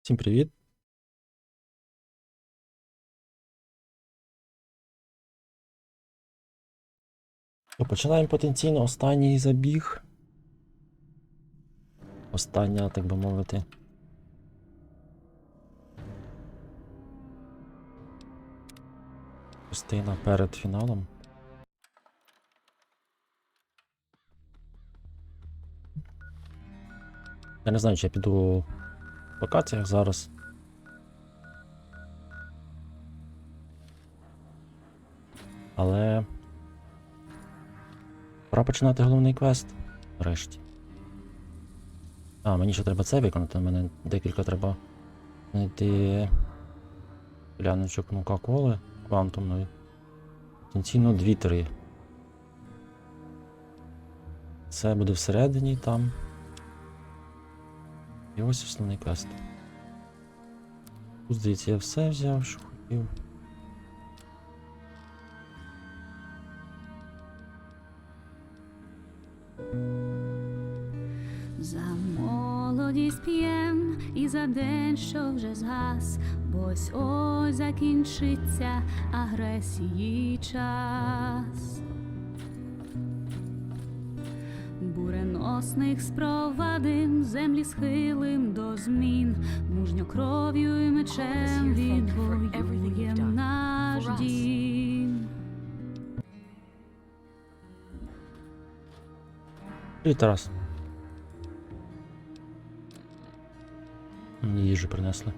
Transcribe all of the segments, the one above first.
Всім привіт! Починаємо потенційно останній забіг. Остання, так би мовити. Частина перед фіналом. Я не знаю, чи я піду в локаціях зараз. Але пора починати головний квест. Нарешті. Мені ще треба це виконати. У мене декілька треба знайти кляночок Кока-Коли квантумної. Потенційно 2-3. Це буде всередині там. І ось основний квест. Тут, здається, я все взяв, що хотів. За молодість п'єм і за день, що вже згас, бо ось закінчиться агресії час. Буреносних спровадим, землі схилим до змін, мужньо кров'ю і мечем відвоюєм наш дім. Привіт, Тарас. Мені їжу принесли.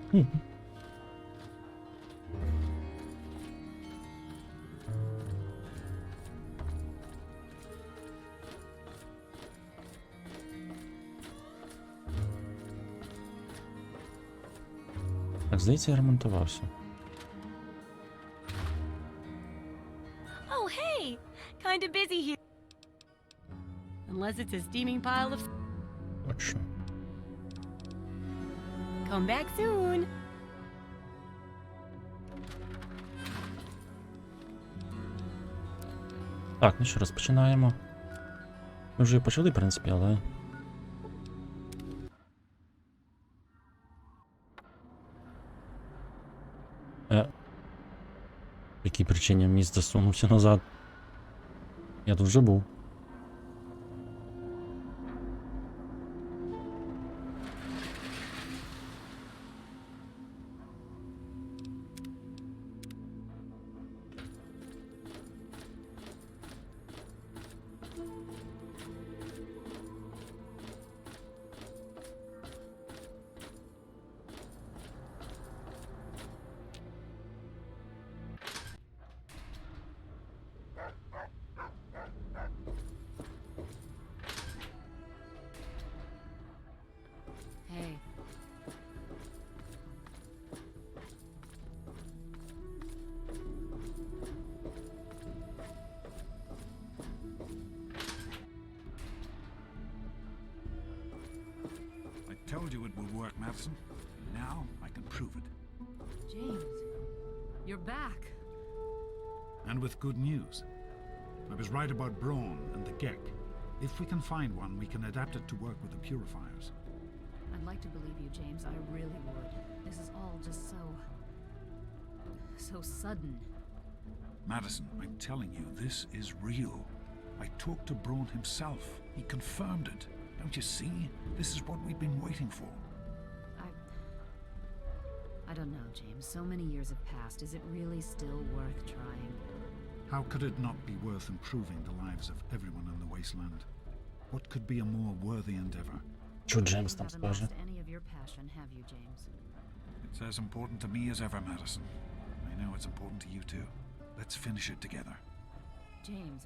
Так, здається, я ремонтувався. Oh, hey! Kinda busy here. Unless it's a steaming pile of... Точно. Come back soon! Так, ну що, розпочинаємо. Ми вже почали, в принципі, але... По якій причині міст засунувся назад? Я тут вже був. Hey. I told you it would work, Madison. Now I can prove it. James, you're back. And with good news. I was right about Braun and the Gek. If we can find one, we can adapt it to work with the purifiers. I'd like to believe you, James. I really would. This is all just so sudden. Madison, I'm telling you, this is real. I talked to Braun himself. He confirmed it. Don't you see? This is what we've been waiting for. I don't know, James. So many years have passed. Is it really still worth trying? How could it not be worth improving the lives of everyone in the wasteland? What could be a more worthy endeavor? Що Джеймс там You haven't скаже? lost any of your passion, have you, James? It's as important to me as ever, Madison. I know it's important to you too. Let's finish it together. James,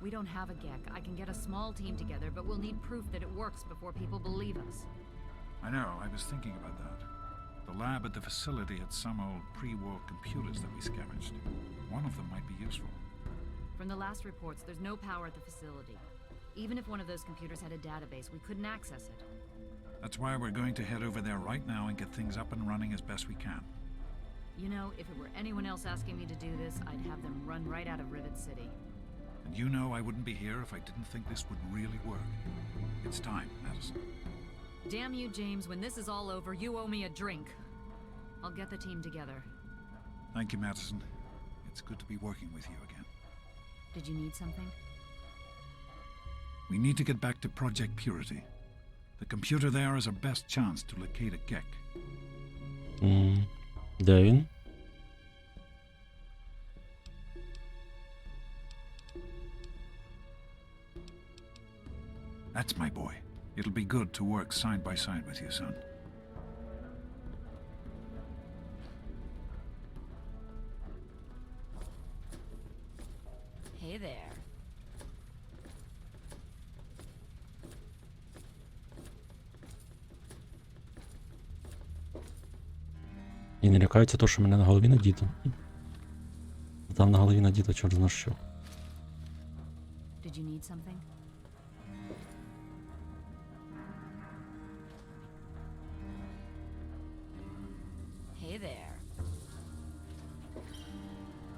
we don't have a GEC. I can get a small team together, but we'll need proof that it works before people believe us. I know, I was thinking about that. The lab at the facility had some old pre-war computers that we scavenged. One of them might be useful. From the last reports, there's no power at the facility. Even if one of those computers had a database, we couldn't access it. That's why we're going to head over there right now and get things up and running as best we can. You know, if it were anyone else asking me to do this, I'd have them run right out of Rivet City. And you know I wouldn't be here if I didn't think this would really work. It's time, Madison. Damn you, James. When this is all over, you owe me a drink. I'll get the team together. Thank you, Madison. It's good to be working with you again. Did you need something? We need to get back to Project Purity. The computer there is our best chance to locate a gek. Де він? That's my boy. It'll be good to work side by side with you, son. Hey there. І не лякається то, що мене на голові надіто. Там на голові надіто чорт зна що. Did you need something? Hey there.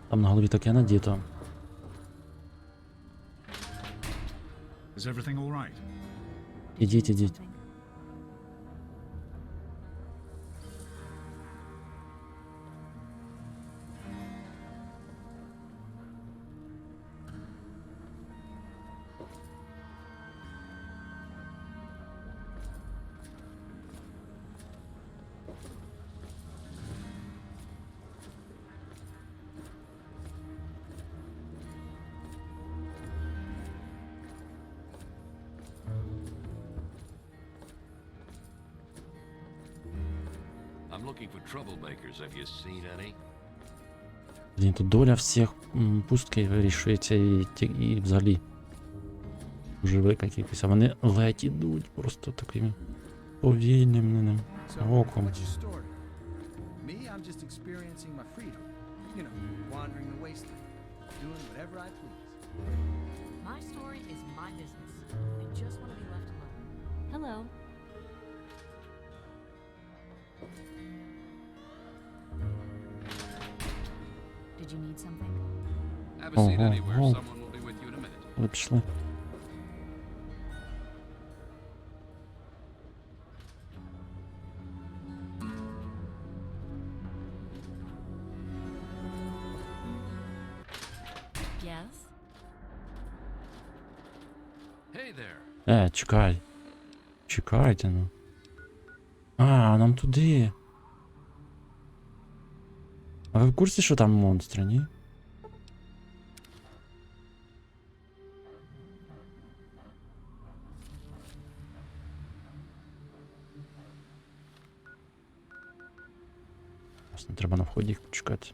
Там на голові таке надіто. Is everything all right? Ідіть, ідіть. Something? I'm looking for troublemakers. Have you seen any? Блін, тут доля всіх пустки вирішується і взагалі. Живих якихось, а вони ледь ідуть просто такими повільним оком. What's your story? Me, I'm just experiencing my freedom. You know, wandering the wasteland, doing whatever I please. My story is my business. I just want to be left alone. Hello. Did you need something? Have a seat Oh, oh, anywhere. oh. Someone will be with you in a minute. Ви пішли. Yes. Hey there. Чекай. Чекайте, ну. А, нам туди. А ви в курсі, що там монстри, ні? Власне, треба на вході їх почекати.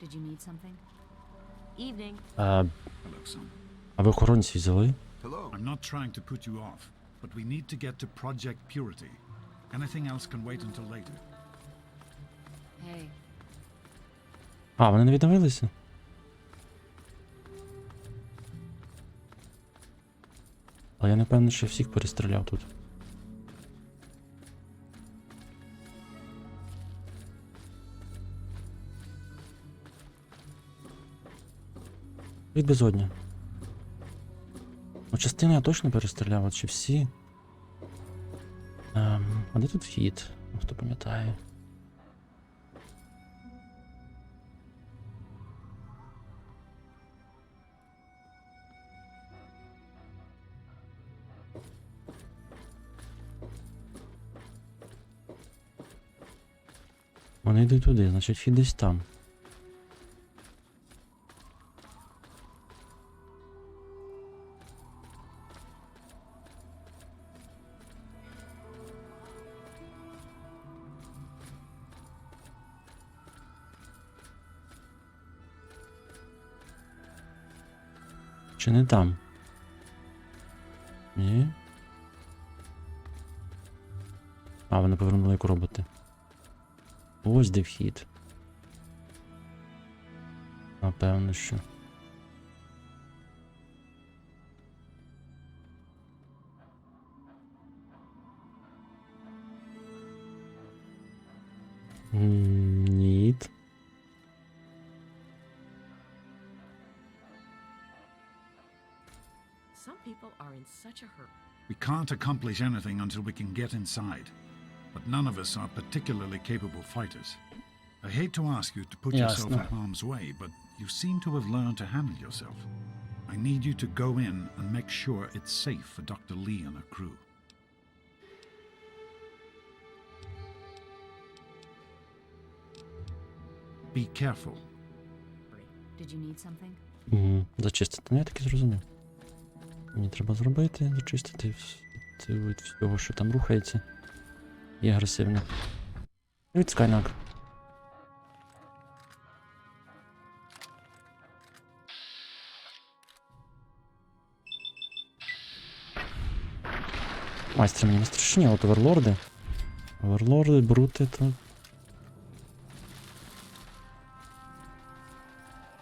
Did you need something? Evening. А Hello, son. ви охоронці взяли? Hello. I'm not trying to put you off, but we need to get to Project Purity. Anything else can wait until later. Hey. А, вони не відновилися? Але я не певний, що всіх перестріляв тут. Від безодня. Ну, частину я точно перестріляв, а чи всі? А де тут вхід? Ну, хто пам'ятає? Вони йдуть туди, значить вхід десь там. Чи не там? Ні? А, вони повернули як роботи. Ось де вхід. Напевно, що. Ні. Some people are in such a hurry. We can't accomplish anything until we can get inside. But none of us are particularly capable fighters. I hate to ask you to put yourself in harm's way, but you seem to have learned to handle yourself. I need you to go in and make sure it's safe for Dr. Lee and her crew. Be careful. Did you need something? Зачистити. Ну я так і зрозумів. Мені треба зробити, зачистити від всього, що там рухається. І агресивно. Від Скайнак. Майстри мені не страшні, а от оверлорди. Оверлорди, брути, то...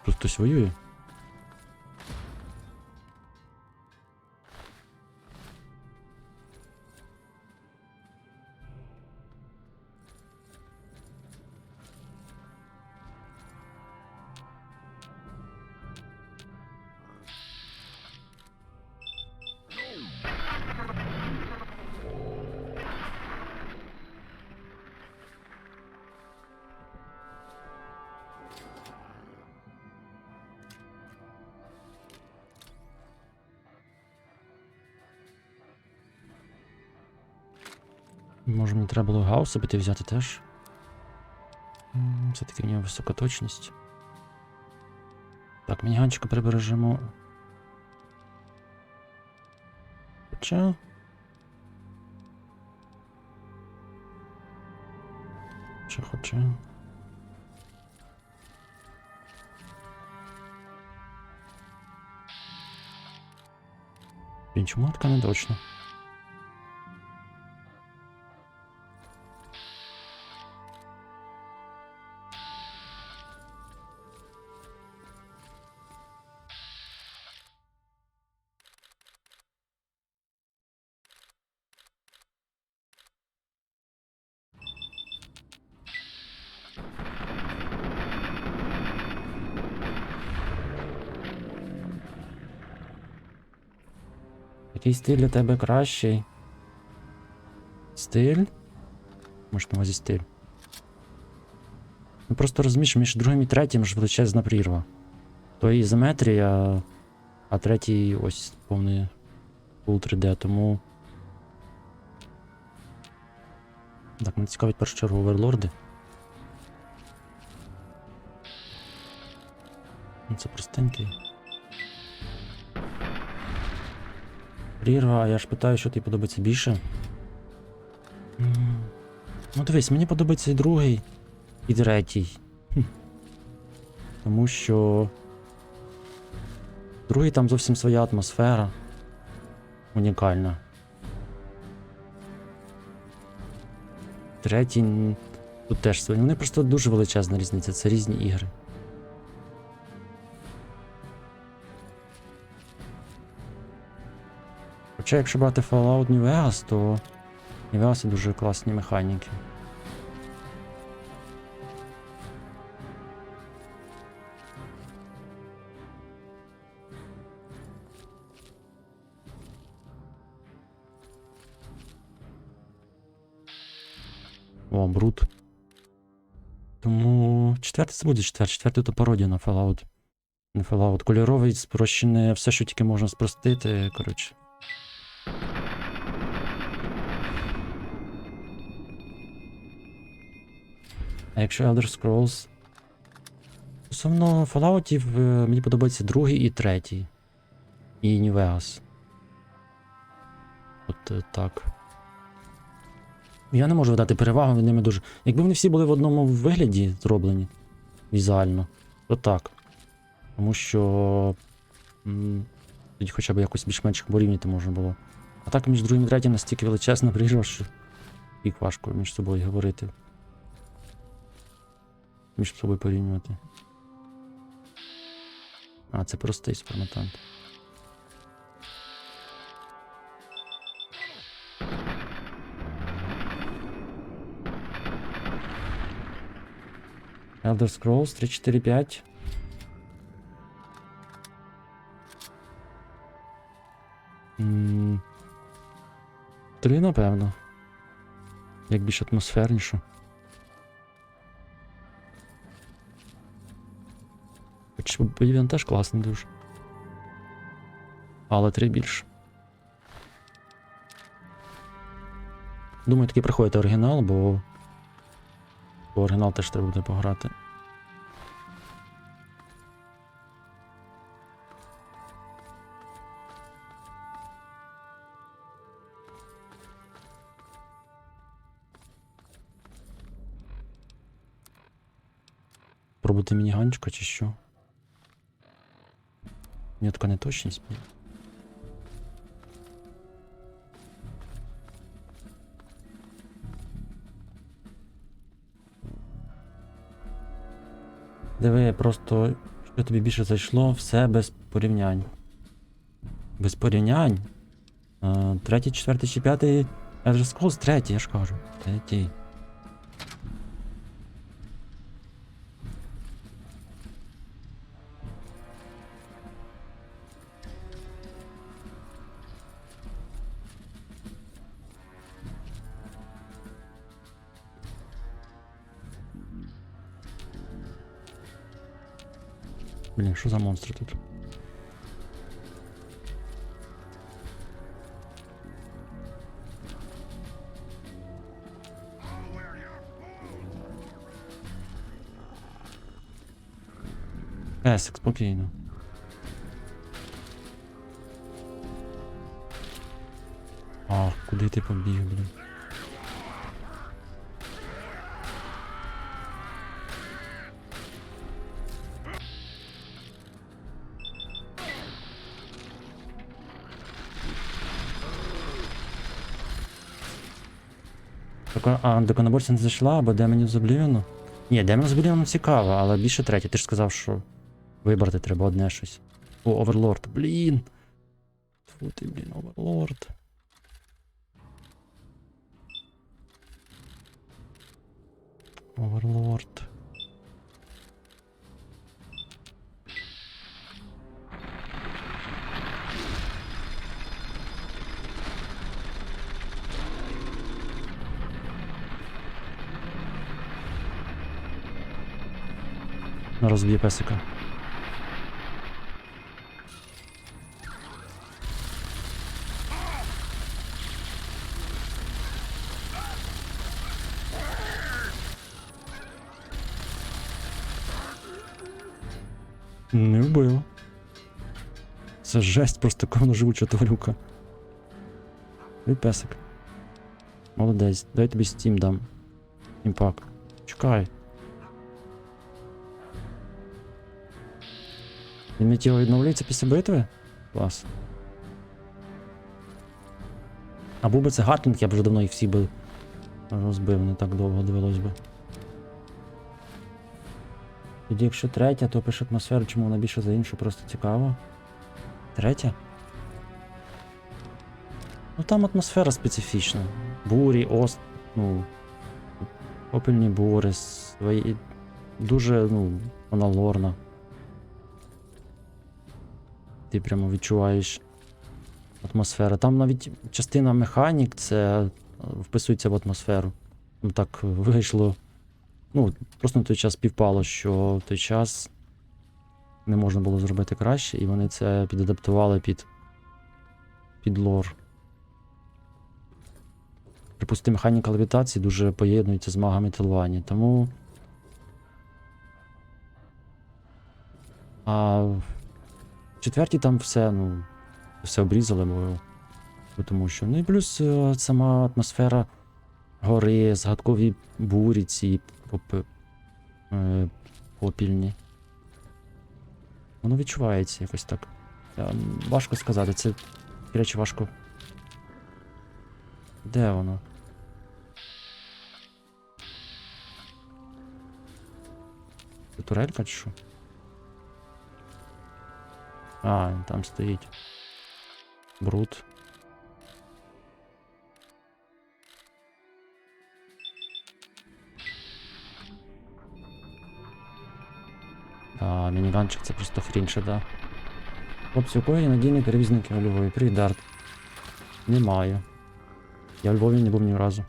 Тут хтось воює. Може мені треба було Гауса піти взяти теж. Все-таки в нього висока точність. Так, мініганчика прибережемо. Хоча... Хоча... Бінчмарка не точно. Який стиль для тебе кращий? Стиль? Може, на увазі стиль. Ну просто розумієш, між другим і третім ж величезна прірва. То ізометрія, а третій ось повний Full 3D, тому... Так, мене цікавить в першу чергу оверлорди. Ну це простенький. Прірва, а я ж питаю, що тобі подобається більше. Ну дивись, мені подобається і другий, і третій. Тому що... Другий там зовсім своя атмосфера. Унікальна. Третій... Тут теж своє. Вони просто дуже величезна різниця, це різні ігри. Хоча, якщо брати Fallout New Vegas, то New Vegas дуже класні механіки. О, Брут. Тому четвертий це буде четвертий то пародія на Fallout. Не Fallout. Кольоровий, спрощене, все, що тільки можна спростити, коротше. А якщо Elder Scrolls... Стосовно Fallout'ів, мені подобається другий і третій. І New Vegas. От так. Я не можу дати перевагу, вони ними дуже... Якби вони всі були в одному вигляді зроблені, візуально, то так. Тому що... Тоді хоча б якось більш-менш порівняти можна було. А так між другим і третім настільки величезна прірва, що... Їх важко між собою говорити. Між собою порівнювати. А, це простий сформатант. Elder Scrolls 3, 4, 5. Три, напевно. Як більш атмосферніше. Хоч він теж класний дуже. Але 3 більше. Думаю, таки приходить оригінал, бо оригінал теж треба буде пограти. Пробути мініганчика чи що? Ні, така неточність. Диви, просто, що тобі більше зайшло, все без порівнянь. Без порівнянь? Третій, четвертий чи п'ятий... Elder Scrolls третій, я ж кажу. Третій. Блін, що за монстри тут? Песик, спокійно. Ах, куди ти побіг, блін? До коноборця не зайшла, або Демонів з Облівіону? Ні, Демонів з Облівіону цікаво, але більше третє. Ти ж сказав, що вибрати треба одне щось. О, Оверлорд, блін. Фу ти, блін, Оверлорд. Оверлорд. Розб'є песика. Не вбив. Це жесть, просто ковно живуча тварюка. І песик. Молодець. Дай тобі Steam дам. Імпак. Чекай. Він миттєво відновлюється після битви? Клас. А був би це Гатлінг, я б вже давно їх всі би розбив, не так довго довелось би. Тоді якщо третя, то пише атмосферу, чому вона більше за іншу, просто цікаво. Третя? Ну там атмосфера специфічна. Бурі, ну, попельні бури, свої... Дуже, ну, вона лорна. Ти прямо відчуваєш атмосферу. Там навіть частина механік, це вписується в атмосферу. Там так вийшло. Ну, просто на той час співпало, що в той час не можна було зробити краще, і вони це підадаптували під лор. Припустимо, механіка левітації дуже поєднується з магами тилування, тому... А в четвертій там все, ну, все обрізали, бо тому що... Ну і плюс сама атмосфера гори, згадкові бурі ці попільні. Воно відчувається якось так. Важко сказати, це, до речі, важко. Де воно? Це турелька чи що? А, він там стоїть. Бруд. А мініганчик це просто хрінше, да. Хлопці, у кого є надійні перевізники у Львові? Привіт, Дарт. Немає. Я в Львові не був ні разу.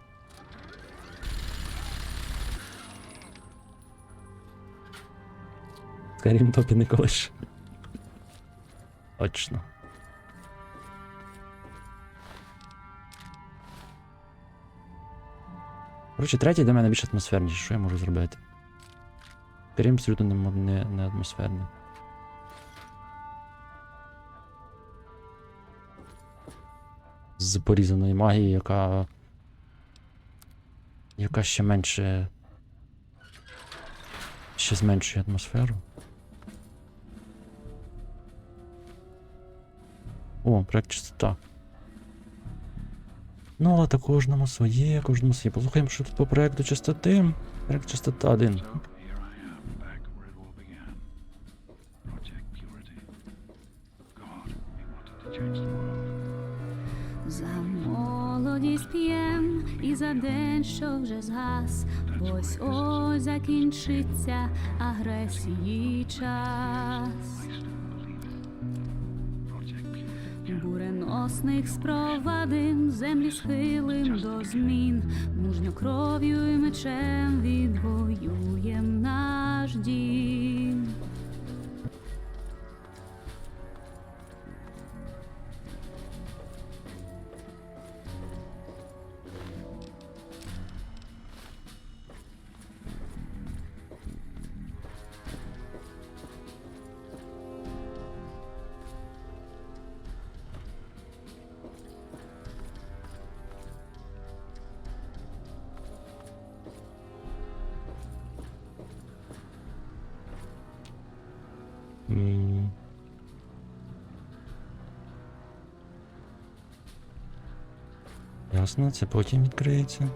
Скарім топі не колиш. Точно. Коротше, третій для мене більш атмосферніший. Що я можу зробити? Скарім абсолютно не атмосферний. З порізаної магії, яка ще менше... ще зменшує атмосферу. О, проект Чистота. Ну, але так кожному своє. Послухаємо, що тут по проекту Чистоти. Проект Чистота 1. So, here I am, back where it all began. Project Purity. God, he wanted to change the world. За молодість п'єм і за день, що вже згас, бо ось закінчиться агресії час. Буреносних спровадим, землі схилим до змін, мужньо кров'ю і мечем відвоюєм наш дім. Ясно, це потім відкриється.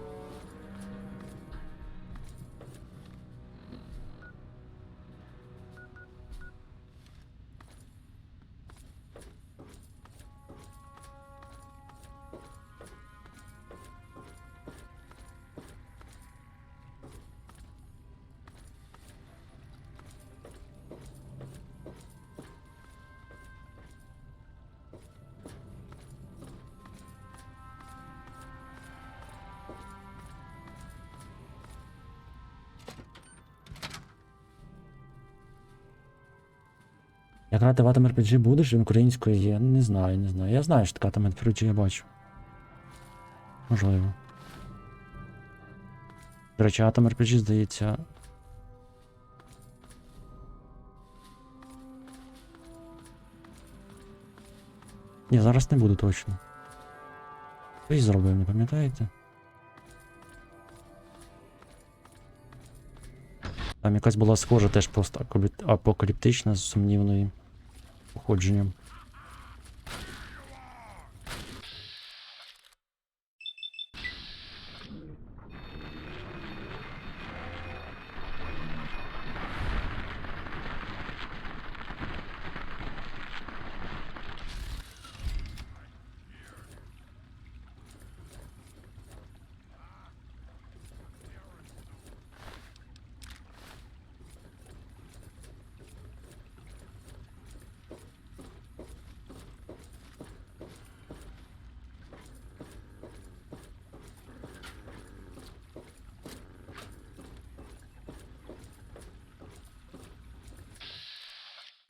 Як грати в Atom RPG будеш, він українською є? Не знаю, не знаю. Я знаю, що така Atom RPG я бачу. Можливо. До речі, Atom RPG, здається... Ні, зараз не буду точно. Хтось зробив, не пам'ятаєте? Там якась була схожа теж просто апокаліптична з сумнівною походженням.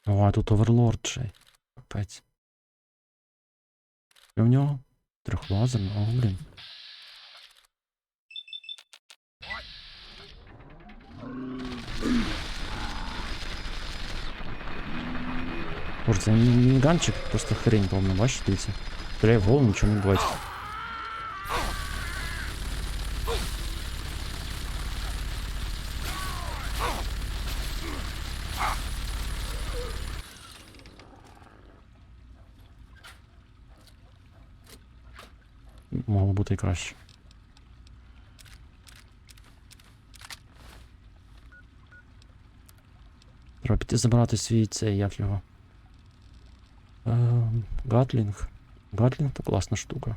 О, а тут оверлорд ще. Капець. І в нього трьохлазерний, о, блін. Боже, це мініганчик, просто хрень повна, бачите, дивіться. Стріляє в голову, нічого не відбувається. Могло бути і краще. Треба піти забирати свій цей, як його. Гатлінг. Гатлінг — то класна штука.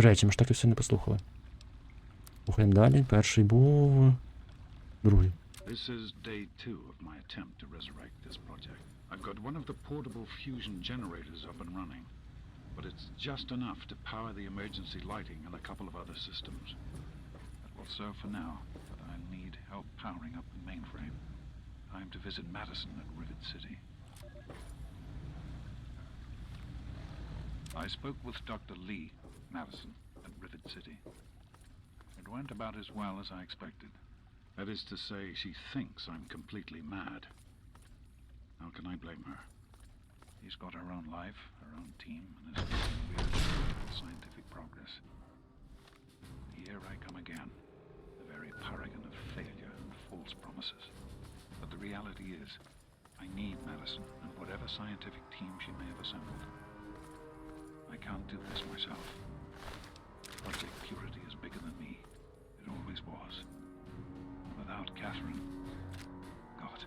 Речі, ми ж так і все не послухали. Слухаємо далі. Перший був... Другий. This is day 2 of my attempt to resurrect this project. I've got one of the portable fusion generators up and running, but it's just enough to power the emergency lighting and a couple of other systems. That will serve for now, but I'll need help powering up the mainframe. Time to visit Madison at Rivet City. I spoke with Dr. Lee, Madison, at Rivet City. It went about as well as I expected. That is to say, she thinks I'm completely mad. How can I blame her? She's got her own life, her own team, and is making weird scientific progress. Here I come again, the very paragon of failure and false promises. But the reality is, I need Madison and whatever scientific team she may have assembled. I can't do this myself. Project Purity is bigger than me. It always was. Without Catherine, God,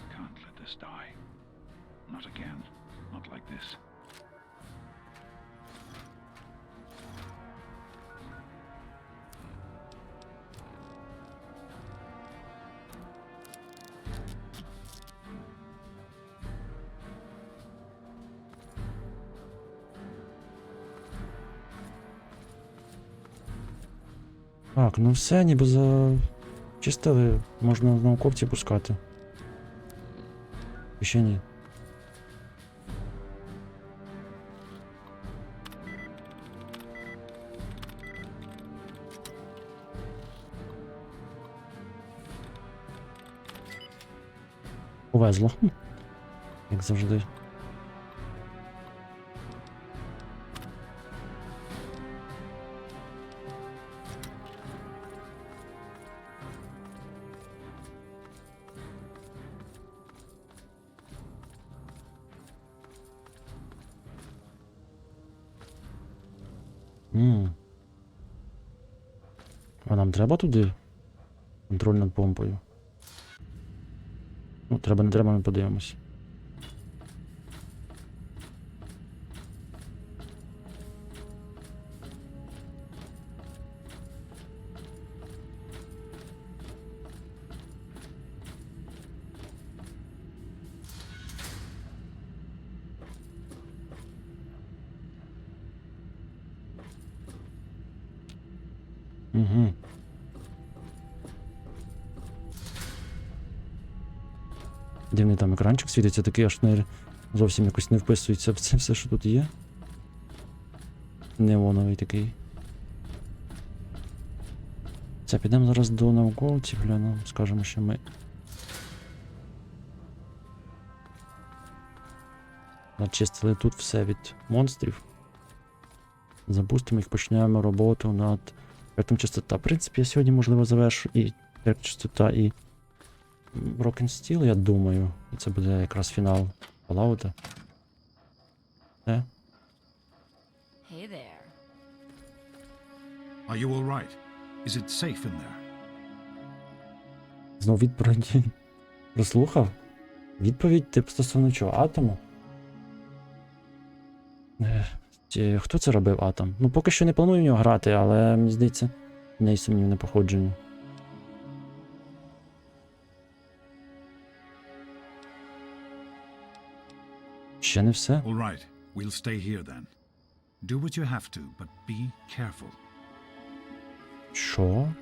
I can't let this die. Not again. Not like this. Так, ну все, ніби зачистили. Можна науковці пускати. І ще ні. Повезло. Як завжди. А нам треба туди? Контроль над помпою. Ну, треба, не треба, ми подивимось. Угу. Дивний там екранчик світиться, такий аж не зовсім якось не вписується в це все, що тут є. Неоновий такий. Це, підемо зараз до науковців, глянемо, скажемо, що ми начистили тут все від монстрів. Запустимо їх, почнемо роботу над проектом Чистота. В принципі, я сьогодні, можливо, завершу і проект Чистота, і Стіл, я думаю. І це буде якраз фінал Fallout. Hey there. Are you all right? Is it safe in there? Знову відповідь прослухав. Відповідь тип стосовно чого? Атому? Хто це робив Атом? Ну, поки що не планую в нього грати, але, мені здається, в неї сумнівне походження. Ще не все? All right, we'll stay here then. Do what you have to, but be careful. Що?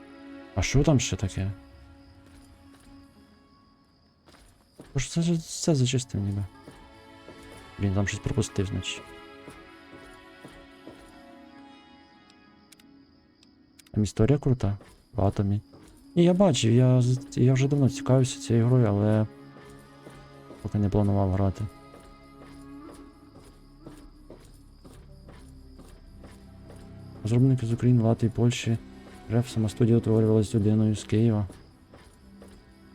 А що там ще таке? Тож це зачистив ніби. Блін, там щось пропустив, значить. Там історія крута. В Атомі. Ні, я бачив, я вже давно цікавився цією грою, але поки не планував грати. Розробники з України, Латвії, Польщі. Реф, сама студія утворювалась людиною з Києва.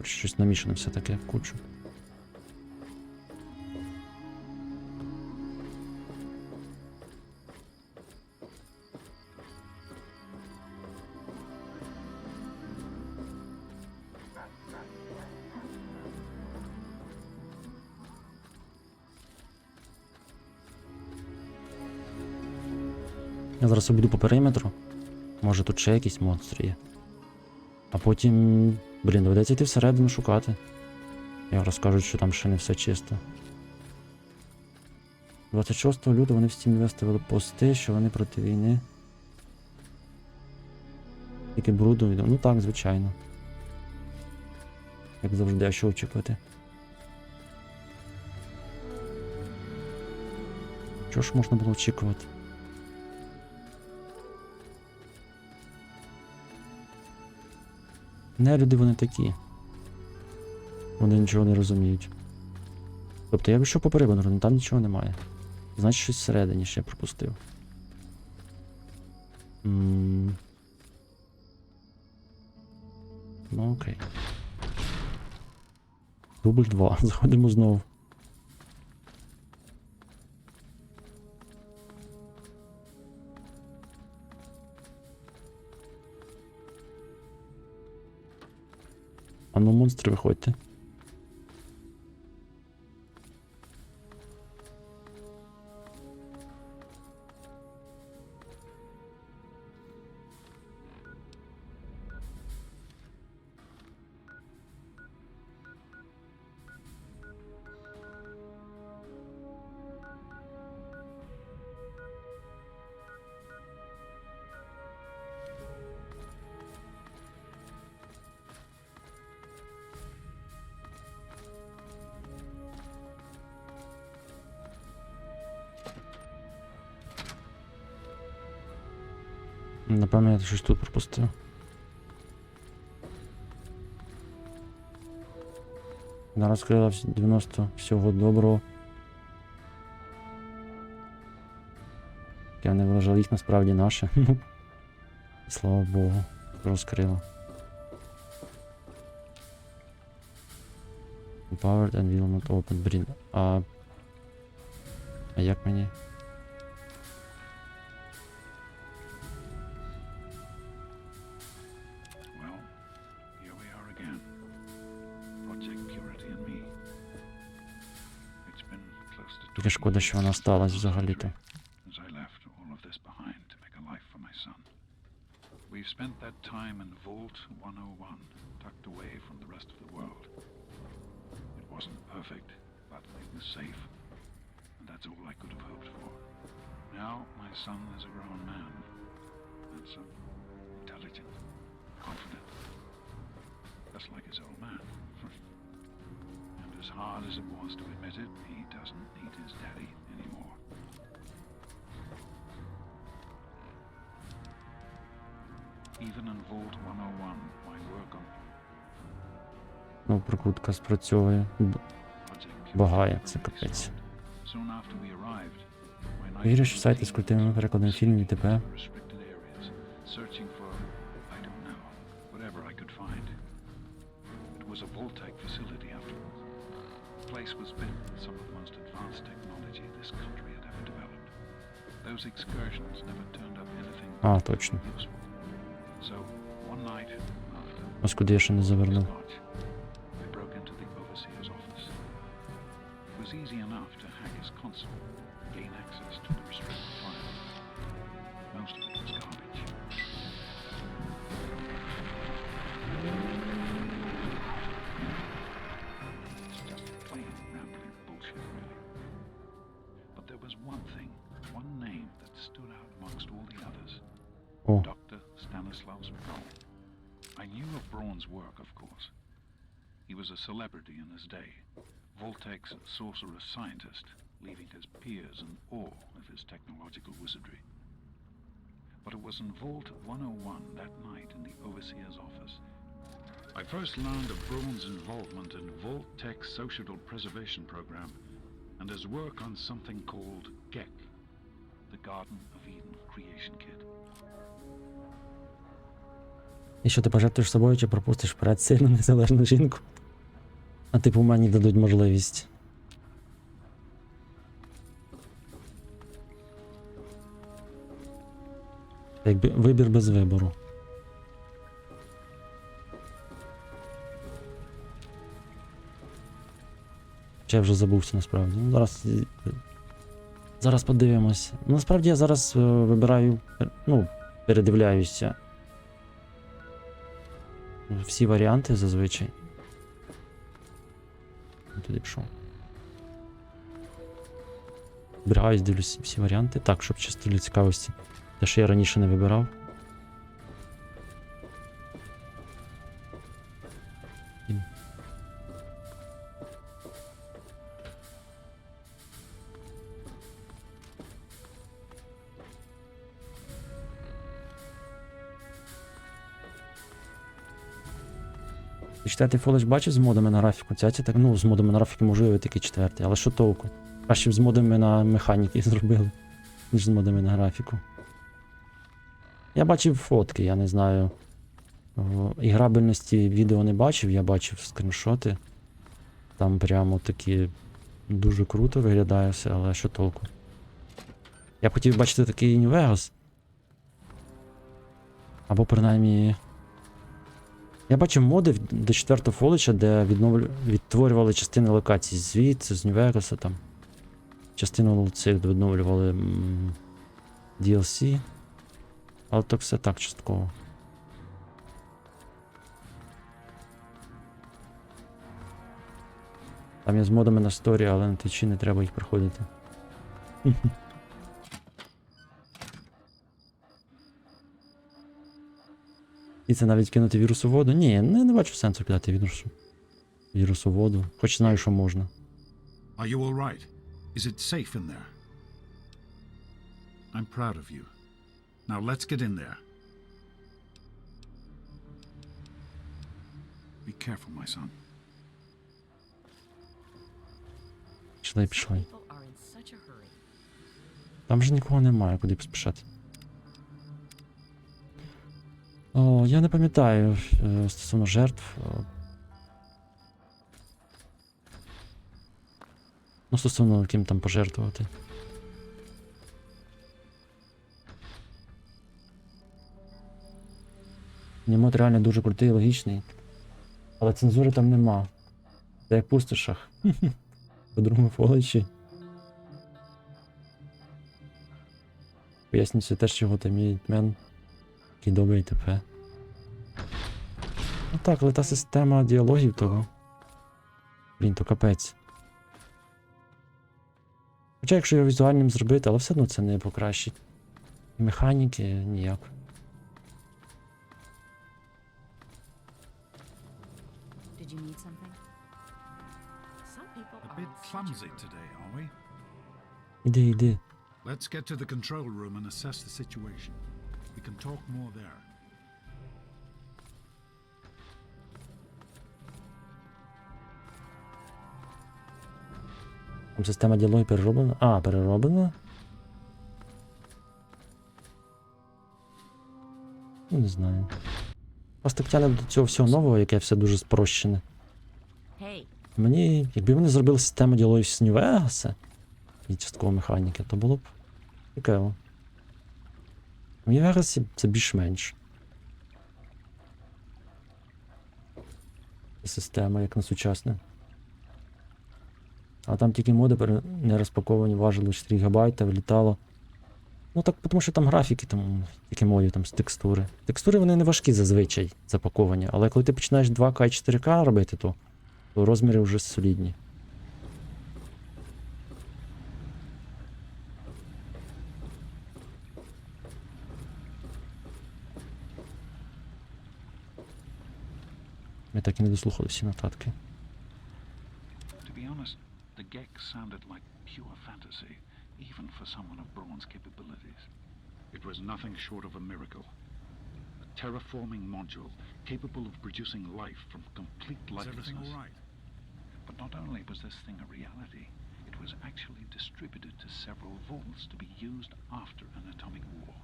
Щось намішане все таке в кучу. Я зараз обійду по периметру. Може тут ще якісь монстри є. А потім, блін, доведеться йти всередину шукати. Я розкажуть, що там ще не все чисто. 26 лютого вони в Steam виставили пости, що вони проти війни. Тільки бруду відомо. Ну так, звичайно. Як завжди, а що очікувати? Що ж можна було очікувати? Не люди вони такі. Вони нічого не розуміють. Тобто я б що по периметру, але там нічого немає. Значить щось всередині ще пропустив. Ну окей. Дубль 2. Заходимо знову. А ну, монстри, виходьте. Напевно, я щось тут пропустив. Зараз сказав 90. Всього доброго. Я не вважав їх насправді наше. Слава Богу. Розкрила. Powered and will not open. Блін. А як мені? Well, here we are again. Project Purity and me. It's been close to Тільки шкода, що вона сталася взагалі-то. as I left all of this behind to make a life for my son. We've spent that time in Vault 101, tucked away from the rest of the world. It wasn't perfect, but it was safe, and that's all I could have hoped for. Now my son is a grown man, handsome, intelligent, confident, just like his old man. And as hard as it was to admit it, he doesn't need his daddy anymore. Even in Vault 101, my work on Ну, прокрутка спрацьовує. Project Багає, це капець. Soon after we arrived, my Вірю, що сайти з крутими перекладами фільмів і т.п. restricted areas, searching for, I don't know, whatever I could find. It was a Voltec facility after all. The place was built with some of the most advanced technology this country had ever developed. Those excursions never turned up anything А, точно. useful. So, one night after Ось куди я ще не завернув. March, I broke into the overseer's office. It was easy enough to hack his console, gain access to the restricted files. Most of it was garbage. It's just plain rambling bullshit, really. But there was one thing, one name that stood out amongst all the others. О, Dr. Stanislav's Braun. I knew of Braun's work, of course. He was a celebrity in his day, Voltec's sorcerous scientist, leaving his peers in awe of his technological wizardry. But it was in Vault 101 that night in the Overseer's office. I first learned of Braun's involvement in Voltec's Social Preservation Program and his work on something called GEC, the Garden of Eden Creation Kit. і що ти пожертвуєш собою чи пропустиш вперед сильну незалежну жінку? А типу мені дадуть можливість. Якби вибір без вибору. Чи я вже забувся насправді. Ну, зараз Зараз подивимось. Насправді я зараз вибираю, ну, передивляюся всі варіанти зазвичай. Туди пішов. Збираюсь, дивлюсь всі варіанти. Так, щоб чисто для цікавості. Те, що я раніше не вибирав. Четвертий фолиш бачив з модами на графіку? Цяці так, ну, з модами на графіку можливо тільки четвертий, але що толку? Краще б з модами на механіки зробили, ніж з модами на графіку. Я бачив фотки, я не знаю. Іграбельності відео не бачив, я бачив скріншоти. Там прямо такі дуже круто виглядає все, але що толку? Я б хотів бачити такий Нью-Вегас. Або принаймні... Я бачив моди до 4-го фолича, де відтворювали частини локацій звідси, з Нью-Вегаса там. Частину цих відновлювали DLC. Але то все так частково. Там є з модами на сторі, але на твічі не треба їх проходити. І це навіть кинути вірусоводу? Ні, не бачу сенсу кидати вірусоводу. Хоч знаю, що можна. Are you all right? Is it safe in there? I'm proud of you. Now let's get in there. Be careful, my son. Пішли, пішли. People are in such a hurry. Там же нікого немає, куди поспішати. О, я не пам'ятаю стосовно жертв. Ну, стосовно ким там пожертвувати. Німот реально дуже крутий і логічний. Але цензури там нема. Це як в пустошах. По другому фоличі. Пояснюється теж, чого там є Hitman. Такий добрий ТП. Ну так, але та система діалогів того. Блін, то капець. Хоча якщо його візуальним зробити, але все одно це не покращить. Механіки ніяк. Did you need something? Some people A are bit in such a clumsy hurry. today, are we? Іди. Let's get to the control room and assess the situation. We can talk more there. Там система діалогів перероблена. А, перероблена? Ну, не знаю. Просто тягне до цього всього нового, яке все дуже спрощене. Hey, Мені, якби вони зробили систему діалогів з Нью-Вегаса і частково механіки, то було б цікаво. В Нью-Вегасі це більш-менш. Система, як на сучасне. А там тільки моди не розпаковані, важили 4 ГБ, влітало. Ну так, тому що там графіки, там тільки модів, там з текстури. Текстури вони не важкі зазвичай запаковані, але коли ти починаєш 2К і 4К робити, то розміри вже солідні. Ми так і не дослухали всі нотатки. To be honest, the Gek sounded like pure fantasy, even for someone of Braun's capabilities. It was nothing short of a miracle. A terraforming module capable of producing life from complete lifelessness. all right? But not only was this thing a reality, it was actually distributed to several vaults to be used after an atomic war.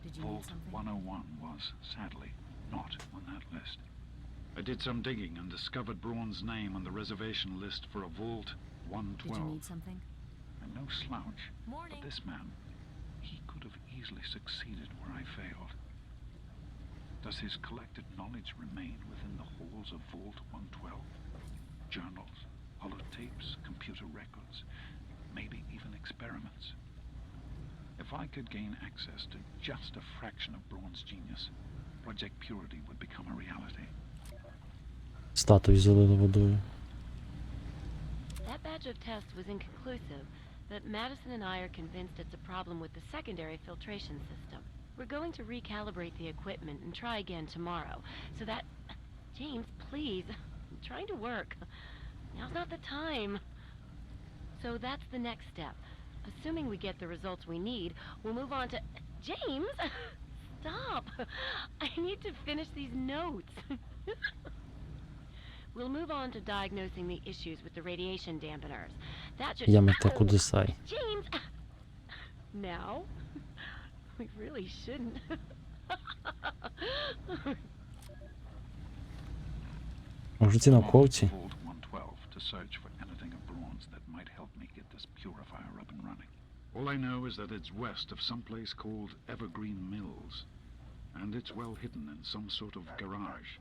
did you need Vault something? 101 was, sadly, not on that list. I did some digging and discovered Braun's name on the reservation list for a Vault Did you 112. need something? I'm no slouch, Morning. but this man, he could have easily succeeded where I failed. Does his collected knowledge remain within the halls of Vault 112? Journals, holotapes, computer records, maybe even experiments. If I could gain access to just a fraction of Braun's genius, Project Purity would become a reality. Статую залили водою. That batch of tests was inconclusive, but Madison and I are convinced it's a problem with the secondary filtration system. We're going to recalibrate the equipment and try again tomorrow, so that... James, please. I'm trying to work. Now's not the time. So that's the next step. Assuming we get the results we need, we'll move on to... James! Stop! I need to finish these notes. We'll move on to diagnosing the issues with the radiation dampeners. That should... Ямата Кудесай. James! Now? We really shouldn't. Може ці науковці? Called 112 to search for anything of Braun's that might help me get this purifier up and running. All I know is that it's west of some place called Evergreen Mills, and it's well hidden in some sort of garage.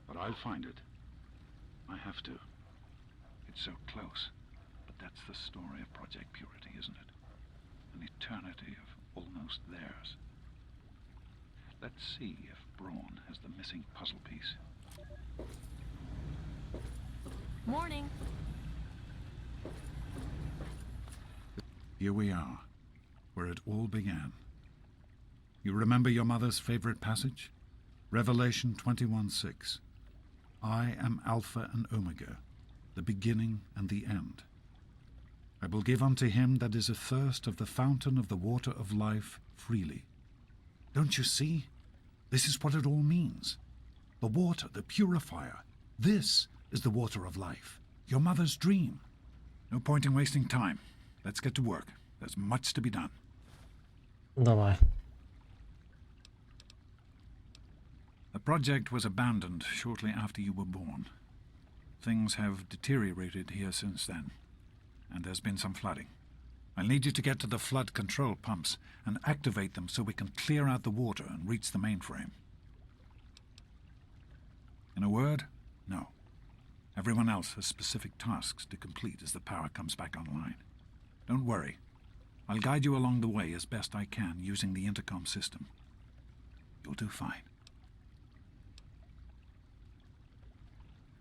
But I'll find it. I have to. It's so close, but that's the story of Project Purity, isn't it? An eternity of almost theirs. Let's see if Braun has the missing puzzle piece. Morning. Here we are, where it all began. You remember your mother's favorite passage? Revelation 21:6. I am Alpha and Omega, the beginning and the end. I will give unto him that is athirst of the fountain of the water of life freely. Don't you see? This is what it all means. The water, the purifier. This is the water of life. Your mother's dream. No point in wasting time. Let's get to work. There's much to be done. Давай. The project was abandoned shortly after you were born. Things have deteriorated here since then, and there's been some flooding. I'll need you to get to the flood control pumps and activate them so we can clear out the water and reach the mainframe. In a word, no. Everyone else has specific tasks to complete as the power comes back online. Don't worry. I'll guide you along the way as best I can using the intercom system. You'll do fine.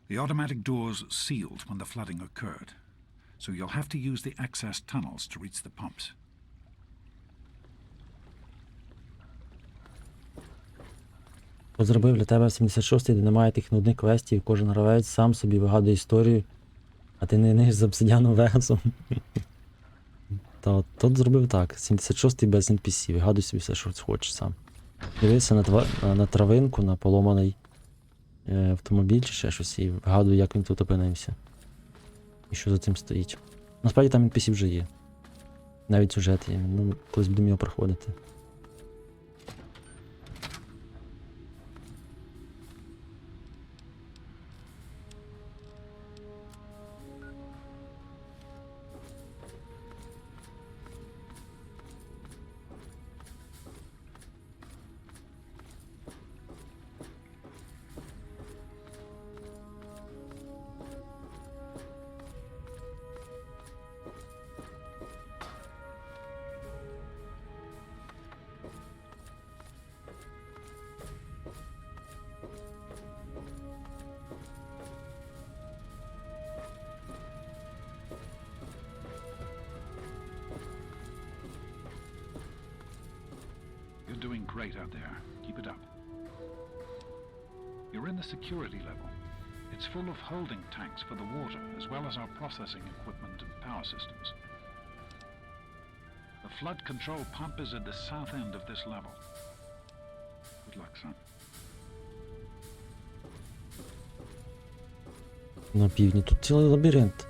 The automatic doors sealed when the flooding occurred, so you'll have to use the access tunnels to reach the pumps. Розробив для тебе 76-й, де немає тих нудних квестів, кожен гравець сам собі вигадує історію, а ти не ниш з обсидіаном Вегасом. Та тут зробив так, 76-й без NPC, вигадуй собі все, що хочеш сам. Дивися на травинку, на поломаний автомобіль чи ще щось, і вигадуй, як він тут опинився. І що за цим стоїть. Насправді там NPC вже є. Навіть сюжет є, ну, колись будемо його проходити. You're doing great out there. Keep it up. You're in the security level. It's full of holding tanks for the water, as well as our processing equipment and power systems. The flood control pump is at the south end of this level. Good luck, son. На півдні тут цілий лабіринт.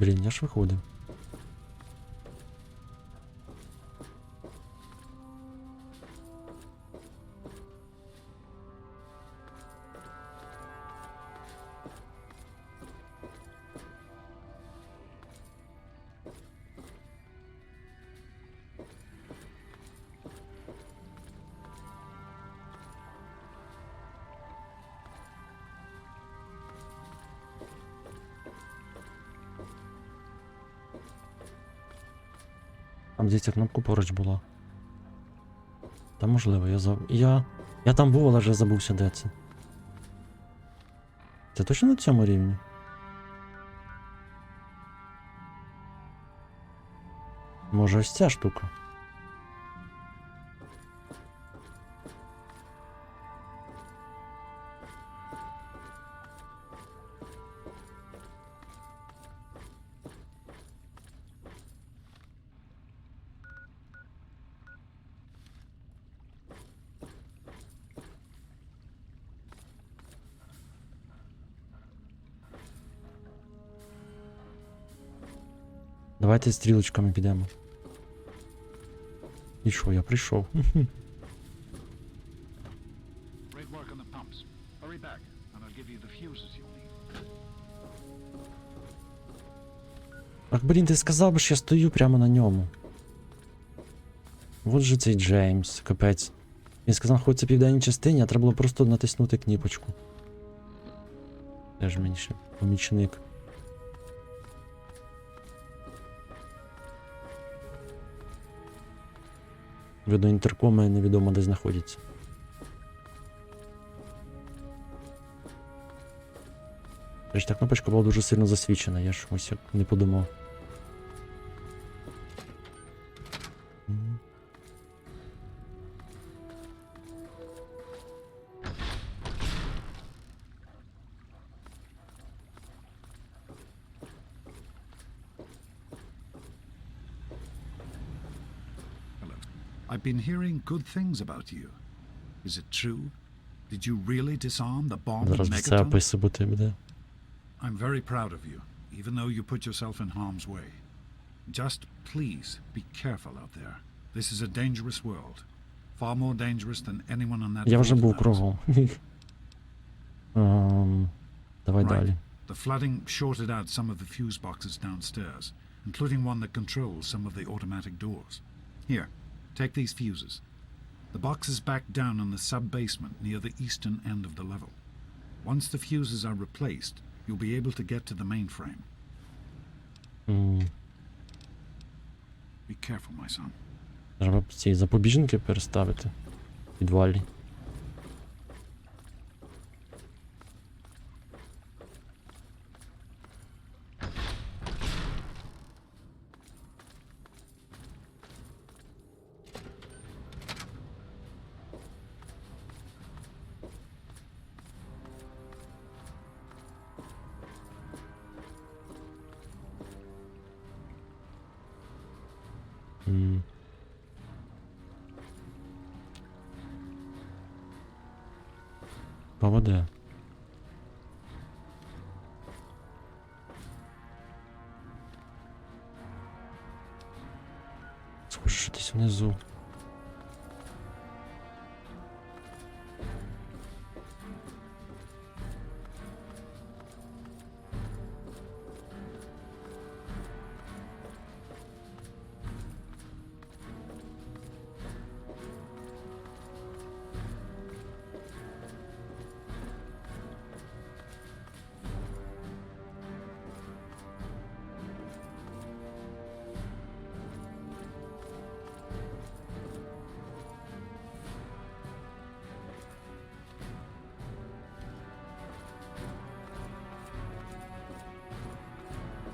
Блін, я ж виходив. Там здається кнопка поруч була. Та можливо, я там був, але вже забувся, де це. Це точно на цьому рівні? Може ось ця штука? Давайте стрілочками підемо. І що, я прийшов. Great work on the pumps. Hurry back, and I'll give you the fuses you'll need. Ах, блін, ти сказав би, що я стою прямо на ньому. Вот же цей Джеймс, капець. Він сказав, знаходиться в південній частині, а треба було просто натиснути кнопочку. Теж мені ще помічник. Видно, інтеркоми невідомо де знаходяться. Тож та кнопочка була дуже сильно засвічена, я ж ось як не подумав. Hello. I've been hearing good things about you. Is it true? Did you really disarm the bomb in Зараз це Megaton? описувати буде. I'm very proud of you, even though you put yourself in harm's way. Just please be careful out there. This is a dangerous world. Far more dangerous than anyone on that Я вже vault був allows. кругом. Давай Right. далі. The flooding shorted out some of the fuse boxes downstairs, including one that controls some of the automatic doors. Here, take these fuses. The box is back down in the sub-basement near the eastern end of the level. Once the fuses are replaced, you'll be able to get to the mainframe. Be careful, my son. Треба ці запобіжники переставити. В підвалі. Поводе. Схоже, що десь внизу.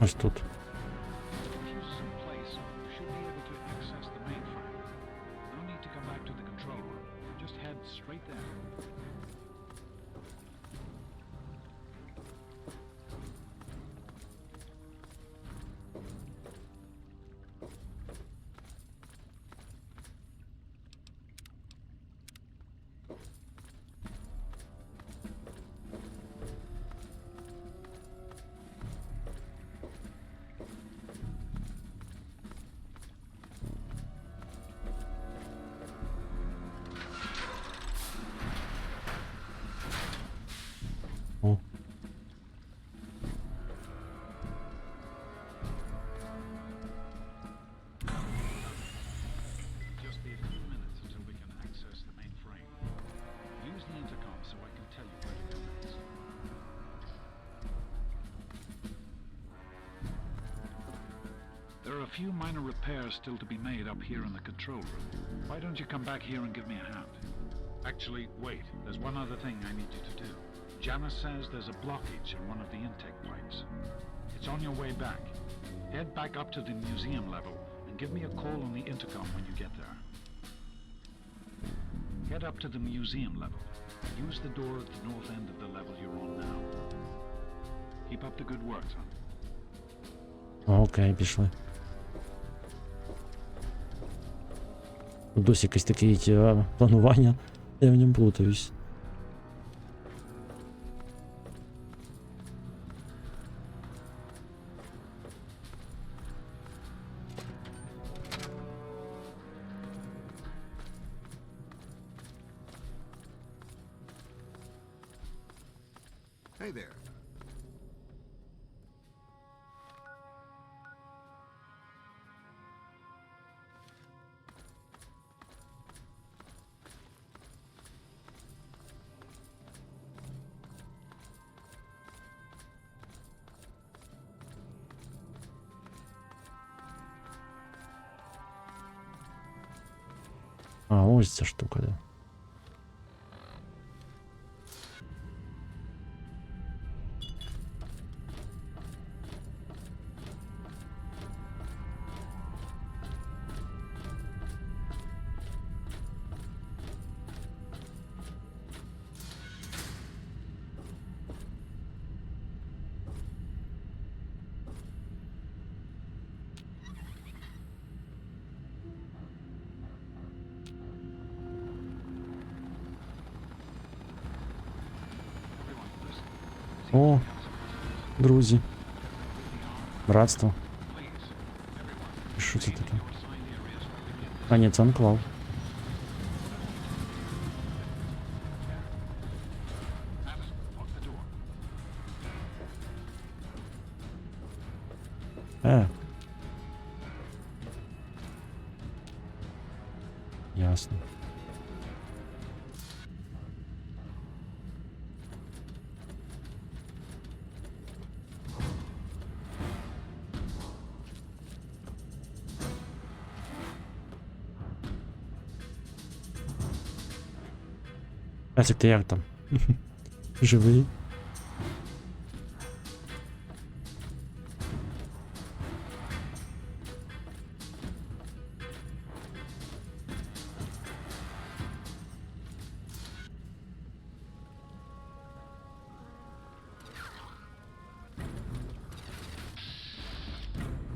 Ось тут. Fuses in place, you should be able to access the mainframe. No need to come back to the control room. Just head straight there. There are a few minor repairs still to be made up here in the control room. Why don't you come back here and give me a hand? Actually, wait. There's one other thing I need you to do. Janice says there's a blockage in one of the intake pipes. It's on your way back. Head back up to the museum level and give me a call on the intercom when you get there. Head up to the museum level. Use the door at the north end of the level you're on now. Keep up the good work, son. Окей, пішли. Тут досі якесь таке планування, я в ньому плутаюсь. Hey there. А, ось ця штука, да. О, друзі. Братство. Що це таке? А, ні, це анклав. Ясно. Песик, ти як там? Живий?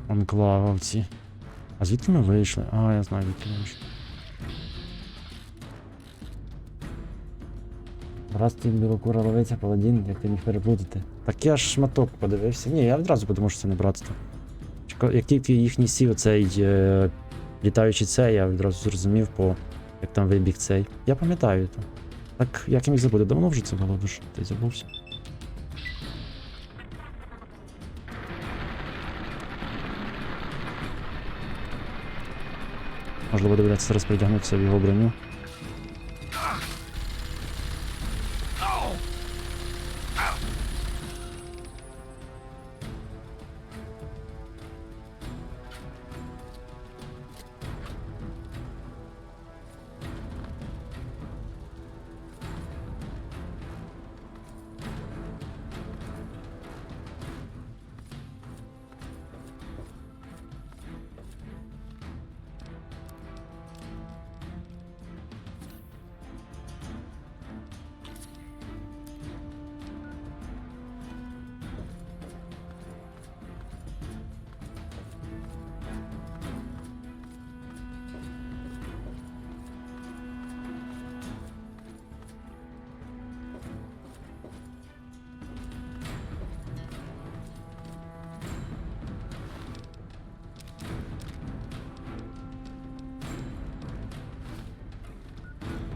Анклавовці. А звідки ми вийшли? А, я знаю, звідки ми вийшли. Братство білокура ловиця, паладін, як ти міг переплутати. Так я ж шматок подивився. Ні, я одразу подумав, що це не братство. Як тільки їхній сів оцей літаючий цей, я відразу зрозумів, по як там вибіг цей. Я пам'ятаю то. Так, як я міг забути? Давно вже це було, дуже ти забувся. Можливо, доведеться зараз притягнутися в його броню.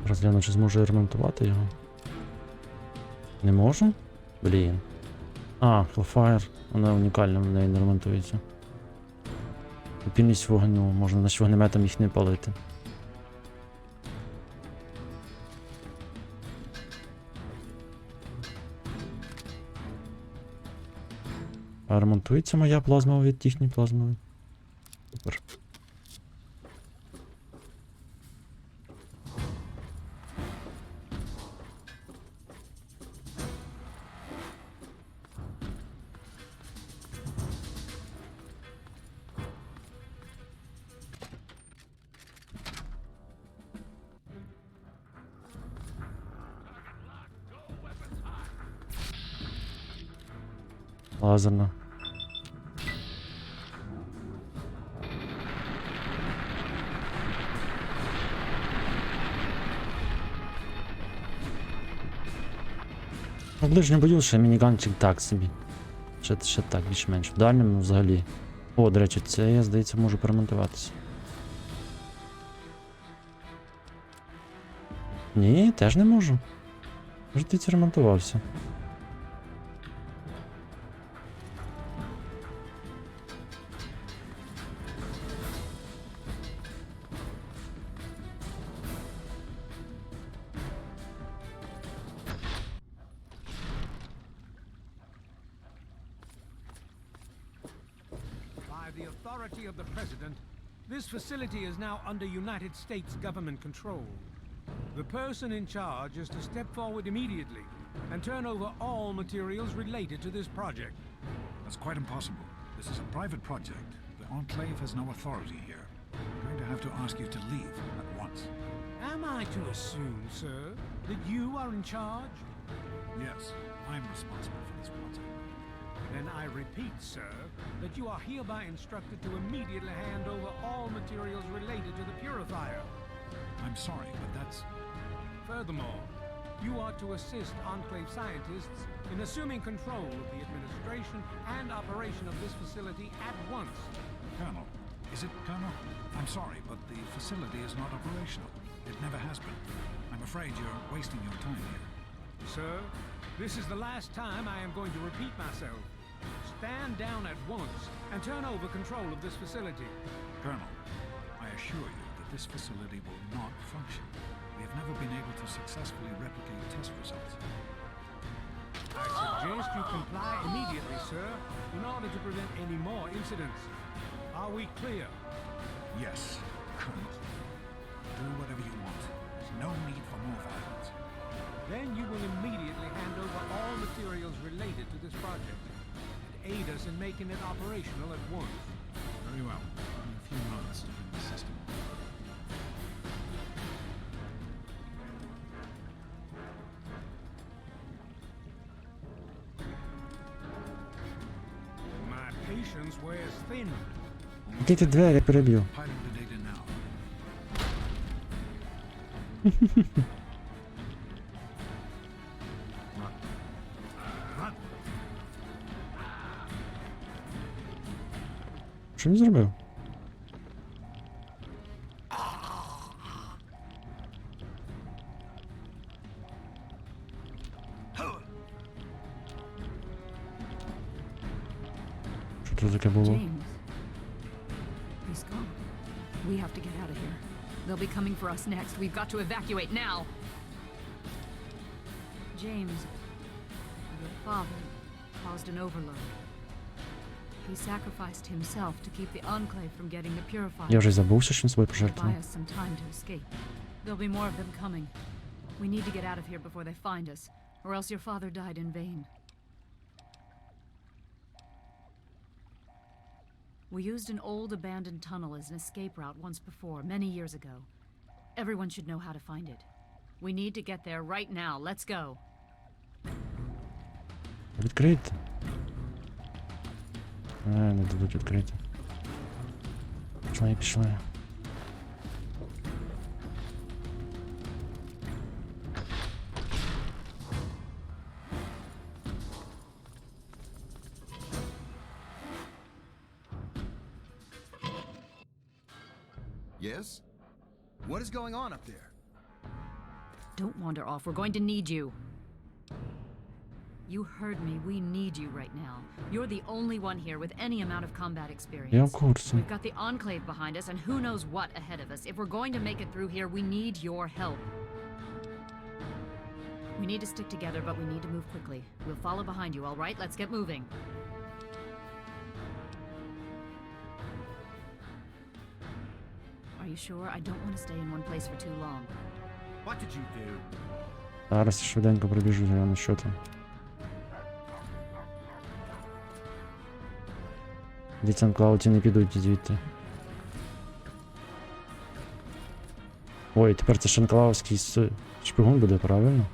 Розгляну, чи зможу ремонтувати його. Не можу? Блін. А, Hellfire. Вона унікальна, в неї не ремонтується. Опільність вогню, можна наче вогнеметом їх не палити. А ремонтується моя плазмова від їхньої плазмової? Супер. Лазерно. В ближньому бою ще мініганчик так собі. Ще так, більш-менш. В дальньому взагалі. О, до речі, це я, здається, можу перемонтуватися. Ні, теж не можу. Може, ти це ремонтувався. By the authority of the President, this facility is now under United States government control. The person in charge is to step forward immediately and turn over all materials related to this project. That's quite impossible. This is a private project. The Enclave has no authority here. I'm going to have to ask you to leave at once. Am I to assume, sir, that you are in charge? Yes, I'm responsible for this project. Then I repeat, sir, that you are hereby instructed to immediately hand over all materials related to the purifier. I'm sorry, but that's... Furthermore, you are to assist Enclave scientists in assuming control of the administration and operation of this facility at once. Colonel, is it Colonel? I'm sorry, but the facility is not operational. It never has been. I'm afraid you're wasting your time here. Sir, this is the last time I am going to repeat myself. Stand down at once and turn over control of this facility. Colonel, I assure you that this facility will not function. We have never been able to successfully replicate test results. I suggest you comply immediately, sir, in order to prevent any more incidents. Are we clear? Yes, Colonel. Do whatever you want. There's no need for more violence. Then you will immediately hand over all materials related to this project and aid us in making it operational at once. Very well. In a few months to bring the system on. My patience wears thin. Які ти двері переб'ю? Piling the data now. Що він зробив? Що це таке було? James. He's gone. We have to get out of here. They'll be coming for us next. We've got to evacuate now. James, your father caused an overload. He sacrificed himself to keep the Enclave from getting the purifier. Я вже забувся, що він собою To пожертвував. buy us some time to escape. There'll be more of them coming. We need to get out of here before they find us, or else your father died in vain. We used an old abandoned tunnel as an escape route once before, many years ago. Everyone should know how to find it. We need to get there right now. Let's go. Відкрити. Не дадуть відкрити. Пішли. Yes? What is going on up there? Don't wander off. We're going to need you. You heard me. We need you right now. You're the only one here with any amount of combat experience. Я в курсі. We've got the Enclave behind us and who knows what ahead of us. If we're going to make it through here, we need your help. We need to stick together, but we need to move quickly. We'll follow behind you, all right? Let's get moving. Are you sure? I don't want to stay in one place for too long. What did you do? Зараз я швиденько пробіжу, глянути, що там. Діцянклауті не підуть звідти. Ой, тепер це Шанклауский шпигун буде, правильно?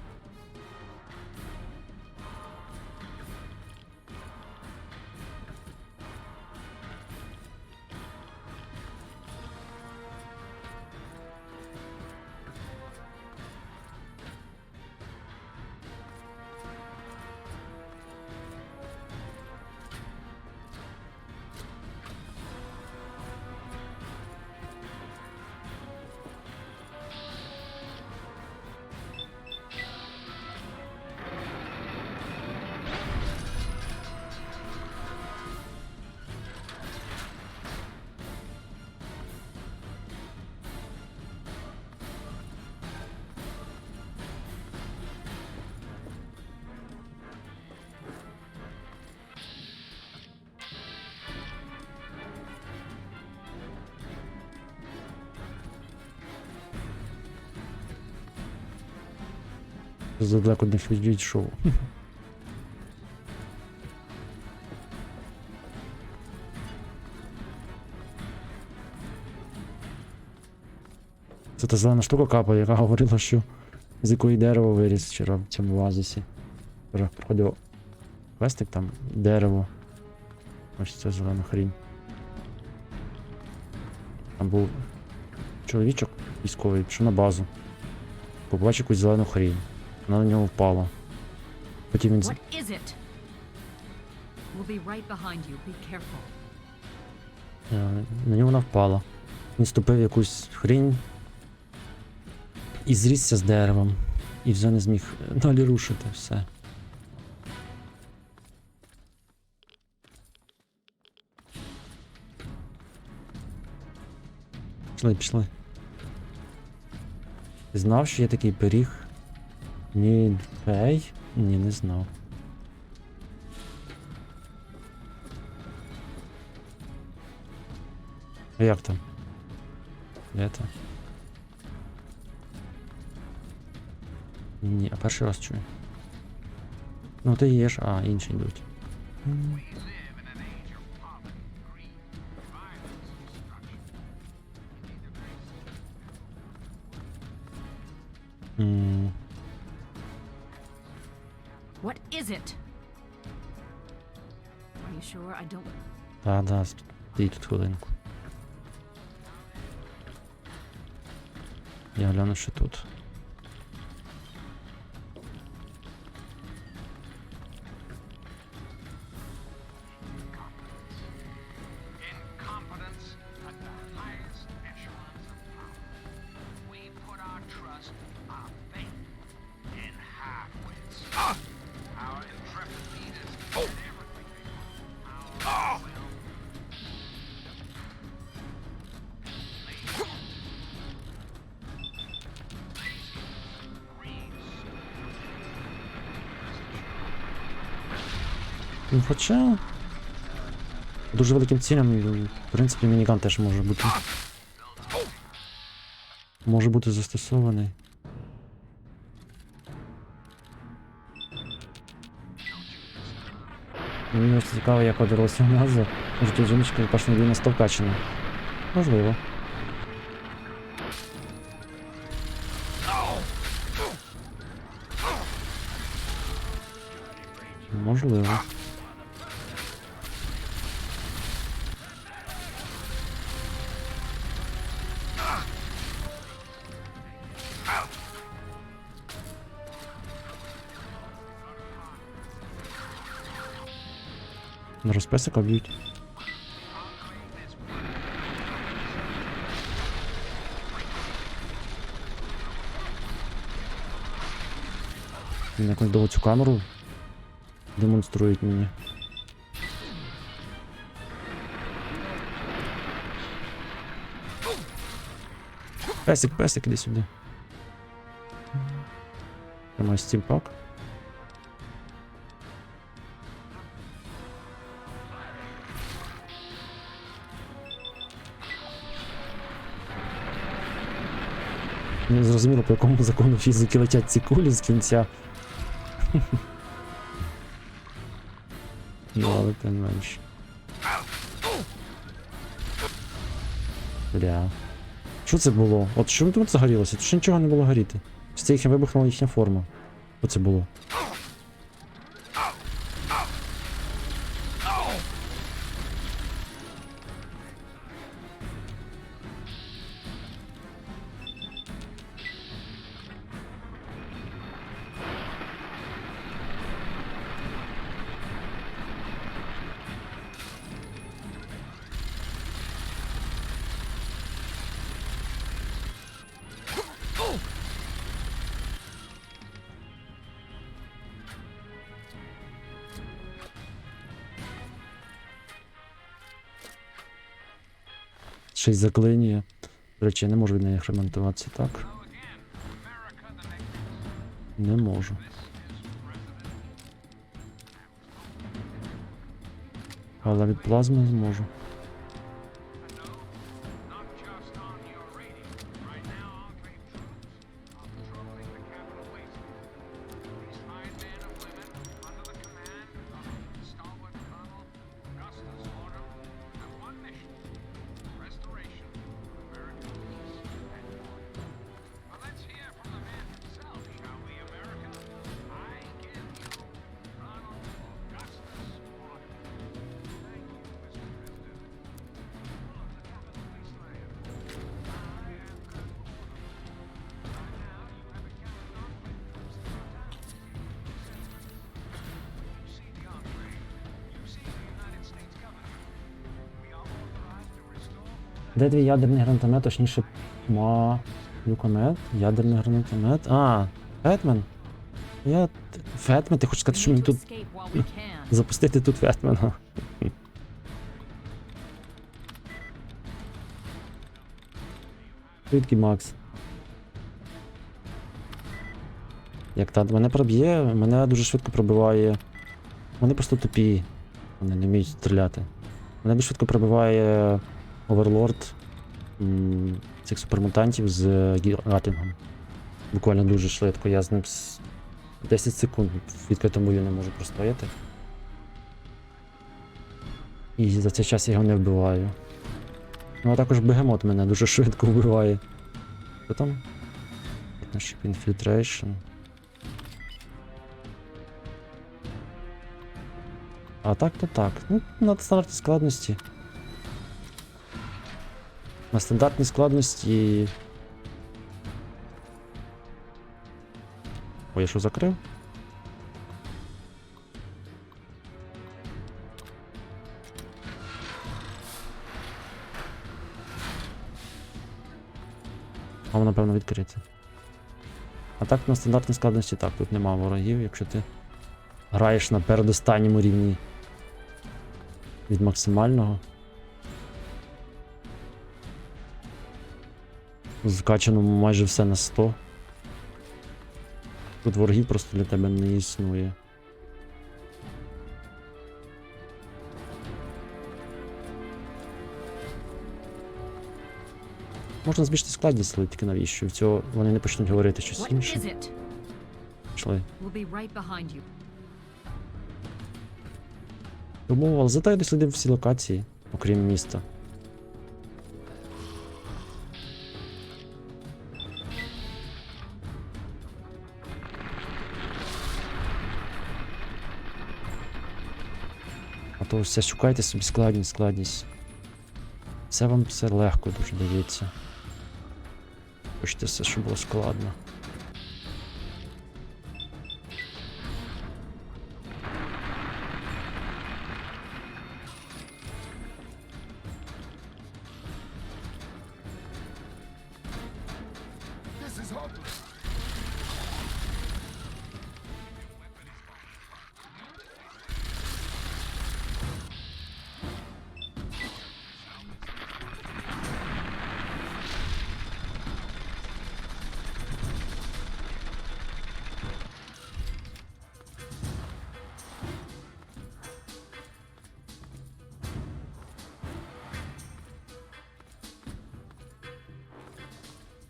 Задалеко не відійшов. Це та зелена штука капає, яка говорила, що з якої дерево виріс вчора в цьому оазисі. Вчора проходив квестик, там дерево. Ось це зелена хрінь. Там був чоловічок військовий, пішов на базу. Побачив якусь зелену хрінь. Вона на нього впала. Потім він... What is it? We'll be right behind you. Be careful. На нього вона впала. Він ступив в якусь хрінь і зрісся з деревом. І вже не зміг далі рушити все. Пішли. Ти знав, що є такий пиріг? Ні, фей? Ні, не знав. А як там? Де це? Ні, а перший раз чую. Ну ти їш, а інші йдуть. What is it? Are you sure? I don't... Да, стій тут хвилинку. Я гляну, що тут. Ну, хоча... Дуже великим цілям, в принципі, мініган теж може бути. Може бути застосований. Мені ось цікаво, як подивилося назва. Може, тут жіночка перший бій на стовкачена. Можливо. Можливо. На розписика б'ють. Він якось довго цю камеру демонструють мені. Песик, іди сюди. Тримай стімпак. Не зрозуміло, по якому закону фізики летять ці кулі з кінця. Ну, але тим менше. Бля. Що це було? От що тут загорілося? Тут ще нічого не було горіти. Це їх вибухнула їхня форма. Що це було? Ще й заклинює. До речі, я не можу від неї ремонтуватися, так? Не можу. Але від плазми зможу. Де твій ядерний гранатомет, точніше, люкомет? Ядерний гранатомет? А, Фетмен? Фетмен? Ти хочеш сказати, що мені тут Escape while we can. запустити тут Фетмена? Звідки Макс? Як та мене проб'є, мене дуже швидко пробиває. Вони просто тупі. Вони не вміють стріляти. Мене дуже швидко пробиває оверлорд цих супермутантів з Гатлінгом. Буквально дуже швидко. Я з ним 10 секунд в відкритому бою не можу простояти. І за цей час я його не вбиваю. Ну а також бегемот мене дуже швидко вбиває. Що там? Infiltration. А так то так. Ну, на стандартній складності. На стандартній складності. Ой, я що закрив? А воно, напевно, відкрите. А так на стандартній складності так, тут нема ворогів, якщо ти граєш на передостанньому рівні від максимального. Закачано майже все на 100. Тут ворогів просто для тебе не існує. Можна збільшити складність, але тільки навіщо? В цього вони не почнуть говорити щось What інше. is it? Пішли. We'll be right behind you. Тому, але зато я дослідив всі локації, окрім міста. А то все шукайте собі складність. Все вам все легко дуже дається. Хочете все, щоб було складно.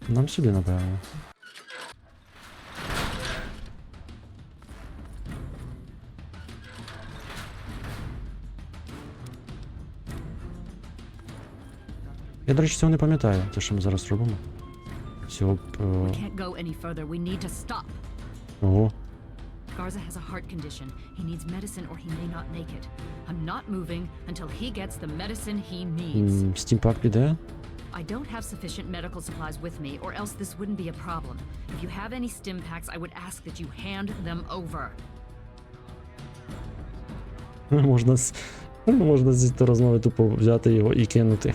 Нам сюди, напевно. Я, до речі, цього не пам'ятаю, те, що ми зараз робимо. Цього б... We can't go any further. We need to stop. Ого. Garza has a heart condition. He needs medicine or he may not make it. I'm not moving until he gets the medicine he needs. Стімпак піде? I don't have sufficient medical supplies with me, or else this wouldn't be a problem. If you have any stim packs, I would ask that you hand them over. Можна зі розмови тупо взяти його і кинути.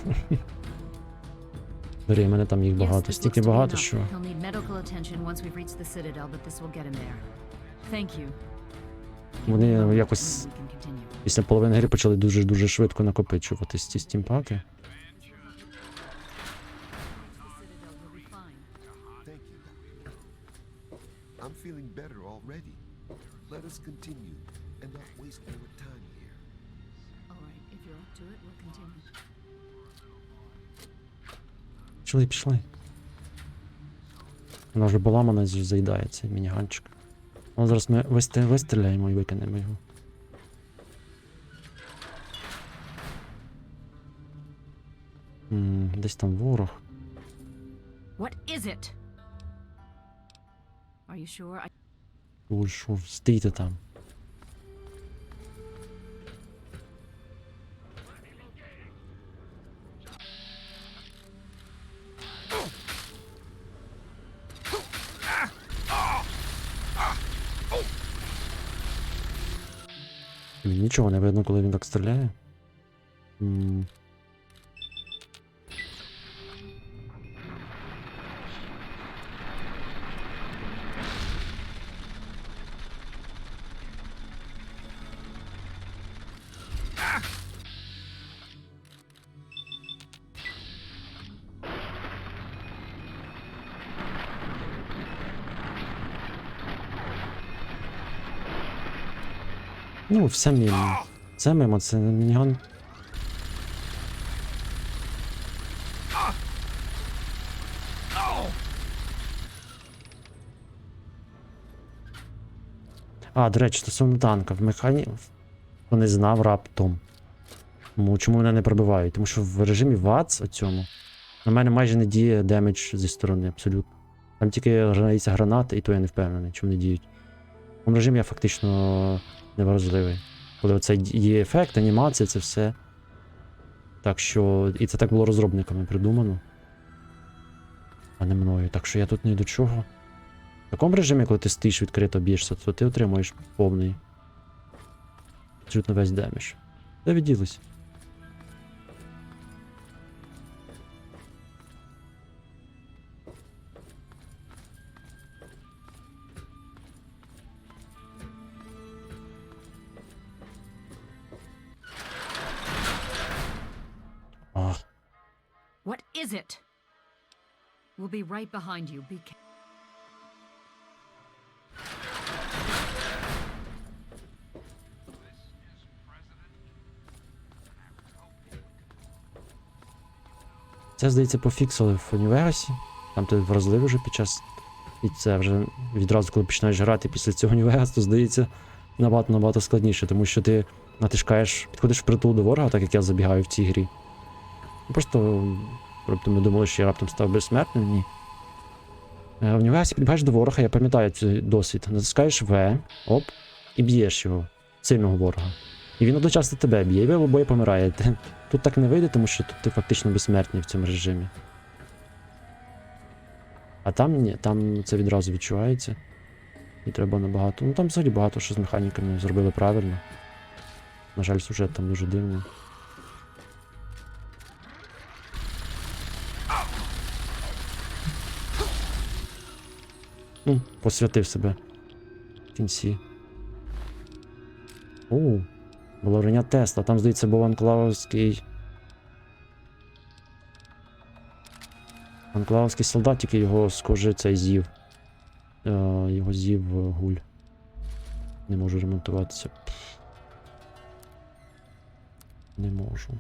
Бери, в мене там їх багато. Yes, this Стільки looks to be багато, enough. що... He'll need medical attention once we've reached the Citadel, but this will get him there. Thank you. Вони Give me a moment якось and we can continue. після половини гри почали дуже-дуже швидко накопичуватись ці стімпаки. Thank you, Doctor. I'm feeling better already. Let us continue and not waste more time here. All right, if you're up to it, we'll continue. Пішли. Вона вже поламана, заїдає цей мініганчик. Ну, зараз ми вистріляємо і викинемо його. Десь там ворог. What is it? Are you sure? Ой, що, стійте там. Нічого не видно, коли він так стріляє. Ну, все мимо. Це мимо, це мініган. А, до речі, стосовно танка, в механі... Хто не знав раптом. Чому мене не пробивають? Тому що в режимі ВАЦ оцьому на мене майже не діє демедж зі сторони, абсолютно. Там тільки грається гранати, і то я не впевнений, чому не діють. В цьому режимі я фактично невразливий. Коли оцей є ефект, анімація, це все. Так що... І це так було розробниками придумано. А не мною. Так що я тут не до чого. В такому режимі, коли ти стоїш відкрито б'єшся, то ти отримуєш повний. Абсолютно весь демедж. Де відділись? Ах. What is it? We'll be right behind you. Be careful. Це, здається, пофіксили в Нью-Вегасі. Там ти вразливий вже під час. І це вже відразу, коли починаєш грати після цього Нью-Вегас, то здається набагато складніше, тому що ти натискаєш, підходиш впритул до ворога, так як я забігаю в цій грі. Просто ми думали, що я раптом став безсмертним, ні. В Нью-Вегасі підбігаєш до ворога, я пам'ятаю цей досвід. Натискаєш В, оп, і б'єш його, сильного ворога. І він одночасно тебе б'є, і ви обоє помираєте. Тут так не вийде, тому що тут ти фактично безсмертний в цьому режимі. А там ні, там це відразу відчувається. І треба набагато. Ну там взагалі багато що з механіками зробили правильно. На жаль, сюжет там дуже дивний. Ну, посвятив себе в кінці. Балерина Тесла, там, здається, був анклавський солдат, тільки його, схоже, цей з'їв. Його з'їв гуль. Не можу ремонтуватися. Не можу.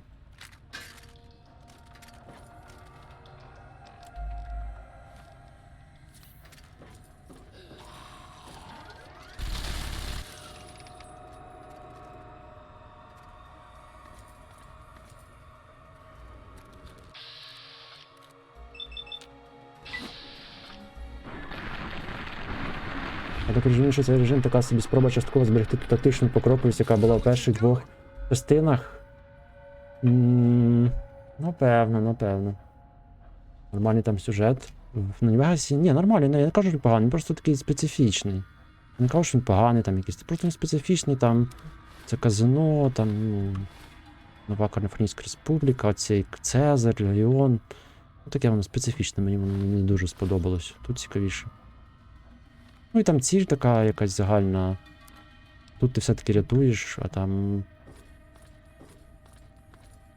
Я так розумію, що цей режим така собі спроба частково зберегти ту тактичну покроковість, яка була в перших двох частинах. Напевно. Нормальний там сюжет. В Нью-Вегасі. Ні, нормальний, я не кажу, що він поганий, він просто такий специфічний. Я не кажу, що він поганий там якийсь. Просто він специфічний, там це казино, там Нова Каліфорнійська Республіка, оцей Цезарь, Легіон. Таке воно специфічне, мені воно не дуже сподобалось. Тут цікавіше. Ну і там ціль така якась загальна. Тут ти все-таки рятуєш, а там.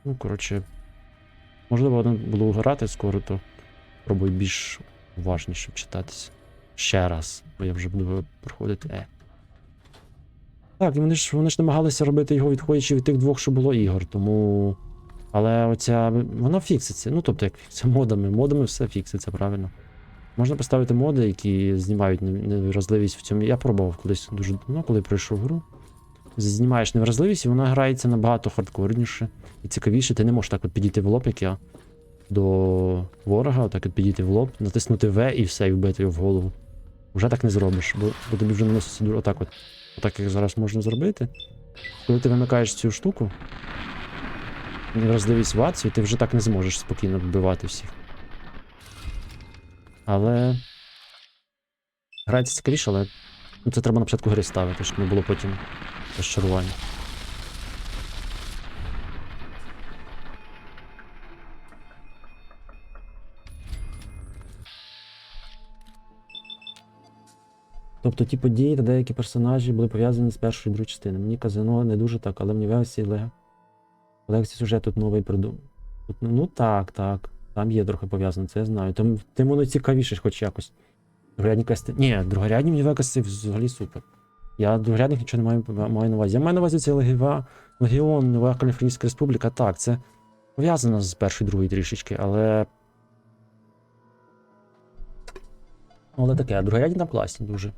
Ну, коротше. Можливо, воно було грати скоро, то пробую більш уважніше читатися. Ще раз, бо я вже буду проходити. Так, і вони ж намагалися робити його відходячи від тих двох, що було ігор, тому. Але оця. Вона фікситься. Ну, тобто, як це модами все фікситься, правильно. Можна поставити моди, які знімають невразливість в цьому. Я пробував колись дуже давно, коли пройшов гру. Знімаєш невразливість, і вона грається набагато хардкорніше і цікавіше. Ти не можеш так от підійти в лоб, як я, до ворога, так от підійти в лоб, натиснути В і все, і вбити його в голову. Вже так не зробиш, бо тобі вже наноситься дуже отак от. Отак, як зараз можна зробити. Коли ти вимикаєш цю штуку, невразливість в адсі, ти вже так не зможеш спокійно вбивати всіх. Але грається цікавіше, але це треба на початку гри ставити, щоб не було потім розчарування. Тобто ті події та деякі персонажі були пов'язані з першою і другою частиною. Мені казино не дуже так, але в Нью-Вегасі сюжет тут новий придумав. Ну так. Там є трохи пов'язано, це я знаю. Тим воно цікавіше хоч якось. Другорядні квести. Ні, другорядні мені Вегас взагалі супер. Я другорядних нічого не маю на увазі. Я маю на увазі цей Легіон, Нова Каліфорнійська Республіка. Так, це пов'язано з першою, другою трішечки, але. Але таке, а другорядні там класні дуже.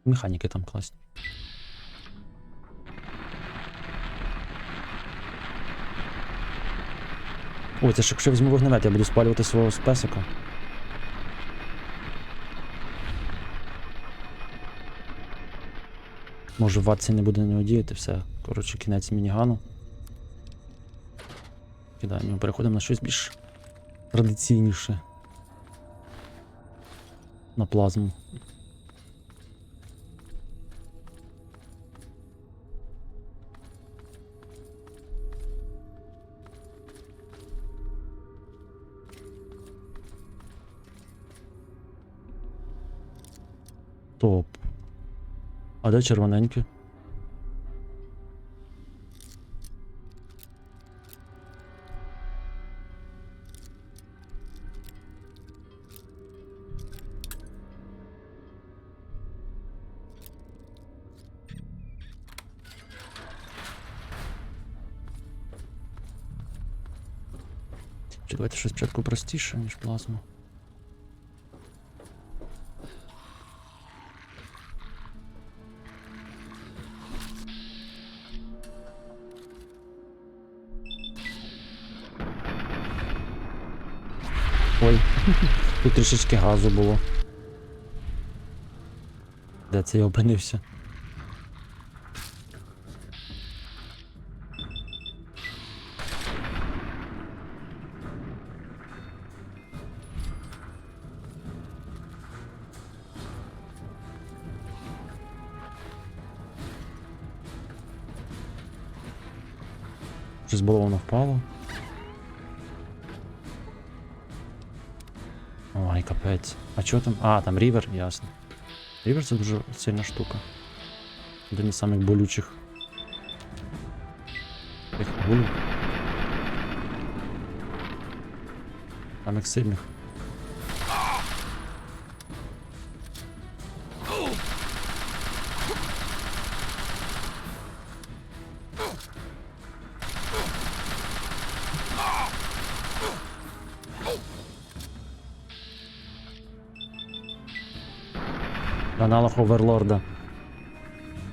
Механіки там класні. Ой, це ж якщо візьму вогнемет, я буду спалювати свого спесика. Може в ватці не буде не діяти, все. Коротше, кінець мінігану. Кидаємо, переходимо на щось більш традиційніше. На плазму. Топ. А де червоненьке? Чи давайте щось спочатку простіше, ніж плазму. Ой, тут трішечки газу було. Де це я опинився? Щось було, воно впало. Ой, капець. А чого там? А, там рівер, ясно. Рівер це дуже сильна штука. Один із самих болючих. Тих гулів. Самих сильних. Аналог оверлорда.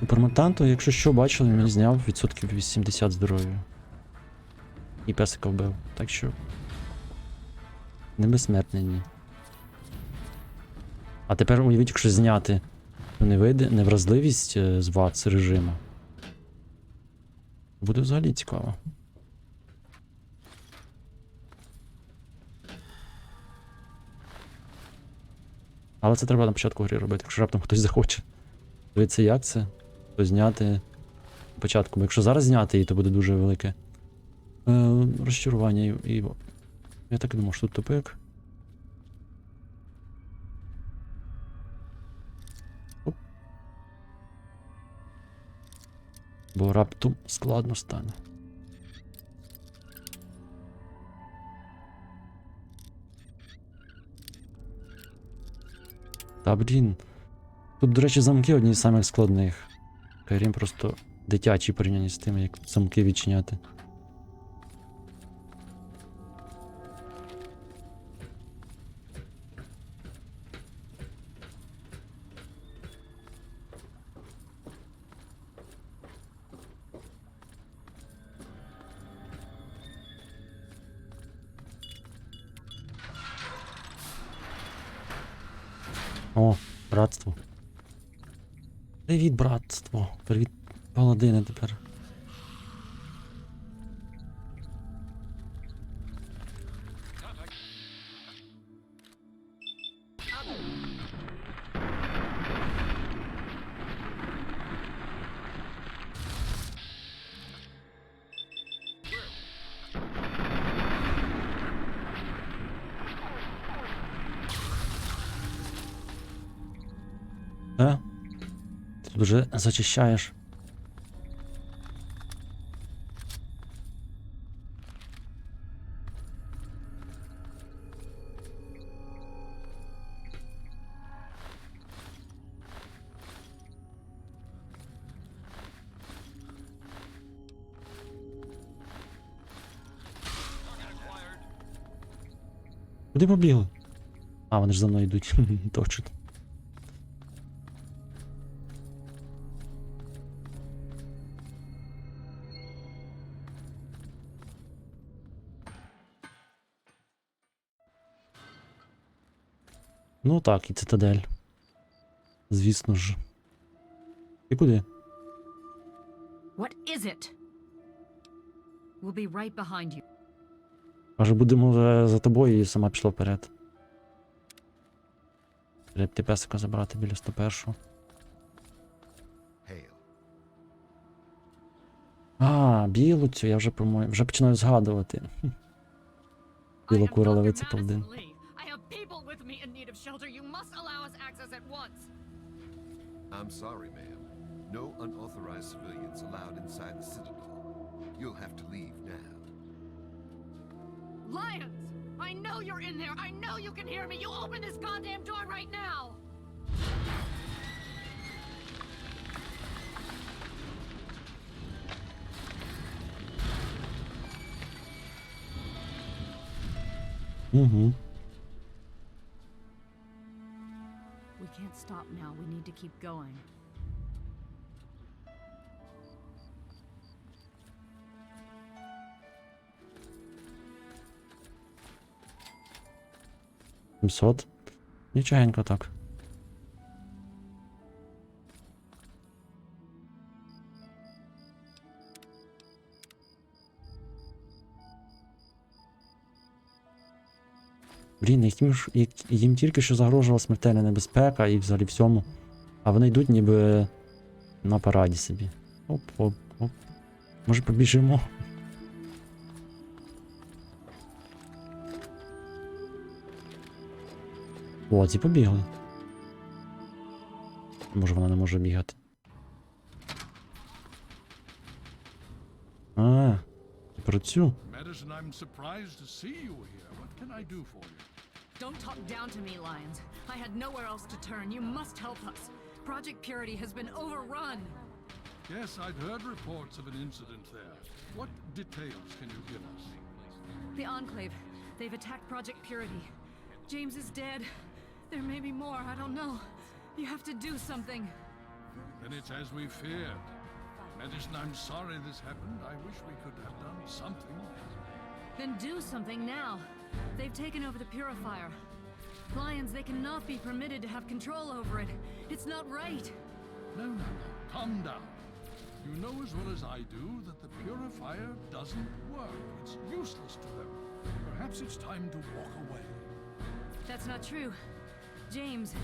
Пермутанту, якщо що, бачили, він зняв відсотків 80 здоров'я. І песика вбив. Так що. Не безсмертний, ні. А тепер уявіть, якщо зняти невразливість з ВАЦ режиму. Буде взагалі цікаво. Але це треба на початку гри робити, якщо раптом хтось захоче. Дивіться, як це? То зняти на початку. Бо якщо зараз зняти її, то буде дуже велике розчарування. І... Я так і думав, що тут тупик. Оп. Бо раптом складно стане. Та блін. Тут, до речі, замки одні з самих складних. Skyrim просто дитячі порівняння з тим, як замки відчиняти. О, братство. Привіт, братство. Привіт, паладини тепер. Ти тут вже зачищаєш. Куди побігли? А, вони ж за мною йдуть. Точно. Ну так, і цитадель. Звісно ж. І куди? What is it? We'll be right behind you. Каже, будемо вже за тобою і сама пішла вперед. Треба ти песика забрати біля 101-го. Hail. А, білу цю, я вже, по-моєму, вже починаю згадувати. Біла кура левиця павдин. I'm sorry, ma'am. No unauthorized civilians allowed inside the Citadel. You'll have to leave now. Lions! I know you're in there! I know you can hear me! You open this goddamn door right now! Угу. We can't stop now. We need to keep going. $700. Нічогенько так. Блін, їм тільки що загрожувала смертельна небезпека і взагалі всьому. А вони йдуть ніби на параді собі. Оп. Може побіжимо? О, ці побігли. Може вона не може бігати. А, про цю. Madison, I'm surprised to see you here. What can I do for you? Don't talk down to me, Lions. I had nowhere else to turn. You must help us. Project Purity has been overrun. Yes, I've heard reports of an incident there. What details can you give us? The Enclave. They've attacked Project Purity. James is dead. There may be more. I don't know. You have to do something. Then it's as we feared. Madison, I'm sorry this happened. I wish we could have done something. Then do something now. They've taken over the Purifier. Lions, they cannot be permitted to have control over it. It's not right. No. Calm down. You know as well as I do that the purifier doesn't work. It's useless to them. Perhaps it's time to walk away. That's not true. James,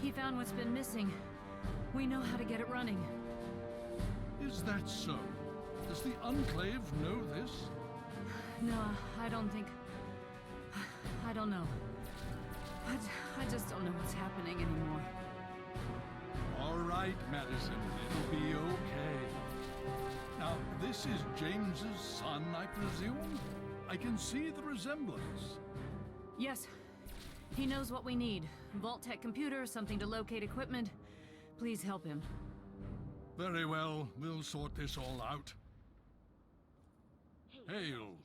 he found what's been missing. We know how to get it running. Is that so? Does the Enclave know this? No, I don't think... I don't know. I just don't know what's happening anymore. All right, Madison, it'll be okay. Now, this is James's son, I presume? I can see the resemblance. Yes. He knows what we need. Vault-Tec computer, something to locate equipment. Please help him. Very well, we'll sort this all out. Hail.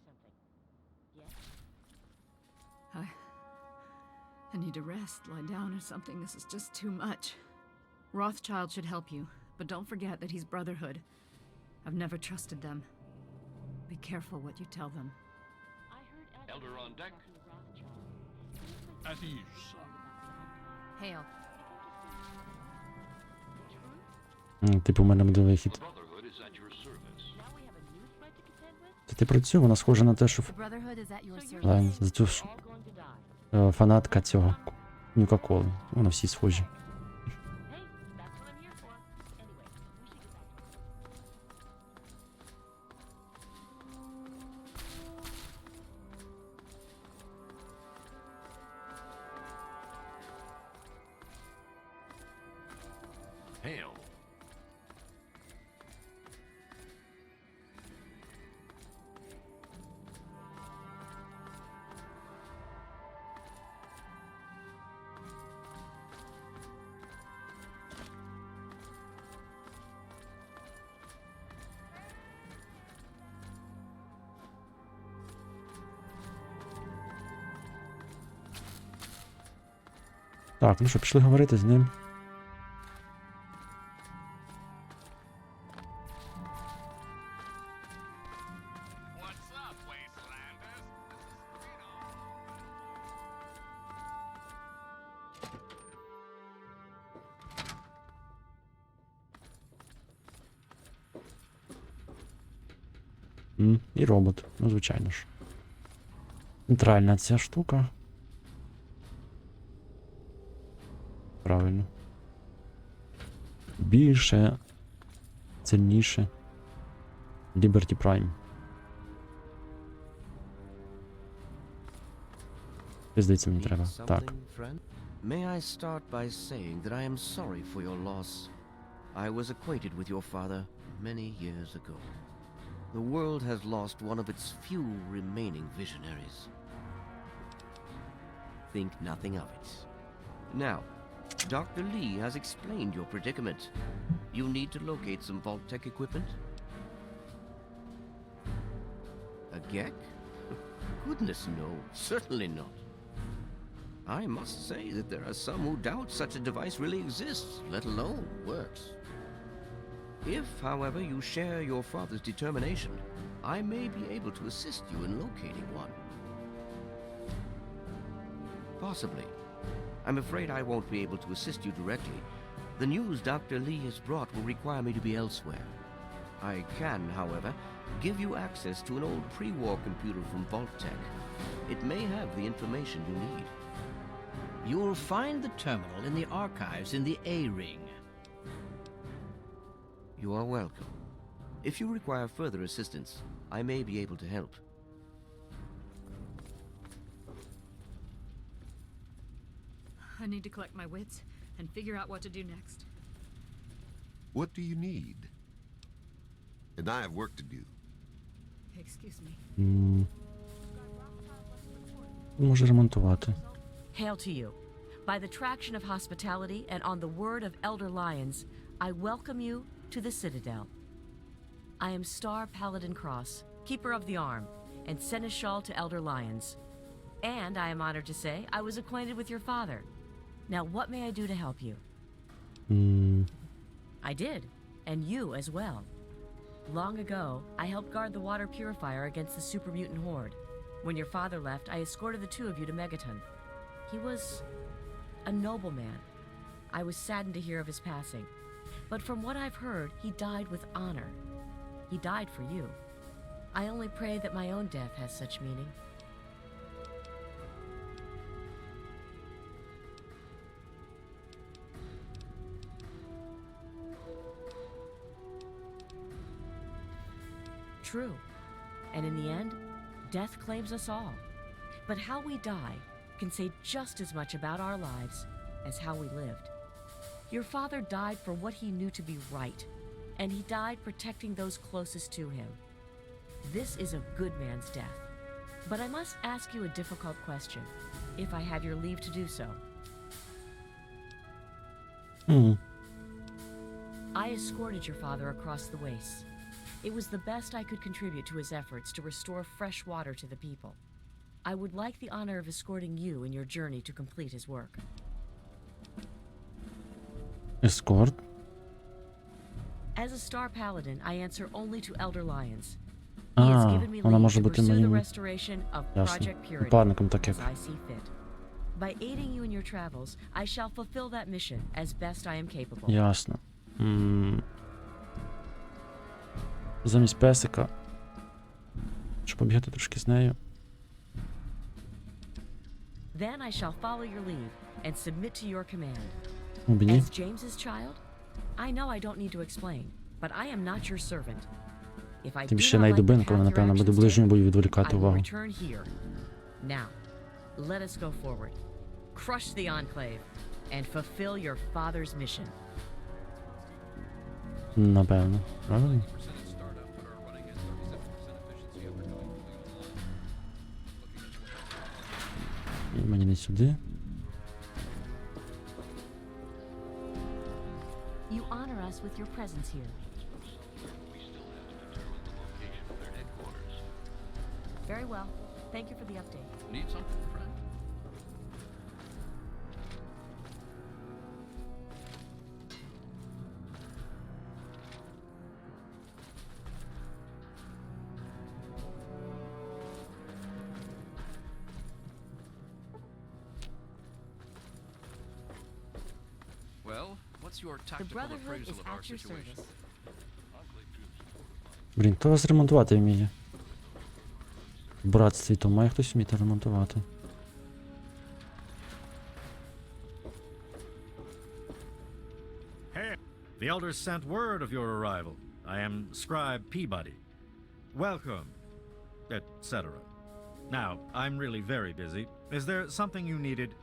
I need to rest, lie down or something. This is just too much. Rothschild should help you, but don't forget that he's Brotherhood. I've never trusted them. Be careful what you tell them. Elder on deck. At ease, son. Hail. Типу, у мене буде вихід. The Brotherhood is at your service. Та ти про цю, вона схожа на те, що... The Brotherhood is at your service. Да, за цю ж... фанатка цього Нюка-Коли. Вони всі схожі. Hail. Так, ну що, пішли говорити з ним. І робот, ну звичайно ж. Нейтральна ця штука. Правильно. Більше, сильніше. Liberty Prime. Здається, мені треба. Так. May I start by saying that I am sorry for your loss. I was acquainted with your father many years ago. The world has lost one of its few remaining visionaries. Think nothing of it. Now, Dr. Lee has explained your predicament. You need to locate some Vault-Tec equipment? A GEC? Goodness no, certainly not. I must say that there are some who doubt such a device really exists, let alone works. If, however, you share your father's determination, I may be able to assist you in locating one. Possibly. I'm afraid I won't be able to assist you directly. The news Dr. Lee has brought will require me to be elsewhere. I can, however, give you access to an old pre-war computer from Vault-Tec. It may have the information you need. You'll find the terminal in the archives in the A-Ring. You are welcome. If you require further assistance, I may be able to help. I need to collect my wits and figure out what to do next. What do you need? And I have work to do. Excuse me. Може ремонтувати. Hail to you. By the traction of hospitality and on the word of Elder Lyons, I welcome you to the Citadel. I am Star Paladin Cross, Keeper of the Arm, and Seneschal to Elder Lyons. And I am honored to say I was acquainted with your father. Now what may I do to help you? I did, and you as well. Long ago, I helped guard the water purifier against the super mutant horde. When your father left, I escorted the two of you to Megaton. He was a noble man. I was saddened to hear of his passing. But from what I've heard, he died with honor. He died for you. I only pray that my own death has such meaning. True. And in the end, death claims us all. But how we die can say just as much about our lives as how we lived. Your father died for what he knew to be right, and he died protecting those closest to him. This is a good man's death. But I must ask you a difficult question, if I have your leave to do so. I escorted your father across the wastes. It was the best I could contribute to his efforts to restore fresh water to the people. I would like the honor of escorting you in your journey to complete his work. Ескорт? As a Star Paladin, I answer only to Elder Lions. He has given me Вона leave може to бути pursue the моїм restoration of ясно, Project Purity напарником, так як. as I see fit. By aiding you in your travels, I shall fulfill that mission as best I am capable. Ясно. Замість песика. Щоб побігати трошки з нею. Then I shall follow your lead and submit to your command. Убені. As James's child, I know I don't need to explain, but I am not your servant. If I Тим do ще not like найду the Бен, path коли, your напевно, буде actions ближньому бою take, відволікати I will увагу. return here. Now, let us go forward. Crush the Enclave and fulfill your father's mission. Напевно. Правильно? І мені не сюди. You honor us with your presence here. Very well. Thank you for the update. Need something, friend? Well, what's your The tactical Brotherhood appraisal is of our at your situation? service. Блін, хто вас ремонтувати вміє? В братстві то має хтось вміти ремонтувати. Hey, the elders sent word of your arrival. I am Scribe Peabody. Welcome, etc. Now, I'm really very busy. Is there something you needed?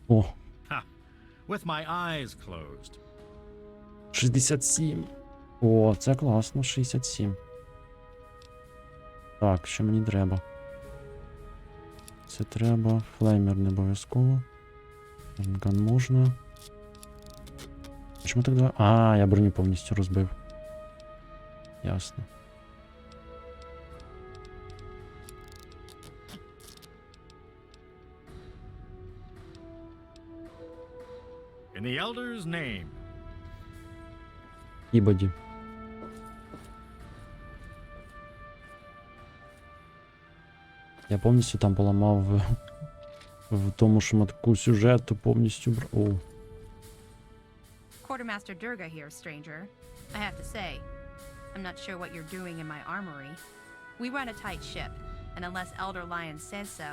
О, Ha! With my eyes closed. 67. О, це класно, 67. Так, що мені треба? Це треба. Флеймер не обов'язково. Ган можна. Чому так два? А, я броню повністю розбив. Ясно. In the elder's name. Ібоді. Я повністю там поламав в тому шматку сюжету повністю. О. Quartermaster Durga here, stranger. I have to say, I'm not sure what you're doing in my armory. We run a tight ship, and unless Elder Lion says so,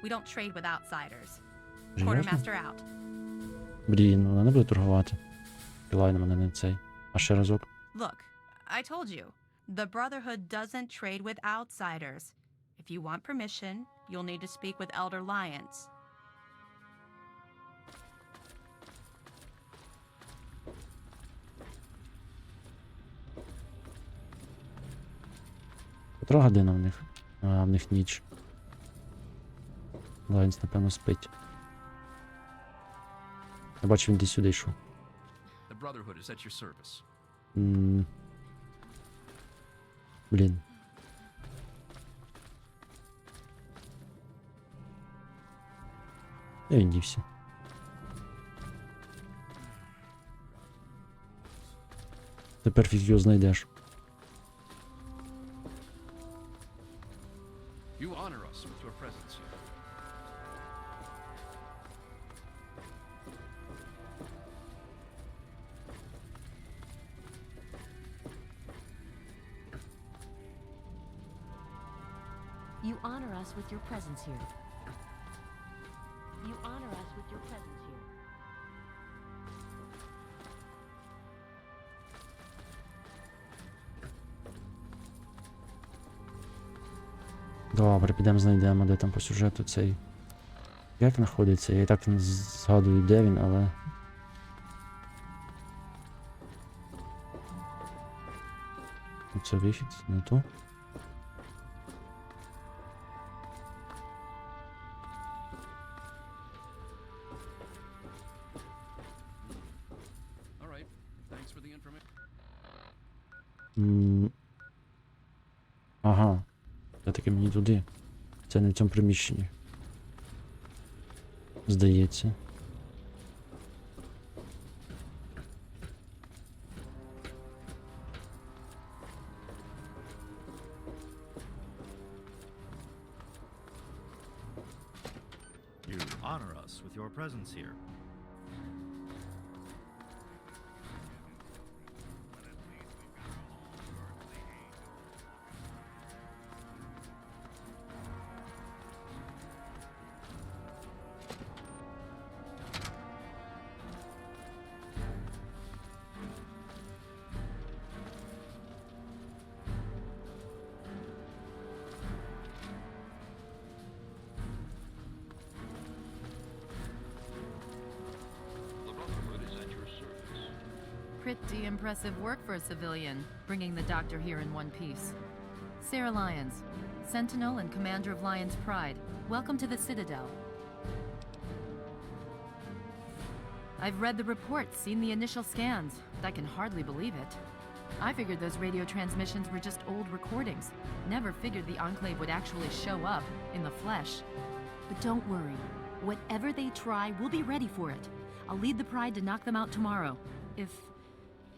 we don't trade with outsiders. Quartermaster out. Блін, вона не буде торгувати. Пілай на мене не цей. А ще разок. Look, I told you, the Brotherhood doesn't trade with outsiders. If you want permission, you'll need to speak with Elder Lions. Котра година в них? А, в них ніч. Лайнс, напевно, спить. Я бачу, він десь сюди йшов. The Brotherhood is at your service. Блін. Де він дівся? Тепер фіг його знайдеш. You honor us with your presence here. You honor us with your presence here. You honor us with your presence here. Добре, підемо знайдемо, де там по сюжету цей як знаходиться. Я і так не згадую, де він, але... Це вихід, не то. Ага. Все-таки мені туди. Це не в цьому приміщенні. Здається. You honor us with your presence here. Pretty impressive work for a civilian, bringing the doctor here in one piece. Sarah Lyons, Sentinel and Commander of Lyons Pride, welcome to the Citadel. I've read the reports, seen the initial scans, and I can hardly believe it. I figured those radio transmissions were just old recordings. Never figured the Enclave would actually show up, in the flesh. But don't worry. Whatever they try, we'll be ready for it. I'll lead the Pride to knock them out tomorrow, if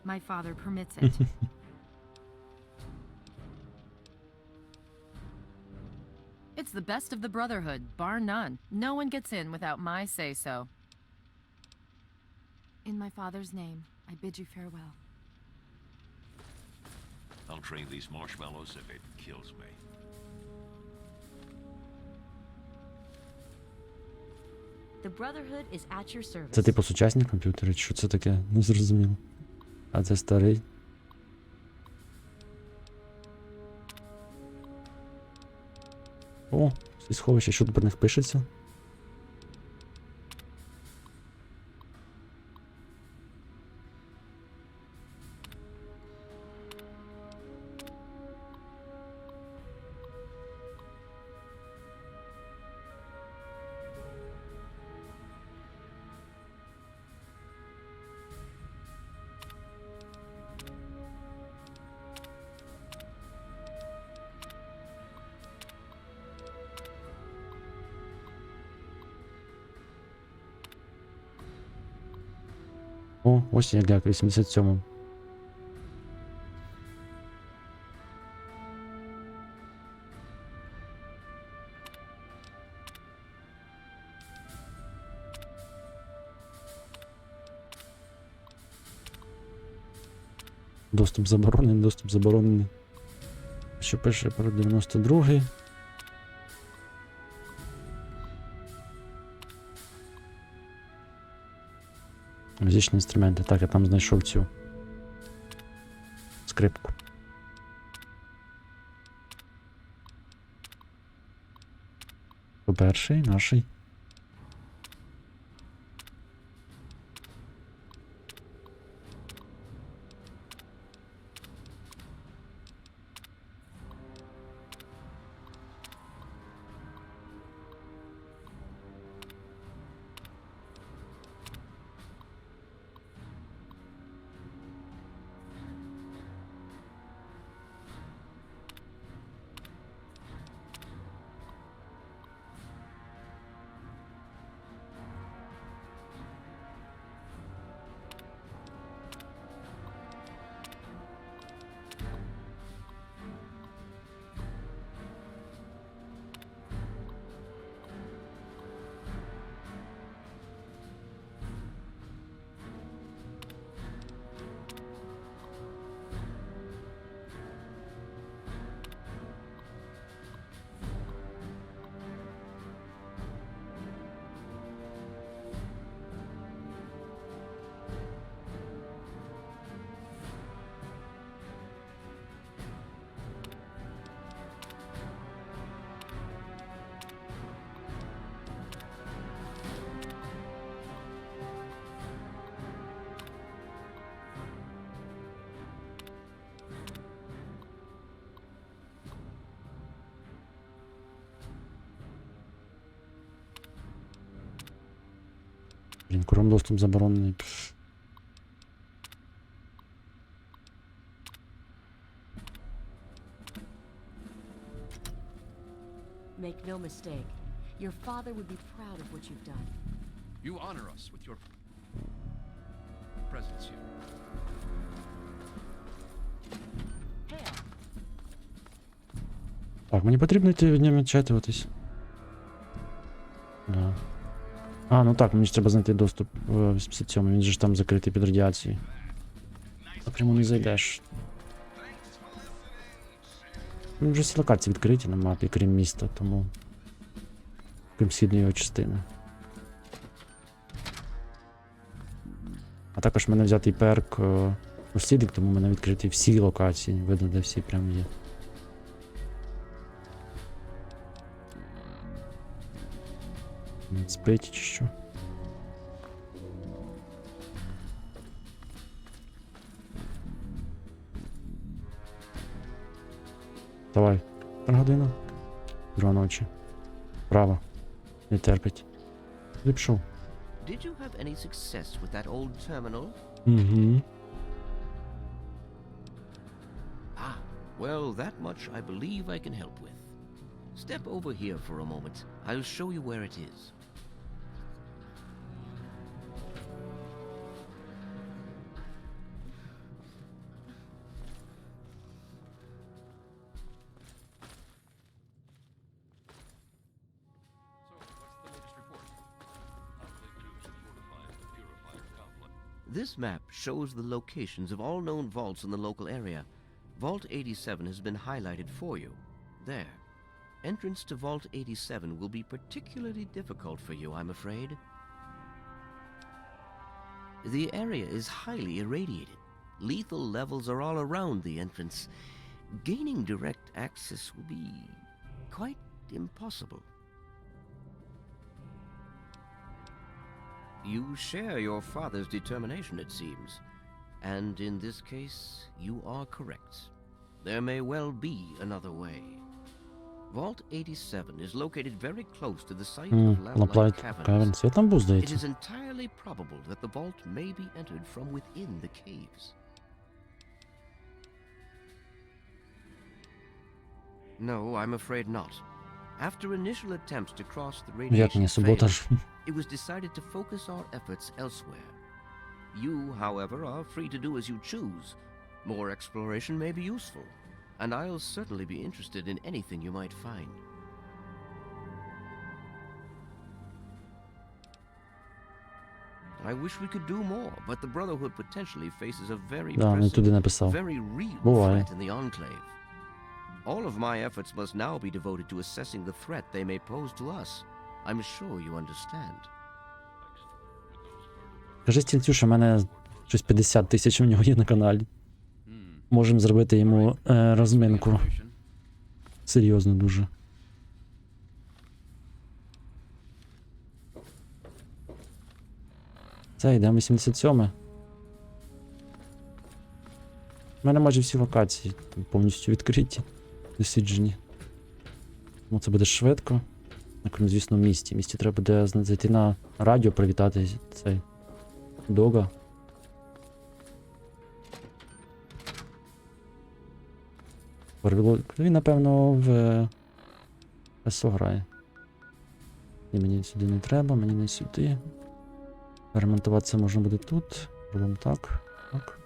my father permits it. It's the best of the Brotherhood, bar none. No one gets in without my say-so. In my father's name, I bid you farewell. I'll train these marshmallows if it kills me. The Brotherhood is at your service. Це типу сучасні комп'ютери, чи що це таке? Не зрозуміло. А це старий. О, ці сховища, що тут про них пишеться? О, ось як 87-му. Доступ заборонений, доступ заборонений. Що пише про 92-й? Музичні інструменти. Так, я там знайшов цю скрипку. Перший, наший. Блін, курам доступ заборонений. Make no mistake, your father would be proud of what you've done. You honor us with your presence here. Так, мені потрібно йти від нього відчитуватись. Да. А, ну так, мені ж треба знайти доступ в 87, він же ж там закритий під радіацією. Напряму не зайдеш. Ну, вже всі локації відкриті на мапі, крім міста, тому... Крім східної його частини. А також в мене взятий перк розслідник, тому в мене відкриті всі локації. Видно, де всі прям є. Спить чи що? Давай. 1 година. 2 ночі. Право. Не терпить. Куди пішов? Did you have any success with that old terminal? Угу. Ah, well, that much I believe I can help with. Step over here for a moment. I'll show you where it is. This map shows the locations of all known vaults in the local area. Vault 87 has been highlighted for you. There. Entrance to Vault 87 will be particularly difficult for you, I'm afraid. The area is highly irradiated. Lethal levels are all around the entrance. Gaining direct access will be quite impossible. You share your father's determination, it seems. And in this case, you are correct. There may well be another way. Vault 87 is located very close to the site of Lamplight Caverns. Я там був, It здається. is entirely probable that the vault may be entered from within the caves. No, I'm afraid not. After initial attempts to cross the Як radiation мені субота failed, ж? it was decided to focus our efforts elsewhere. You, however, are free to do as you choose. More exploration may be useful, and I'll certainly be interested in anything you might find. I wish we could do more, but the Brotherhood potentially faces a very Да, не туди написав. very real Буває. threat in the Enclave. All of my efforts must now be devoted to assessing the threat they may pose to us. I'm sure you understand. Кажи стільцю, що в мене щось 50 тисяч у нього є на каналі. Можемо зробити йому розминку. Серйозно дуже. Це, йдемо 87. У мене майже всі локації там повністю відкриті, досліджені. Тому це буде швидко. Крім, звісно, в місті. В місті треба буде зайти на радіо, привітати цей Дога. Він, напевно, в СО грає. І мені сюди не треба, мені не сюди. Ремонтуватися можна буде тут. Робимо так. Так.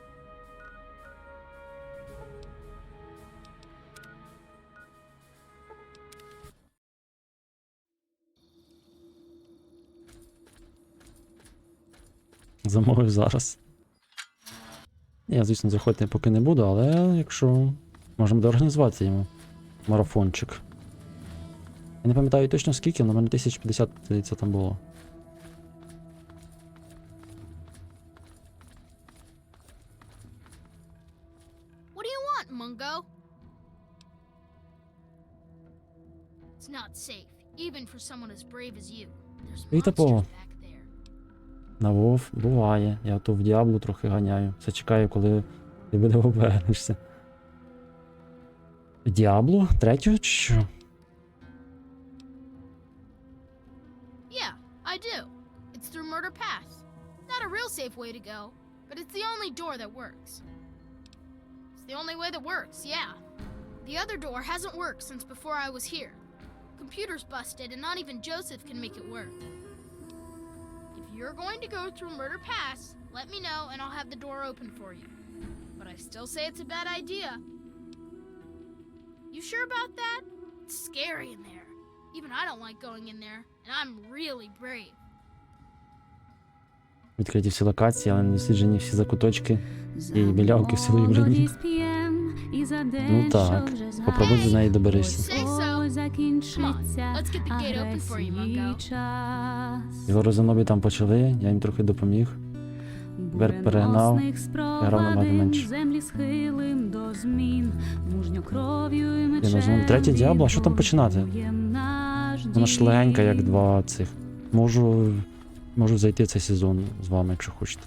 Замовив зараз. Я, звісно, заходити поки не буду, але якщо можемо доорганізувати йому марафончик. Я не пам'ятаю точно скільки, але в мене 1050, здається, там було. What do you want, Mungo? It's not safe, even for someone as brave as you. There's І типу, monsters back there. на Вов буває. Я то в Діаблу трохи ганяю. Все чекаю, коли ти буде повернешся. В Діаблу? Третю чи що? Yeah, I do. It's through Murder Pass. the only door that works. It's the only way that works, yeah. The other door hasn't worked since before I was here. Computer's busted and not even Joseph can make it work. If you're going to go through Murder Pass, let me know and I'll have the door open for you. But I still say it's a bad idea. You sure about that? It's scary in there. Even I don't like going in there, and I'm really brave. Відкриті всі локації, але не досліджені всі закуточки і білявки в селі Блині. Ну так, попробуй до неї доберися. Його розанобі там почали, я їм трохи допоміг. Тепер перегнав, грав набагато менше. Я назвав третє Діабло, а що там починати? Вона ж легенька, як два цих. Можу зайти в цей сезон з вами, якщо хочете.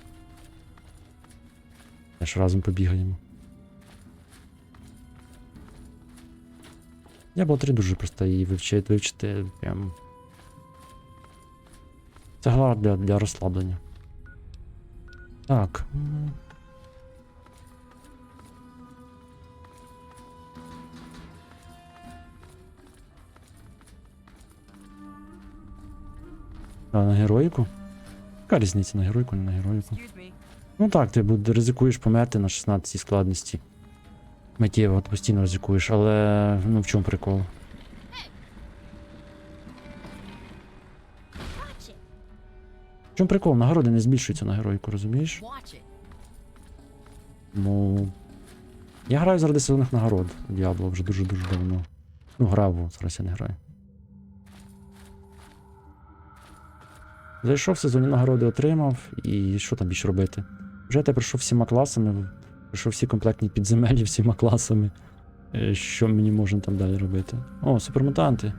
Теж разом побігаємо. Діабло 3 дуже просто її вивчити прям. Це гра для розслаблення. Так. А на героїку? Яка різниця на героїку, не на героїку? Ну так, ти ризикуєш померти на 16 складності. Миттєво, ти постійно ризикуєш, але ну в чому прикол? В чому прикол? Нагороди не збільшуються на героїку, розумієш? Ну... Я граю заради сезонних нагород у Діабло вже дуже-дуже давно. Ну, грав, зараз я не граю. Зайшов, сезонні нагороди отримав, і що там більше робити? Вже я пройшов всіма класами, пройшов всі комплектні підземелі всіма класами. Що мені можна там далі робити? О, супермутанти.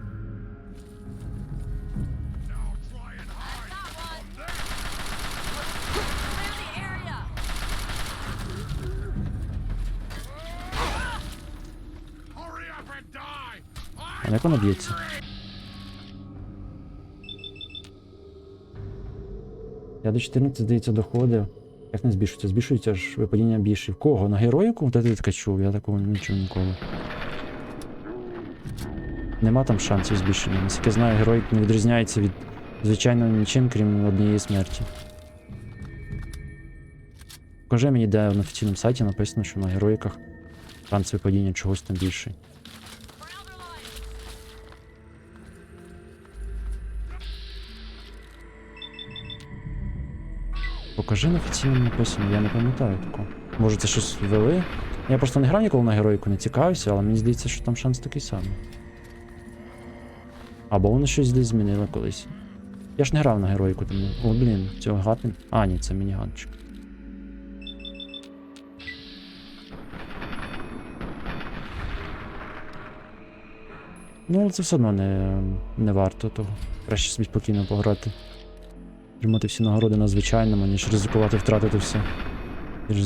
А як вона б'ється? Я до 14, здається, доходив. Як не збільшується? Збільшується ж випадіння більше. В кого? На героїку? Та ти така чув, я такого не чув ніколи. Нема там шансів збільшення. Наскільки знаю, героїк не відрізняється від звичайного нічим, крім однієї смерті. Покажи мені, де на офіційному сайті написано, що на героїках шанс випадіння чогось там більший. Покажи на офіційному написано, я не пам'ятаю такого. Може це щось ввели? Я просто не грав ніколи на героїку, не цікавився, але мені здається, що там шанс такий самий. Або вони щось десь змінили колись. Я ж не грав на героїку, тому... О, блін, цього гапін. А, ні, це мініганчик. Ну, але це все одно не варто того. Краще собі спокійно пограти. Тримати всі нагороди на звичайному, ніж ризикувати втратити все.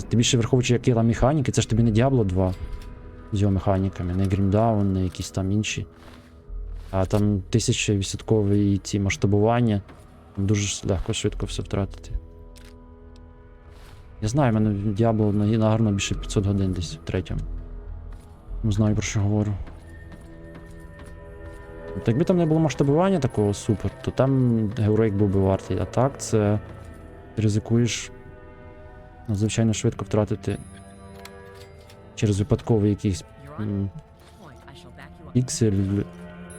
Ти більше враховуючи, які там механіки, це ж тобі не Diablo 2 з його механіками, не Grimdown, не якісь там інші. А там 1000% ці масштабування. Дуже легко, швидко все втратити. Я знаю, в мене в Diablo нагорно більше 500 годин десь в третьому. Ну, знаю, про що говорю. Так якби там не було масштабування такого супер, то там героїк був би вартий. А так це ти ризикуєш надзвичайно швидко втратити через випадковий якийсь піксель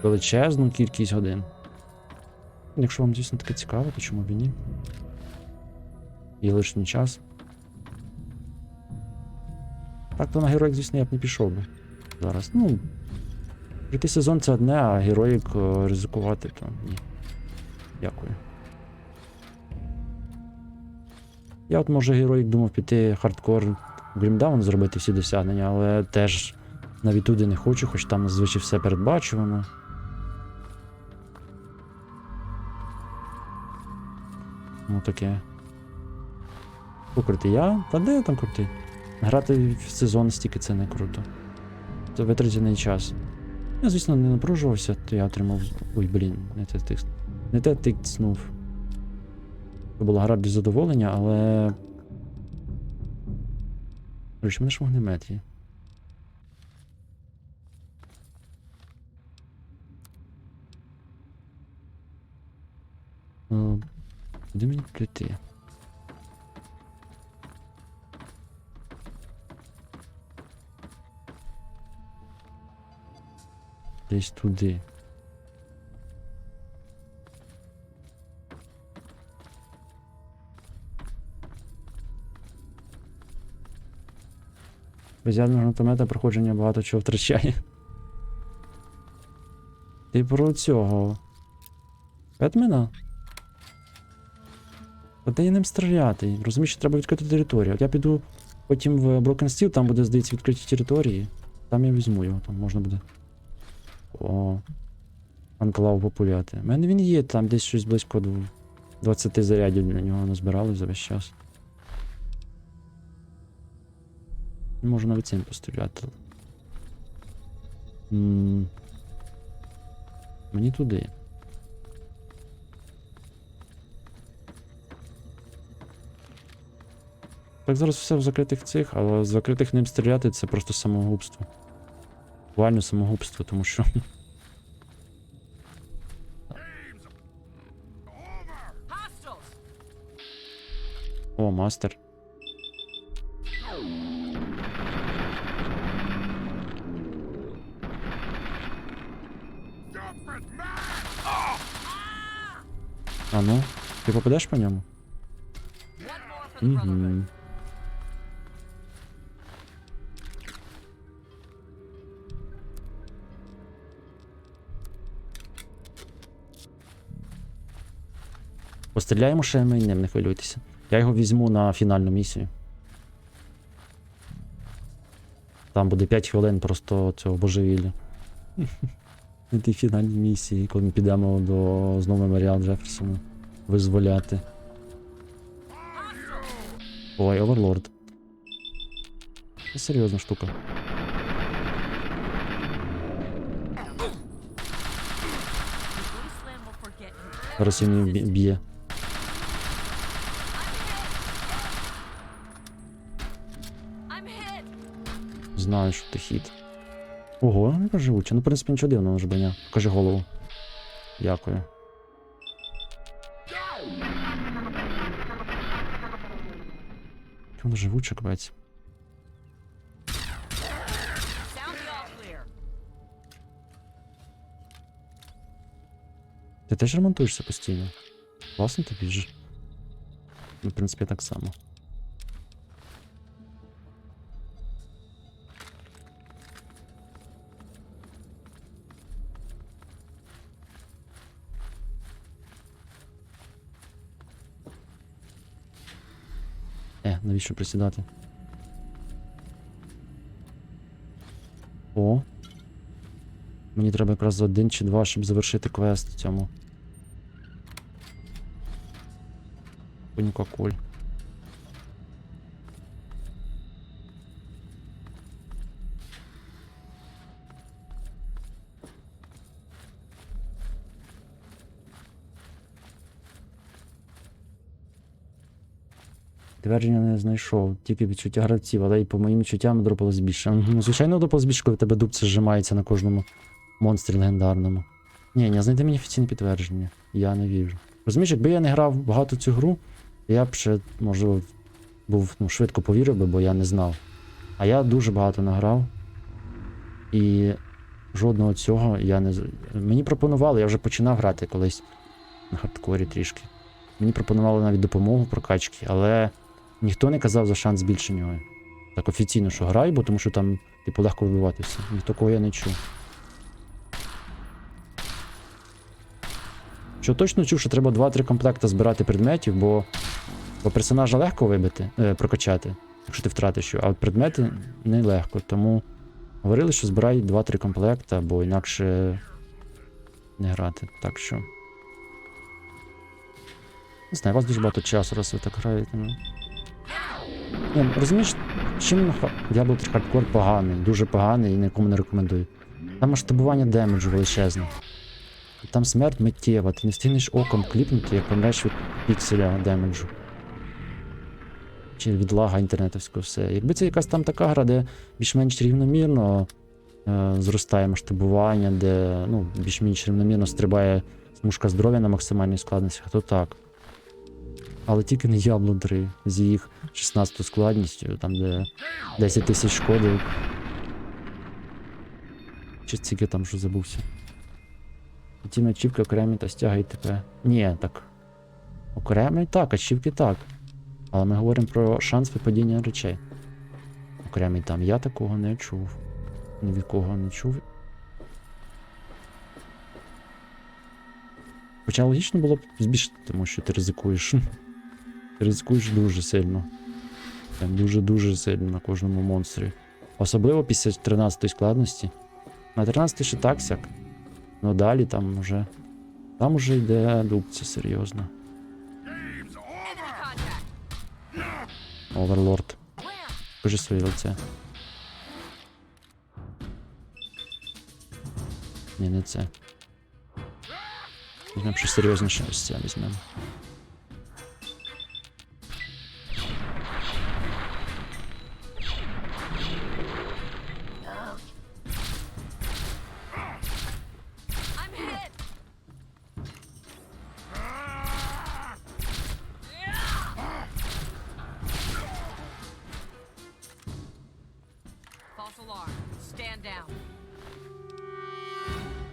величезну кількість годин. Якщо вам, звісно, таке цікаво, то чому б і ні? Є лишній час. Так, то на героїк, звісно, я б не пішов би зараз. Ну, прийти сезон це одне, а героїк ризикувати, то ні. Дякую. Я от, може, героїк думав піти хардкор Grimdown зробити всі досягнення, але теж навіть туди не хочу, хоч там зазвичай все передбачувано. Ну таке. Покрути я? Та де там крути? Грати в сезон стільки це не круто. Це витрачений час. Я, звісно, не напружувався, то я отримав... Ой, блін, не те тикснув. Це була гра без задоволення, але... Короче, в мене ж вогнемет є. Куди мені прийти? Десь туди. Без ядерного гранатомета проходження багато чого втрачає. Ти про цього Бетмена? Та де ним стріляти? Розумієш, що треба відкрити територію. От я піду потім в Broken Steel, там буде, здається, відкриті території. Там я візьму його, там можна буде. О, анклав популяти. У мене він є, там десь щось близько 20 зарядів для нього назбирали за весь час. Можу навіть цим постріляти. Мені туди. Так зараз все в закритих цих, але з закритих ним стріляти це просто самогубство. Буквально самогубство, тому що... О, мастер. А ну, ти попадеш по ньому? Угу. Постріляємо ще ми ним, не хвилюйтеся. Я його візьму на фінальну місію. Там буде 5 хвилин просто цього божевілля. На тій фінальній місії, коли ми підемо до знову меморіал Джеферсона визволяти. Ой, Оверлорд. Це серйозна штука. Зараз він б'є. Знаю, що ти хід. Ого, яка живуча. Ну, в принципі, нічого дивного, жбаня. Покажи голову. Дякую. Вона живуча, капець. Ти теж ремонтуєшся постійно? Класно тобі ж. Ну, в принципі, так само. Навіщо присідати? О. Мені треба якраз за 1 чи 2, щоб завершити квест в цьому. Кока-коль. Твердження не знайшов, тільки відчуття гравців, але і по моїм відчуттям дропалось більше. Ну, звичайно, дропалось більше, коли в тебе дубце зжимається на кожному монстрі легендарному. Ні, знайди мені офіційне підтвердження. Я не вірю. Розумієш, якби я не грав багато цю гру, я б ще, можливо, був, швидко повірив би, бо я не знав. А я дуже багато награв. І жодного цього я не... Мені пропонували, я вже починав грати колись на хардкорі трішки. Мені пропонували навіть допомогу в прокачці, але ніхто не казав за шанс більше нього. Так офіційно, що грай, бо тому що там, типу, легко вибиватися. Ніхто кого я не чув. Що точно чув, що треба 2-3 комплекти збирати предметів, бо персонажа легко вибити, прокачати, якщо ти втратиш його, а от предмети не легко. Тому говорили, що збирай 2-3 комплекти, бо інакше не грати. Так що... Не знаю, у вас дуже багато часу, раз ви так граєте. Ні, розумієш, чим Diablo 3 Hardcore поганий, дуже поганий і нікому не рекомендую. Там масштабування демеджу величезне. Там смерть миттєва, ти не встигнеш оком кліпнути, як помреш від пікселя демеджу. Чи від лага інтернетовського все. Якби це якась там така гра, де більш-менш рівномірно зростає масштабування, де ну, більш-менш рівномірно стрибає смужка здоров'я на максимальній складності, то так. Але тільки не Diablo 3 з їх 16 складністю, там де 10 тисяч шкоди. Чи стільки там що забувся. Ті ачівки окремі та стяги і т.п. Ні, так. Окремі так, ачівки так. Але ми говоримо про шанс випадіння речей. Окремий там. Я такого не чув. Ні від кого не чув. Хоча логічно було б збільшити, тому що ти ризикуєш. Ти ризикуєш дуже сильно. Прям дуже-дуже сильно на кожному монстрі. Особливо після 13 складності. На 13 ще так сяк. Ну далі там уже. Там уже йде дубця серйозно. Оверлорд. Покажи своє лице. Ні, не це. Візьмемо щось серйозніше, ось це візьмемо.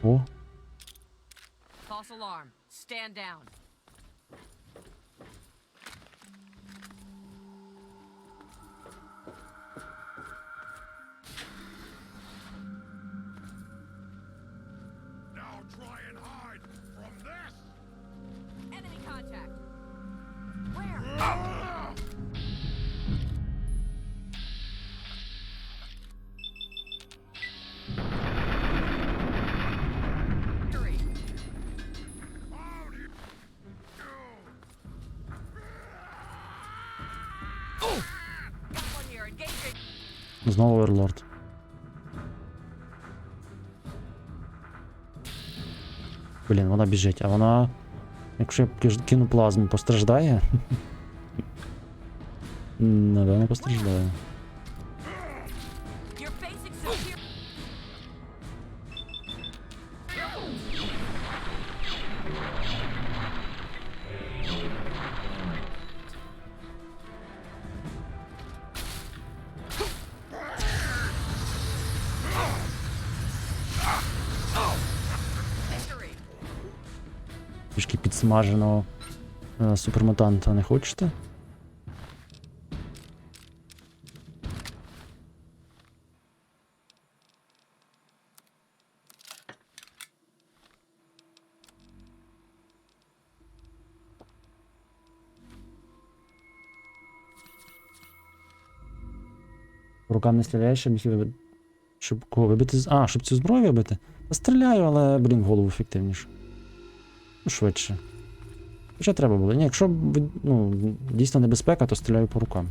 О. False alarm. Stand down. Now try and hide from this. Enemy contact. Where? Знову Оверлорд. Блін, вона біжить, а вона... Якщо я кину плазму, постраждає? Напевно, постраждає. Трішки підсмаженого супермутанта не хочете? Рукам не стріляєш, щоб кого вибити? А, щоб цю зброю вибити? Та стріляю, але, блін, в голову ефективніше. Ну, швидше. Хоча треба було. Ні, якщо ну, дійсно небезпека, то стріляю по рукам.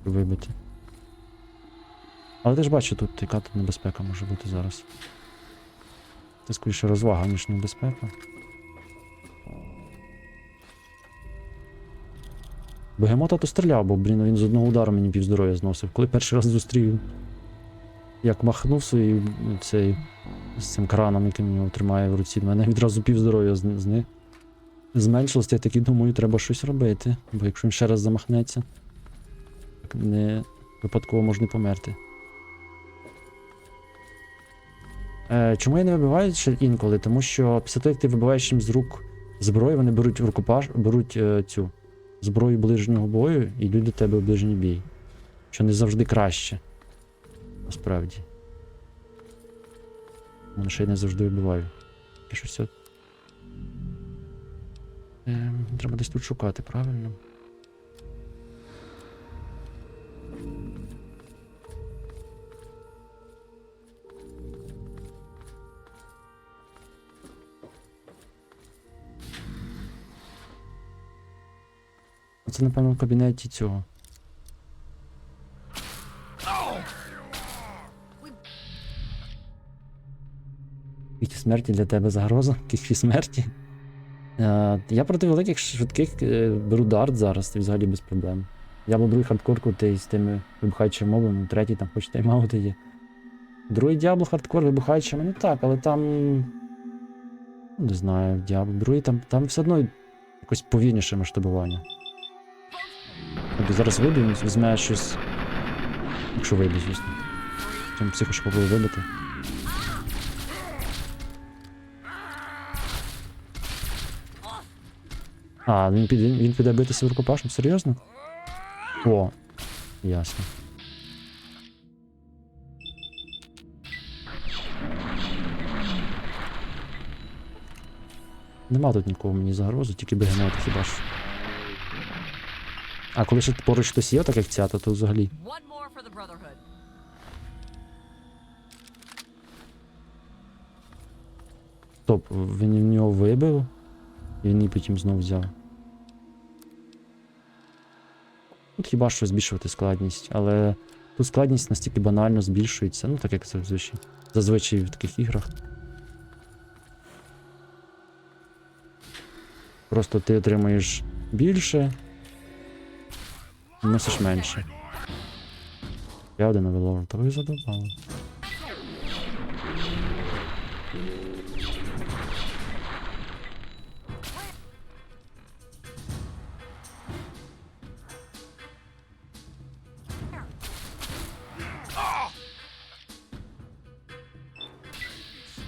Щоб вибити. Але ти ж бачиш тут, яка тут небезпека може бути зараз. Це скоріше розвага, ніж небезпека. Бегемота то стріляв, бо, блін, він з одного удару мені півздоров'я зносив. Коли перший раз зустрів, як махнув своїй з цим краном, яким його тримає в руці, в мене відразу півздоров'я зменшилось. Я такий думаю, треба щось робити. Бо якщо він ще раз замахнеться, так не випадково можна померти. Чому я не вибиваю ще інколи? Тому що після того, як ти вибиваєш їм з рук зброю, вони беруть в рукопаш, беруть цю зброю ближнього бою і йдуть до тебе в ближній бій. Що не завжди краще. Насправді. Вони ще й не завжди вибиваю. І щось от... Треба десь тут шукати, правильно? Це, напевно, в кабінеті цього. Кількість смерті для тебе загроза? Кількість смерті? Я проти великих швидких беру дарт зараз, і взагалі без проблем. Діабло другий хардкорку, ти з тими вибухаючими мобами, третій там хоч тайм-аути є. Другий Діабло хардкор вибухаючими, ну так, але там... Ну, не знаю, Діабло. Другий там все одно якось повільніше масштабування. Тобто зараз вийду, він візьме щось... Якщо вийде, звісно. Цьому психу ще попробую вибити. А, він піде битися в рукопашну? Серйозно? О, ясно. Нема тут нікого мені загрози, тільки бегемоти хіба ж. А коли ще поруч хтось є, так як ця, то взагалі. Стоп, він в нього вибив, і він її потім знов взяв. Тут хіба що збільшувати складність, але тут складність настільки банально збільшується, ну так як зазвичай в таких іграх. Просто ти отримуєш більше, носиш менше. Я один оверлорд, та ви задовбали.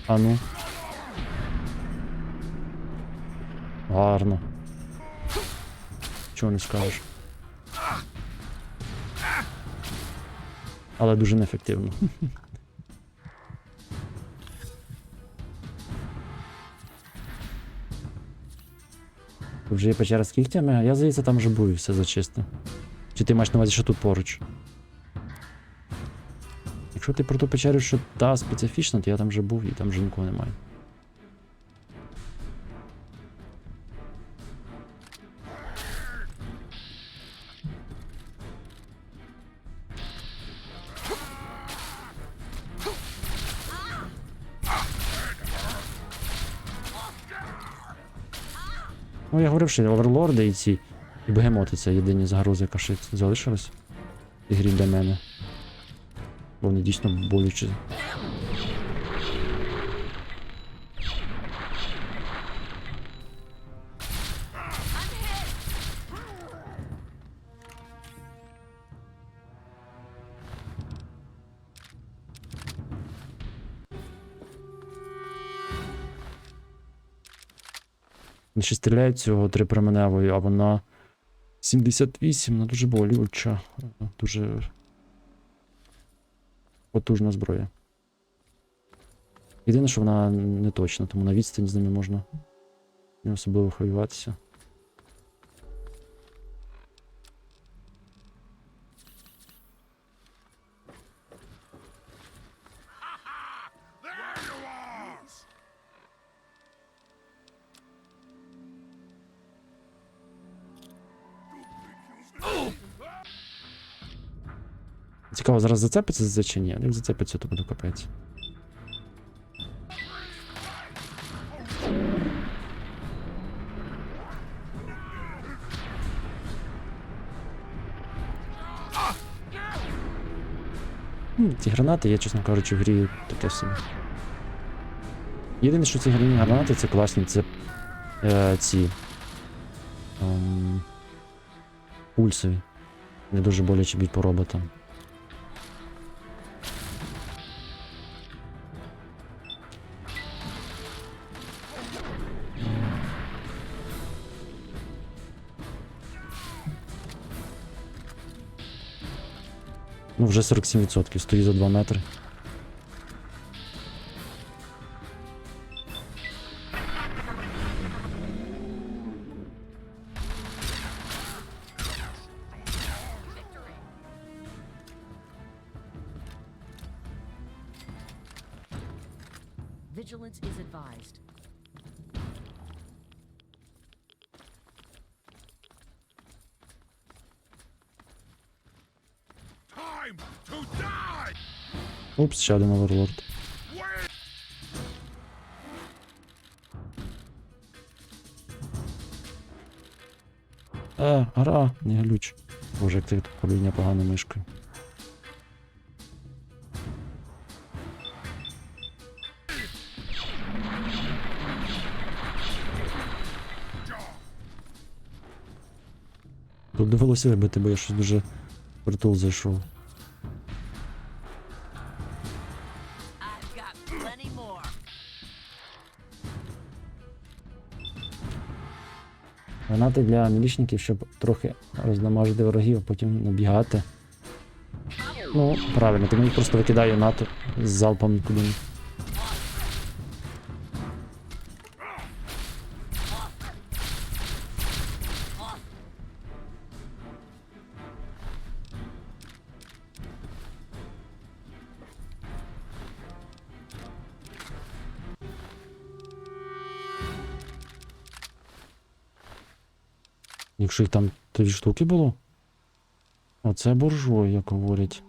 А ну. Гарно. Чого не скажеш. Але дуже неефективно. Тут вже є печера з кігтями, а я, здається, там вже був і все зачисто. Чи ти маєш на увазі, що тут поруч? Якщо ти про ту печерю, що та специфічна, то я там вже був і там вже нікого немає. Ну, я говорив, що оверлорди і ці і бегемоти це єдині загрози, яка ще залишилась в ігрі для мене. Бо вони дійсно болючі. Він ще стріляє цього трипроменевою, а вона 78, вона дуже болюча, дуже потужна зброя. Єдине, що вона не точна, тому на відстані з ними можна не особливо хвилюватися. Цікаво, зараз зацепиться за це чи ні? Як зацепиться, то буде капець. Ці гранати є, чесно кажучи, в грі таке собі. Єдине, що ці гранати це класні, це ці пульсові. Не дуже боляче б'ють по роботам. Ну, вже 47%, стою за 2 метри. Vigilance is advised. Time to die! Упс, ще один оверлорд. Гра, не глюч. Боже, як це управління погано мишкою. Тут довелося вибити, бо я щось дуже впритул зайшов. Гранати для мілічників, щоб трохи роздамажити ворогів, а потім набігати. Ну, правильно, тому їх просто викидаю НАТО з залпом куди. Якщо їх там 3 штуки було? Оце буржуй, як говорять.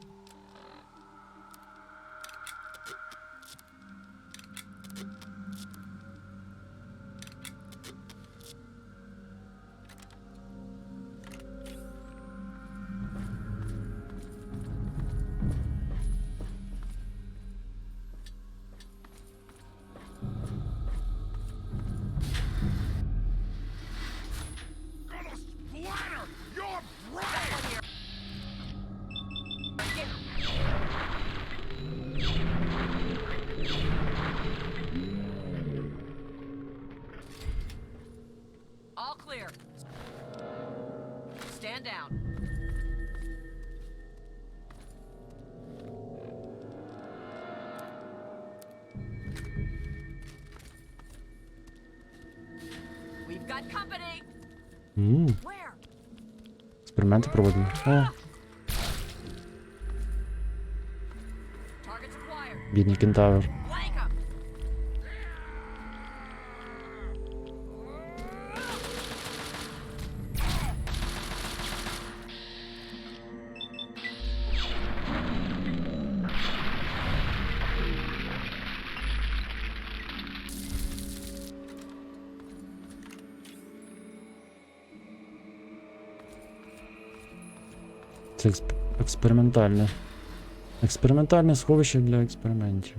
All clear. Stand down. We've got company. Where? Експерименти проводимо. О. Targets acquired. Бідний кентавр. Flank 'em. Це експериментальне. Експериментальне сховище для експериментів.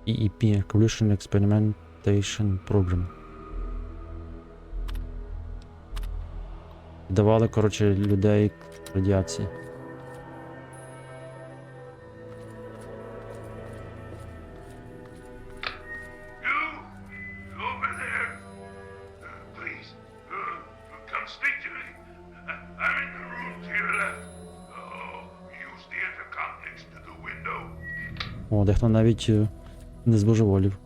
EEP, Evolution Experimentation Program. Давали, коротше, людей радіації. Over there. Please, come speak to me. I'm in the room to your left. Oh, use the intercom next to the window. О, дехто навіть не збожеволів.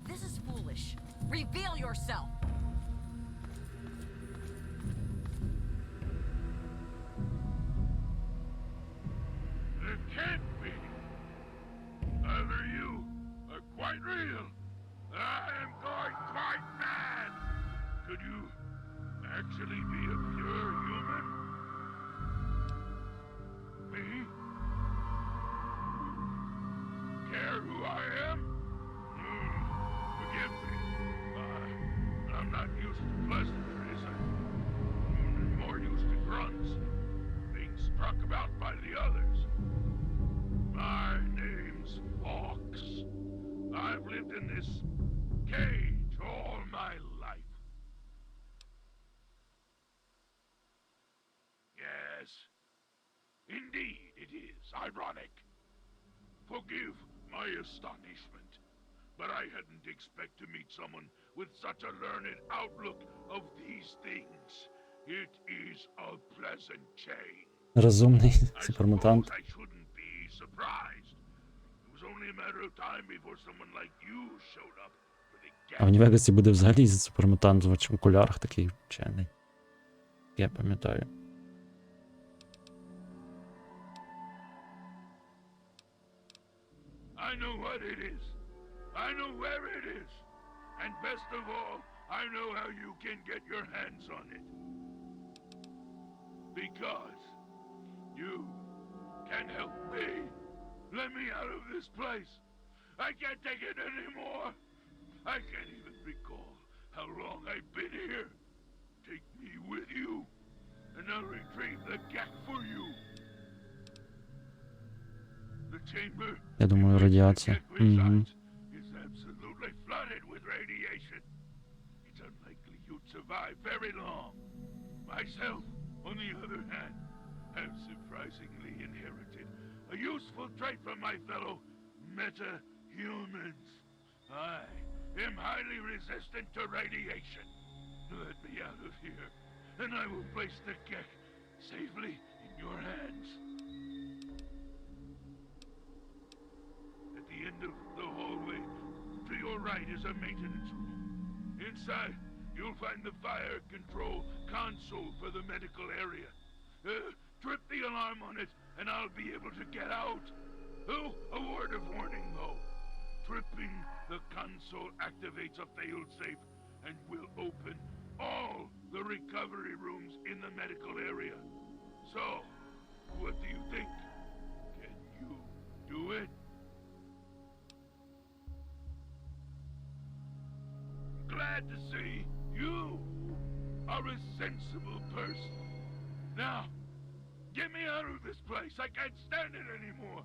This is foolish. Reveal yourself. It can't be. Either you are quite real. I am going quite mad. Could you actually be a pure human? Me? Care who I am? Forgive me. I'm not used to pleasantries. I'm more used to grunts. Being struck about by the others. My name's Fox. I've lived in this cage all my life. Yes, indeed it is ironic. Forgive my astonishment, but I hadn't expected to meet someone with such a learned outlook of these things. It is a pleasant change. Розумний супермутант. I shouldn't be surprised. It was only a matter of time before someone like you showed up for the А в Нью-Вегасі буде взагалі супермутант в окулярах такий вчений. Я пам'ятаю. I know what it is. I know where it is. And best of all, I know how you can get your hands on it. Because you can help me. Let me out of this place. I can't take it anymore. I can't even recall how long I've been here. Take me with you, and I'll retrieve the gap for you. The chamber Я думаю, радіація. Угу. is absolutely flooded with radiation. It's unlikely you'd survive very long. Myself, on the other hand, have surprisingly inherited a useful trait from my fellow meta-humans. I am highly resistant to radiation. Let me out of here, and I will place the Gek safely in your hands. At the end of the hallway, to your right is a maintenance room. Inside, you'll find the fire control console for the medical area. Trip the alarm on it, and I'll be able to get out. Oh, a word of warning, though. Tripping the console activates a failsafe and will open all the recovery rooms in the medical area. So, what do you think? Can you do it? Glad to see you are a sensible person. Now, get me out of this place. I can't stand it anymore.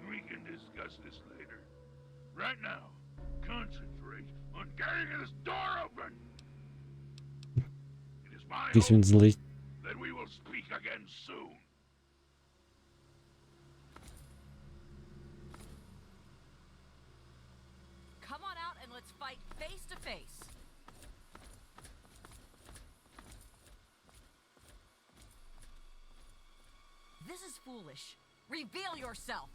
We can discuss this later. Right now, concentrate on getting this door open. It is my Якийсь він злий. hope that we will speak again soon. Come on out and let's fight face to face. This is foolish. Reveal yourself.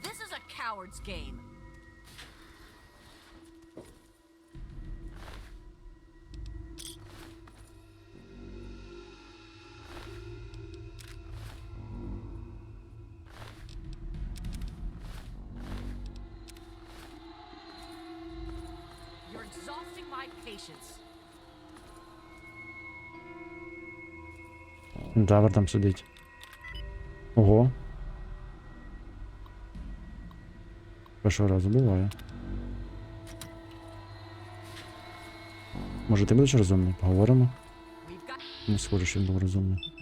This is a coward's game. You're exhausting my patience. Кентавр там сидить. Ого. Першого разу буває. Може ти будеш розумний? Поговоримо? Не схоже, що він був розумний.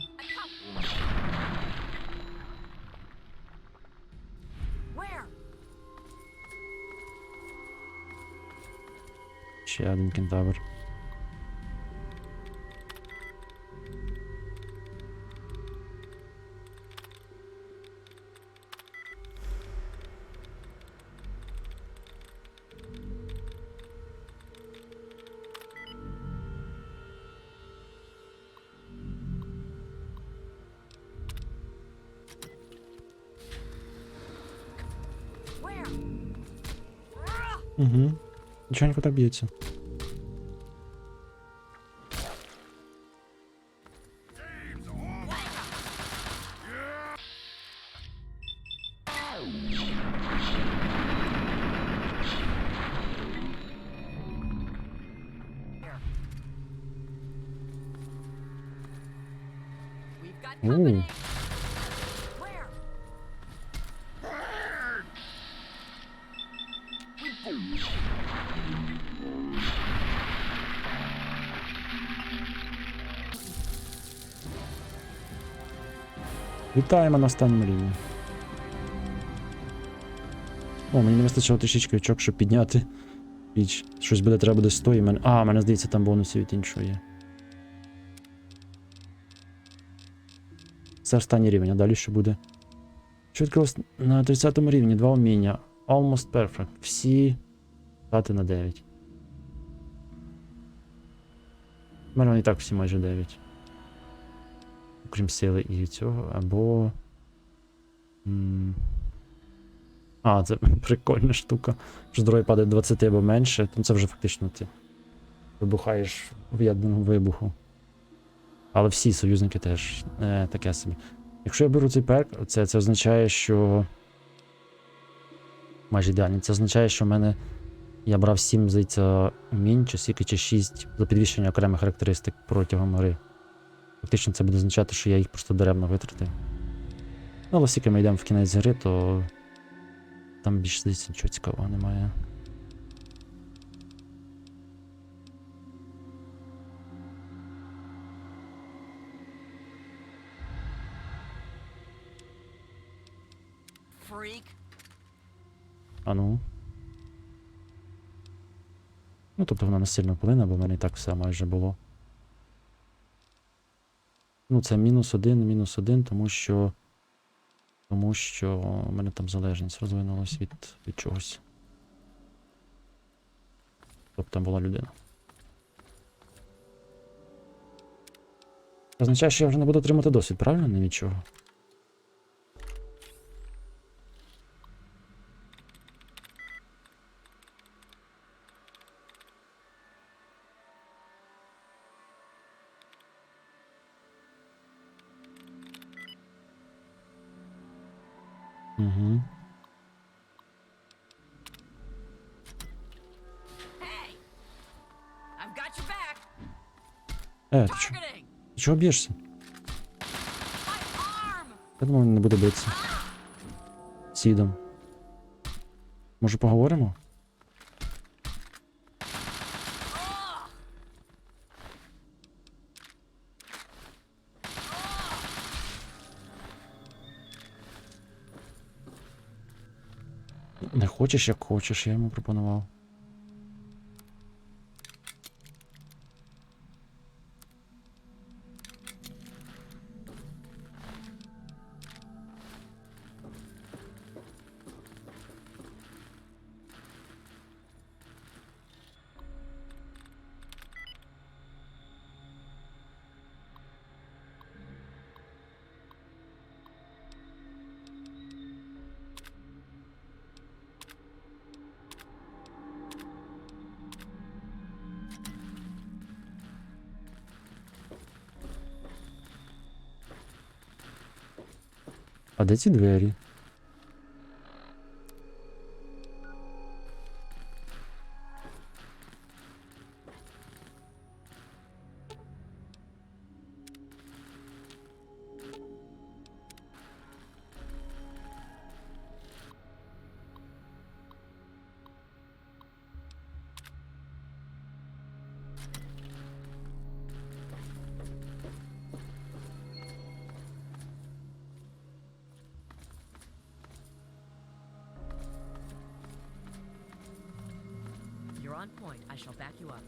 Ще один кентавр. Угу. Нічого так б'ється. Ooh. Вітаємо на останньому рівні. О, мені не вистачило трішечки очок, щоб підняти піч. Щось буде, треба буде 100 і мене... А, мене здається, там бонуси від іншого є. Це останній рівень, а далі що буде? Що відкрилось на 30-му рівні? 2 уміння. Almost perfect. Всі стати на 9. У мене вони і так всі майже 9. Окрім сили і цього, або... А, це прикольна штука. Що здоров'я падає 20 або менше, то це вже фактично ти вибухаєш в ядерному вибуху. Але всі союзники теж таке собі. Якщо я беру цей перк, це означає, що... Майже ідеально. Це означає, що в мене... Я брав 7, здається, умінь, чи скільки, чи 6 за підвищення окремих характеристик протягом гри. Фактично це буде означати, що я їх просто даремно витратив. Ну, але оскільки ми йдемо в кінець гри, то... Там більше, здається, нічого цікавого немає. А ну. Ну, тобто вона не сильно вплине, бо в мене і так все майже було. Ну, це -1, тому що у мене там залежність розвинулась від чогось. Тобто там була людина. Це означає, що я вже не буду отримати досвід, правильно? Не від чого. Угу. Ти чого? Ти чого б'єшся? Я думаю, не буде битися. Сідом. Може поговоримо? Не хочеш, як хочеш, я йому пропонував. А де ці двері? You're on point. I shall back you up.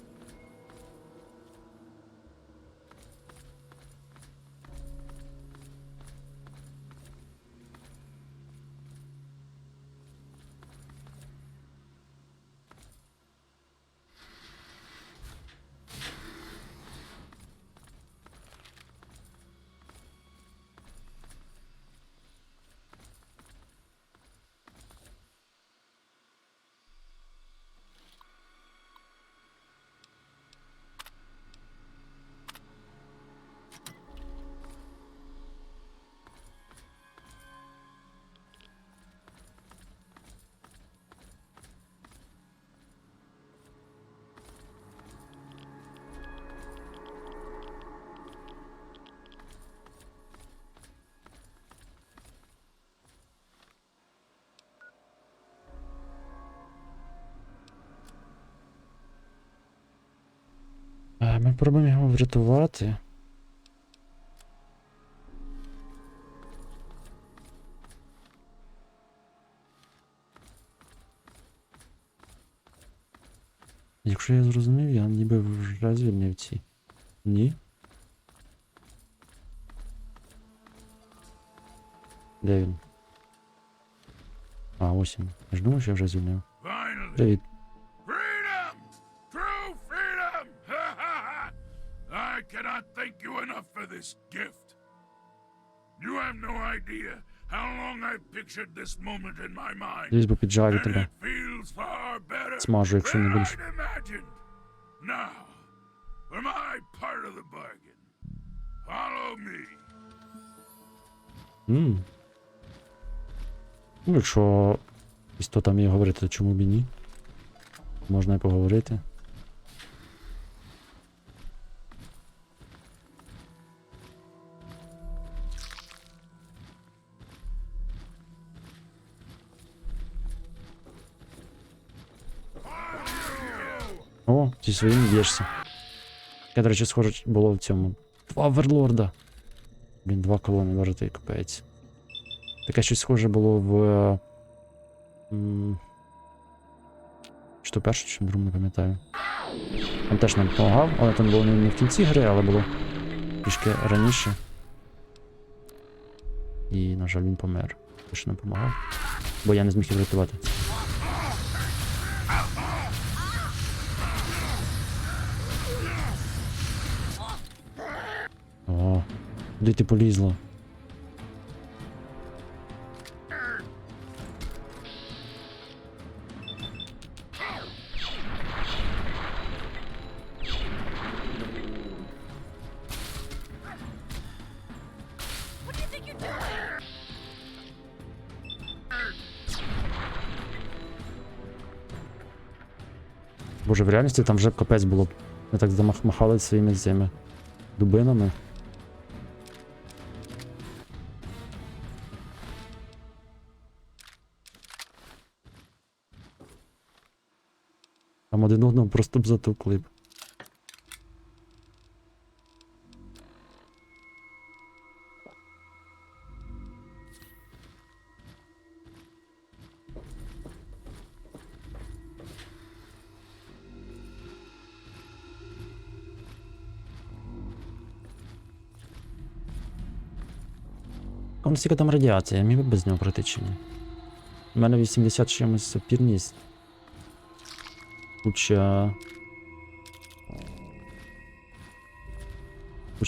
Ми пробуємо його врятувати. Якщо я зрозумів, я ніби вже звільнив ці. Ні? Де він? А, ось він. Я ж думав, що я вже звільнив. Привіт. Freedom! True freedom! I cannot thank you enough for this gift. You have no idea how long I've pictured this moment in my mind. Дивись, бо піджарю And тебе. it feels far better Смажу, якщо не than будеш. I'd imagined. Now, for my part of the bargain. Follow me. Ну, якщо істота вміє говорити, то чому б і ні? Можна і поговорити. О, зі своїм б'єшся. Я, до речі, схоже було в цьому. 2 оверлорда. Блін, 2 колони варити, капець. Таке щось схоже було в... Чи то перше, чи другу, не пам'ятаю. Він теж нам допомагав, але там було не в кінці гри, але було трішки раніше. І, на жаль, він помер. Те, що нам допомагав. Бо я не зміг його врятувати. О, куди ти полізла? Боже, в реальності там вже капець було б. Ми так замахали своїми цими дубинами. Там один одного просто б затукли б. А наскільки там радіація, я міг би без нього пройти чи ні? У мене 80 чимось сапірність. Куча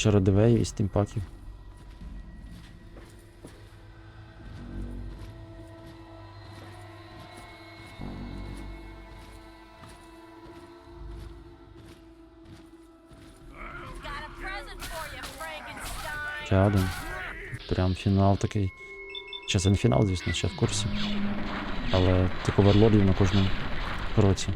радивеїв і стімпаків. Ще один. Прям фінал такий. Ще це не фінал, звісно, ще в курсі. Але тих оверлордів на кожному кроці.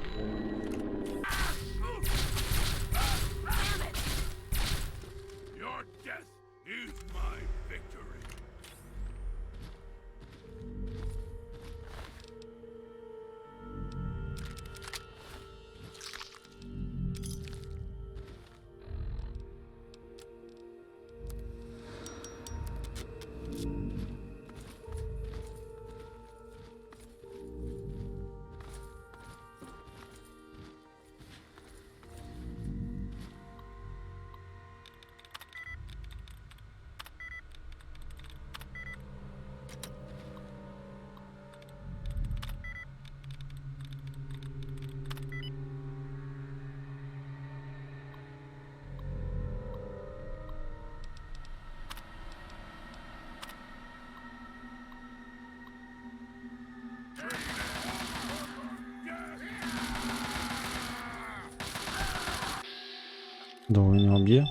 Довго він його б'є.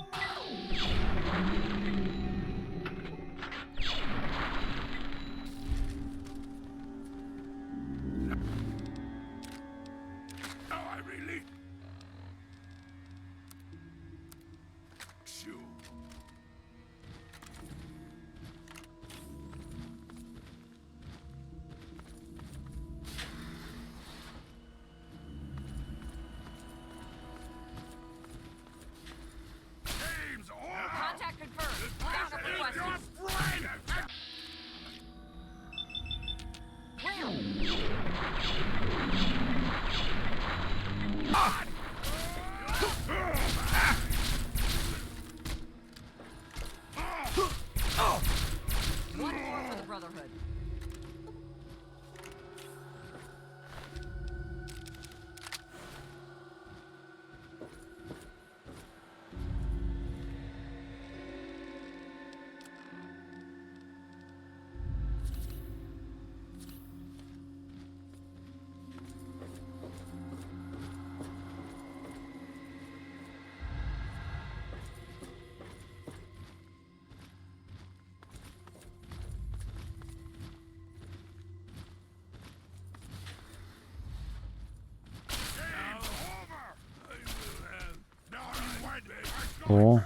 О,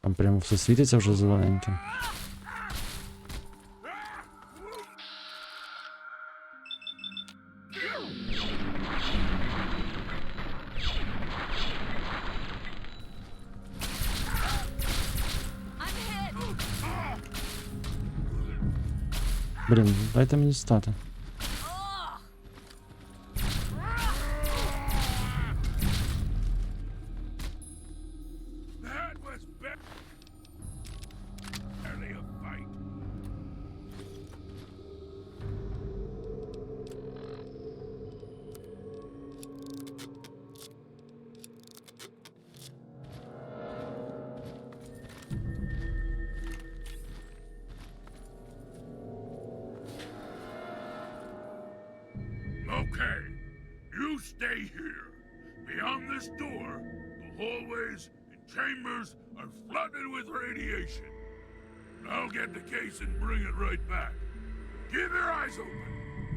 там прямо все світиться вже зелененьким. Блін, дайте мені стати. That was barely a fight. Okay, you stay here. Beyond this door, the hallways and chambers are flooded with radiation. I'll get the case and bring it right back. Keep your eyes open,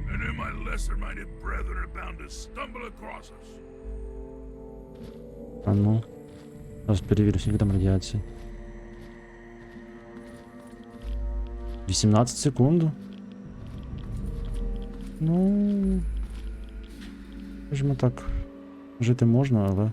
and then my lesser-minded brethren are bound to stumble across us. А ну. Зараз перевірю, скільки там радіації. 18 секунд. Ну. Скажімо так. Жити можна, але.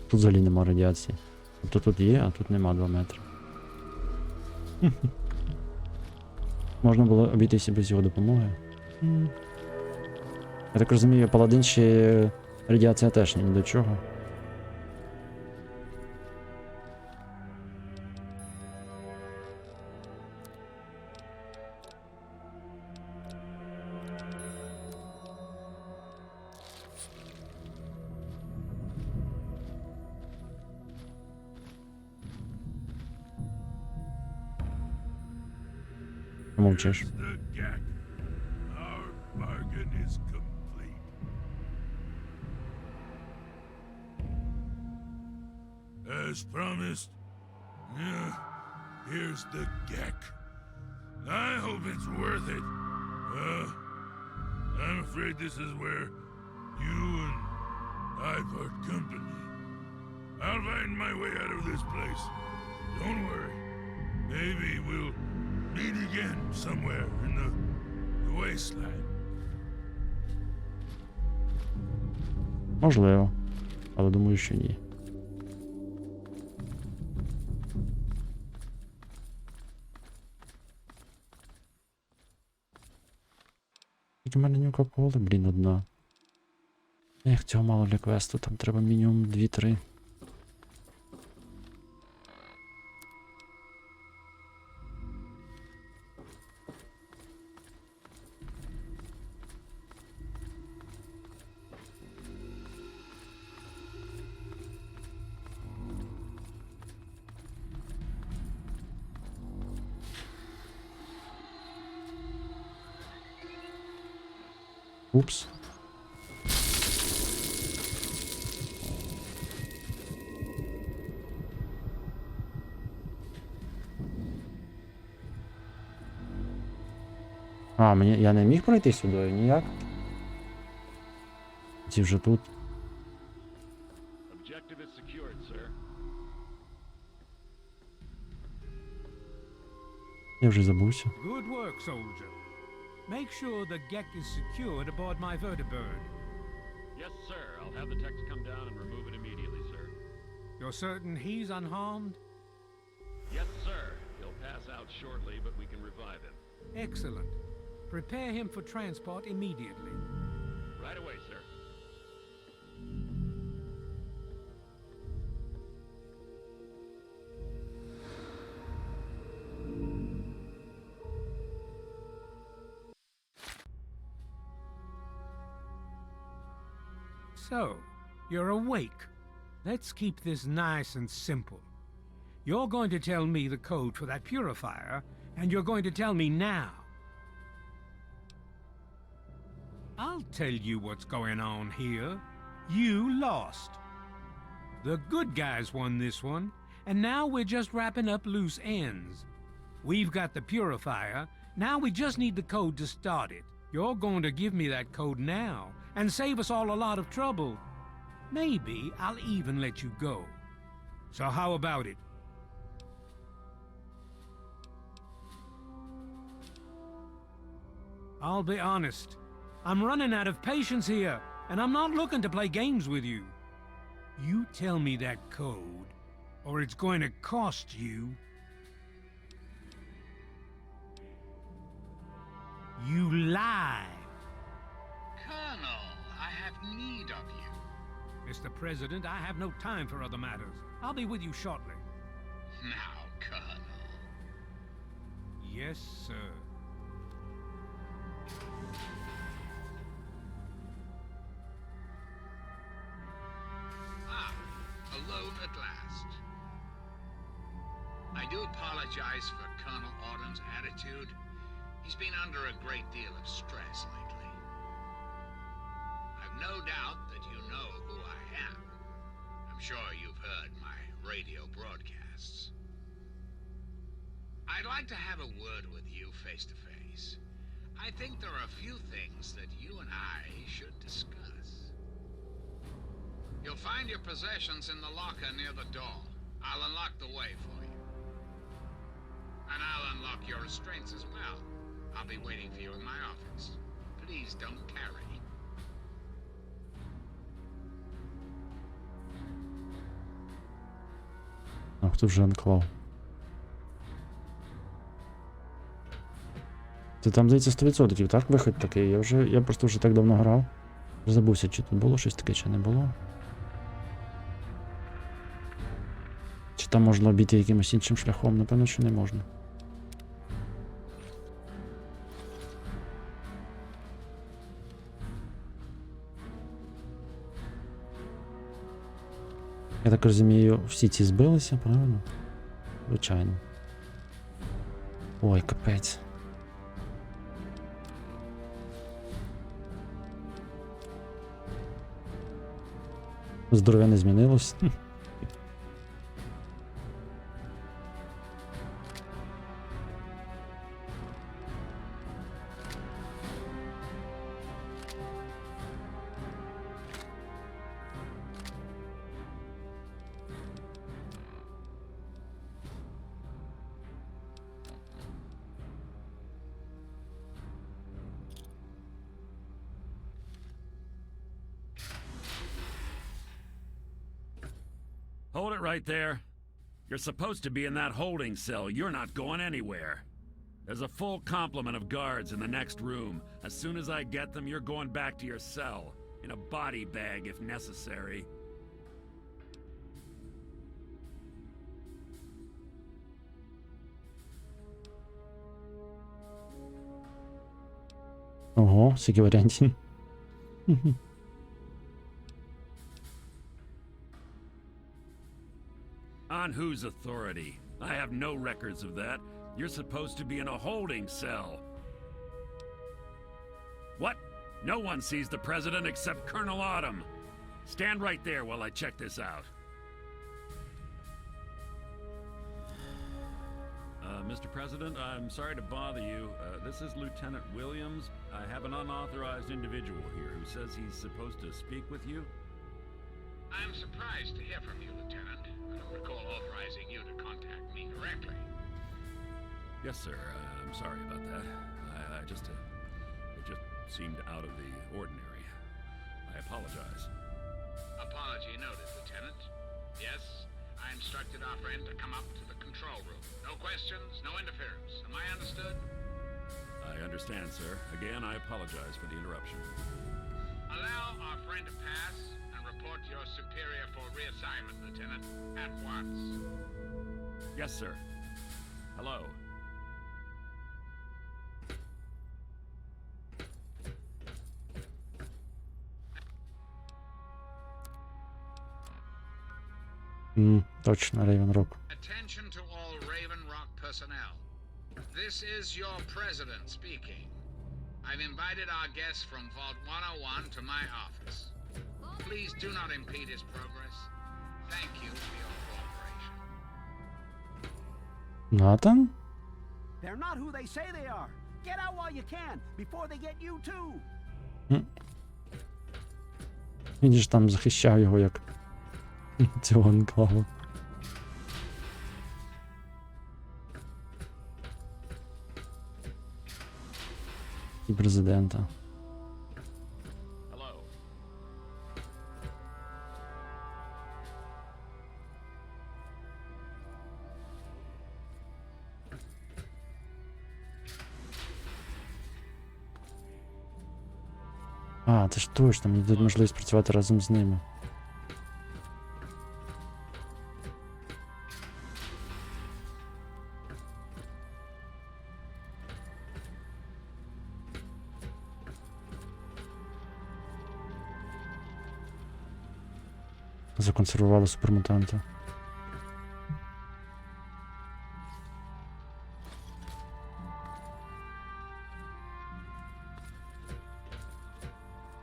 Тут взагалі нема радіації. Тобто тут є, а тут нема 2 метри. Можна було обійтися без його допомоги. Я так розумію, паладин ще радіація теж ні до чого. Мовчиш. The gag. Our bargain is complete. As promised, here's the geck. I hope it's worth it. I'm afraid this is where you and I part company. I'll find my way out of this place. Don't worry. Maybe we'll meet again somewhere in the wasteland. Можливо. Але думаю, що ні. У мене ні Кока-Коли, блін, одна. Ех, цього мало для квесту, там треба мінімум 2-3. Упс. А, я не міг пройти сюди ніяк. Ці вже тут. Objective is secured, sir. Я вже забувся. Good work, soldier. Make sure the Gek is secured aboard my vertibird. Yes, sir. I'll have the techs come down and remove it immediately, sir. You're certain he's unharmed? Yes, sir. He'll pass out shortly, but we can revive him. Excellent. Prepare him for transport immediately. Right away, sir. So, you're awake. Let's keep this nice and simple. You're going to tell me the code for that purifier, and you're going to tell me now. I'll tell you what's going on here. You lost. The good guys won this one, and now we're just wrapping up loose ends. We've got the purifier, now we just need the code to start it. You're going to give me that code now, and save us all a lot of trouble. Maybe I'll even let you go. So how about it? I'll be honest. I'm running out of patience here, and I'm not looking to play games with you. You tell me that code, or it's going to cost you. You lie. Colonel, I have need of you. Mr. President, I have no time for other matters. I'll be with you shortly. Now, Colonel. Yes, sir. Alone at last. I do apologize for Colonel Auden's attitude. He's been under a great deal of stress lately. I've no doubt that you know who I am. I'm sure you've heard my radio broadcasts. I'd like to have a word with you face to face. I think there are a few things that you and I should discuss. You'll find your possessions in the locker near the door. I'll unlock the way for you. And I'll unlock your restraints as well. I'll be waiting for you in my office. Please don't carry. Ах, ти вже анклав. Це там, здається, 100%, так? Вихід такий. Я просто вже так давно грав. Забувся, чи тут було щось таке, чи не було. Чи там можна обійти якимось іншим шляхом? Напевно, що не можна. Я так розумію, всі ці збилися, правильно? Звичайно. Ой, капець. Здоров'я не змінилось. Hold it right there. You're supposed to be in that holding cell. You're not going anywhere. There's a full complement of guards in the next room. As soon as I get them, you're going back to your cell. In a body bag, if necessary. Ого, скільки варіантів. On whose authority? I have no records of that. You're supposed to be in a holding cell. What? No one sees the president except Colonel Autumn. Stand right there while I check this out. Mr. President, I'm sorry to bother you. This is Lieutenant Williams. I have an unauthorized individual here who says he's supposed to speak with you. I'm surprised to hear from you, Lieutenant. I don't recall authorizing you to contact me directly. Yes, sir. I'm sorry about that. It just seemed out of the ordinary. I apologize. Apology noted, Lieutenant. Yes, I instructed our friend to come up to the control room. No questions, no interference. Am I understood? I understand, sir. Again, I apologize for the interruption. Allow our friend to pass and report your superior for reassignment, Lieutenant, at once. Yes, sir. Hello. Точно, Рейвен Рок. Attention to all Raven Rock personnel. This is your president speaking. I've invited our guest from Vault 101 to my office. Please do not impede his progress. Thank you for your cooperation. Натан? They're not who they say they are. Get out while you can, before they get you too. Він ж там захищав його як цього анклаву. І президента. А, це ж точно, мені дадуть можливість працювати разом з ними. Законсервували супермутанта.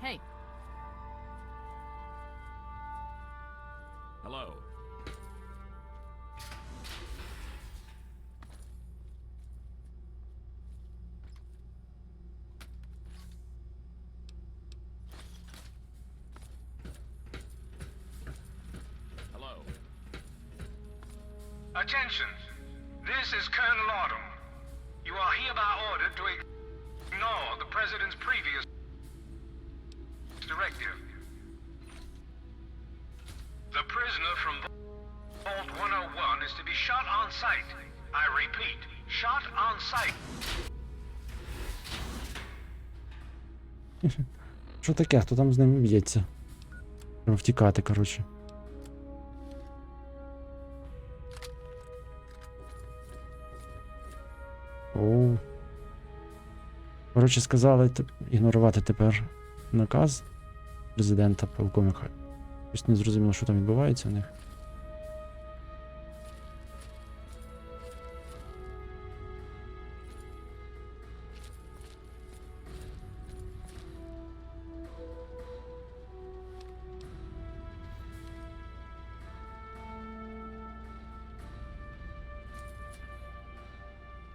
Hey. Hello. Attention! This is Colonel Autumn. You are hereby ordered to ignore the President's previous directive. The prisoner from Vault 101 is to be shot on sight. I repeat, shot on sight. Що таке? Хто там з ним б'ється? Треба втікати, коротше. Оу. Коротше, сказали ігнорувати тепер наказ президента полковника. Щось не зрозуміло, що там відбувається у них.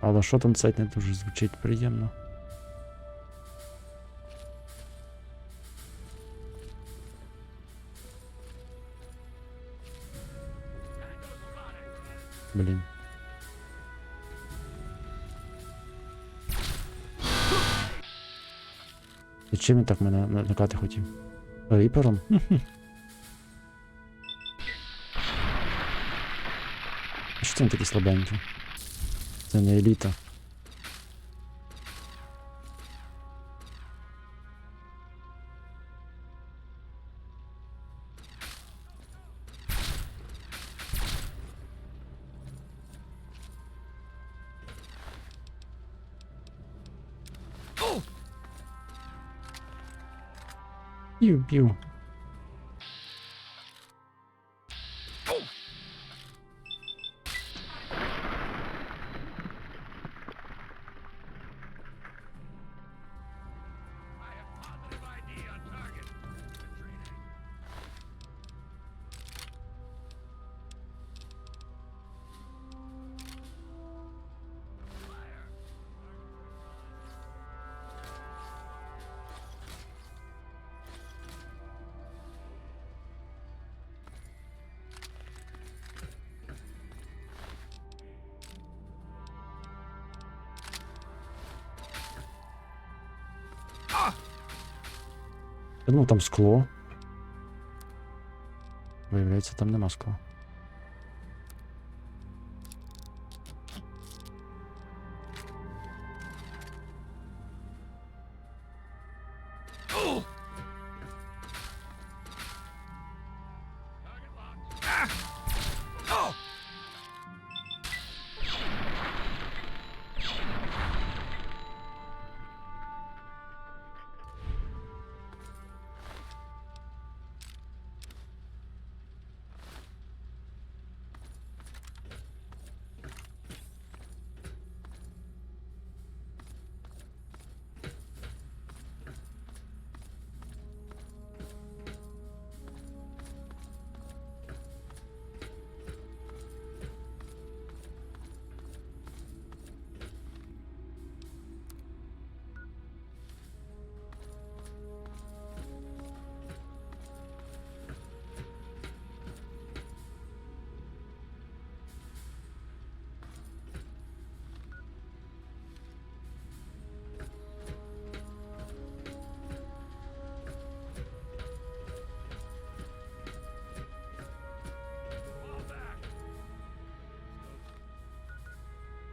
Але що там це не дуже звучить приємно. Блін. І чим він так мене налякати хотів? Ріпером? Що це він такий слабенький? Це не еліта. Пів-пів. Я думав, там скло. Виявляється, там нема скла.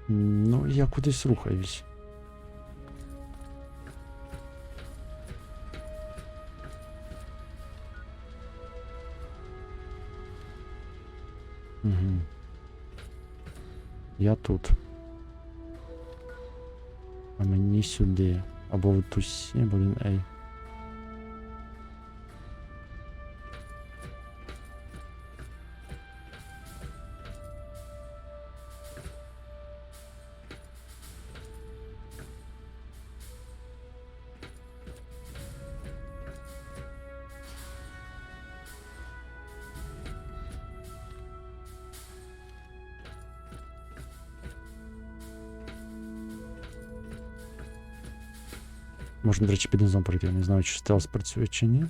Ну, я кудись рухаюсь. Угу. Я тут. А мені сюди. Або в ту сі, або він ей. Можна, до речі, під низом пройти. Я не знаю, чи стелс працює, чи ні.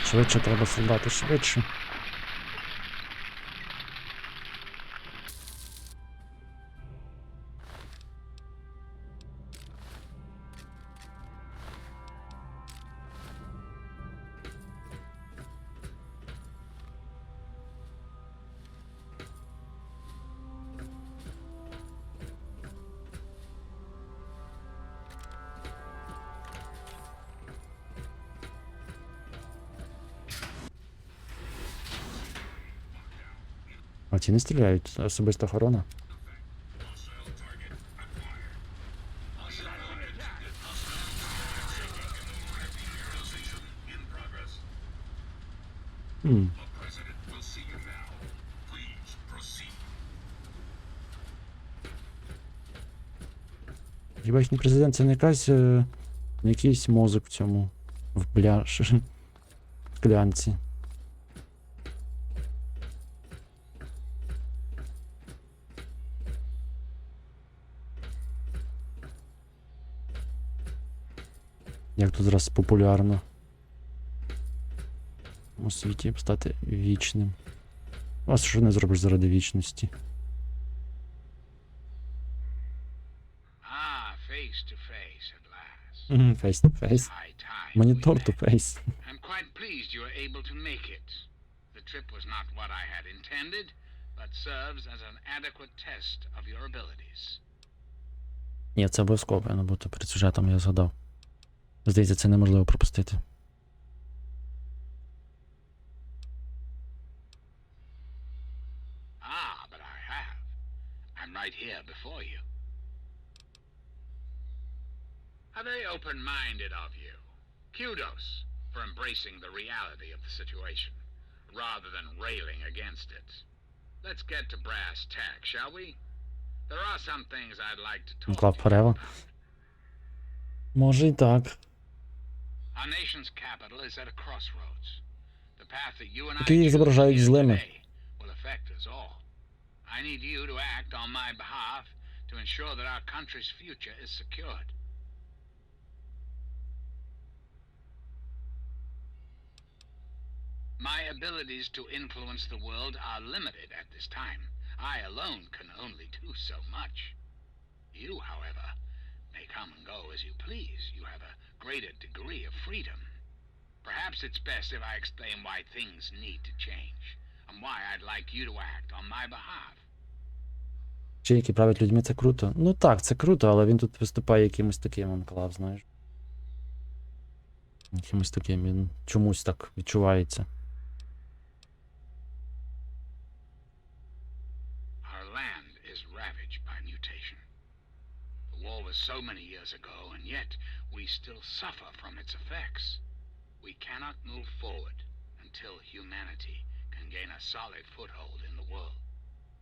Швидше треба солдати, швидше. А ці не стріляють, особиста охорона. Хіба їхній президент це не якась, не якийсь мозок в цьому, в склянці. Як тут зараз популярно у світі стати вічним. А що не зробиш заради вічності? Face to face. Monitor to face. I'm quite pleased you were able to make it. The trip was not what I had intended, but serves as an adequate test of your abilities. Ні, це обов'язково повинно бути перед сюжетом, я згадав. Здається, це неможливо пропустити. But I have. I'm right here before you. How very open-minded of you. Kudos for embracing the reality of the situation, rather than railing against it. Let's get to brass tacks, shall we? There are some things I'd like to talk to you about. Може і так. Our nation's capital is at a crossroads. The path that you and I Які їх зображають злими. will affect us all. I need you to act on my behalf to ensure that our country's future is secured. My abilities to influence the world are limited at this time. I alone can only do so much. You, however, may come and go as you please. You have a greater degree of freedom. Perhaps it's best if I explain why things need to change, and why I'd like you to act on my behalf. Чи які править людьми, це круто. Ну так, це круто, але він тут виступає якимось таким анклав, знаєш. Якимось таким, він чомусь так відчувається. Our land is ravaged by mutation. The war was so many years ago, and yet we still suffer from its effects. We cannot move forward until humanity can gain a solid foothold in the world.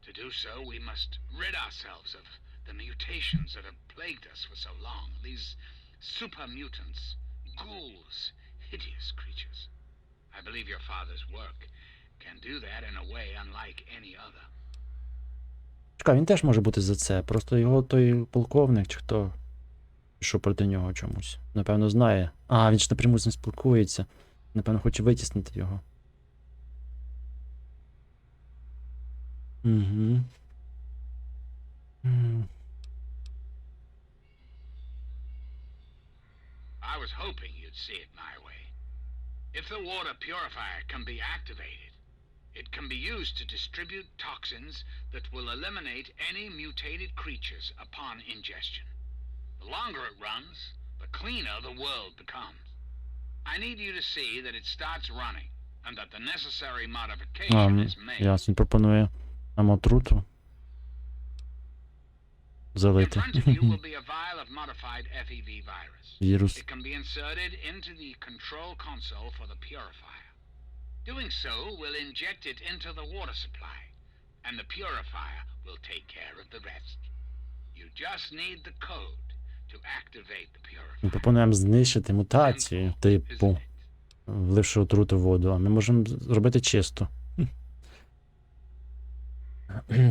To do so, we must rid ourselves of the mutations that have plagued us for so long. These super mutants, ghouls, hideous creatures. I believe your father's work can do that in a way unlike any other. Чекай, він теж може бути за це. Просто його той полковник, чи хто, пішов проти нього чомусь. Напевно, знає. А, він ж напряму з ним спілкується. Напевно, хоче витіснити його. Угу. I was hoping you'd see it my way. If the water purifier can be activated, it can be used to distribute toxins that will eliminate any mutated creatures upon ingestion. The longer it runs, the cleaner the world becomes. I need you to see that it starts running, and that the necessary modification is made. Ясно, він пропонує нам отруту залити. Вірус. It can be inserted into the control console for the purifier. Doing so will inject it into the water supply, and the purifier will take care of the rest. You just need the code to activate the purifier. Ми пропонуємо знищити мутацію, типу, вливши отруту в воду, а ми можемо зробити чисто.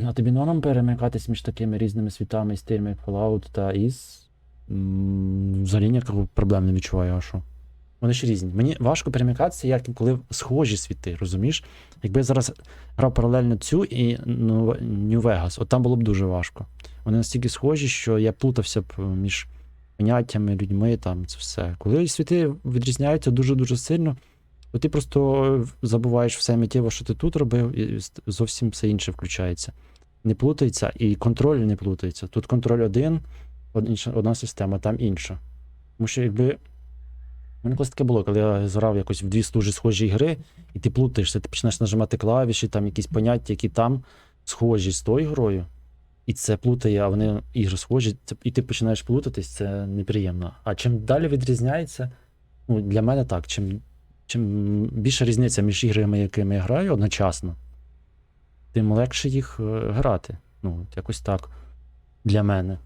А тобі норм перемикатись між такими різними світами і стилями, як Fallout та із? Взагалі ніяких проблем не відчуваю, а що? Вони ж різні. Мені важко перемикатися, як коли схожі світи, розумієш? Якби я зараз грав паралельно цю і Нью-Вегас, от там було б дуже важко. Вони настільки схожі, що я плутався б між поняттями, людьми, там, це все. Коли світи відрізняються дуже-дуже сильно, то ти просто забуваєш все миттєво, що ти тут робив, і зовсім все інше включається. Не плутається, і контроль не плутається. Тут контроль один, одна система, там інша. Тому що якби... У мене колись таке було, коли я грав якось в дві дуже схожі гри, і ти плутаєшся, ти починаєш нажимати клавіші, там якісь поняття, які там схожі з тою грою, і це плутає, а вони ігри схожі, і ти починаєш плутатись, це неприємно. А чим далі відрізняється, ну, для мене так, чим більша різниця між іграми, якими я граю одночасно, тим легше їх грати. Ну, якось так. Для мене.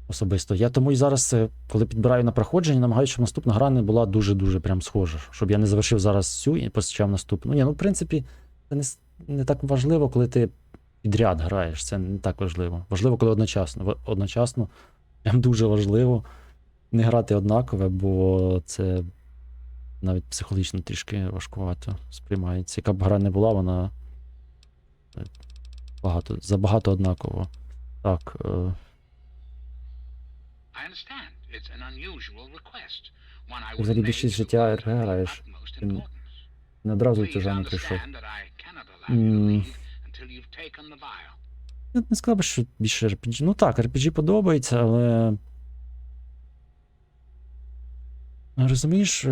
Особисто. Я тому і зараз, коли підбираю на проходження, намагаюся, щоб наступна гра не була дуже-дуже прям схожа. Щоб я не завершив зараз цю і почав наступну. Ну, в принципі, це не так важливо, коли ти підряд граєш. Це не так важливо. Важливо, коли одночасно. Одночасно прям дуже важливо не грати однакове, бо це навіть психологічно трішки важкувато сприймається. Яка б гра не була, вона забагато однаково. Так. Взагалі більшість життя РГ граєш. Ти не одразу цю жанру прийшов. Я не сказав, що більше RPG. Ну так, RPG подобається, але... Розумієш,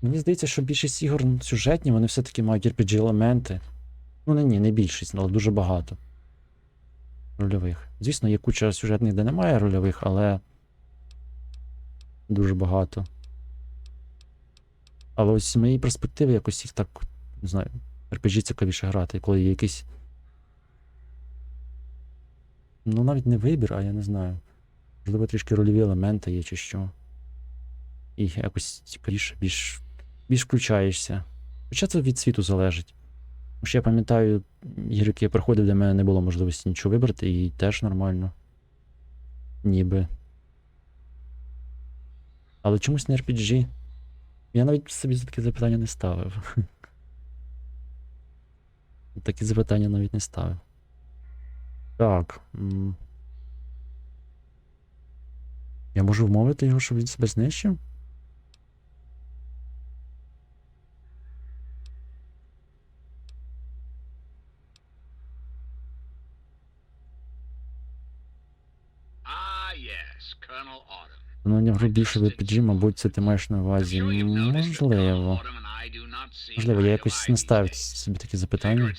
мені здається, що більшість ігор сюжетні, вони все-таки мають RPG-елементи. Ну не більшість, але дуже багато. Рольових. Звісно, є куча сюжетних, де немає рольових, але дуже багато. Але ось з моєї перспективи якось їх так, не знаю, RPG цікавіше грати, коли є якийсь... Ну, навіть не вибір, а я не знаю. Можливо, трішки рольові елементи є чи що. І якось цікавіше, більш включаєшся. Хоча це від світу залежить. Тому що я пам'ятаю, ігри, які я проходив, де в мене не було можливості нічого вибрати, і теж нормально. Ніби. Але чомусь не RPG. Я навіть собі за таке запитання не ставив. Такі запитання навіть не ставив. Так. Я можу вмовити його, щоб він себе знищив? Воно в гру більше в RPG, мабуть, це ти маєш на увазі. Можливо. Можливо, я якось не ставив собі такі запитання.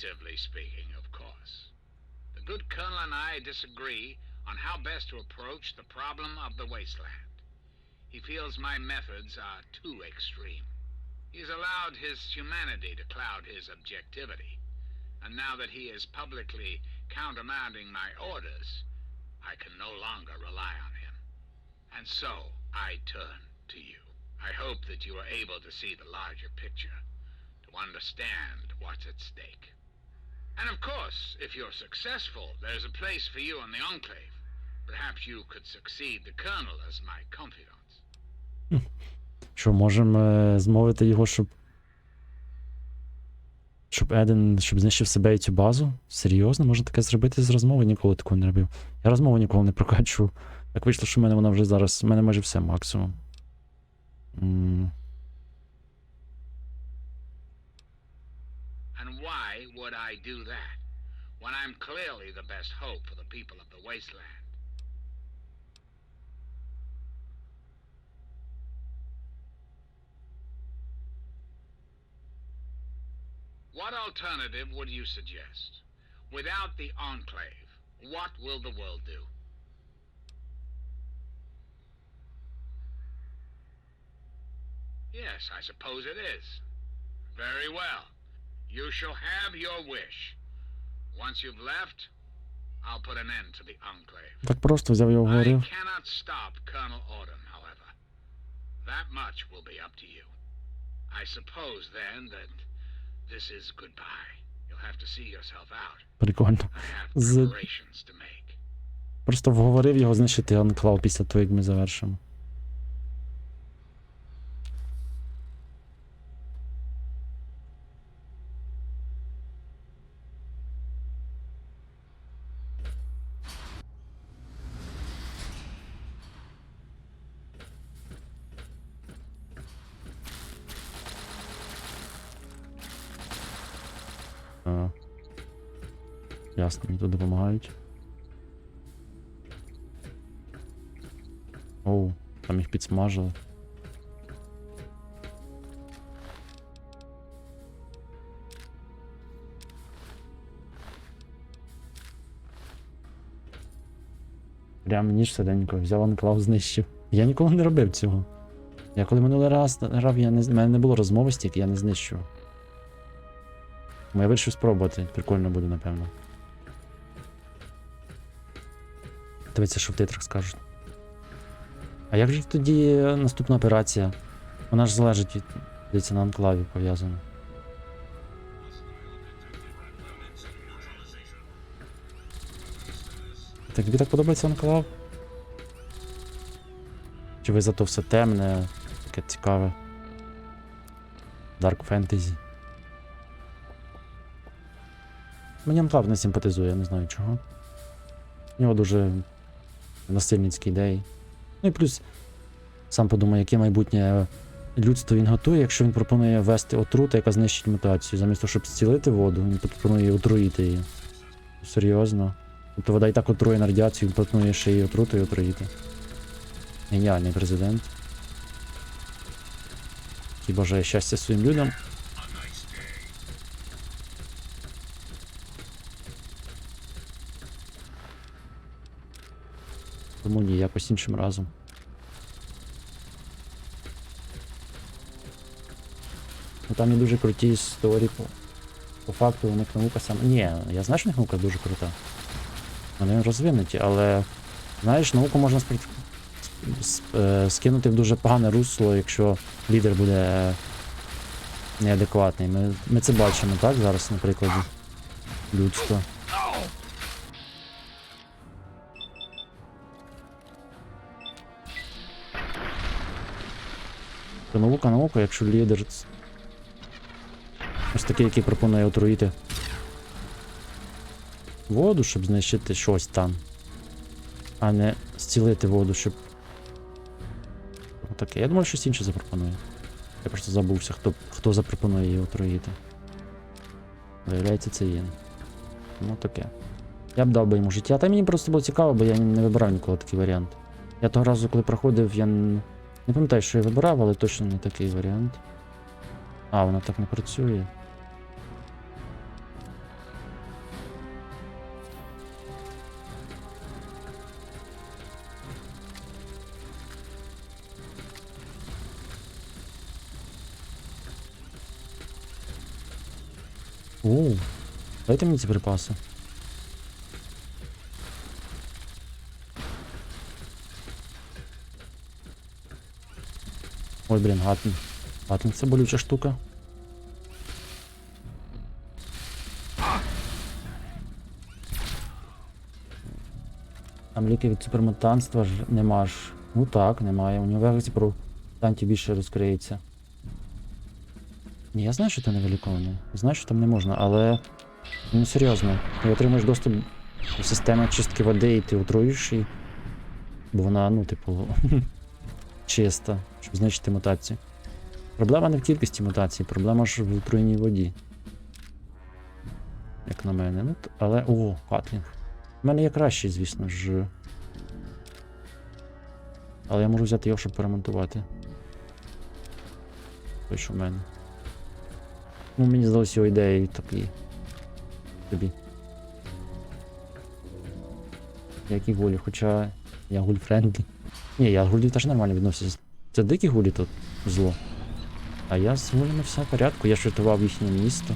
He's allowed his humanity to cloud his objectivity. And now that he is publicly countermanding my orders, I can no longer rely on him. And so, I turn to you. I hope that you are able to see the larger picture, to understand what's at stake. And of course, if you're successful, there's a place for you in the Enclave. Perhaps you could succeed the colonel as my confidant. Що, можемо змовити його, щоб Еден, щоб знищив себе і цю базу? Серйозно? Можна таке зробити з розмови? Ніколи такого не робив. Я розмову ніколи не прокачував. Так вийшло, що в мене вона вже зараз... В мене майже все максимум. And why would I do that, when I'm clearly the best hope for the people of the wasteland? What alternative would you suggest? Without the Enclave, what will the world do? Yes, I suppose it is. Very well. You shall have your wish. Once you've left, I'll put an end to the Enclave. Так просто взяв і обговорив. I cannot stop Colonel Odom, however. That much will be up to you. I suppose, then, that this is goodbye. You'll have to see yourself out. Прикольно. I have preparations to make. Просто вговорив його знищити анклав після того, як ми завершимо. Ясно, мені тут допомагають. Оу, там їх підсмажили. Прям ніж сиденько, взяв анклав, знищив. Я ніколи не робив цього. Я коли минулий раз грав, в мене не було розмови стільки, я не знищував. Я вирішив спробувати, прикольно буде, напевно. Дивіться, що в титрах скажуть. А як же тоді наступна операція? Вона ж залежить від, дивіться, на анклаві пов'язана. Так, тобі так подобається анклав? Чи ви зато все темне, таке цікаве? Дарк фентезі. Мені анклав не симпатизує, я не знаю чого. У нього дуже насильницькі ідеї. Ну і плюс, сам подумай, яке майбутнє людство він готує, якщо він пропонує ввести отруту, яка знищить мутацію. Замість того, щоб зцілити воду, він пропонує отруїти її. Серйозно. Тобто вода і так отрує на радіацію, він пропонує ще її отруту і отруїти. Геніальний президент. Який бажає щастя своїм людям. Тому ні, якось іншим разом. Ну там є дуже круті історії по факту у них наука саме... Ні, я знаю, що у них наука дуже крута. Вони розвинуті, але знаєш, науку можна скинути в дуже погане русло, якщо лідер буде неадекватний. Ми це бачимо, так, зараз на прикладі людства. Наука, якщо лідер ось такий, який пропонує отруїти воду, щоб знищити щось там, а не зцілити воду, щоб... Отаке. Я думаю, щось інше запропонує. Я просто забувся, хто запропонує її отруїти. Виявляється, це він. Ну таке. Я б дав би йому життя. Та мені просто було цікаво, бо я не вибирав ніколи такий варіант. Я того разу, коли проходив, я не пам'ятаю, що я вибирав, але точно не такий варіант. А, воно так не працює. Оу, дайте мені ці припаси. Ой, блін, гатн. Гатн — це болюча штука. А Там ліки від супермутанства ж нема ж. Ну так, немає. У нього вегасі про мутантів більше розкриється. Ні, я знаю, що ти невилікований. Знаю, що там не можна, але... Ну, серйозно. Ти отримаєш доступ до системи чистки води і ти отруїш її. Бо вона, ну, типу, чиста, щоб знищити мутацію. Проблема не в кількості мутацій, проблема ж в отруєній воді. Як на мене. Ну, але... О, катлінг. У мене є кращий, звісно ж. Але я можу взяти його, щоб перемонтувати. Той, що в мене. Ну, мені здалося його ідеєю такі. Тобі. Які гулі, хоча я гуль-френдлі. Ні, я гулі теж нормально відносився. Це дикі гулі тут зло. А я з гулями все в порядку, я ж рятував їхнє місто.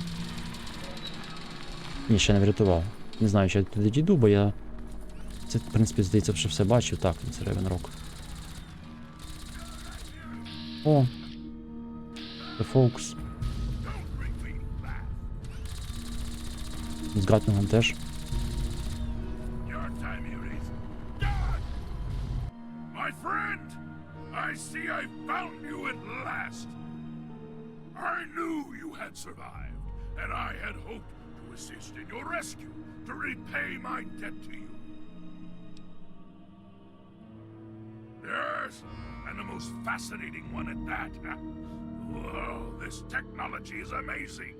Ні, ще не врятував. Не знаю, чи я туди дійду, бо я... Це, в принципі, здається, що все бачив. Так, це Ревенрок. О! Це Фоукс. З Гатмінгом теж. My friend, I see I found you at last. I knew you had survived, and I had hoped to assist in your rescue, to repay my debt to you. Yes, and the most fascinating one at that. Whoa, this technology is amazing.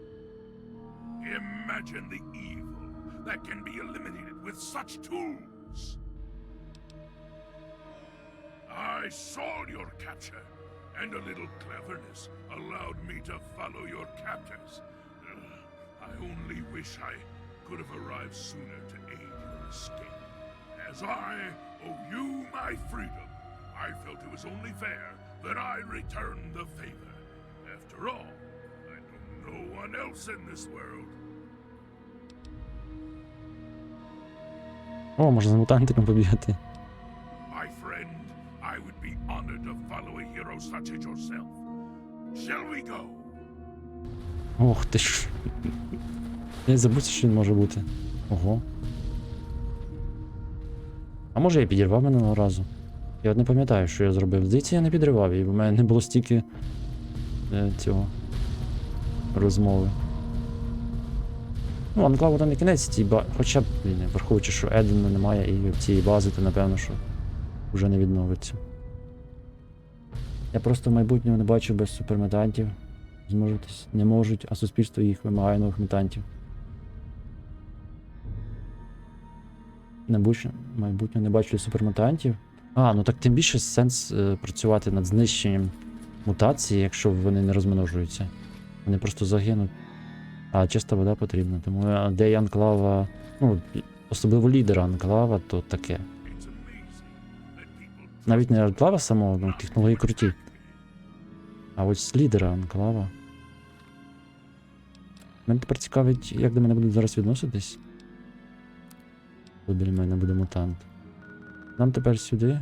Imagine the evil that can be eliminated with such tools. I saw your capture, and a little cleverness allowed me to follow your captors. I only wish I could have arrived sooner to aid your escape. As I owe you my freedom, I felt it was only fair that I return the favor. After all, I know no one else in this world. О, можна з мутантиком побігати. My friend, I would be honored to follow a hero such as yourself. Shall we go? Ох ти ж. Я забувся, що він може бути. Ого. А може я підірвав минулого разу? Я от не пам'ятаю, що я зробив. Здається, я не підривав, і в мене не було стільки цього розмови. Ну, анклаву там і кінець цій базі. Хоча б, враховуючи, що Едена немає і цієї бази, то напевно, що вже не відновиться. Я просто в майбутньому не бачу без супермутантів. Зможуть, не можуть, а суспільство їх вимагає нових мутантів. Майбутньо не бачу супермутантів. А, ну так тим більше сенс працювати над знищенням мутації, якщо вони не розмножуються. Вони просто загинуть. А чиста вода потрібна. Тому де є анклава, ну, особливо лідера анклава, то таке. Навіть не анклава самого, ну, технології круті. А ось лідера анклава. Мене тепер цікавить, як до мене будуть зараз відноситись. Тут біля мене буде мутант. Нам тепер сюди.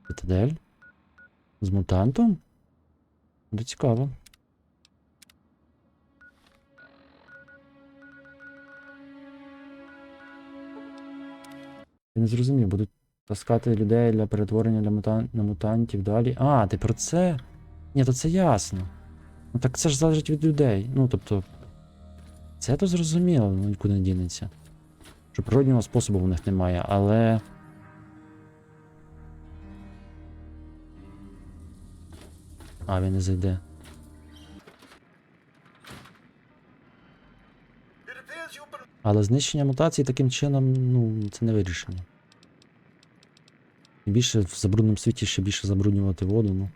Цитадель? З мутантом? Буде цікаво. Я не зрозумів, будуть таскати людей для перетворення на мутантів далі. А, ти про це? Ні, то це ясно. Ну так це ж залежить від людей. Ну, тобто... Це то зрозуміло, ну нікуди не дінеться. Що природнього способу в них немає, але... А, він не зайде. Але знищення мутацій таким чином, ну, це не вирішення. І більше в забрудненому світі ще більше забруднювати воду, ну.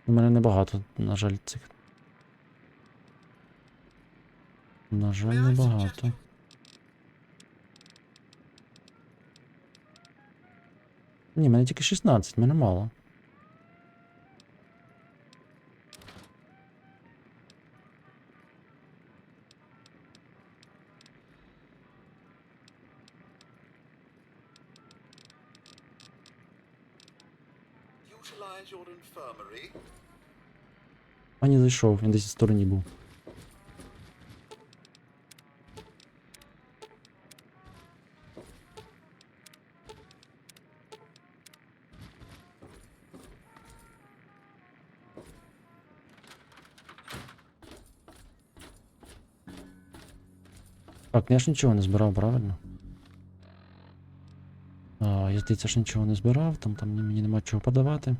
У мене небагато, на жаль, цих. На жаль, небагато. Ні, мене тільки 16, мене мало. utilize your infirmary? А не зайшов, він десь в стороні був. Так, я ж нічого не збирав, правильно? Я, здається, ж нічого не збирав, там мені нема чого подавати.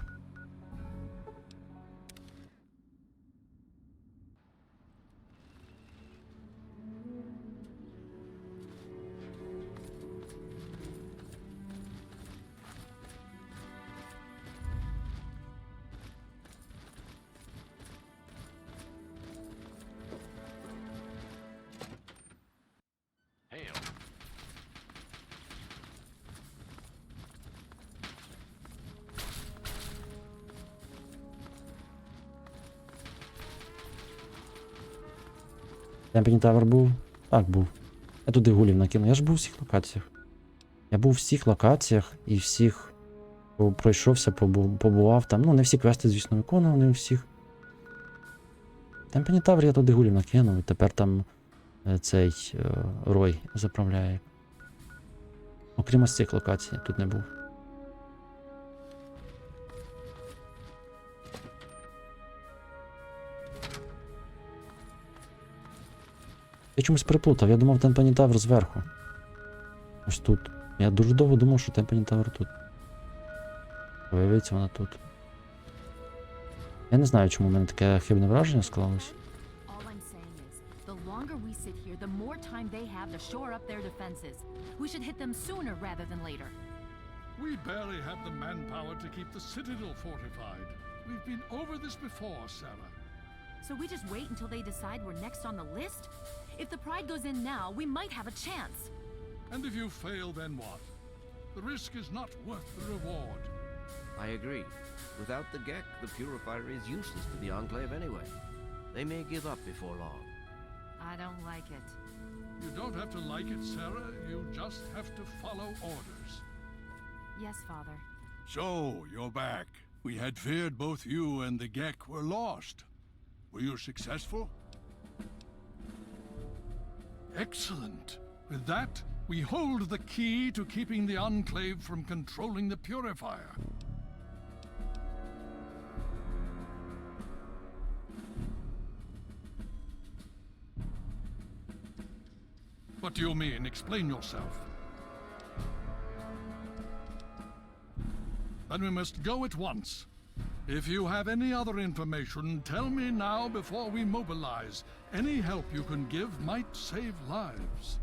Темпені Тавер був? Так, був. Я туди гулів накинув. Я ж був у всіх локаціях. Я був у всіх локаціях і всіх пройшовся, побував там. Ну, не всі квести, звісно, виконував, не у всіх. Темпені Тавер я туди гулів накинув, і тепер там цей Рой заправляє. Окрім ось цих локацій, я тут не був. Я чомусь переплутав, я думав Темпені Тавер зверху. Ось тут. Я дуже довго думав, що Темпені Тавер тут. Виявиться, вона тут. Я не знаю, чому в мене таке хибне враження склалось. We barely have the manpower to keep the citadel fortified. We've been over this before, Sarah. So we just wait until they decide we're next on the list? If the Pride goes in now, we might have a chance. And if you fail, then what? The risk is not worth the reward. I agree. Without the Gek, the Purifier is useless to the Enclave anyway. They may give up before long. I don't like it. You don't have to like it, Sarah. You just have to follow orders. Yes, Father. So, you're back. We had feared both you and the Gek were lost. Were you successful? Excellent. With that, we hold the key to keeping the Enclave from controlling the Purifier. What do you mean? Explain yourself. Then we must go at once. If you have any other information, tell me now before we mobilize. Any help you can give might save lives.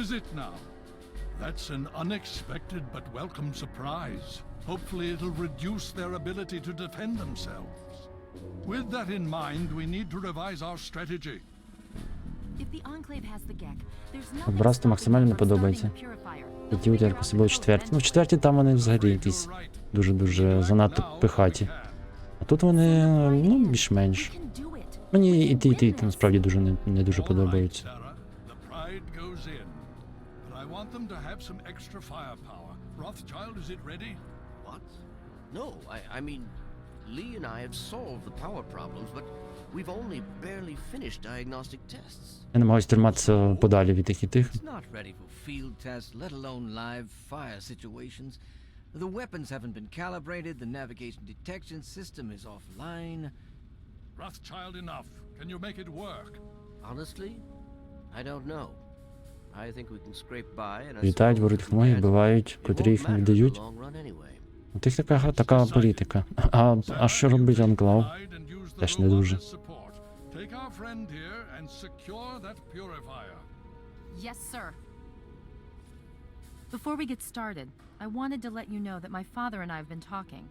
Is it now? That's an unexpected but welcome surprise. Hopefully it'll reduce their ability to defend themselves. With that in mind, we need to revise our strategy. If the Enclave has the Gek, there's nothing Брасти максимально не подобається. Ті от якось були в четвертій. Ну, в четвертій там вони взагалі якісь дуже занадто пихаті. А тут вони, ну, більш-менш. Мені і ті насправді не дуже подобаються. Want them to have some extra firepower. Rothschild, is it ready? What? No, I mean, Lee and I have solved the power problems, but we've only barely finished diagnostic tests. Я намагаюсь триматися подалі від тих і тих. It's not ready for field tests, let alone live fire situations. The weapons haven't been calibrated, the navigation detection system is offline. Rothschild, enough. Can you make it work? Honestly, I don't know. I think we can scrape by and Літають, беруть хмої, вбивають, котрі їх не віддають. У тих така політика. А що робить Анклав? Теж не дуже. Take our friend here and secure that purifier. Yes, sir. Before we get started, I wanted to let you know that my father and I have been talking.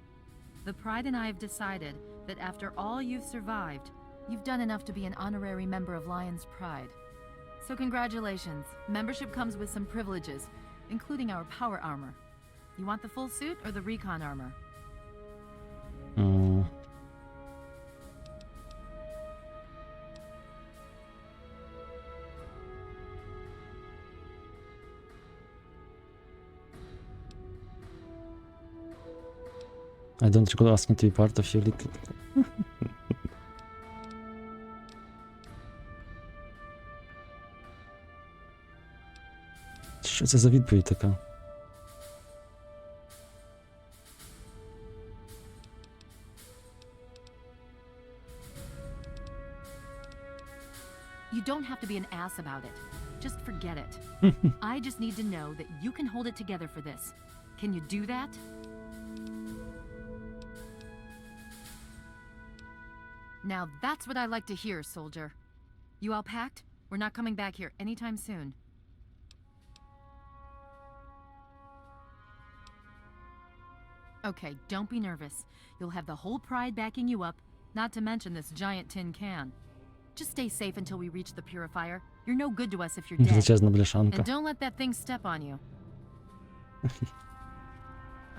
The Pride and I have decided that after all you've survived, you've done enough to be an honorary member of Lion's Pride. So congratulations. Membership comes with some privileges, including our power armor. You want the full suit or the recon armor? You don't have to be an ass about it. Just forget it. I just need to know that you can hold it together for this. Can you do that? Now that's what I like to hear, soldier. You all packed? We're not coming back here anytime soon. Okay, don't be nervous. You'll have the whole Pride backing you up, not to mention this giant tin can. Just stay safe until we reach the purifier. You're no good to us if you're dead. Величезна бляшанка. And don't let that thing step on you.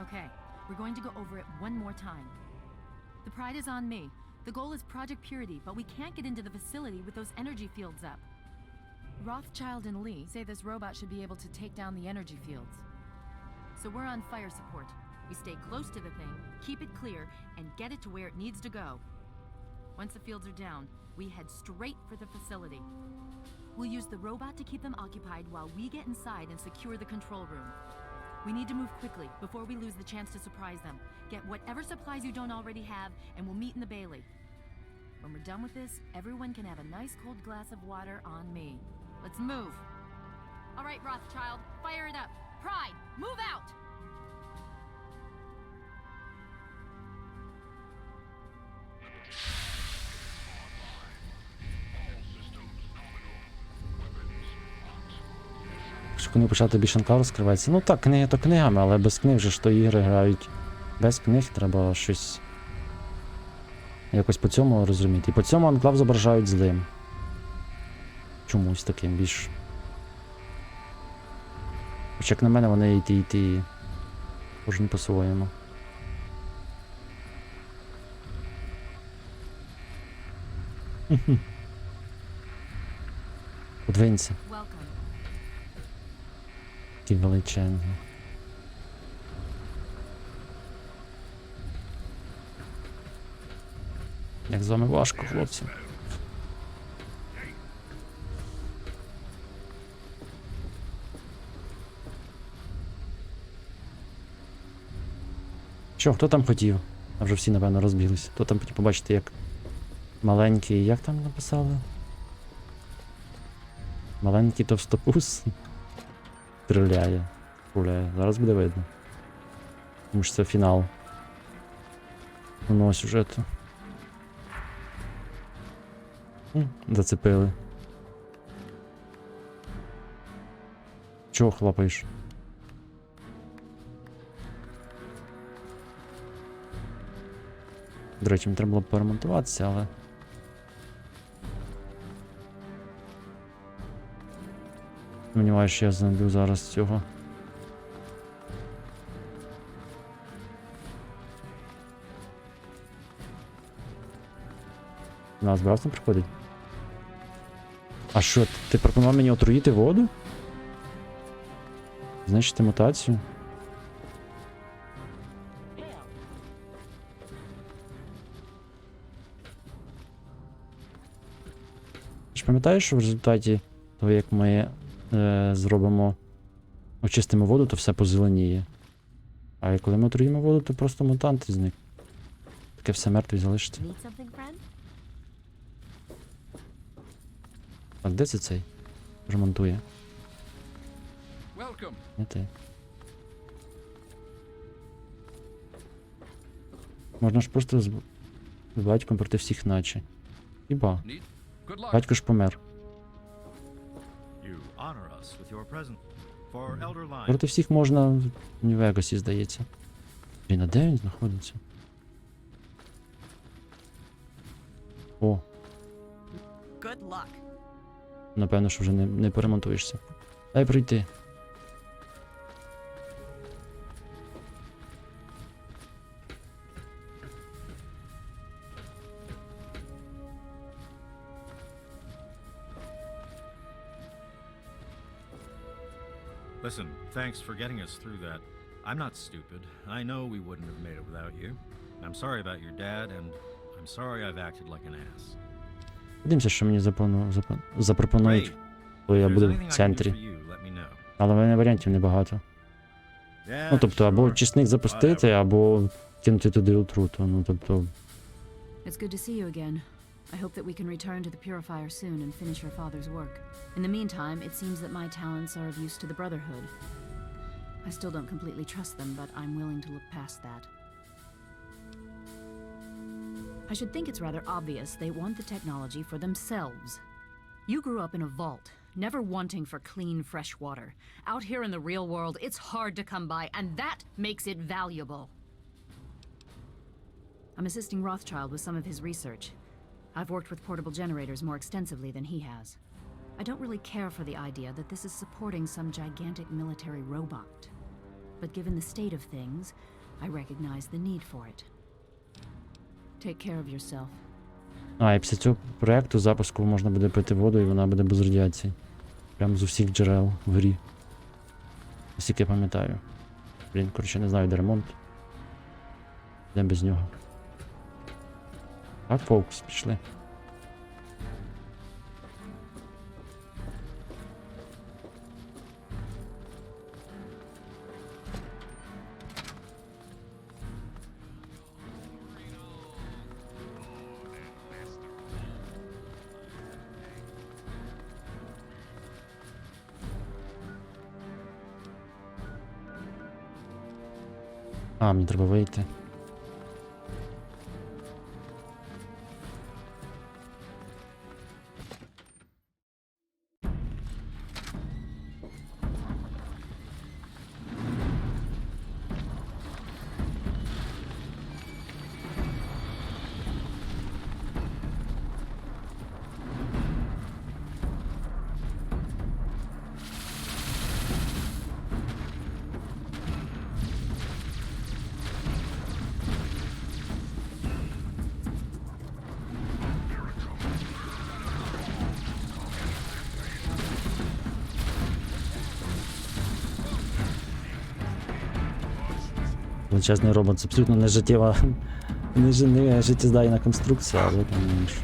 Okay, we're going to go over it one more time. The Pride is on me. The goal is Project Purity, but we can't get into the facility with those energy fields up. Rothschild and Lee say this robot should be able to take down the energy fields. So we're on fire support. We stay close to the thing, keep it clear, and get it to where it needs to go. Once the fields are down, we head straight for the facility. We'll use the robot to keep them occupied while we get inside and secure the control room. We need to move quickly before we lose the chance to surprise them. Get whatever supplies you don't already have, and we'll meet in the Bailey. When we're done with this, everyone can have a nice cold glass of water on me. Let's move. All right, Rothschild, fire it up. Pride, move out! Що коли почати більшенка розкривається. Ну так, книги то книгами, але без книг же ж то ігри грають. Без книг треба щось якось по цьому розуміти. І по цьому анклав зображають злим. Чомусь таким більш. Хоч як на мене вони йти. Кожен по-своєму. Подвинься. Ті величезні. Як з вами важко, хлопці. Що, хто там хотів? А вже всі, напевно, розбіглися. Хто там хотів побачити, як маленький, як там написали? Маленький товстопус стріляє. Пуляє. Зараз буде видно. Тому що це фінал. Воно сюжету. Зацепили. Чого хлопаєш? До речі, мені треба було б поремонтуватися, але... Сподіваюся, що я знайду зараз цього. Нас брат не приходить? А що, ти пропонував мені отруїти воду? Знищити мутацію? Ти ж пам'ятаєш, що в результаті того, як ми зробимо, очистимо воду, то все позеленіє. А коли ми отруїмо воду, то просто мутант зник. Таке все мертве залишиться. А де це цей? Ремонтує. Не ти. Можна ж просто з батьком проти всіх наче. Хіба? Батько ж помер. Проти всіх можна в Нью-Вегасі, здається. Блін, а де він знаходиться? О. Напевно, що вже не поремонтуєшся. Дай прийти. Listen, thanks for getting us through that. I'm not stupid. I know we wouldn't have made it without you. I'm sorry about your dad, and I'm sorry I've acted like an ass. Подивимося, що мені запропонують, коли я буду в центрі. Але в мене варіантів небагато. Ну, тобто, або чесник запустити, або кинути туди отруту. Ну, тобто... It's good to see you again. I hope that we can return to the Purifier soon and finish your father's work. In the meantime, it seems that my talents are of use to the Brotherhood. I still don't completely trust them, but I'm willing to look past that. I should think it's rather obvious they want the technology for themselves. You grew up in a vault, never wanting for clean, fresh water. Out here in the real world, it's hard to come by, and that makes it valuable. I'm assisting Rothschild with some of his research. I've worked with portable generators more extensively than he has. I don't really care for the idea that this is supporting some gigantic military robot. But given the state of things, I recognize the need for it. Take care of yourself. А, і після цього проекту запуску можна буде пити воду, і вона буде без радіації. Прямо з усіх джерел в грі. Наскільки я пам'ятаю. Блін, коротше, не знаю, де ремонт. Йдемо без нього. Так, фокус, пішли. А, мені треба вийти. Величезний робот, це абсолютно не життєва, не життєздайна конструкція, але там не інше.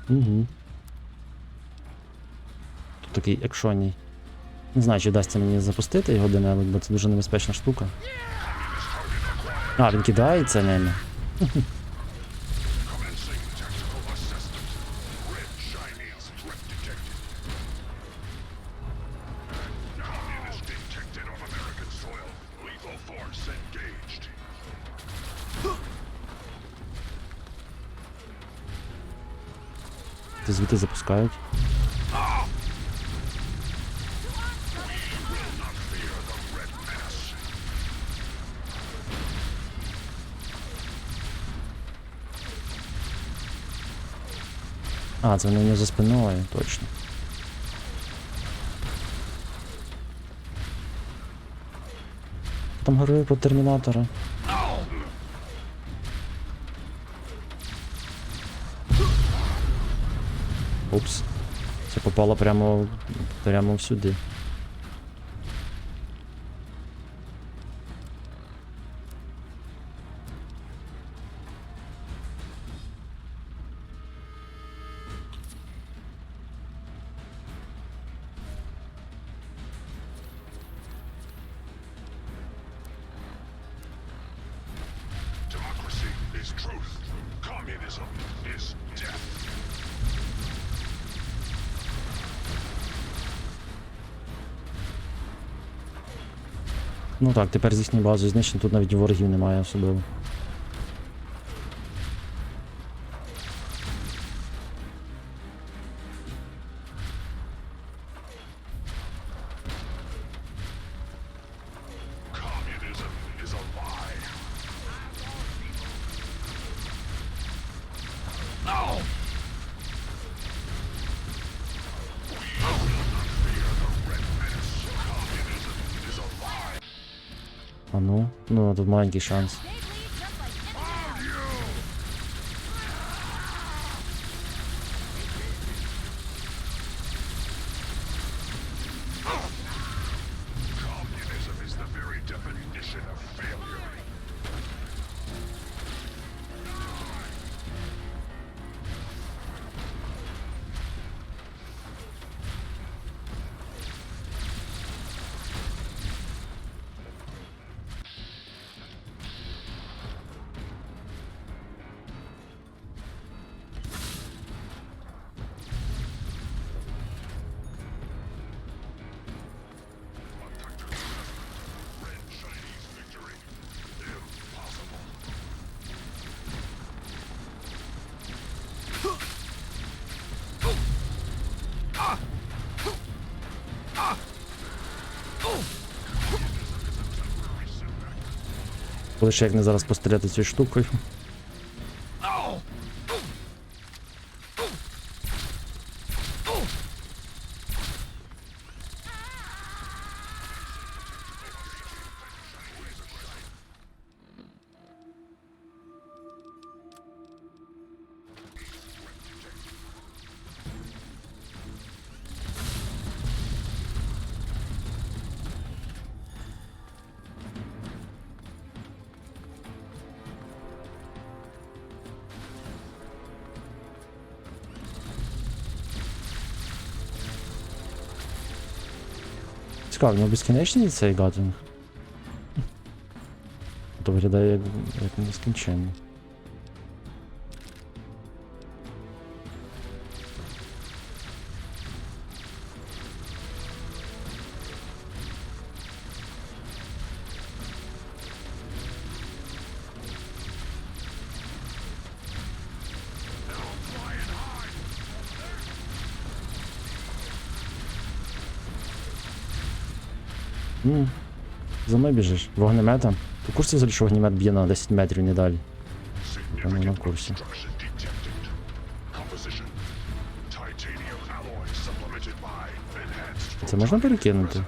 Угу. Тут такий екшонний. Не знаю, чи вдасться мені запустити його де-небудь, бо це дуже небезпечна штука. А, він кидається ними. Ти звідти запускають. А, це вони не за спиною, точно. Там говорили про Термінатора. Упс. Це попало прямо сюди. Democracy is truth. Communism is death. Ну так, тепер з їхньої бази знищено, тут навіть ворогів немає особливо. Communism is a lie. Ну, тут маленький шанс. Лише як не зараз постріляти цією штукою. Цікаво, в нього безкінечний цей гатинг? То виглядає як нескінченний. За мною біжиш. Вогнемета? Ти в курсі взагалі, що вогнемет б'є на 10 метрів, не далі? Тому на курсі. Це можна перекинути?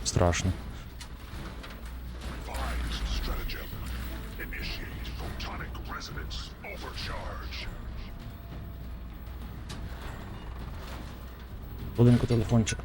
Страшно. Хвилинку, телефончик.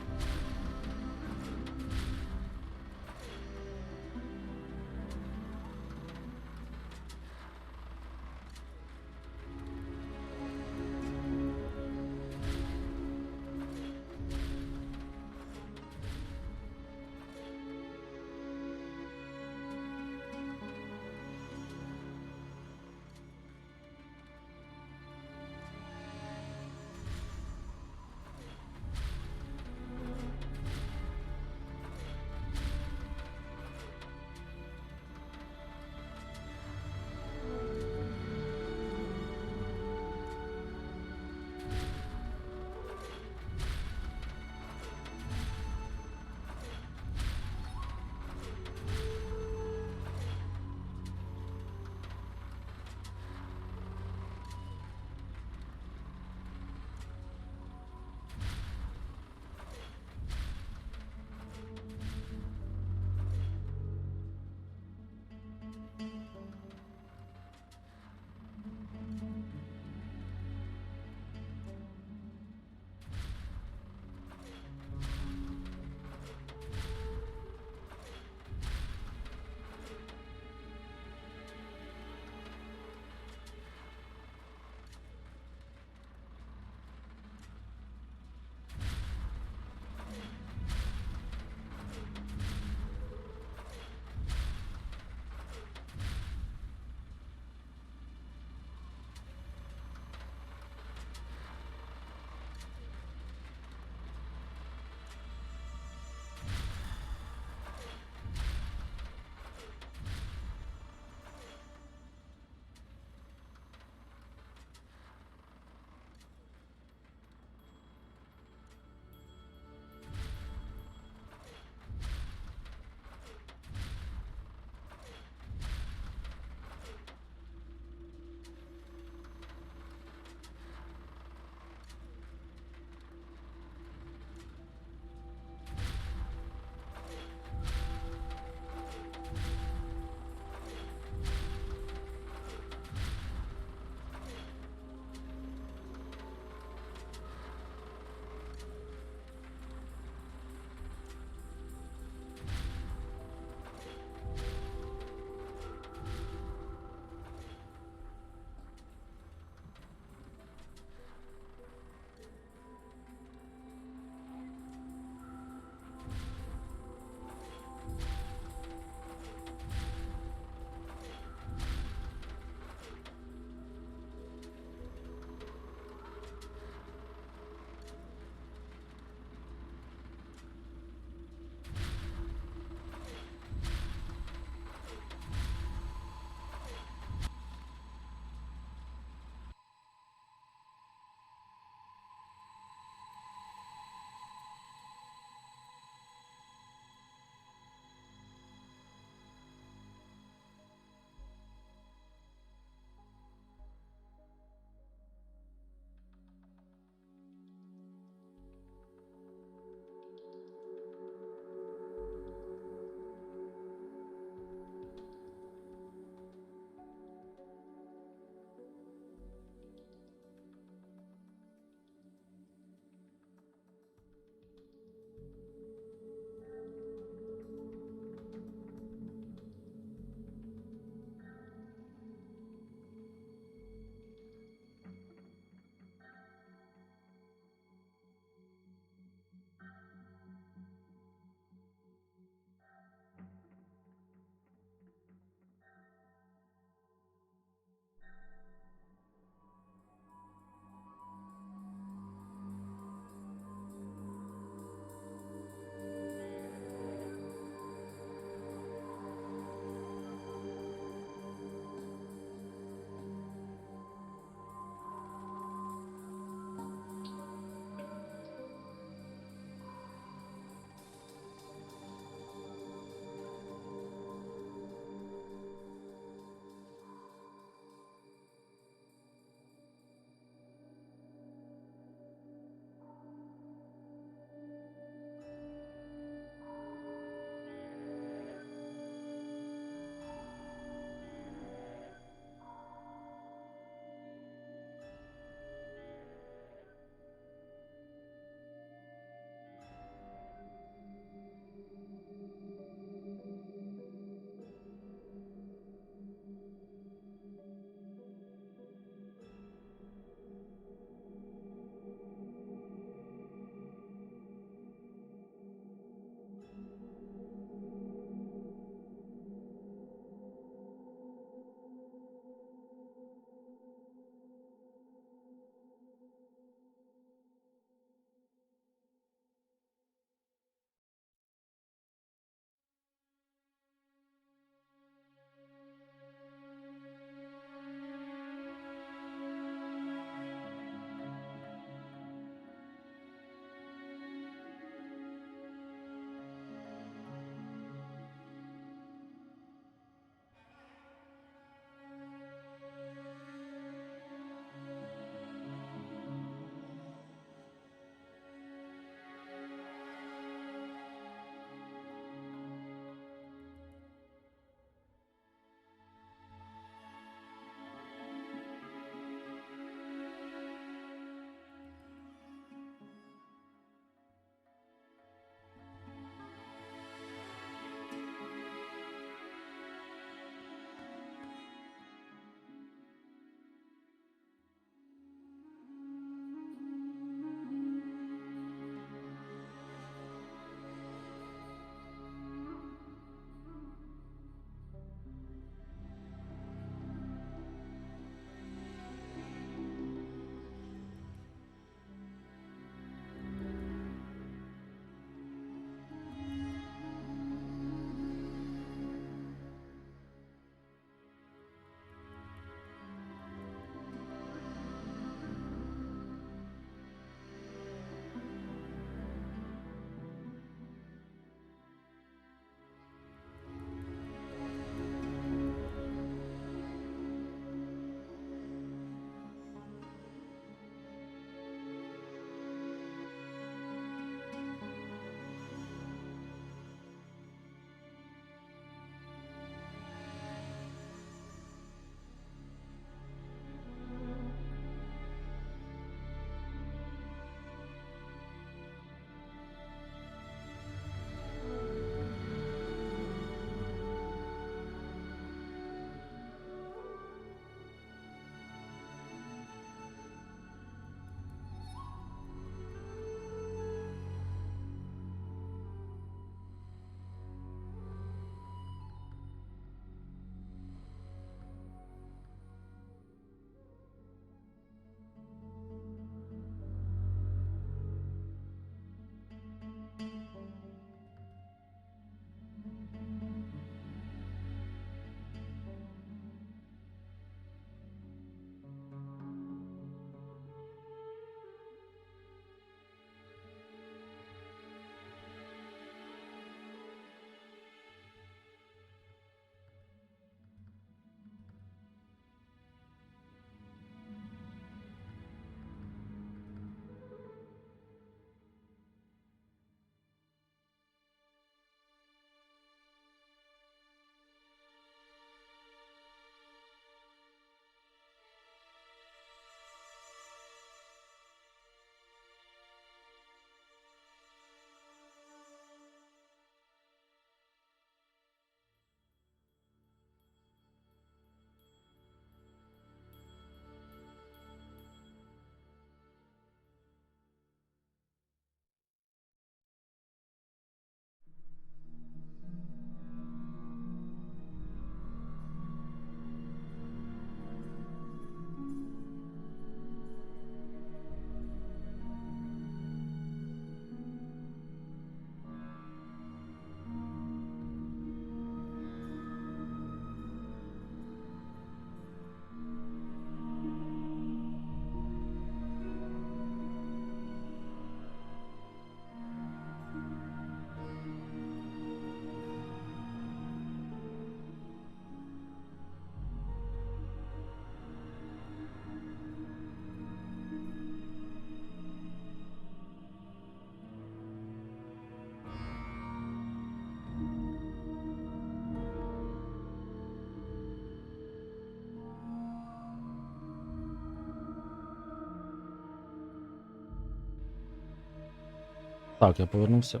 Так, я повернувся.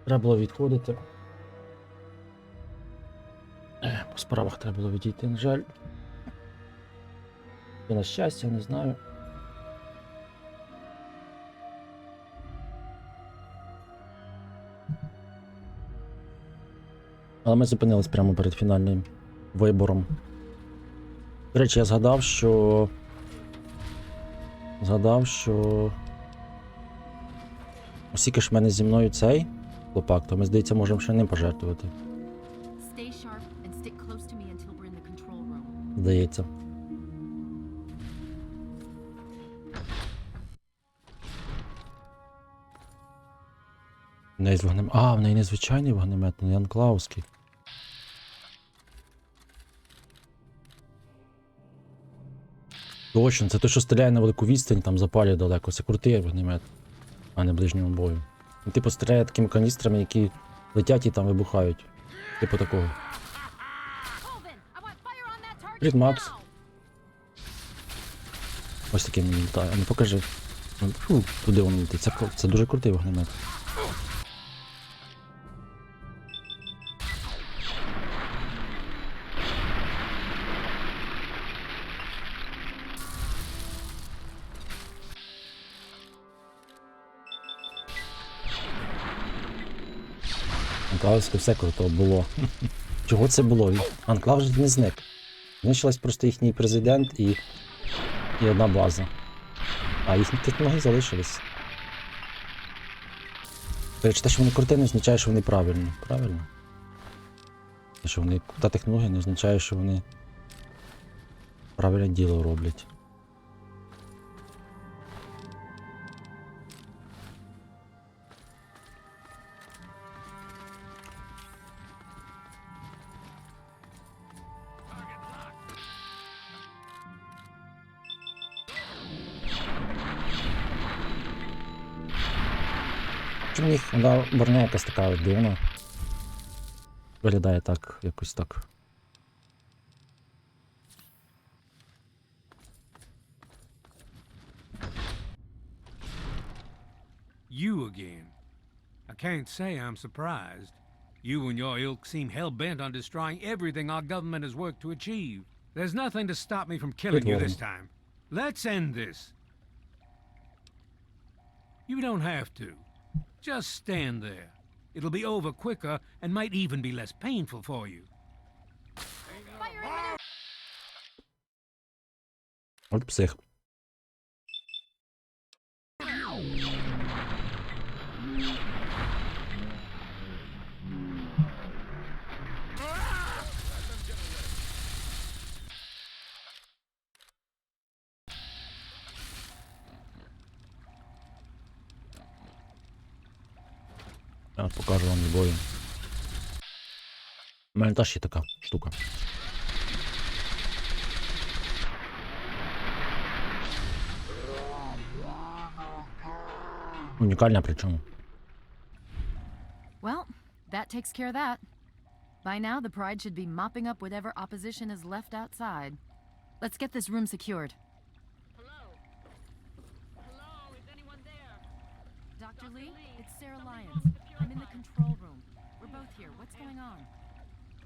Треба було відходити. По справах треба було відійти, на жаль. Чи на щастя, не знаю. Але ми зупинились прямо перед фінальним вибором. До речі, я згадав, що... Оскільки ж в мене зі мною цей хлопак, то ми, здається, можемо ще ним пожертвувати. Stay sharp and stick close to me until we're in the control room. Здається. В неї з вогнемет. А, в неї не звичайний вогнемет, не анклаузький. Точно, це той, що стріляє на велику відстань, там запалює далеко. Це крутий вогнемет, а не ближнього бою. Він типу стріляє такими каністрами, які летять і там вибухають. Типу такого. Привіт, Макс. Ось таким він літає. А ну покажи. Фу, туди воно летить. Це дуже крутий вогнемет. Анклавське все круто було. Чого це було? Анклав ж не зник. Знищилась просто їхній президент і одна база. А їхні технології залишились. До речі, те, що вони круті, не означає, що вони правильні. Правильно? Те, що вони крута технологія, не означає, що вони правильне діло роблять. Чому в них вона броня якась така дивна. Виглядає так, якось так. You again. I can't say I'm surprised. You and your ilk seem hell-bent on destroying everything our government has worked to achieve. There's nothing to stop me from killing you this time. Let's end this. You don't have to. Just stand there. It'll be over quicker and might even be less painful for you. От псих. Я покажу вам зброю. У мене теж є така штука. Унікальна причому. Well, that takes care of that. By now, the Pride should be mopping up whatever opposition is left outside. Let's get this room secured. Dr. Lee, it's Sarah Lyons. I'm in the control room. We're both here. What's going on?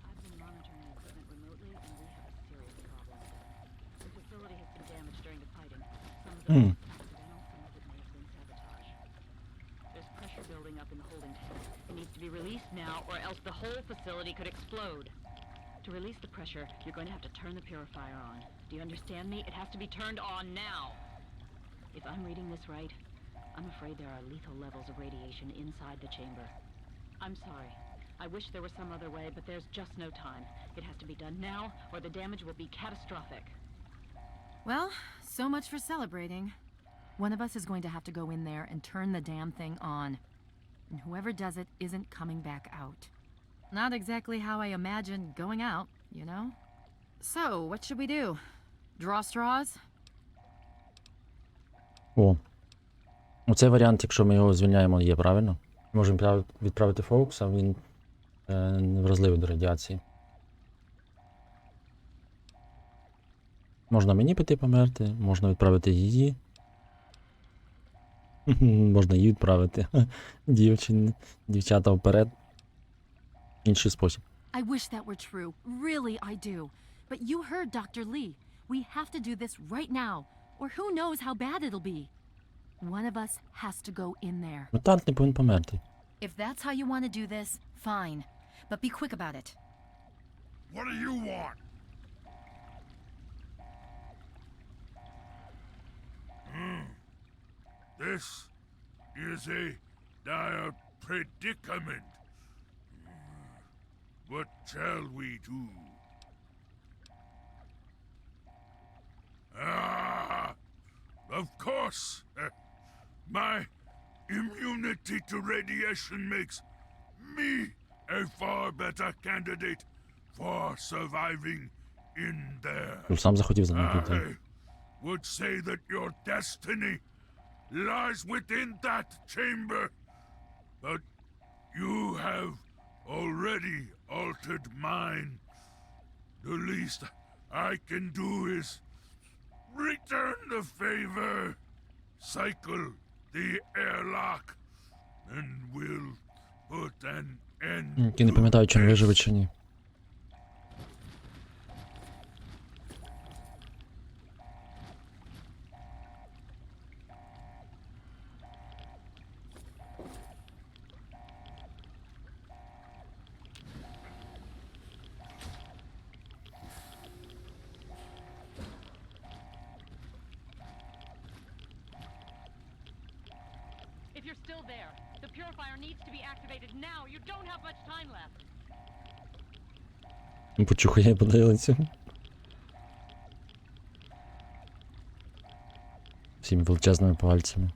I've been monitoring the equipment remotely, and we have a serious problem. The facility has been damaged during the fighting. Some of it was accidental, some of it may have been sabotage. There's pressure building up in the holding tank. It needs to be released now, or else the whole facility could explode. To release the pressure, you're going to have to turn the purifier on. Do you understand me? It has to be turned on now. If I'm reading this right, I'm afraid there are lethal levels of radiation inside the chamber. I'm sorry. I wish there was some other way, but there's just no time. It has to be done now, or the damage will be catastrophic. Well, so much for celebrating. One of us is going to have to go in there and turn the damn thing on. And whoever does it isn't coming back out. Not exactly how I imagined going out, you know? So, what should we do? Draw straws? О. Оцей варіант, якщо ми його звільняємо, є, правильно? Можемо відправити Фоукса, він вразливий до радіації. Можна мені піти померти, можна відправити її. Можна її відправити. Дівчата вперед. Інший спосіб. I wish that were true. Really, I do. But you heard Dr. Lee. We have to do this right now, or who knows how bad it'll be. One of us has to go in there. Мутант не повинен померти. If that's how you want to do this, fine. But be quick about it. What do you want? This is a dire predicament. What shall we do? Of course. My immunity to radiation makes me a far better candidate for surviving in there. Сам захотів за ним піти. I would say that your destiny lies within that chamber, but you have already altered mine. The least I can do is return the favor, cycle the airlock, and we'll put an end. Я не пам'ятаю, чи він виживе, чи ні. If you're still there, the purifier needs to be activated now. You don't have much time left. Почухає подивиться. Всіми величезними пальцями.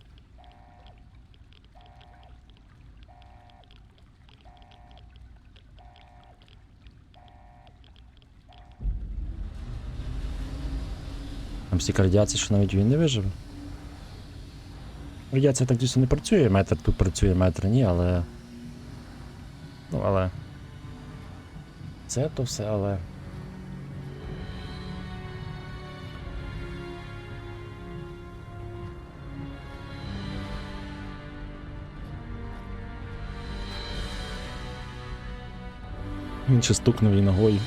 Там стільки радіації, що навіть він не виживе. Радіація так дійсно не працює, метр тут працює, метр ні, але... Ну, але... Це то все, але... Він ще стукнув її ногою.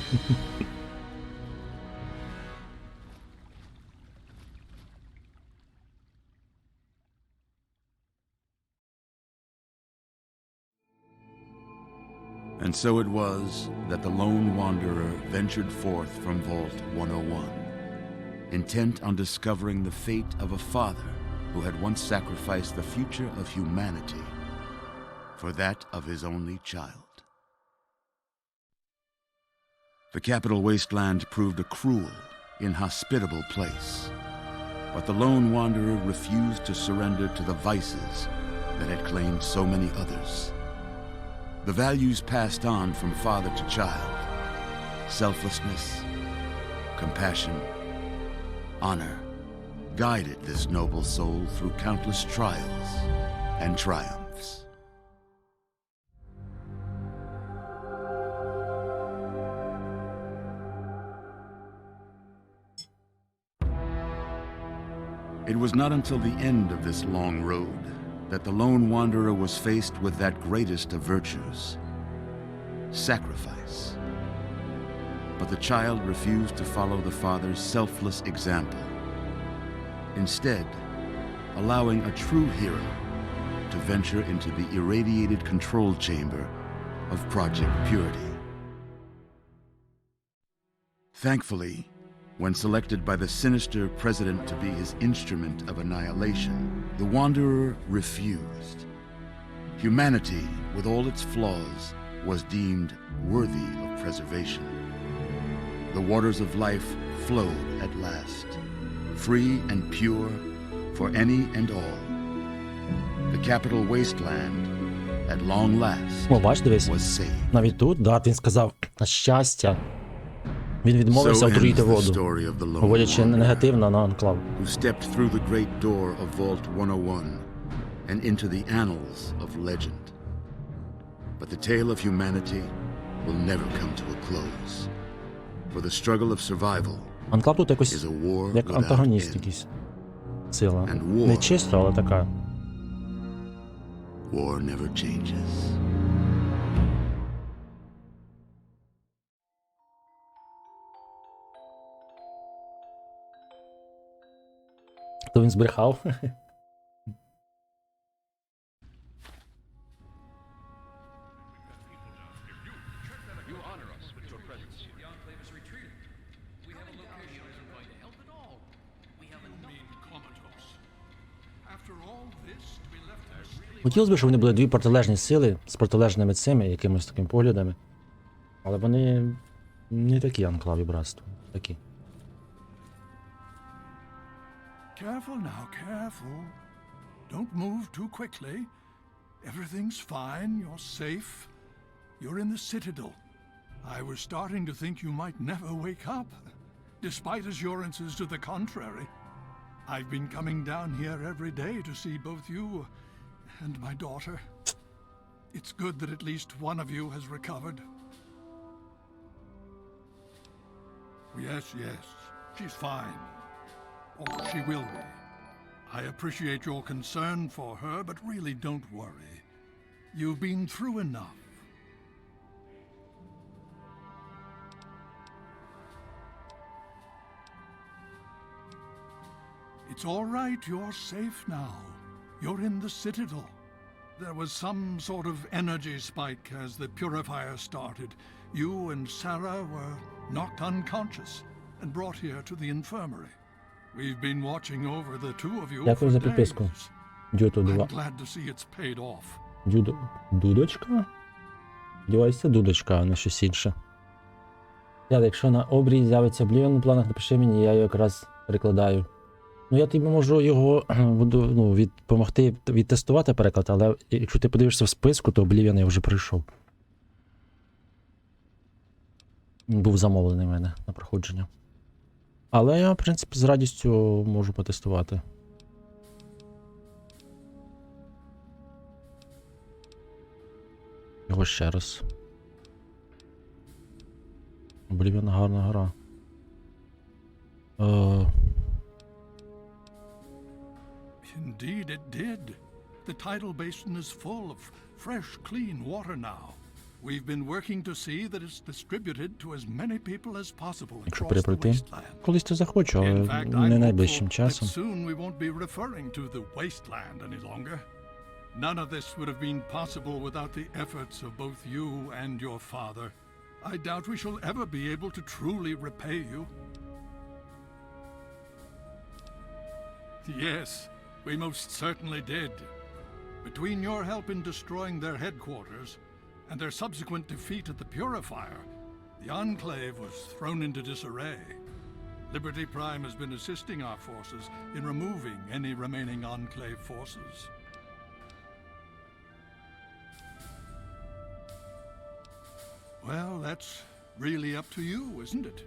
And so it was that the lone wanderer ventured forth from Vault 101, intent on discovering the fate of a father who had once sacrificed the future of humanity for that of his only child. The capital wasteland proved a cruel, inhospitable place, but the lone wanderer refused to surrender to the vices that had claimed so many others. The values passed on from father to child, selflessness, compassion, honor, guided this noble soul through countless trials and triumphs. It was not until the end of this long road that the lone wanderer was faced with that greatest of virtues, sacrifice. But the child refused to follow the father's selfless example, instead allowing a true hero to venture into the irradiated control chamber of Project Purity. Thankfully, when selected by the sinister president to be his instrument of annihilation, the Wanderer refused. Humanity, with all its flaws, was deemed worthy of preservation. The waters of life flowed at last, free and pure for any and all. The capital wasteland, at long last, was saved. Навіть тут, да, він сказав, на щастя. Він відмовився отруїти воду, виводячи негативно на анклав. Who stepped through the great door of Vault 101 and into the annals of legend. But the tale of humanity will never come to a close. For the struggle of survival Анклав тут якось як антагоніст якийсь. Сила. Не чисто, але така. war never changes. То він збрехав. You honor us with your presence. The Enclave is retreating. We have a location that isn't going to help at all. We have a mean comatose. After all this, to be left there. Хотілося б, щоб вони були дві протилежні сили з протилежними цими якимось такими поглядами. Але вони не такі анклаві братства. Такі. Careful now, careful. Don't move too quickly. Everything's fine, you're safe. You're in the Citadel. I was starting to think you might never wake up, despite assurances to the contrary. I've been coming down here every day to see both you and my daughter. It's good that at least one of you has recovered. Yes, yes, she's fine. Or she will be. I appreciate your concern for her, but really don't worry. You've been through enough. It's all right, you're safe now. You're in the Citadel. There was some sort of energy spike as the purifier started. You and Sarah were knocked unconscious and brought here to the infirmary. We've been watching over the two of you Дякую for за підписку. days. Дюто I'm 2. glad to see it's paid off. Дудочка? Дівайся, дудочка, а не щось інше. Якщо на обрій з'явиться Облівіон у планах, напиши мені, я його якраз перекладаю. Ну, я тобі можу його буду допомогти відтестувати переклад, але якщо ти подивишся в списку, то Облівіон я вже пройшов. Він був замовлений в мене на проходження. Але я, в принципі, з радістю можу потестувати. Його ще раз. Облівіон гарна гра. Indeed it did. The tidal basin is full of fresh, clean water now. We've been working to see that it's distributed to as many people as possible Якщо across the переприти, wasteland. колись то захочу, але In fact, I'm не hopeful найближчим that часом. soon we won't be referring to the wasteland any longer. None of this would have been possible without the efforts of both you and your father. I doubt we shall ever be able to truly repay you. Yes, we most certainly did. Between your help in destroying their headquarters and their subsequent defeat at the Purifier, the Enclave was thrown into disarray. Liberty Prime has been assisting our forces in removing any remaining Enclave forces. Well, that's really up to you, isn't it?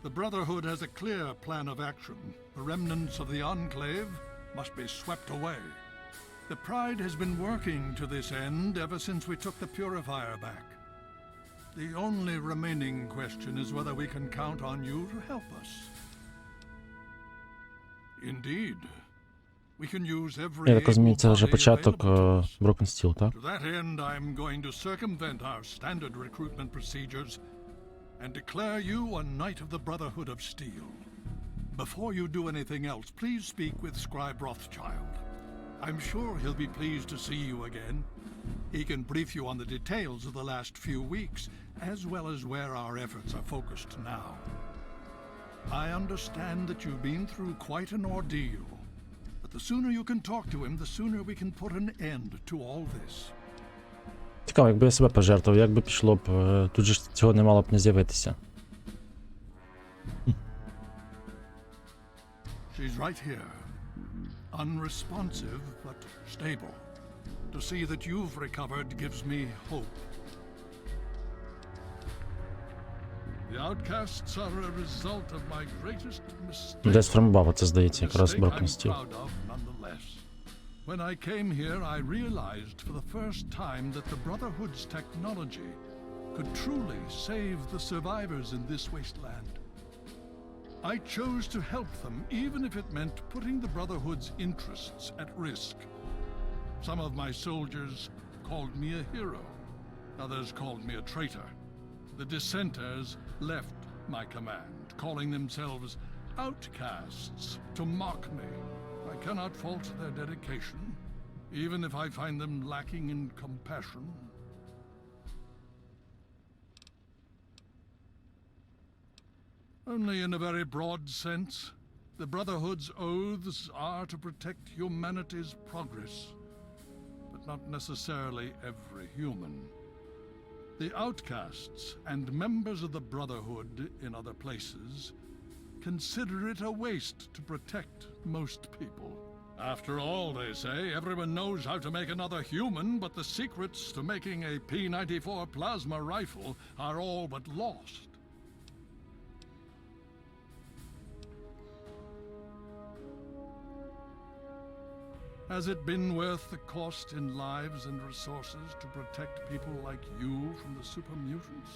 The Brotherhood has a clear plan of action. The remnants of the Enclave must be swept away. The Pride has been working to this end ever since we took the Purifier back. The only remaining question is whether we can count on you to help us. Indeed. We can use every Я так розумію, це вже able body початок available to us. Broken Steel, так? To that end, I'm going to circumvent our standard recruitment procedures and declare you a Knight of the Brotherhood of Steel. Before you do anything else, please speak with Scribe Rothschild. I'm sure he'll be pleased to see you again. He can brief you on the details of the last few weeks, as well as where our efforts are focused now. I understand that you've been through quite an ordeal, but the sooner you can talk to him, the sooner we can put an end to all this. Цікаво, якби я себе пожертвував, як би пішло б, тут же ж цього не мало б не з'явитися. She's right here. Unresponsive, but stable. To see that you've recovered gives me hope. The outcasts are a result of my greatest mistake. Десь фрамбава, це здається, якраз Mistake Broken I'm Steel. proud of, nonetheless. When I came here, I realized for the first time that the Brotherhood's technology could truly save the survivors in this wasteland. I chose to help them, even if it meant putting the Brotherhood's interests at risk. Some of my soldiers called me a hero. Others called me a traitor. The dissenters left my command, calling themselves outcasts to mock me. I cannot fault their dedication, even if I find them lacking in compassion. Only in a very broad sense. The Brotherhood's oaths are to protect humanity's progress, but not necessarily every human. The outcasts and members of the Brotherhood in other places consider it a waste to protect most people. After all, they say, everyone knows how to make another human, but the secrets to making a P-94 plasma rifle are all but lost. Has it been worth the cost in lives and resources to protect people like you from the super mutants?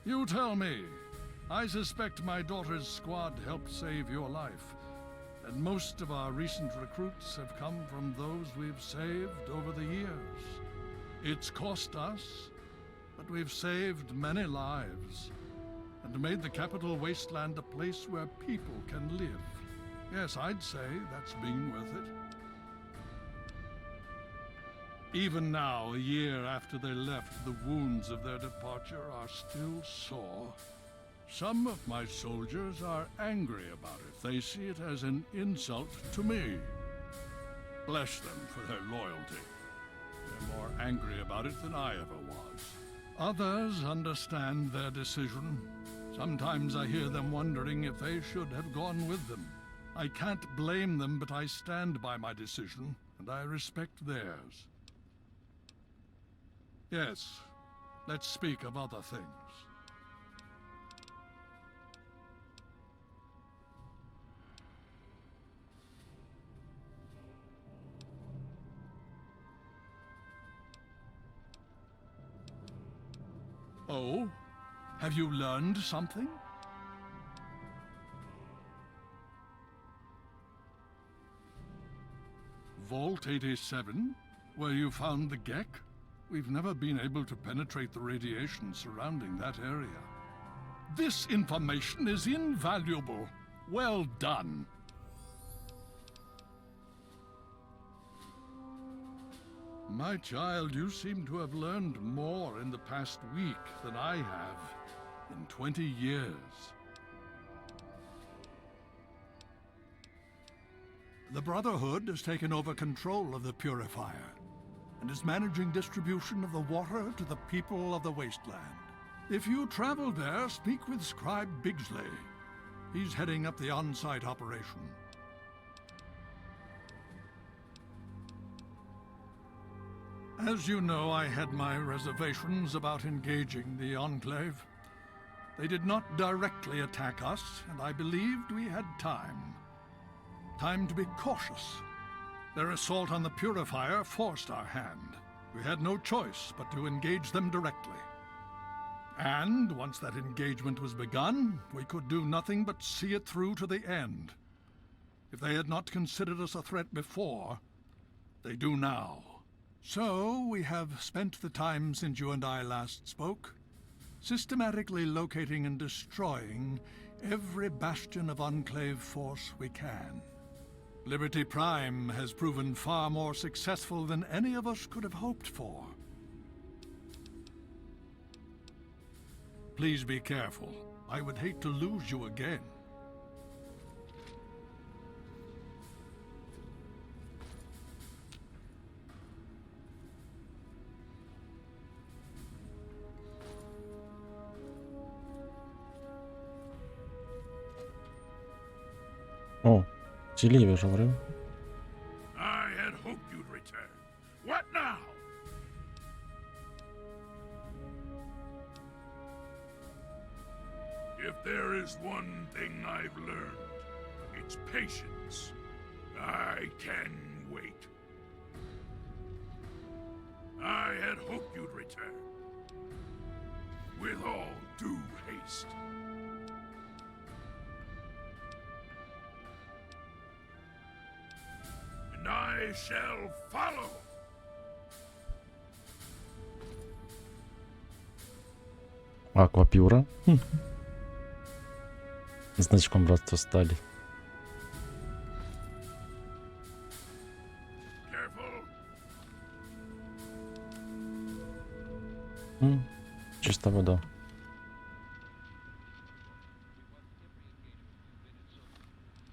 You tell me. I suspect my daughter's squad helped save your life, and most of our recent recruits have come from those we've saved over the years. It's cost us, but we've saved many lives, and made the capital wasteland a place where people can live. Yes, I'd say that's been worth it. Even now, a year after they left, the wounds of their departure are still sore. Some of my soldiers are angry about it. They see it as an insult to me. Bless them for their loyalty. They're more angry about it than I ever was. Others understand their decision. Sometimes I hear them wondering if they should have gone with them. I can't blame them, but I stand by my decision, and I respect theirs. Yes, let's speak of other things. Oh? Have you learned something? Vault 87? Where you found the Gek? We've never been able to penetrate the radiation surrounding that area. This information is invaluable. Well done. My child, you seem to have learned more in the past week than I have in 20 years. The Brotherhood has taken over control of the Purifier and is managing distribution of the water to the people of the wasteland. If you travel there, speak with Scribe Bigsley. He's heading up the on-site operation. As you know, I had my reservations about engaging the Enclave. They did not directly attack us, and I believed we had time. Time to be cautious. Their assault on the Purifier forced our hand. We had no choice but to engage them directly. And once that engagement was begun, we could do nothing but see it through to the end. If they had not considered us a threat before, they do now. So we have spent the time since you and I last spoke, systematically locating and destroying every bastion of Enclave force we can. Liberty Prime has proven far more successful than any of us could have hoped for. Please be careful. I would hate to lose you again. О, ці ліві ж говорив. I had hoped you'd return. What now? If there is one thing I've learned, it's patience. I can wait. I had hoped you'd return. With all due haste. And I I shall follow. Аквапюра. Значком братства сталі. Чиста вода.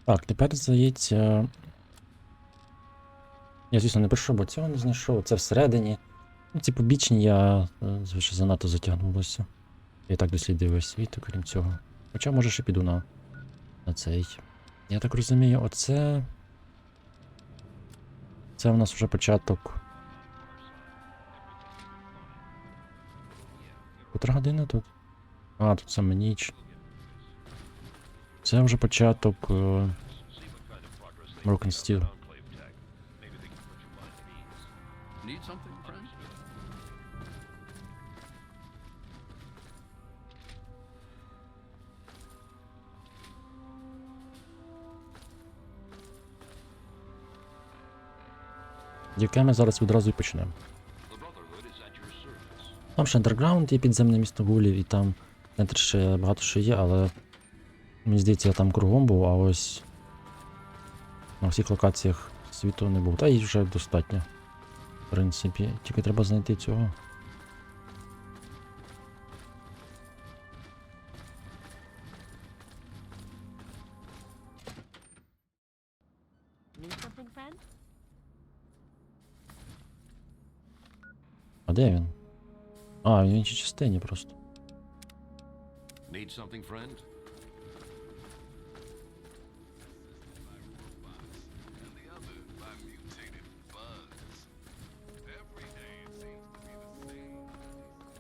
Так, тепер, здається... Я, звісно, не прийшов, бо цього не знайшов. Це всередині. Ну, ці побічні я, звичайно, занадто затягнулося. Я так дослідив весь світ, окрім цього. Хоча, може, ще піду на цей. Я так розумію, оце... Це у нас вже початок. Котра година тут? А, тут саме ніч. Це вже початок... Broken Steel. Need something, friend? Яке ми зараз відразу і почнемо. Там ще андерграунд є, підземне місто гулів, і там центр ще багато що є, але мені здається, я там кругом був, а ось на всіх локаціях світу не був. Та їх вже достатньо. В принципі, тільки треба знайти цього. Need something, friend? А де він? А, він в іншій частині просто. Need something, friend?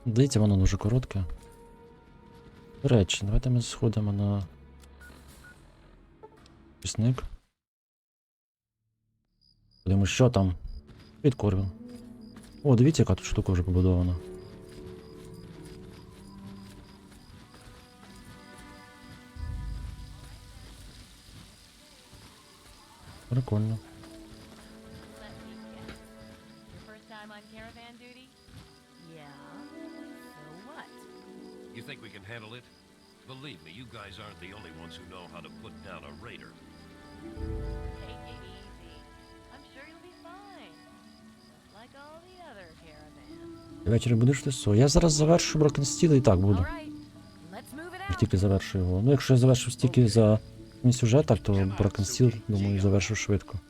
Здається, воно дуже коротке. До речі, давайте ми сходимо на пісник. Подивимось, що там під Корвін. О, дивіться, яка тут штука вже побудована. Прикольно. Your first time on caravan duty? Yeah. So what? You think we can handle it? Believe me, you guys aren't the only ones who know how to put down a raider. Take it easy. I'm sure you'll be fine. Just like all the other caravans. Ввечері будеш ти со. Я зараз завершу Broken Steel і так буду. Alright, let's move it Як out. тільки завершу його. Ну, якщо я завершу стільки за мій сюжет, то Broken Steel, думаю, завершу швидко.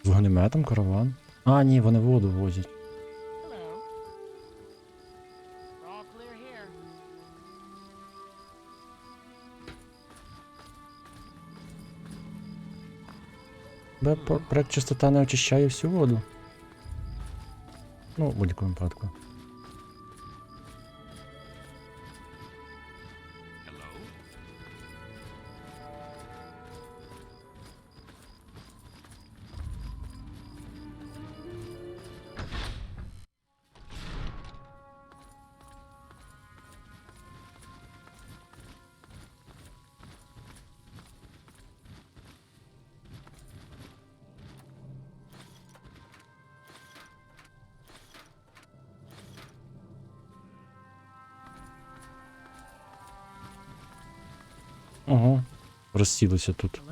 З вогнеметом, караван. А, ні, вони воду возять. Hello. All clear here. Проект чистота не очищає всю воду. Ну, в будь-якому випадку. Ого, розсілися тут.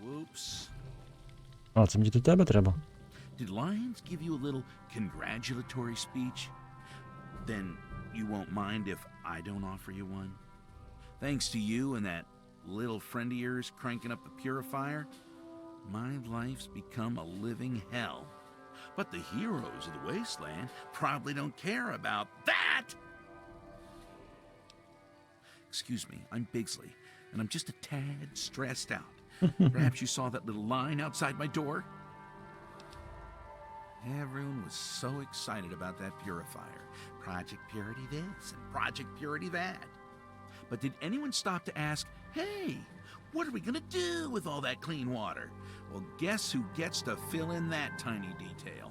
Whoops. А, це мені до тебе треба? Did Lions give you a little congratulatory speech? Then you won't mind if I don't offer you one? Thanks to you and that little friend of yours cranking up the purifier, my life's become a living hell. But the heroes of the wasteland probably don't care about that! Excuse me, I'm Bigsley, and I'm just a tad stressed out. Perhaps you saw that little line outside my door? Everyone was so excited about that purifier. Project Purity this and Project Purity that. But did anyone stop to ask, hey, what are we going to do with all that clean water? Well, guess who gets to fill in that tiny detail?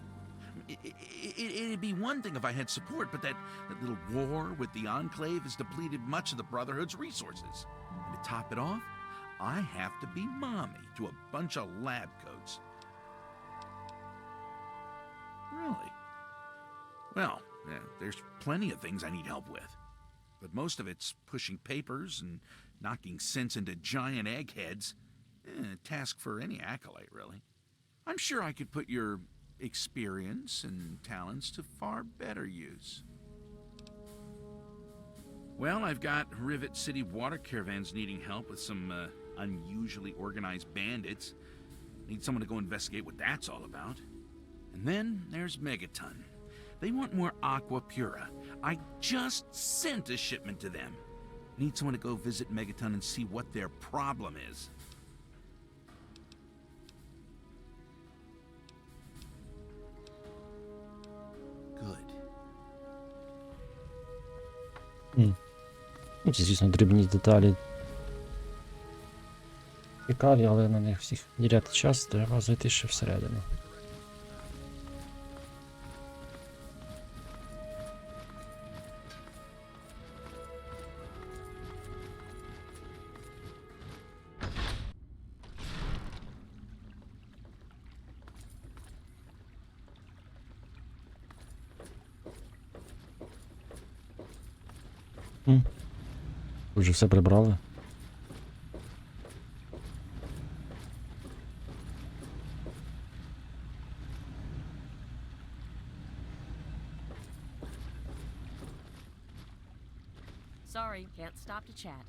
It'd be one thing if I had support, but that little war with the Enclave has depleted much of the Brotherhood's resources. And to top it off, I have to be mommy to a bunch of lab coats. Really? Well, yeah, there's plenty of things I need help with. But most of it's pushing papers and knocking sense into giant eggheads. A task for any acolyte, really. I'm sure I could put your experience and talents to far better use. Well, I've got Rivet City water caravans needing help with some unusually organized bandits. Need someone to go investigate what that's all about. And then there's Megaton. They want more Aqua Pura. I just sent a shipment to them. Need someone to go visit Megaton and see what their problem is. Good. Ці, звісно, дрібні деталі. Цікаві, але на них всіх діляти час, треба зайти ще всередину. Ви вже все прибрали? Sorry, can't stop to chat.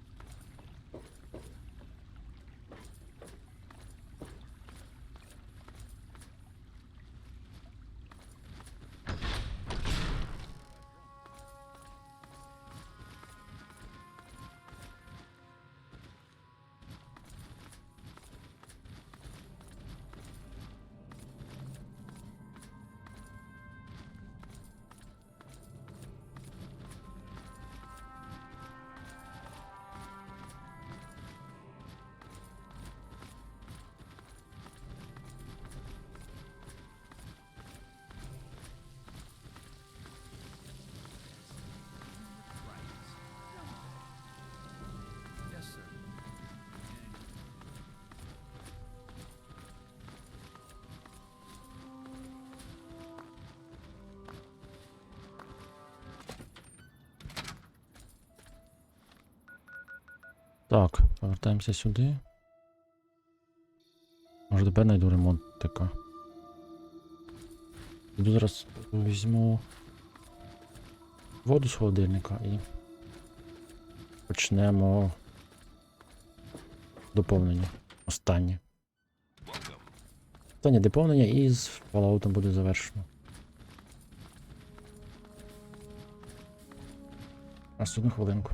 Так, повертаємося сюди. Може тепер знайду ремонтика. Іду зараз візьму воду з холодильника і почнемо доповнення. Останнє. Останнє доповнення і з Fallout буде завершено. Наступну хвилинку.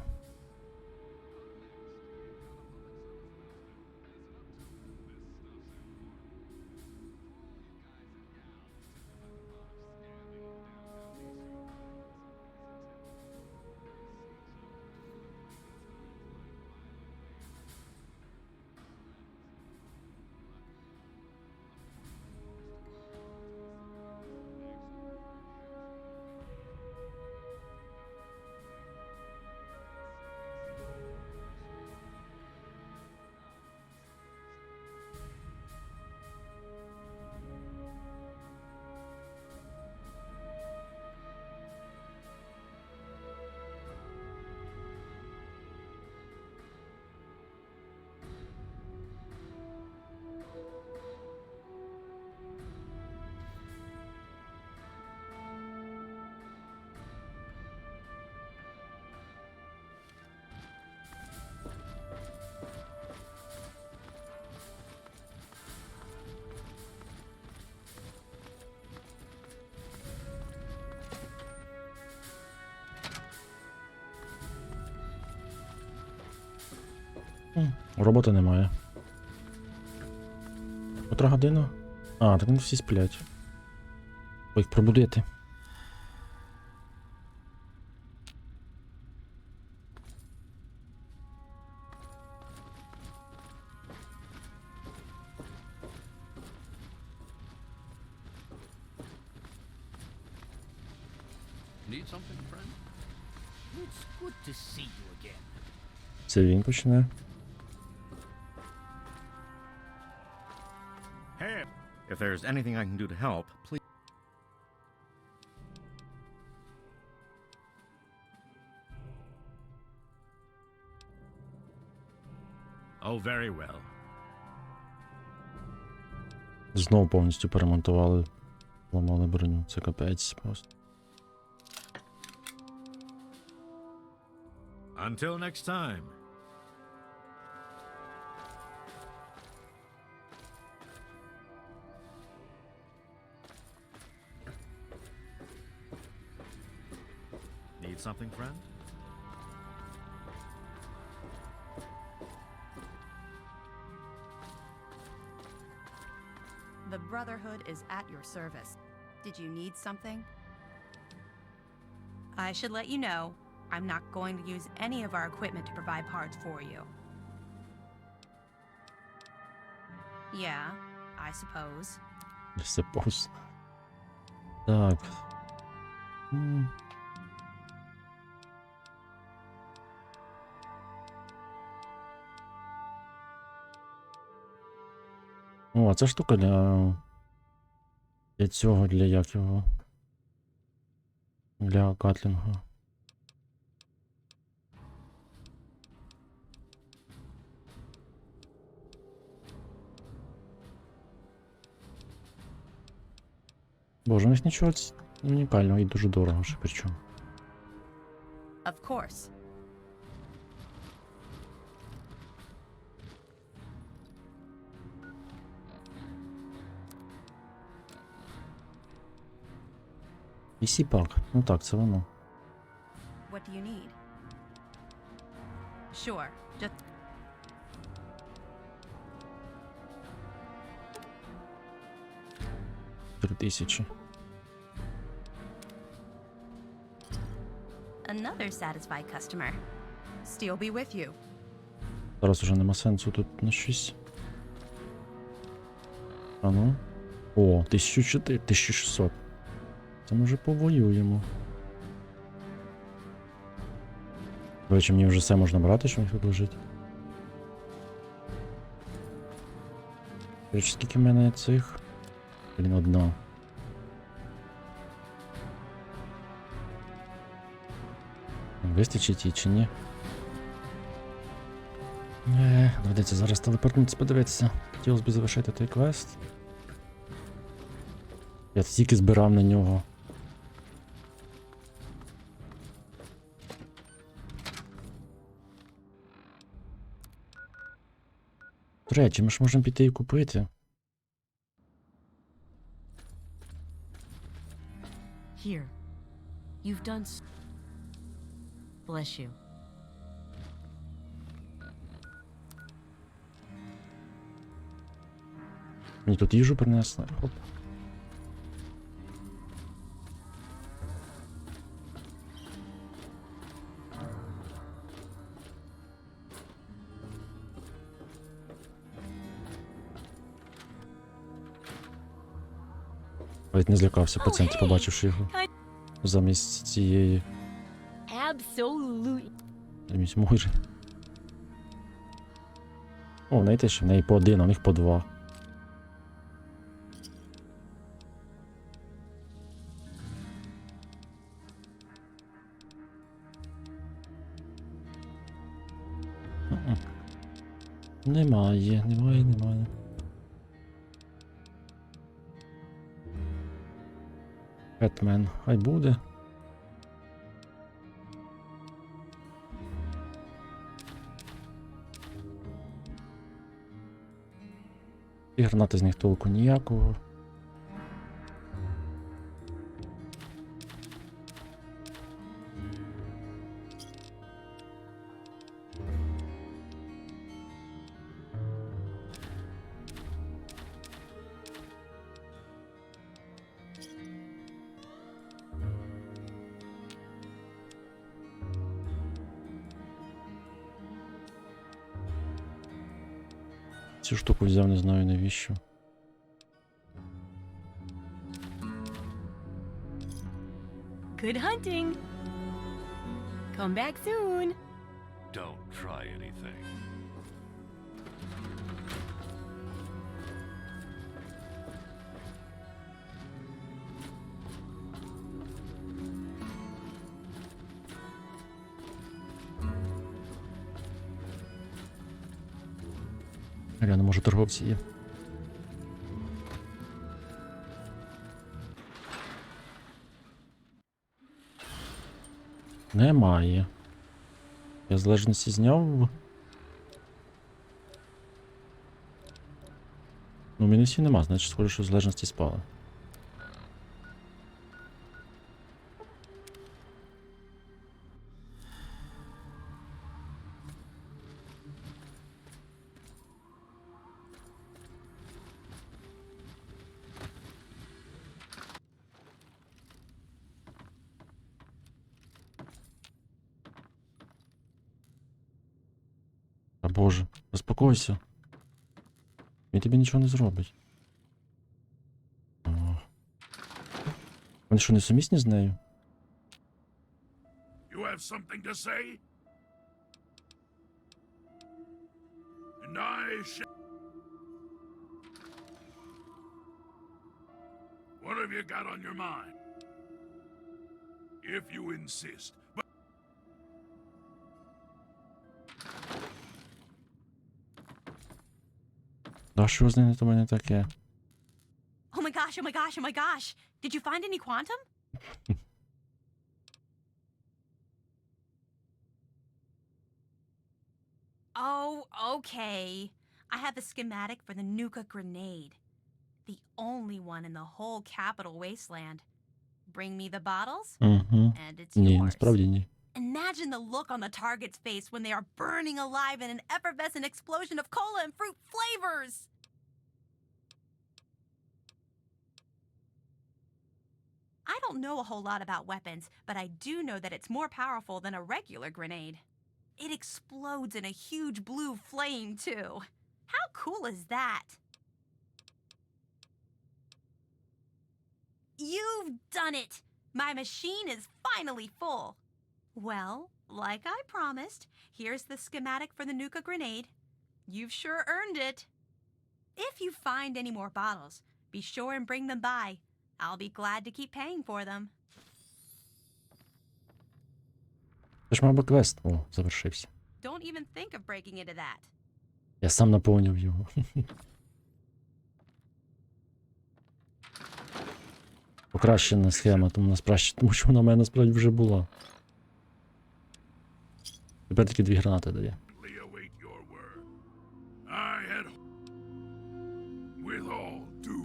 Робота немає. Котра година? А, так вони всі сплять. Бо їх пробудити. Need something, friend? It's good to see you again. Це він почне. If there's anything I can do to help, please. Oh, very well. Знову повністю перемонтували. Ламали броню. Це капець просто. Until next time. Need something, friend? The Brotherhood is at your service. Did you need something? I should let you know, I'm not going to use any of our equipment to provide parts for you. Yeah, I suppose. I suppose. Так. О, ця штука для цього, для як його? Для катлінгу. Боже, у них нічого унікального і дуже дорого ще причому. Of course. І сіпак. Ну так, це воно. What do you need? Sure, just... $3000. Another satisfied customer. Still be with you. Зараз уже нема сенсу тут на щось. А ну. О, 1600. Це ми вже повоюємо. До речі, мені вже все можна брати, що в них тут лежить. Речі, скільки в мене цих? Блін, одна. Вистачить їй чи ні? Доведеться зараз телепортнутися, подивитися. Хотілося б завершити той квест. Я стільки збирав на нього. До речі, ми ж можемо піти і купити. Here. You've done Bless you. Мені тут їжу принесли. Хоп. Навіть не злякався пацієнт, побачивши його. Замість цієї. Absolutely. Замість Мойри. О, знаєте, що в неї по один, а в них по два. Немає. Бетмен, хай буде. І гранати з них толку ніякого. Цю штуку взяв, не знаю навіщо. Good hunting. Come back soon. Don't try anything. Реально, може торговці є. Немає. Я залежності зняв. Ну, мінусів нема, значить, схоже, що залежності спали. А боже, заспокойся. Він тобі нічого не зробить. О. Вони що, не сумісні з нею? You have something to say? And I shall. What have you got on your mind? If you insist. But Да що з нею то мене таке? Oh my gosh, oh my gosh, oh my gosh. Did you find any quantum? Oh, okay. I have the schematic for the Nuka grenade. The only one in the whole capital wasteland. Bring me the bottles, Угу. and it's Ні, yours. насправді ні. Imagine the look on the target's face when they are burning alive in an effervescent explosion of cola and fruit flavors! I don't know a whole lot about weapons, but I do know that it's more powerful than a regular grenade. It explodes in a huge blue flame, too. How cool is that? You've done it! My machine is finally full. Well, like I promised, here's the schematic for the Nuka grenade. You've sure earned it. If you find any more bottles, be sure and bring them by. I'll be glad to keep paying for them. Це ж, мабуть, квест. О, завершився. Don't even think of breaking into that. Я сам наповнив його. Покращена схема, тому що вона в мене насправді вже була. Тепер тільки 2 гранати дає. await your word. I had with all due.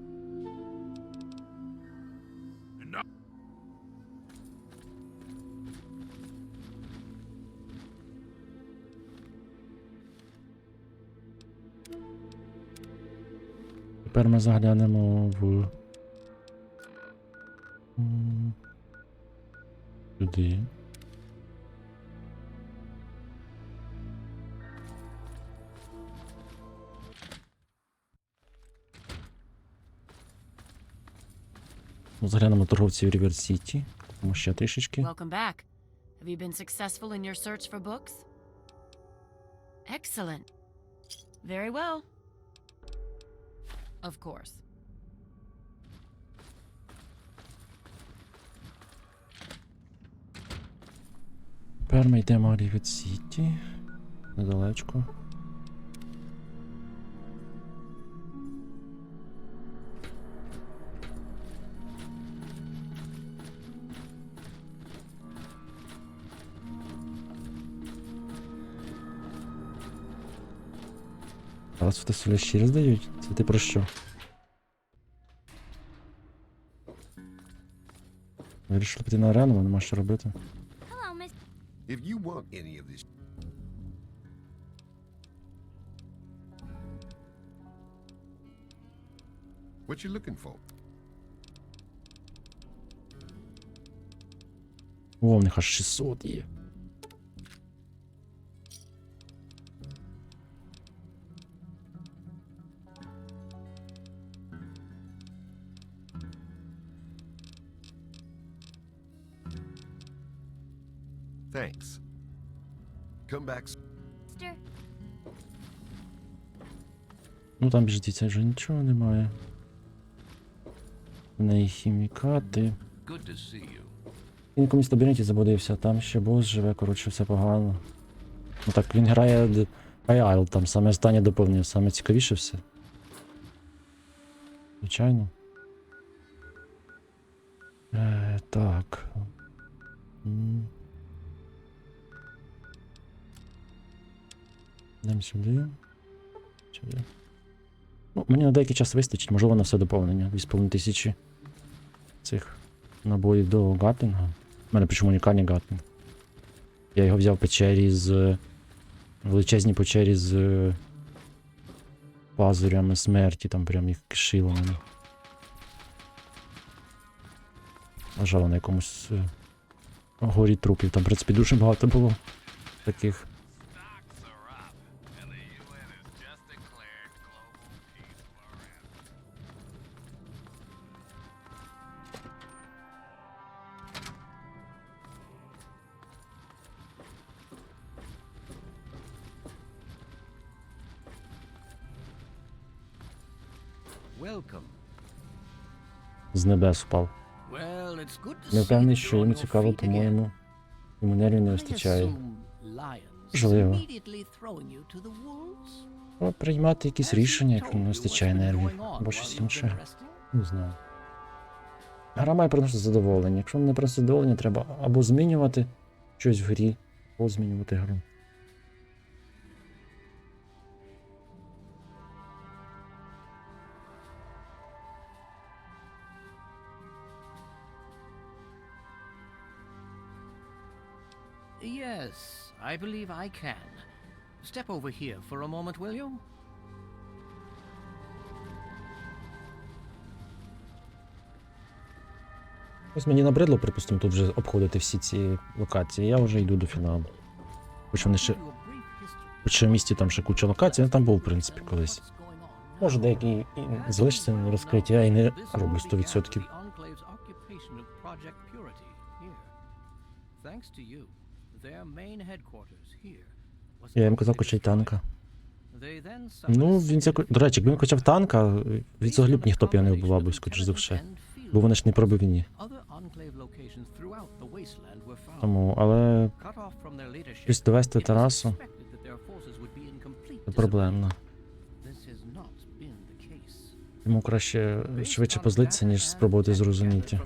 And now Тепер ми заглянемо в... Сюди. Заглянемо торговців Рівер Сіті. Тому ще трішечки. Welcome back. Have you been successful in your search for books? Excellent. Very well. Of course. Тепер ми йдемо Рівер Сіті. Недалечко. Зараз фотосоля ще раз дають? Це ти про що? Вирішили піти на арену, нема що робити. If you want any of this, what you looking for? О, в них аж 600 є. Thanks. Come back. Ну там більш дітей вже нічого немає. В неї хімікати. Good to see you. Він комусь в лабіринті заблудився, там ще бос живе, коротше, все погано. Ну так, він грає Айл там саме останнє доповнення, саме цікавіше все. Звичайно. Так. Йдемо сюди. Сюди. Ну, мені на деякий час вистачить, можливо, на все доповнення. 2500 цих набоїв до Гаттинга. У мене причому унікальний Гаттинг. Я його взяв в печері з... величезній печері з пазурями смерті, там прям їх кишило мене. Лежало на якомусь горі трупів. Там, в принципі, дуже багато було таких. Welcome. З небес впав. Well, it's good to Не see впевнений, that що you're on йому your цікаво, feet again. по-моєму. Йому нервів не I вистачає. assume Lions Можливо. immediately throwing you to the wolves? Треба приймати якісь рішення, якщо не вистачає нервів. Або щось інше. Не знаю. Гра має приносити задоволення. Якщо не приносить задоволення, треба або змінювати щось в грі, або змінювати гру. Yes, I believe I can. Step over here for a moment, will you? Ось мені набридло, припустимо, тут вже обходити всі ці локації. Я вже йду до фіналу. Хоч вони ще... Хоч в місті там ще куча локацій, я там був, в принципі, колись. Може, деякі і залишаться не розкриті, я і не роблю 100%. Я їм казав, качай танка. Ну, він до речі, якби він качав танка, він взагалі б ніхто б його не вбивав би, скоріш за все. Бо вони ж не пробивні. Тому, але... Щось довести Тарасу... Це проблемно. Йому краще швидше позлитися, ніж спробувати зрозуміти.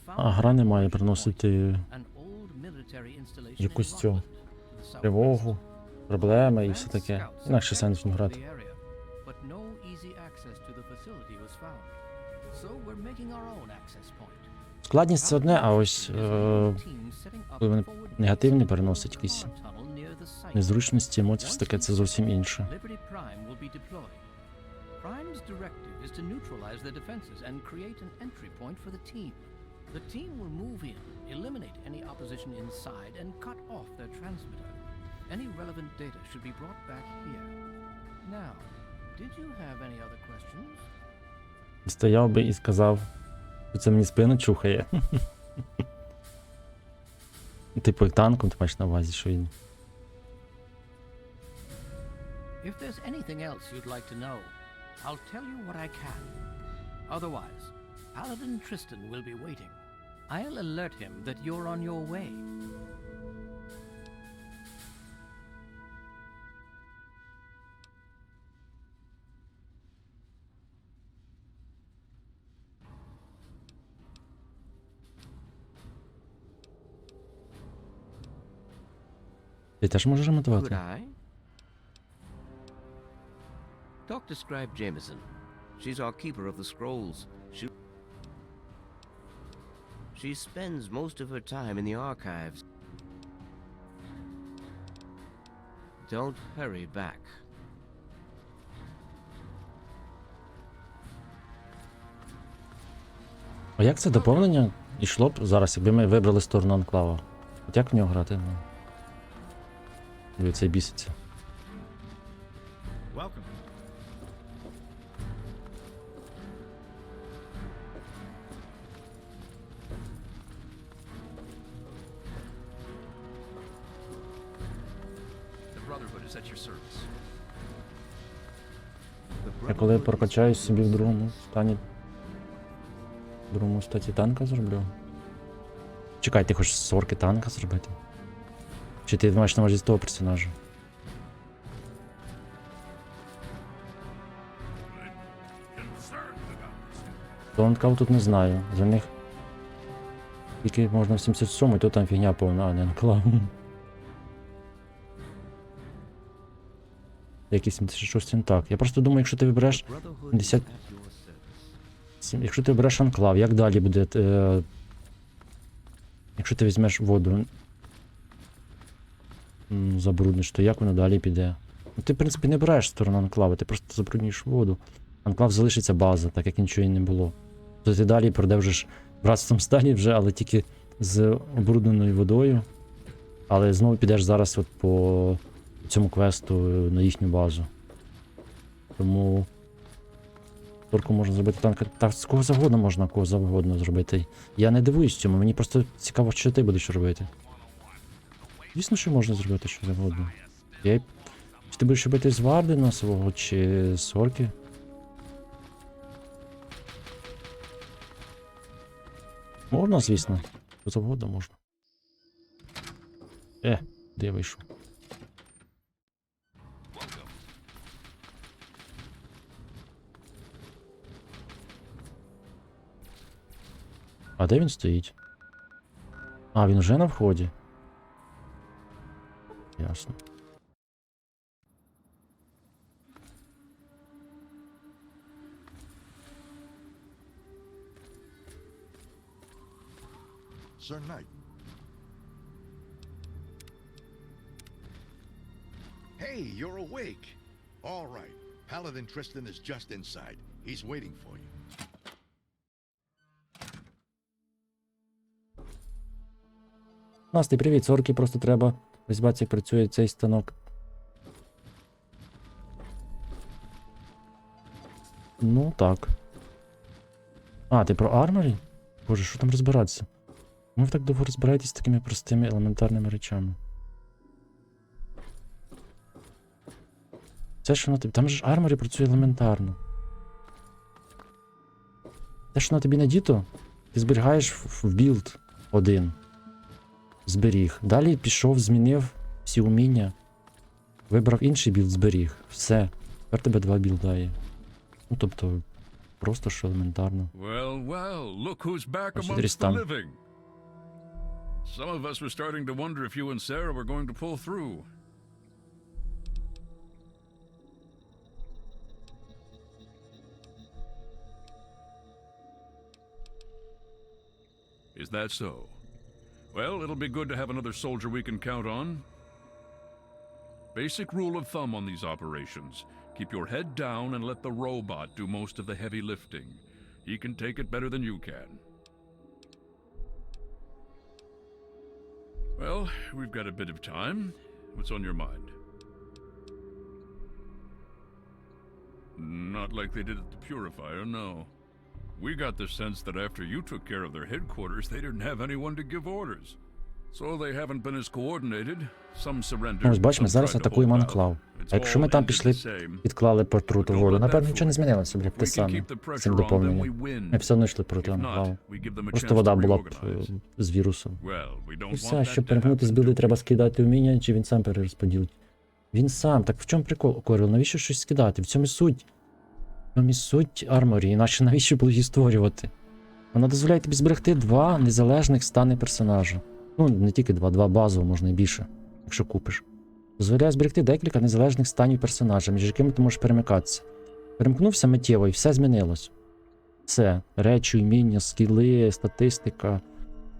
А гра не має приносити якусь цю тривогу, проблеми і все таке. Інакше сенс не грати. Складність це одне, а ось коли вони негативні переносять якісь незручності, емоції, все таке, це зовсім інше. Prime's directive is to neutralize their defenses and create an entry point for the team. The team will move in, eliminate any opposition inside, and cut off their transmitter. Any relevant data should be brought back here. Now, did you have any other questions? Стояв би і сказав, що це мені спину чухає. Типу, як танком ти маєш на увазі, що він. If there's anything else you'd like to know, I'll tell you what I can. Otherwise, Paladin Tristan will be waiting. I'll alert him that you're on your way. Ти теж можеш ремонтувати? Could I? Talk to Scribe Jameson. She's our keeper of the scrolls. She spends most of her time in the archives. Don't hurry back. А як це доповнення йшло б зараз, якби ми вибрали сторону анклава? От як в нього грати? Ну, це біситься. Welcome. Я коли прокачаюсь собі в другому стані В другому статі танка зроблю. Чекай, ти хочеш з орки танка зробити? Чи ти маєш на увазі з того персонажа? Тонкав тут не знаю. За них тільки можна в 77-й, то там фігня повна, а не анклав. Який 76 так. Я просто думаю, якщо ти вибереш 70... Якщо ти вибереш анклав, як далі буде... Якщо ти візьмеш воду... забрудниш, то як воно далі піде? Ну, ти, в принципі, не береш сторону анклава, ти просто забруднюєш воду. Анклав залишиться база, так як нічого і не було. То ти далі продовжиш в братством стані вже, але тільки з обрудненою водою. Але знову підеш зараз от по цьому квесту на їхню базу. Тому... Торку можна зробити танка. Так, з кого завгодно можна, кого завгодно зробити. Я не дивуюсь цьому, мені просто цікаво, що ти будеш робити. Звісно, що можна зробити що завгодно. Чи ти будеш робити з Вардена свого, чи з орки? Можна, звісно. Що завгодно можна. Де я вийшов? А де він стоїть? А, він вже на вході. Ясно. Sir Knight. Hey, you're awake. All right. Paladin Tristan is just inside. He's waiting for you. Настя, привіт. Сорки просто треба розібратися, як працює цей станок. Ну, так. А, ти про арморі? Боже, що там розбиратися? Ви так довго розбираєтесь з такими простими елементарними речами. Це що на тобі? Там же ж арморі працює елементарно. Те, що на тобі надіто, ти зберігаєш в білд один. Зберіг. Далі пішов, змінив всі уміння. Вибрав інший білд, зберіг. Все. Тепер тебе 2 білда є. Ну, тобто, просто що елементарно. Well, well, look who's back Ось amongst the Трістан. living. Some of us were starting to wonder if you and Sarah were going to pull through. Is that so? Well, it'll be good to have another soldier we can count on. Basic rule of thumb on these operations. Keep your head down and let the robot do most of the heavy lifting. He can take it better than you can. Well, we've got a bit of time. What's on your mind? Not like they did at the Purifier, no. We got the sense that after you took care of their headquarters, they didn't have anyone to give orders. So they haven't been as coordinated. Some surrendered. Ось бачимо, some зараз tried to атакуємо hold out. анклав. It's А якщо ми all там ended пішли, the same. підклали по труту Don't воду, let напевно, that нічого не fool. змінилося, бля, те We can саме. keep the Цим pressure on them, доповненням. we win. Ми все одно йшли проти If not, анклаву. we give them a Просто chance вода to була б reorganize. з вірусом. Well, we don't І want все, that щоб to перемкнути з happen, білди, do треба we? скидати вміння, чи він сам перерозподілить. Він сам. Так в чому прикол, Корил? Навіщо щось скидати? В цьому і суть. В цьому і суть арморі, інакше навіщо було її створювати? Вона дозволяє тобі зберегти 2 незалежних стани персонажа. Ну, не тільки 2 базово, можна і більше, якщо купиш. Дозволяє зберегти декілька незалежних станів персонажа, між якими ти можеш перемикатися. Перемкнувся миттєво і все змінилось. Все. Речі, вміння, скіли, статистика.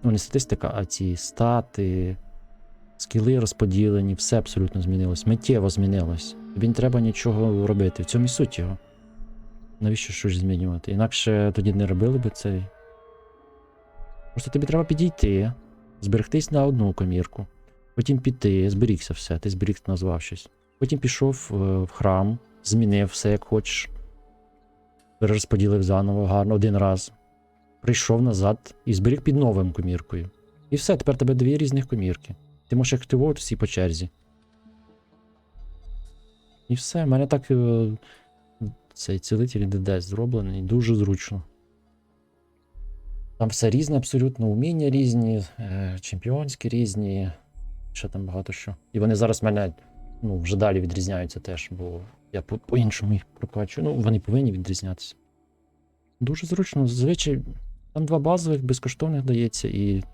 Ну, не статистика, а ці стати, скіли розподілені, все абсолютно змінилось. Миттєво змінилось. Тобі не треба нічого робити. В цьому і суть його. Навіщо щось змінювати? Інакше тоді не робили би цей. Просто тобі треба підійти, зберегтись на одну комірку. Потім піти, зберігся все, ти зберіг, назвав щось. Потім пішов в храм, змінив все як хочеш. Перерозподілив заново, гарно, один раз. Прийшов назад і зберіг під новим коміркою. І все, тепер тебе 2 різних комірки. Ти можеш активувати всі по черзі. І все, в мене так цей цілитель ДД зроблений, дуже зручно. Там все різне абсолютно, уміння різні, чемпіонські різні, ще там багато що. І вони зараз в мене, ну, вже далі відрізняються теж, бо я по-іншому їх прокачую. Ну, вони повинні відрізнятися. Дуже зручно, зазвичай там 2 базових, безкоштовних дається, і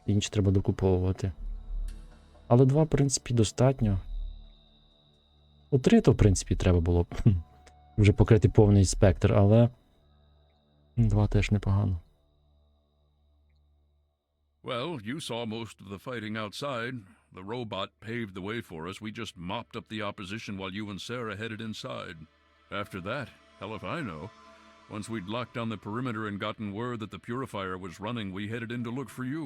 інші треба докуповувати. Але 2, в принципі, достатньо. Ну, 3 то, в принципі, треба було б вже покрити повний спектр, але 2 теж непогано. Well, you saw most of the fighting outside. The robot paved the way for us. We just mopped up the opposition while you and Sarah headed inside. After that, hell if I know. Once we'd locked down the perimeter and gotten word that the purifier was running, we headed in to look for you.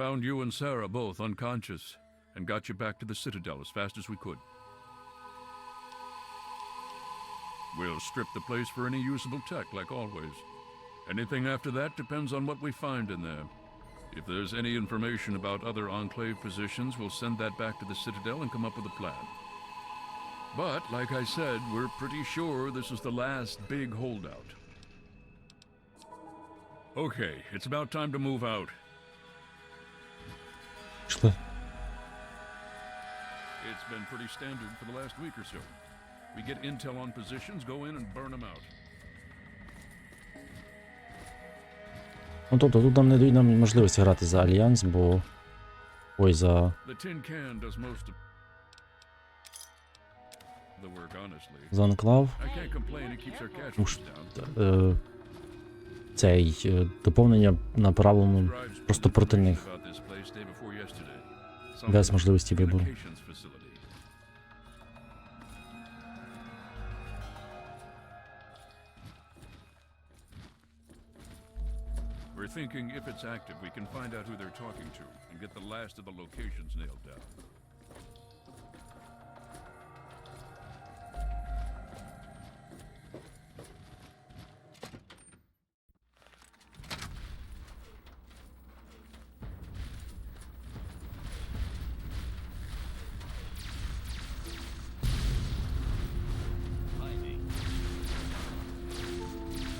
Found you and Sarah both unconscious, and got you back to the Citadel as fast as we could. We'll strip the place for any usable tech, like always. Anything after that depends on what we find in there. If there's any information about other Enclave positions, we'll send that back to the Citadel and come up with a plan. But, like I said, we're pretty sure this is the last big holdout. Okay, it's about time to move out. It's been pretty standard for the last week or so. We get intel on positions, go in and burn them out. Ну, тобто тут нам не дають нам можливості грати за Альянс, бо... Ой, за... The tin can does most of the work, honestly. За Анклав. I can't complain, it keeps our Ну, casualties down. Цей доповнення направлено просто проти них. About this place day before yesterday. Без можливості вибору. Communications facility. We're thinking if it's active, we can find out who they're talking to and get the last of the locations nailed down.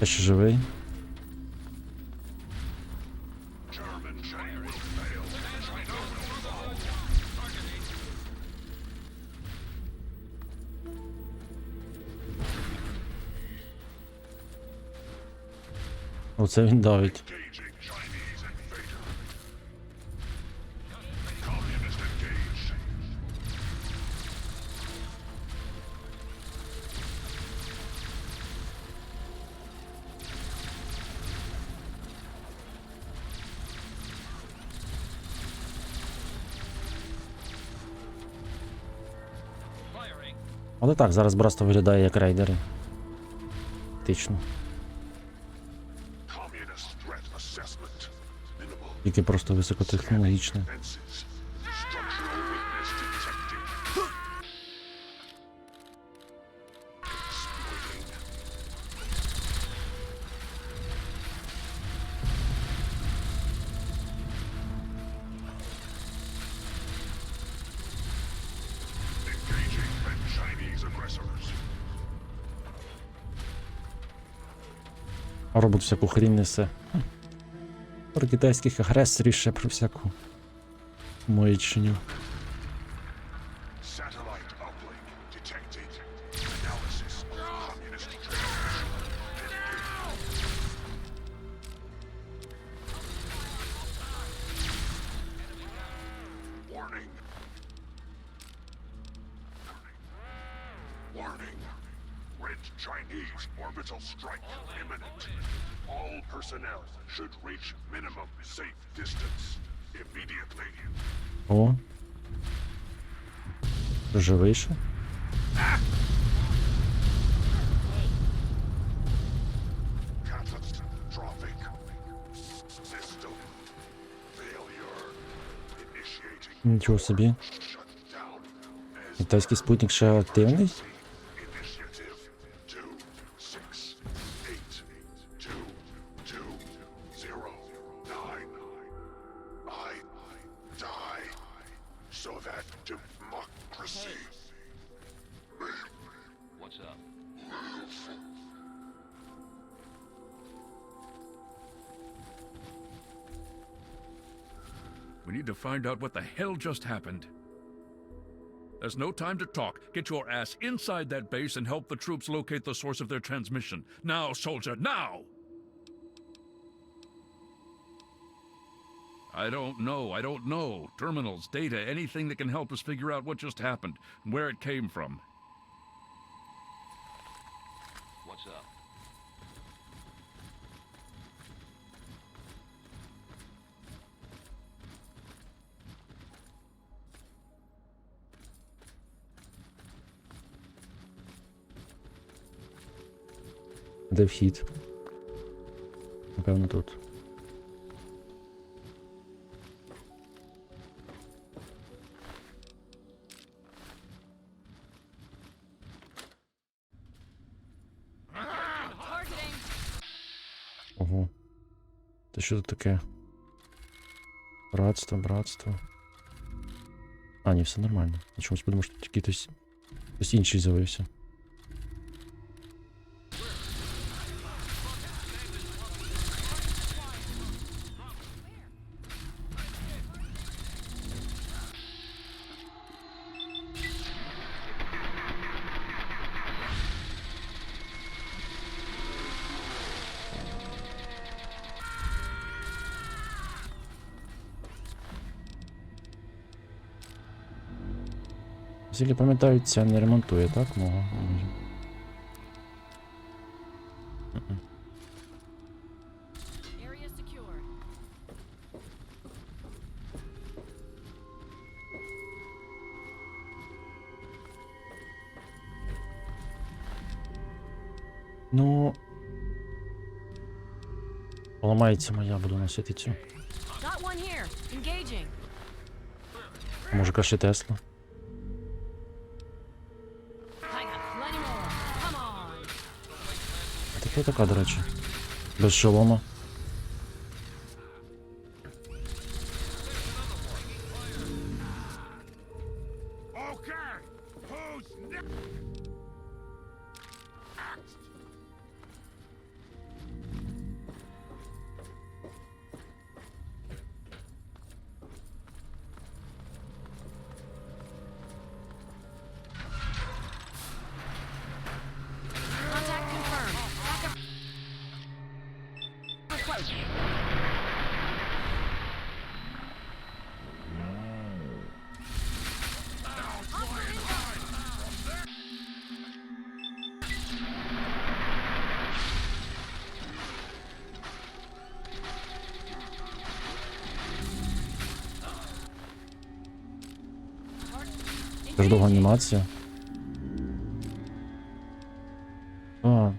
Я ще живий. Оце він давить. Але так, зараз братство виглядає як рейдери. Фактично. Тільки просто високотехнологічне. А робот всяку хрінь несе. Про китайських агресорів ще про всяку маячню. Chinese orbital strike imminent. All personnel should reach minimum safe distance immediately. О. Живий ще? Catastrophic. System failure. Initiating. Нічого собі. Китайський спутник ще активний? What's up? We need to find out what the hell just happened. There's no time to talk. Get your ass inside that base and help the troops locate the source of their transmission. Now, soldier, now! I don't know. Terminals, data, anything that can help us figure out what just happened and where it came from. What's up? Де вхід? Напевно, тут. Ого. Та що тут таке? Братство. А, ні, все нормально. Я чомусь подумав, що тут тільки хтось інший з'явився. Наскільки пам'ятаю, ця не ремонтує, так? Мого. Ну... Поламається моя, буду носити цю. Може краще Тесла? А хто така, до речі? Без шолома. Це ж довга анімація. А.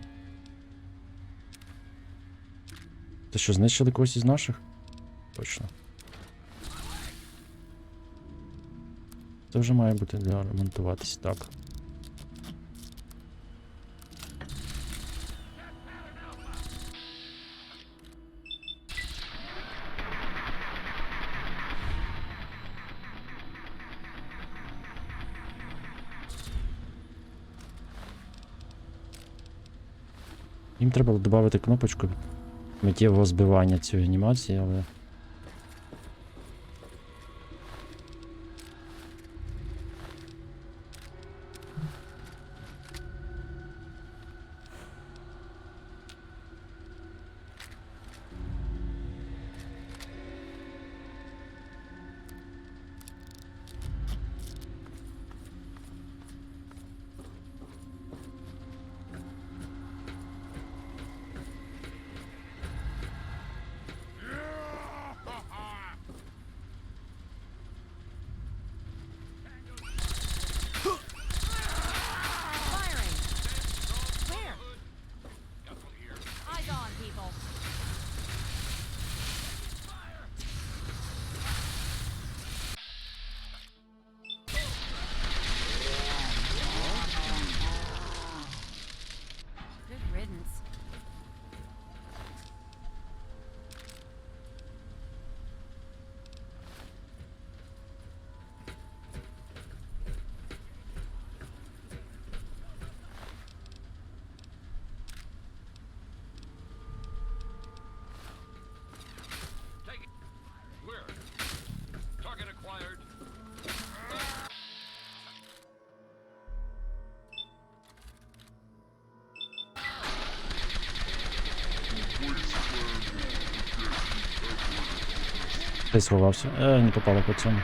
Це що, знищили когось із наших? Точно. Це вже має бути для ремонтуватись, так. Їм треба було додати кнопочку миттєвого збивання цієї анімації, але... Ти сховався. Не попало по цьому.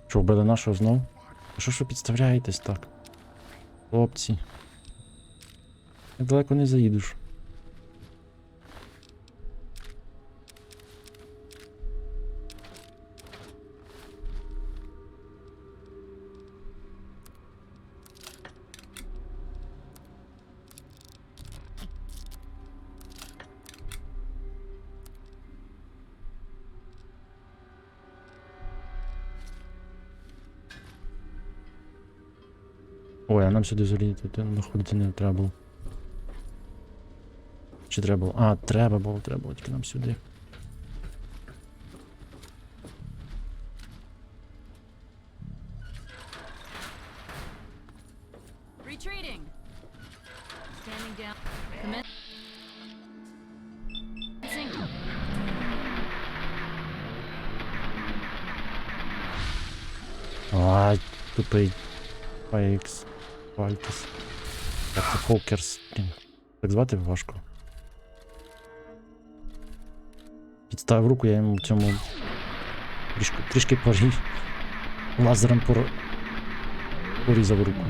Що, вбили нашого знов? А що ж ви підставляєтесь так? Хлопці. Так далеко не заїдеш. Ой, а нам сюди взагалі тут знаходити не треба було. Чи треба було? А, треба було, тільки нам сюди. Retreating. Standing down. Commence. Ай, тупий. Файкс. Файкс. Як це Хокерс. Блін. Так звати важко. Підставив руку, я йому цьому трішки порів. Лазером порізав руку.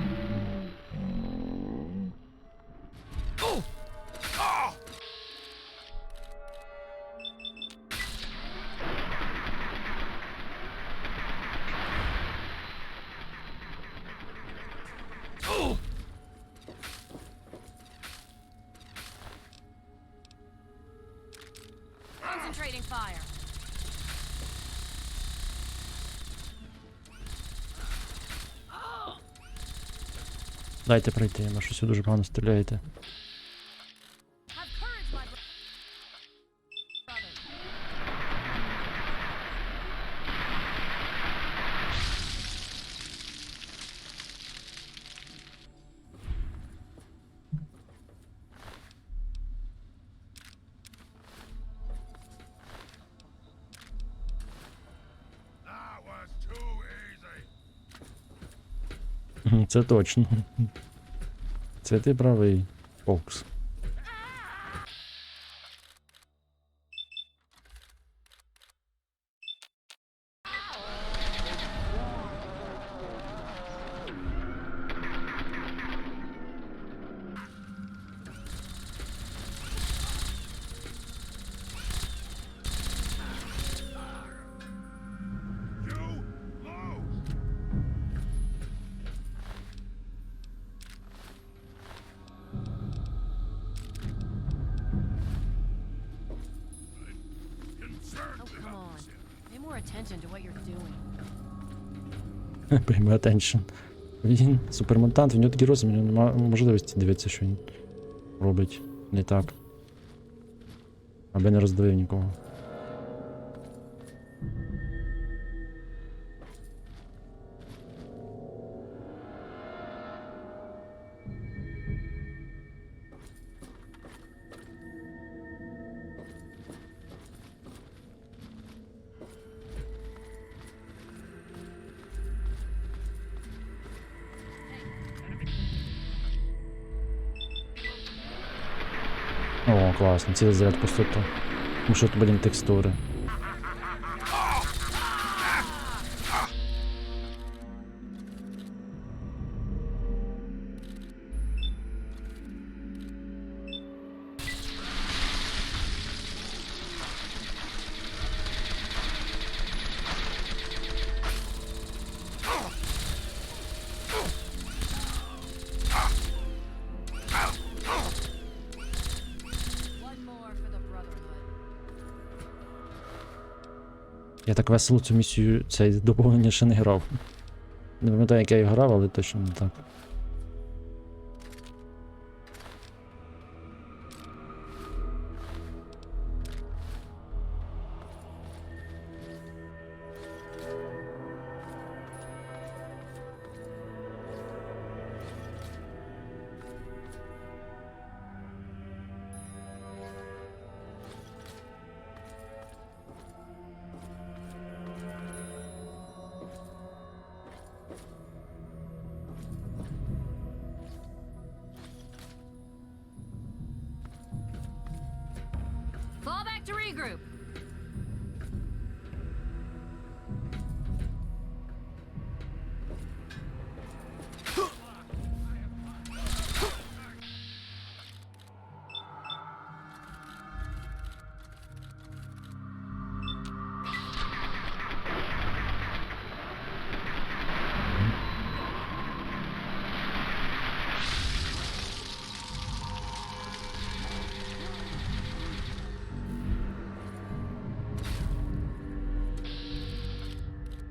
Concentrating fire. Дайте пройти, ви щось дуже погано стріляєте. Це точно. Це ти правий, Фокс. Attention to what you're doing. Pay me attention. Він супермутант, в нього такий розум, у нього немає можливості дивитися, що він робить не так. Аби не роздавив нікого. О, класно, цілий заряд пустоту. Ну що тут, блін, текстури. Я так весело цю місію, це доповнення ще не грав. Не пам'ятаю, як я її грав, але точно не так. To regroup.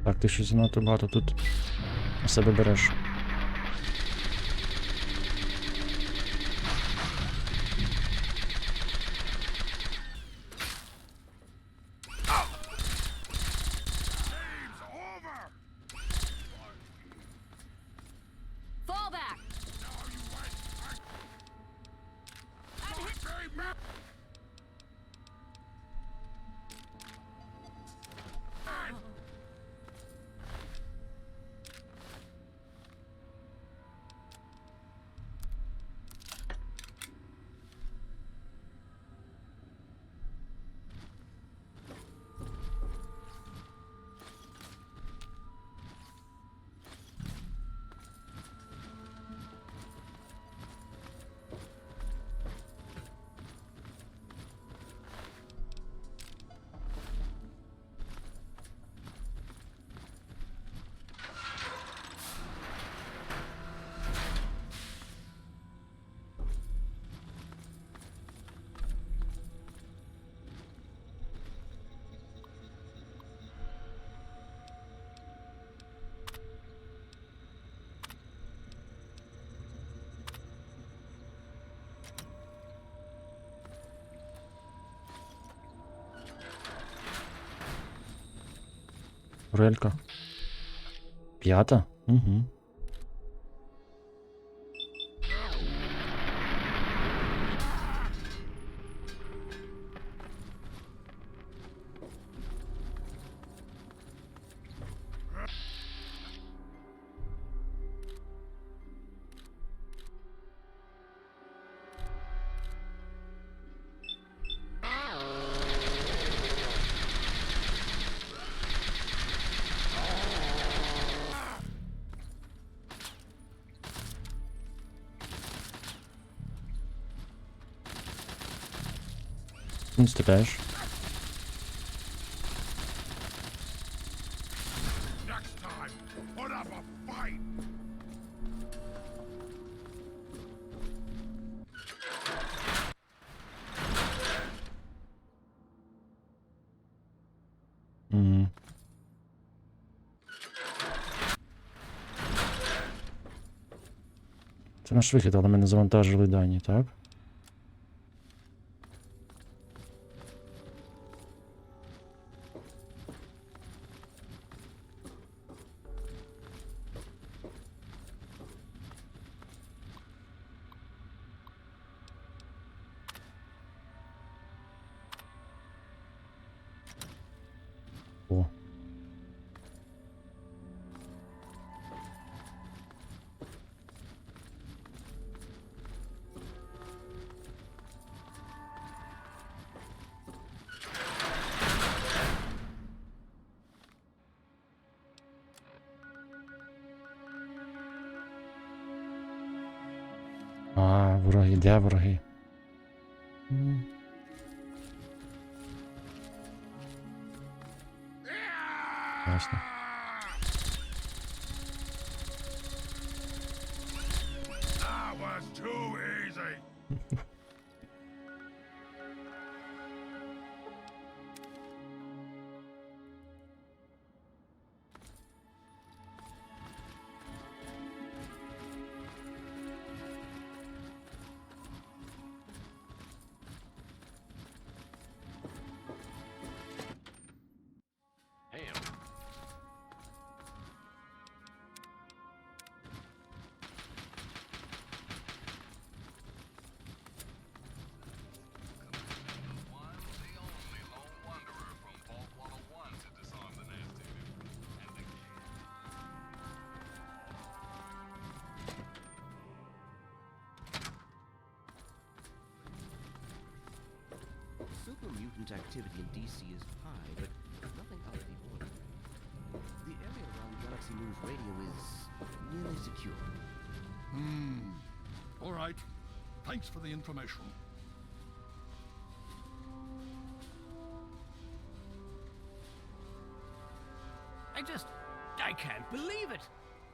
Так, ти щось занадто багато тут на себе береш. Fall back. Релька. 5? Угу. Не стріляєш. Next time, put up a fight. Угу. Це наш вихід, але ми не завантажили дані, так? О. А, вороги, де вороги? Ясно. That was too easy. mutant activity in DC is high, but nothing out of the ordinary. The area around Galaxy News Radio is nearly secure. All right. Thanks for the information. I can't believe it.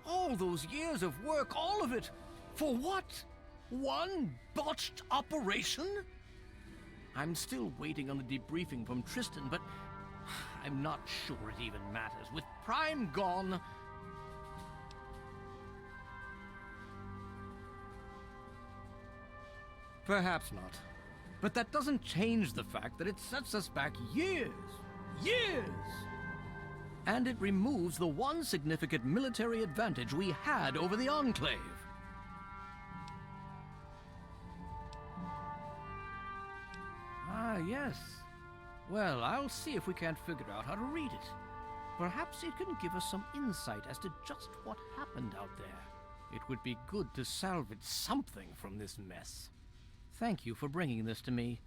All those years of work, all of it. For what? One botched operation? I'm still waiting on the debriefing from Tristan, but I'm not sure it even matters. With Prime gone... Perhaps not. But that doesn't change the fact that it sets us back years. Years! And it removes the one significant military advantage we had over the Enclave. Ah, yes. Well, I'll see if we can't figure out how to read it. Perhaps it can give us some insight as to just what happened out there. It would be good to salvage something from this mess. Thank you for bringing this to me.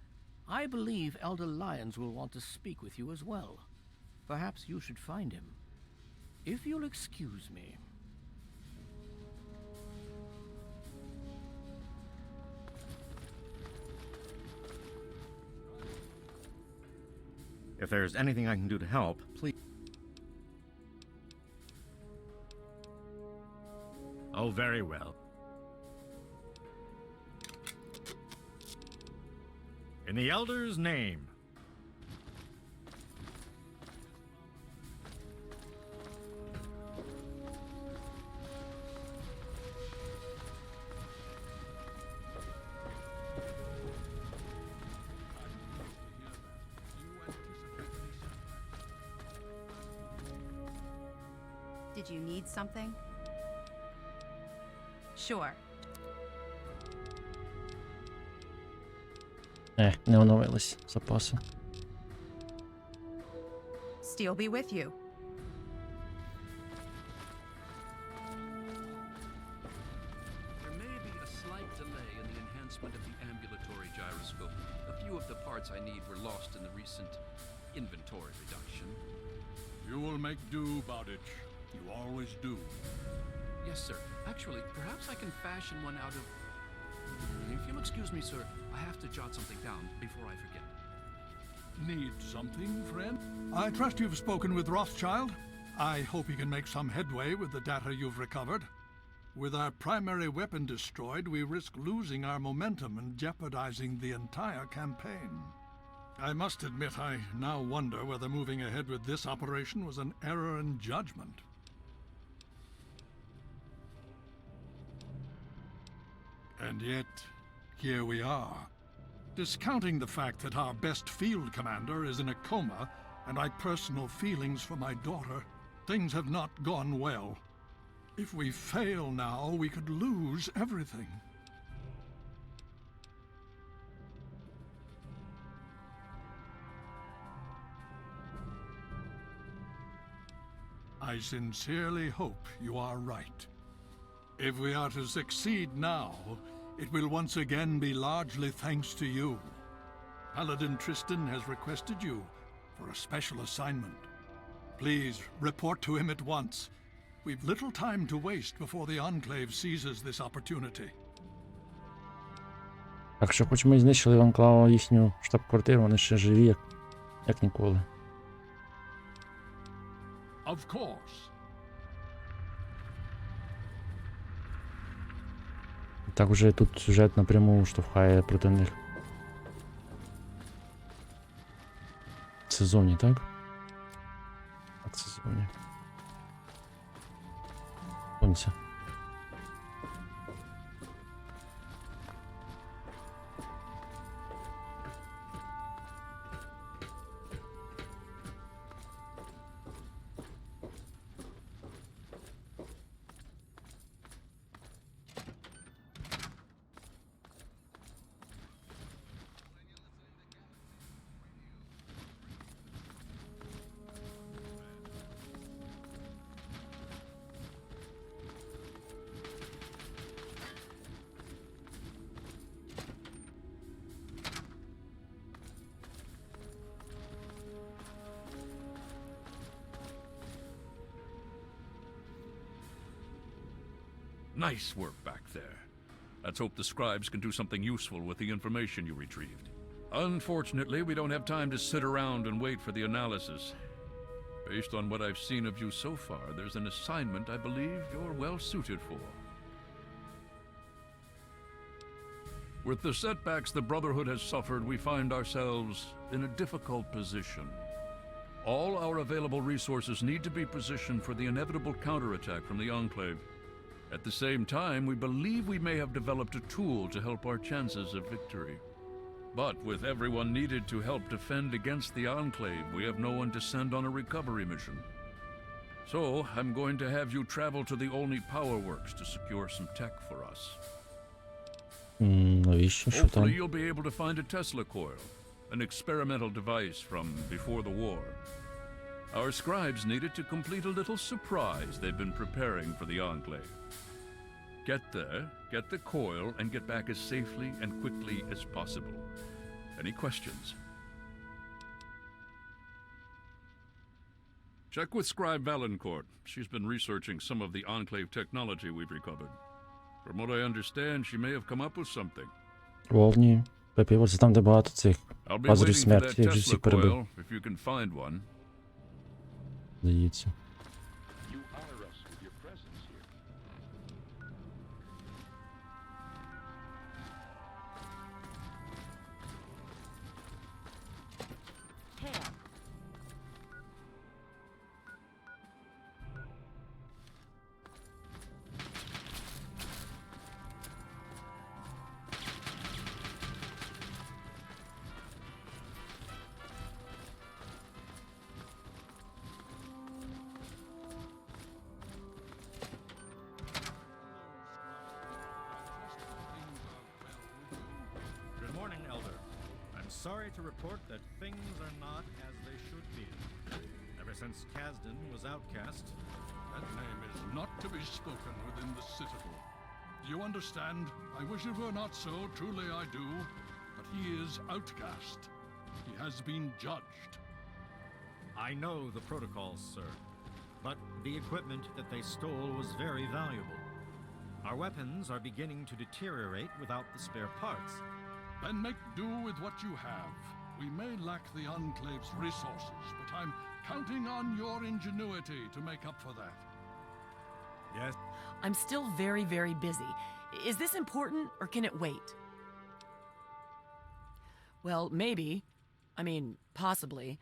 I believe Elder Lyons will want to speak with you as well. Perhaps you should find him. If you'll excuse me. If there's anything I can do to help, please. Oh, very well. In the Elder's name. Did you need something? Sure. Не оновились запаси. Steel be with you. There may be a slight delay in the enhancement of the ambulatory gyroscope. A few of the parts I need were lost in the recent inventory reduction. You will make do, Bowditch. You always do. Yes, sir. Actually, perhaps I can fashion one out of... If you'll excuse me, sir, I have to jot something down before I forget. Need something, friend? I trust you've spoken with Rothschild. I hope he can make some headway with the data you've recovered. With our primary weapon destroyed, we risk losing our momentum and jeopardizing the entire campaign. I must admit, I now wonder whether moving ahead with this operation was an error in judgment. And yet, here we are. Discounting the fact that our best field commander is in a coma, and my personal feelings for my daughter, things have not gone well. If we fail now, we could lose everything. I sincerely hope you are right. If we are to succeed now, it will once again be largely thanks to you. Paladin Tristan has requested you for a special assignment. Please report to him at once. We've little time to waste before the Enclave seizes this opportunity. Так що хоч ми знищили в Анклава їхню штаб-квартиру, вони ще живі, як ніколи. Of course. Так вже тут сюжет напряму штовхає проти них. В сезоні, так? Так, в сезоні. Сонця. Nice work back there. Let's hope the scribes can do something useful with the information you retrieved. Unfortunately, we don't have time to sit around and wait for the analysis. Based on what I've seen of you so far, there's an assignment I believe you're well suited for. With the setbacks the Brotherhood has suffered, we find ourselves in a difficult position. All our available resources need to be positioned for the inevitable counterattack from the Enclave. At the same time, we believe we may have developed a tool to help our chances of victory. But with everyone needed to help defend against the Enclave, we have no one to send on a recovery mission. So, I'm going to have you travel to the Olney Power Works to secure some tech for us. Навіщо? Що там? Hopefully you'll be able to find a Tesla coil, an experimental device from before the war. Our scribes needed to complete a little surprise they've been preparing for the Enclave. Get there, get the coil, and get back as safely and quickly as possible. Any questions? Check with Scribe Valancourt. She's been researching some of the Enclave technology we've recovered. From what I understand, she may have come up with something. Олні. Пепівор, це там, де багато цих I'll be пазурів waiting for that смерті. Я вже Tesla всіх перебив. coil, if you can find one. Здається. You honor us with your presence here. Good morning, Elder. I'm sorry to report that things are not as they should be. Ever since Kasdan was outcast, That name is not to be spoken within the Citadel. You understand? I wish it were not so, truly I do. But he is outcast. He has been judged. I know the protocols, sir. But the equipment that they stole was very valuable. Our weapons are beginning to deteriorate without the spare parts. Then make do with what you have. We may lack the Enclave's resources, but I'm counting on your ingenuity to make up for that. Yes? I'm still very, very busy. Is this important, or can it wait? Well, maybe. I mean, possibly.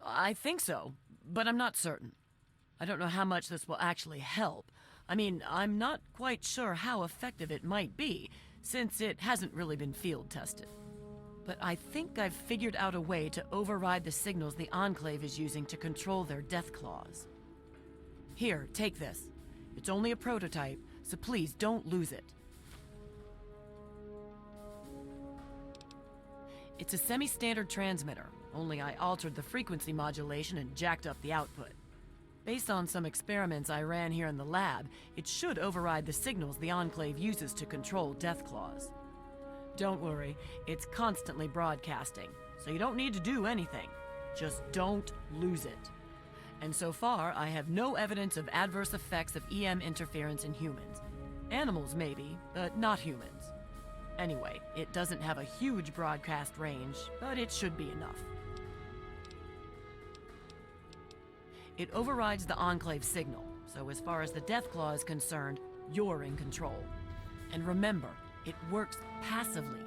I think so, but I'm not certain. I don't know how much this will actually help. I mean, I'm not quite sure how effective it might be, since it hasn't really been field tested. But I think I've figured out a way to override the signals the Enclave is using to control their death claws. Here, take this. It's only a prototype, so please don't lose it. It's a semi-standard transmitter, only I altered the frequency modulation and jacked up the output. Based on some experiments I ran here in the lab, it should override the signals the Enclave uses to control death claws. Don't worry, it's constantly broadcasting, so you don't need to do anything. Just don't lose it. And so far, I have no evidence of adverse effects of EM interference in humans. Animals maybe, but not humans. Anyway, it doesn't have a huge broadcast range, but it should be enough. It overrides the Enclave signal, so as far as the death claw is concerned, you're in control. And remember, it works passively.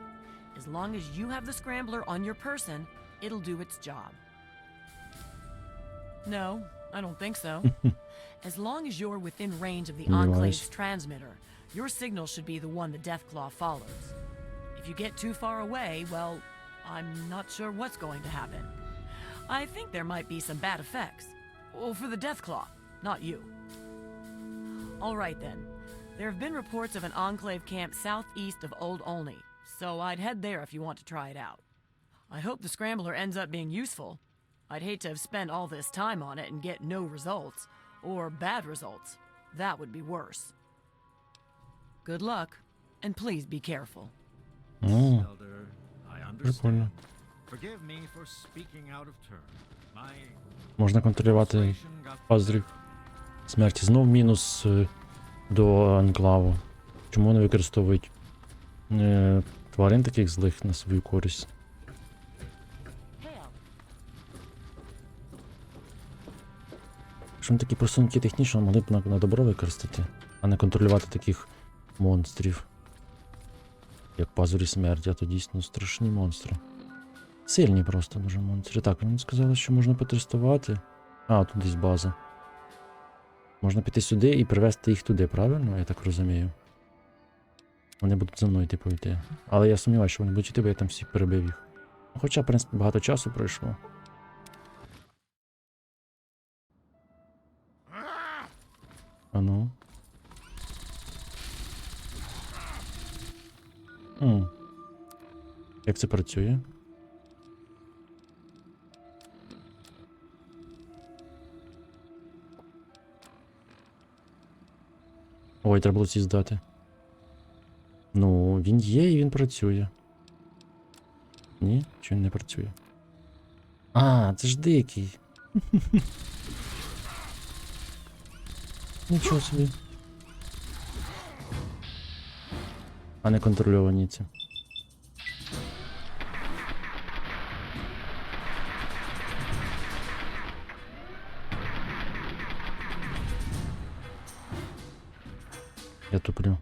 As long as you have the scrambler on your person, it'll do its job. No, I don't think so. As long as you're within range of the Enclave's transmitter, your signal should be the one the Deathclaw follows. If you get too far away, well, I'm not sure what's going to happen. I think there might be some bad effects. Well, for the Deathclaw, not you. All right then. There have been reports of an Enclave camp southeast of Old Olney, so I'd head there if you want to try it out. I hope the scrambler ends up being useful. I'd hate to have spent all this time on it and get no results, or bad results. That would be worse. Good luck, and please be careful. Elder, I understand. Forgive me for speaking out of turn. My Можна контролювати пазурів смерті. Знов мінус до анклаву. Чому вони використовують тварин таких злих на свою користь? Якщо вони такі просунуті технічно, могли б на добро використати, а не контролювати таких монстрів. Як пазурі смерті, а то дійсно страшні монстри. Сильні просто дуже монстри. Так, вони сказали, що можна потестувати. А, тут десь база. Можна піти сюди і привезти їх туди, правильно? Я так розумію. Вони будуть за мною типу йти. Але я сумніваюся, що вони будуть йти, бо я там всіх перебив їх. Хоча, в принципі, багато часу пройшло. А ну. Як це працює? Ой, треба було ці здати. Ну, він є і він працює. Ні? Чи він не працює? А, це ж дикий. Нічого собі. А не контрольовані ці. Я туплю.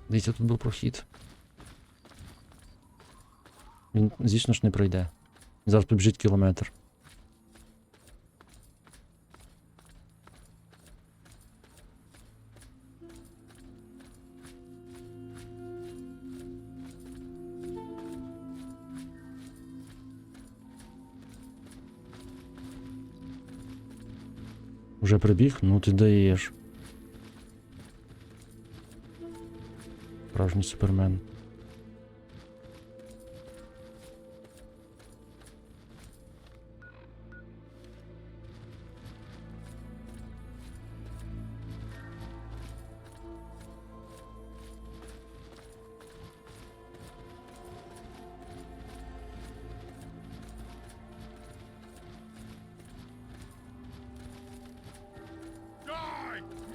Дивіться, тут був прохід. Він, звісно ж, не пройде. Зараз побіжить кілометр. Уже прибіг? Ну ти даєш. Справжній супермен.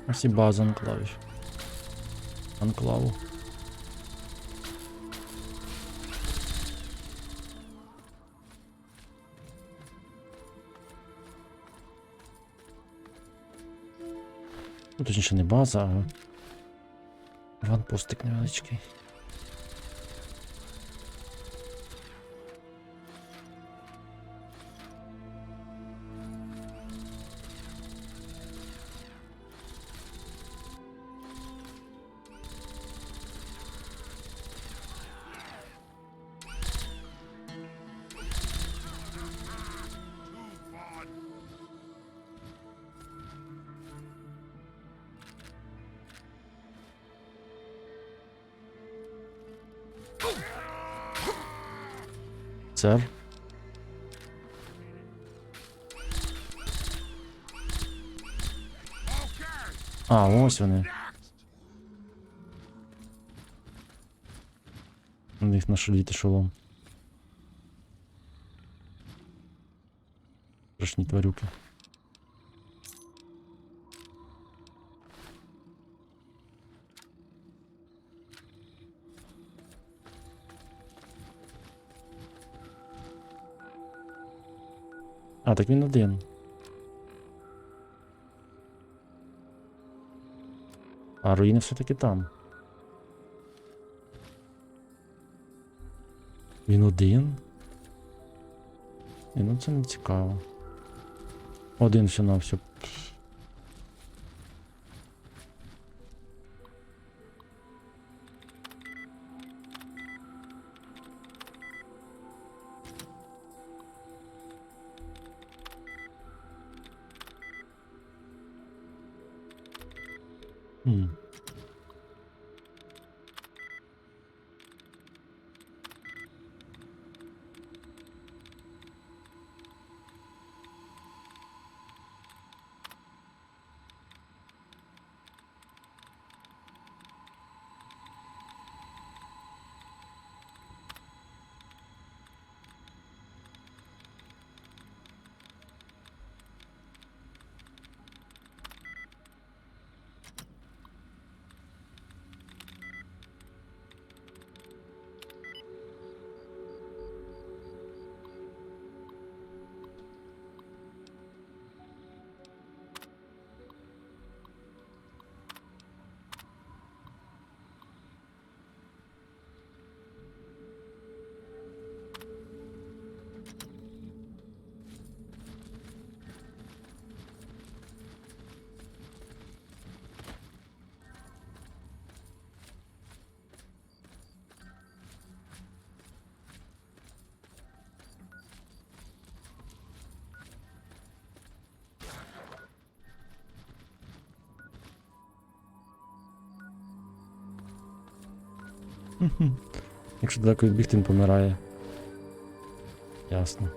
Ось і база анклавів. Анклаву. Ну, точніше не база, а ванпостик невеличкий. Сер. А, ось вони. У них нашаліти шолом. Страшні тварюки. А, так він один. А руїни все-таки там. Він один? І, ну це не цікаво. Один все на все. Якщо далеко відбігти, він помирає. Ясно.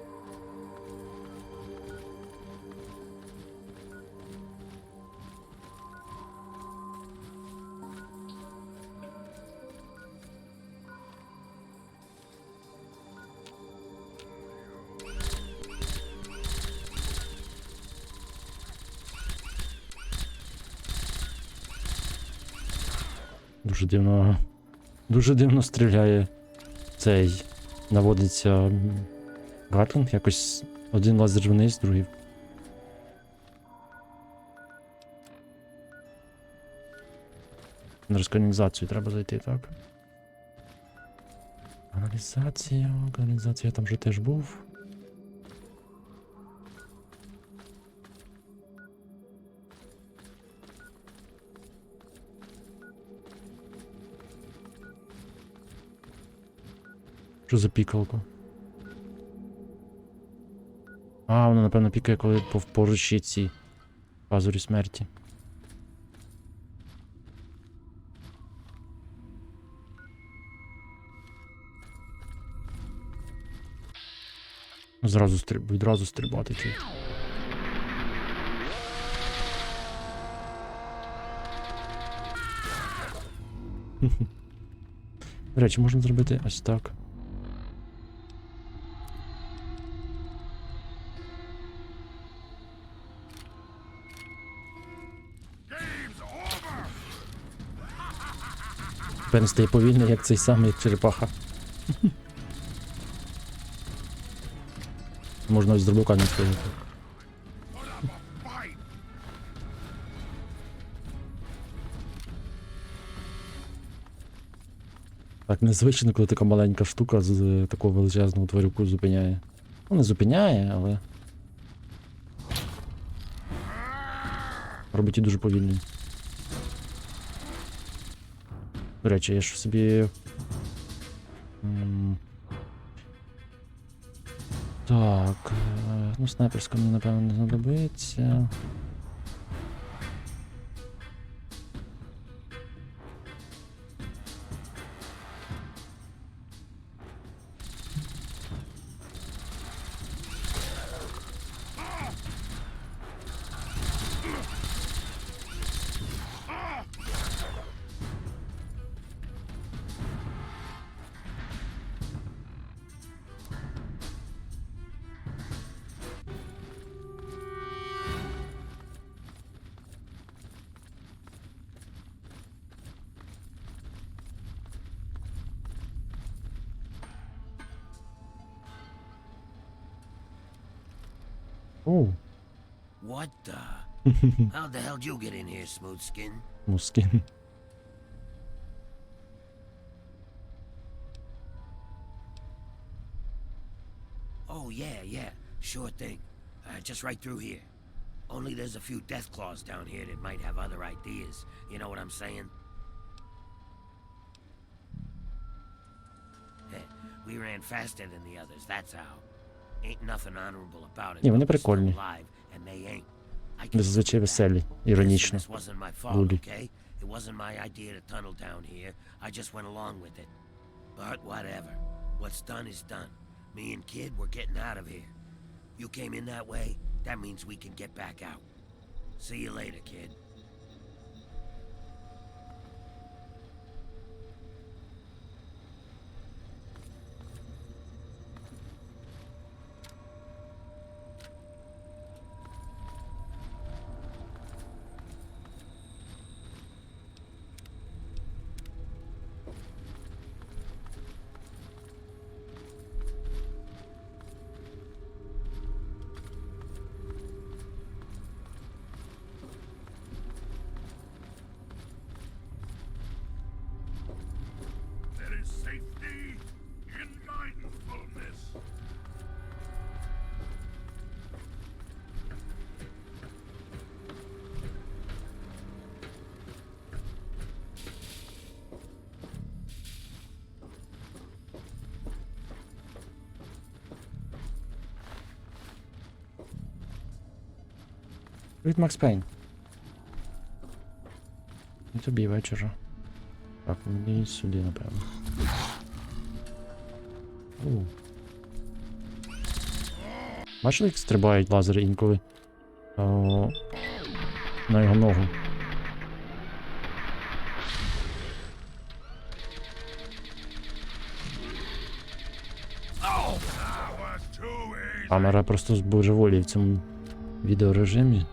Дуже дивно стріляє цей. Наводиться гатлінг, якось один лазер вниз, другий. На каналізацію треба зайти, так? Каналізація, там вже теж був. Що за пікалка? А, вона, напевно, пікає, коли поруч є ці пазурі смерті. Відразу стрибати чи. До речі, можна зробити ось так. Тепер не стає повільний, як цей самий, як черепаха. Можна ось з дробока не стріляти. Так, незвично, коли така маленька штука з такого величезного тварюку зупиняє. Ну, не зупиняє, але... робить її дуже повільним. До речі, я ж собі... Так, ну снайперська мені, напевно, не знадобиться. Oh. What the? How the hell did you get in here, smooth skin? Smooth skin. Oh, yeah, sure thing. Just right through here. Only there's a few death claws down here that might have other ideas. You know what I'm saying? We ran faster than the others, that's how. Ain't nothing honorable about it. Ні, вони прикольні. Зазвичай веселі, іронічно. Лулі. It wasn't my idea to tunnel down here. I just went along with it. But whatever. What's done is done. Me and Kid, we're getting out of here. You came in that way, that means we can get back out. See you later, Kid. There is safety in mindfulness. Привіт, Макс Пейн. І тобі вечора. Так, мені сюди, напевно. Бачили, як стрибають лазери інколи на його ногу? Камера просто збожеволіє в цьому відеорежимі.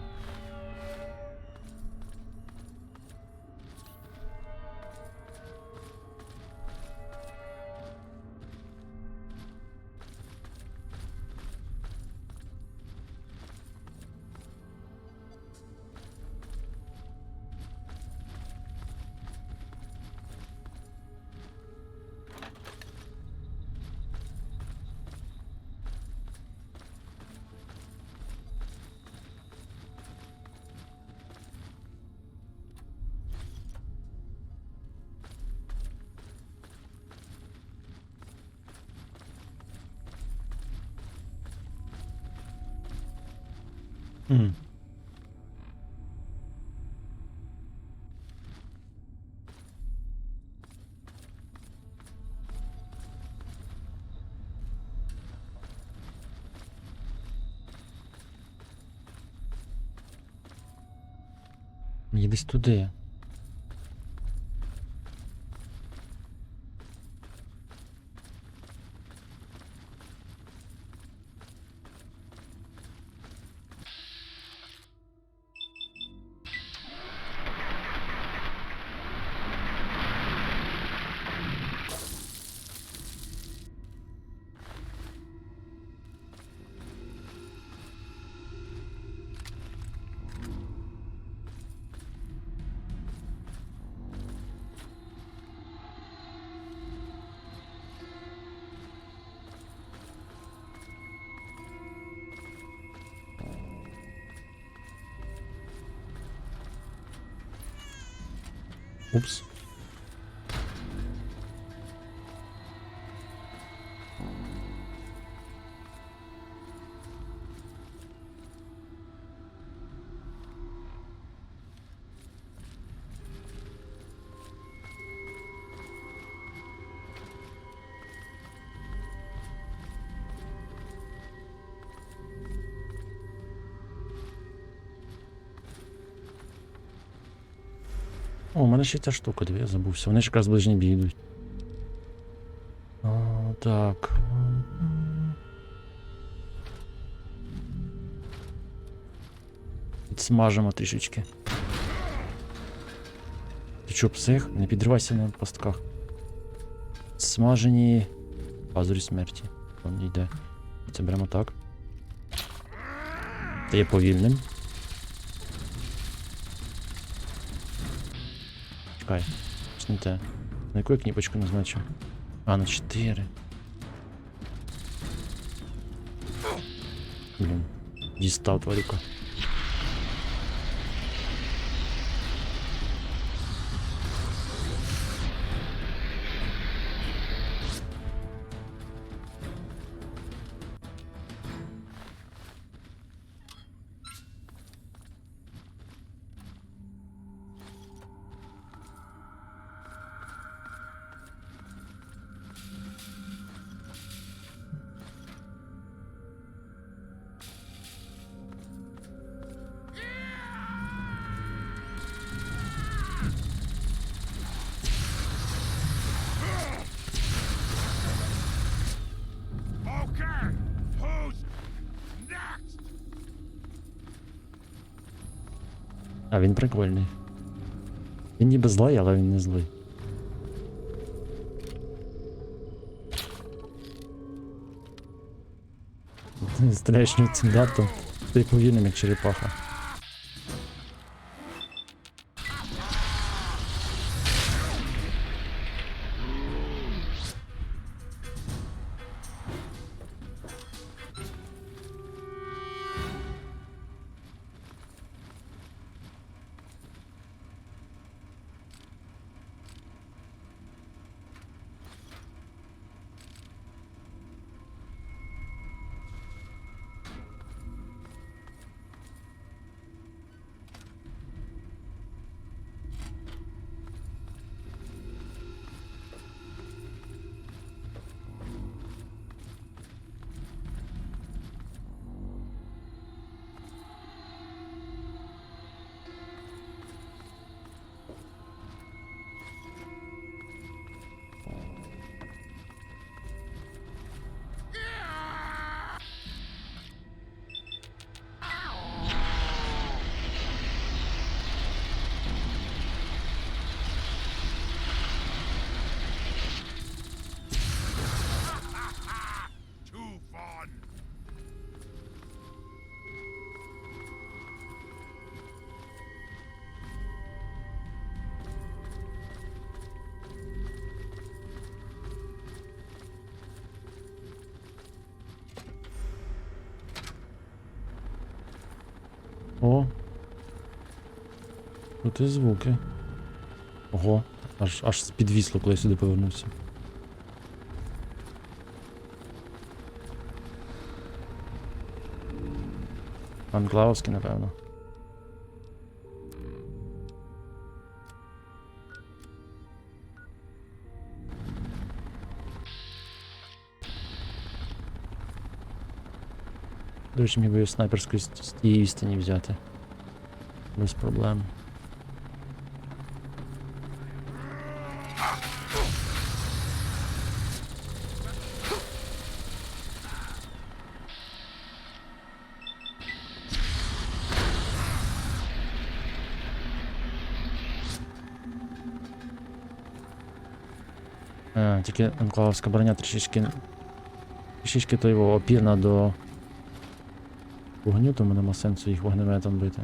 Мгм. Мені десь туди. Упс. О, у мене ще ця штука, диви, я забувся. Вони ж якраз ближній бій йдуть. Так. Підсмажимо трішечки. Ти чо, псих? Не підривайся на пастках. Смажені пазурі смерті. Он йде. Це беремо так. Та є повільним. Чекай. Що не те. На яку я кнопочку назначив? А, на 4. Блін. Дістав тварюка. А він прикольний. Він ніби злий, але він не злий. Стріляєш цим датом, ти повільним, як черепаха. Крути звуки. Ого, аж підвісло, коли я сюди повернувся. Анклавовський, напевно. До речі, міг би снайперську з тієї відстані взяти. Без проблем. Тільки анклавовська броня трішечки то його опірна до вогню, тому нема сенсу їх вогнеметом бити.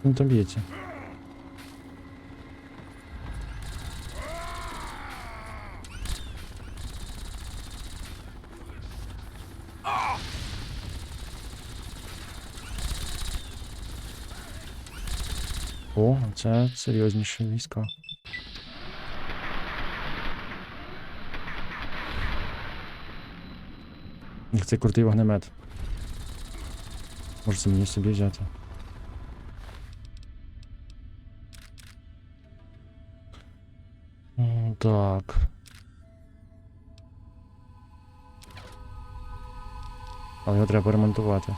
Він там б'ється. О, це серйозніші війська. Як цей крутий вогнемет. Може це мені собі взяти. Так. Але його треба поремонтувати.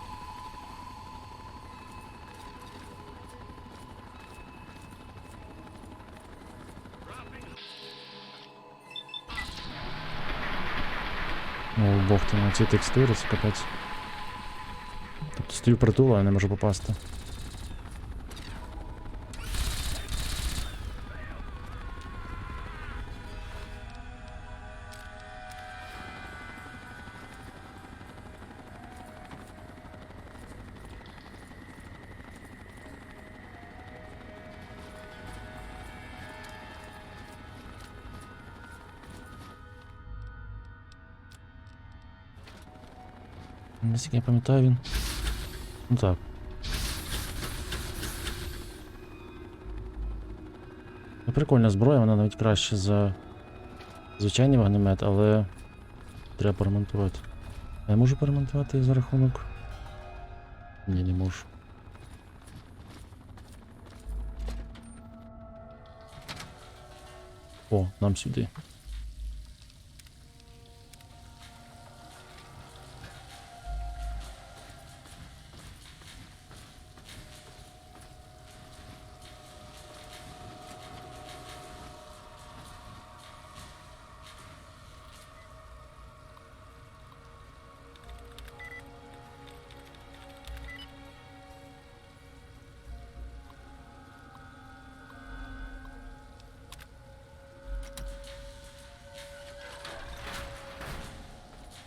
О, бог ти, на ці текстури, це капець. Тобто стою притул, а не можу попасти. Наскільки я пам'ятаю, він... Ну так. Ну, прикольна зброя, вона навіть краще за звичайний вогнемет, але треба поремонтувати. Я можу поремонтувати за рахунок? Ні, не можу. О, нам сюди.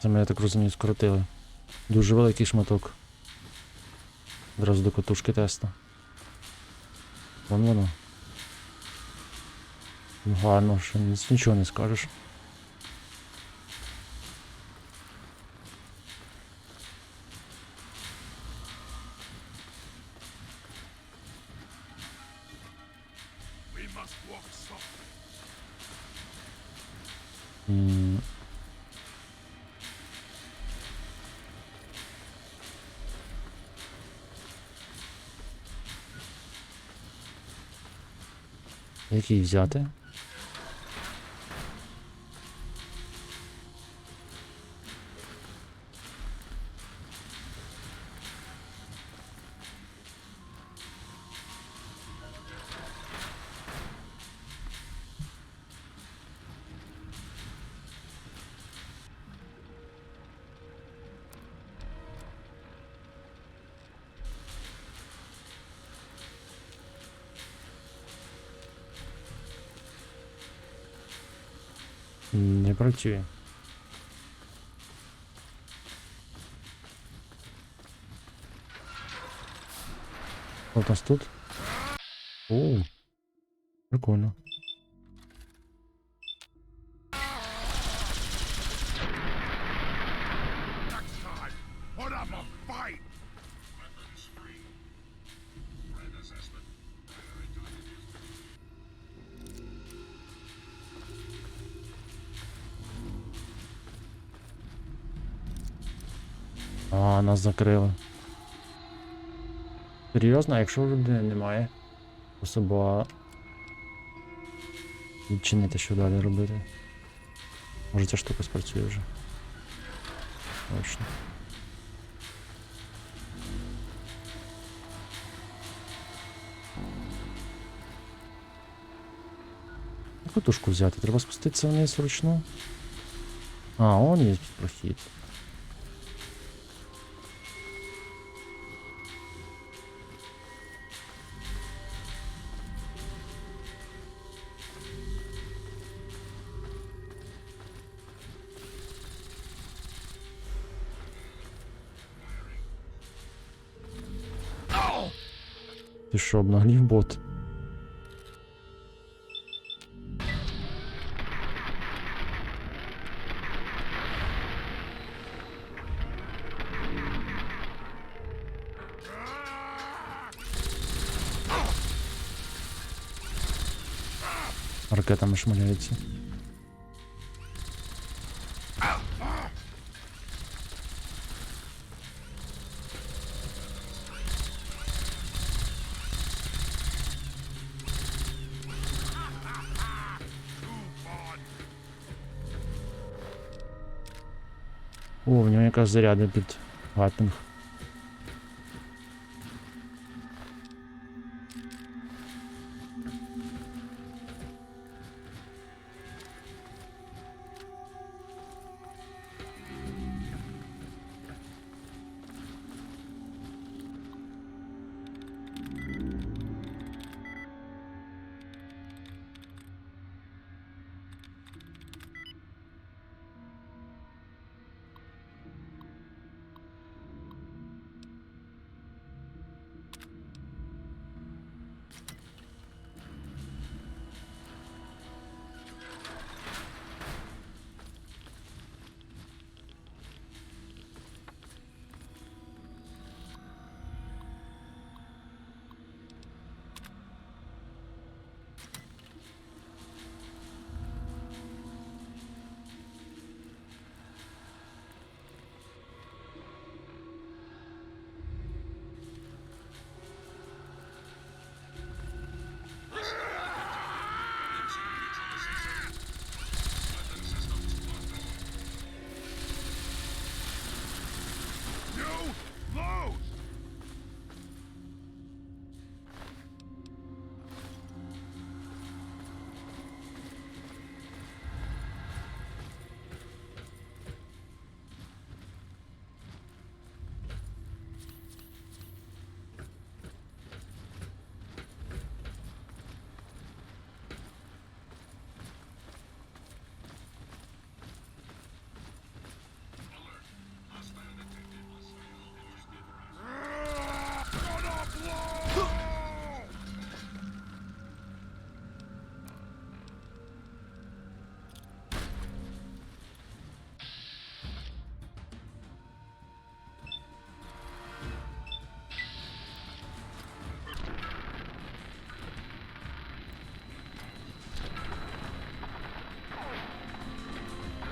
Це ми, я так розумію, скоротили. Дуже великий шматок. Одразу до катушки теста. Вон воно. Ну, гарно, що нічого не скажеш. Який взяти? Не працює. Що у нас тут? О, прикольно. Put up a fight! А, нас закрили. Серйозно, а якщо людини немає? Особа відчинити, що далі робити? Може ця штука спрацює вже. Точно. Яку тушку взяти? Треба спуститися вниз вручну. А, он є прохід. Ти що, обнаглів бот? Ракетами шмаляється. О, в нього якраз заряди під гапінг.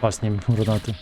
Класні гранати.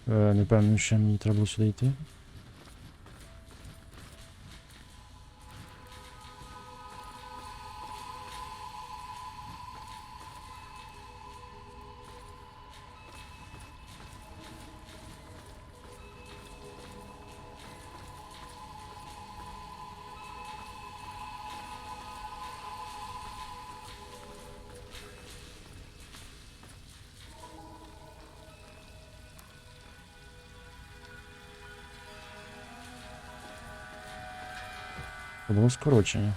Не певний, що мені треба було сюди йти. Це було скорочення.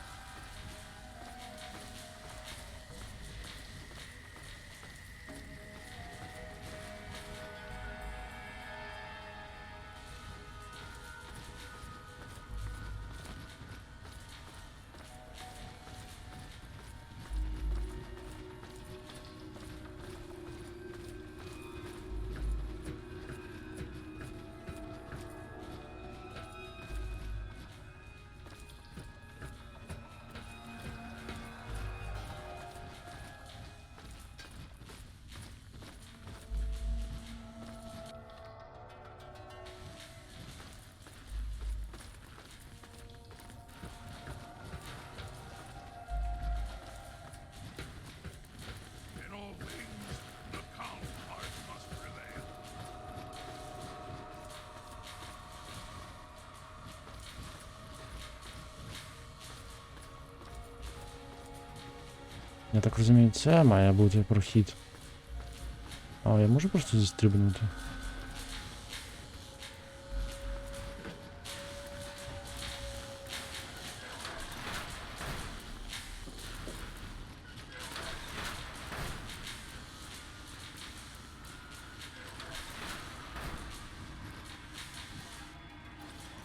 In all things, the calm heart must prevail. Я так розумію, це має бути прохід. А, я можу просто зістрибнути?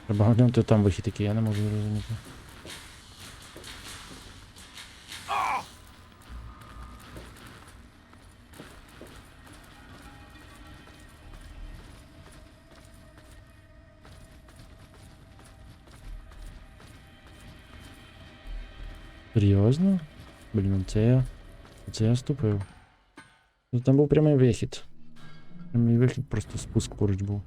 Треба глянути, там вихід такий, я не можу зрозуміти. Серйозно? Блін, це я ступив. Ну, там був прямий вихід. Прямий вихід, просто спуск поруч був.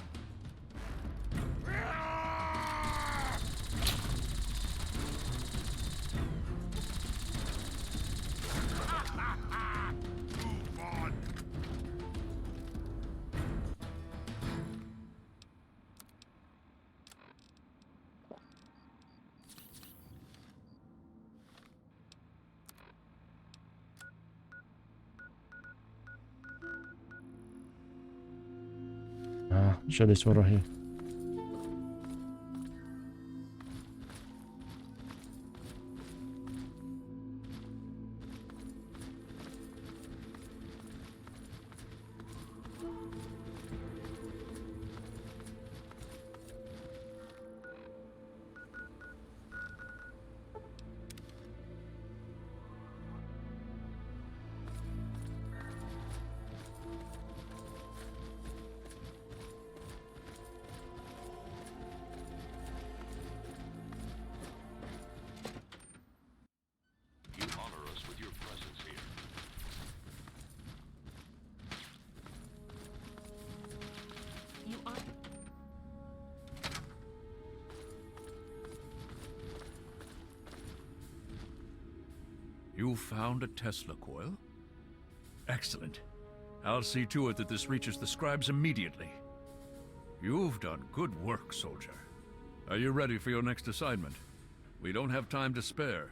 А, ще десь вороги. You honor us with your presence here. You are. You found a Tesla coil? Excellent. I'll see to it that this reaches the scribes immediately. You've done good work, soldier. Are you ready for your next assignment? We don't have time to spare.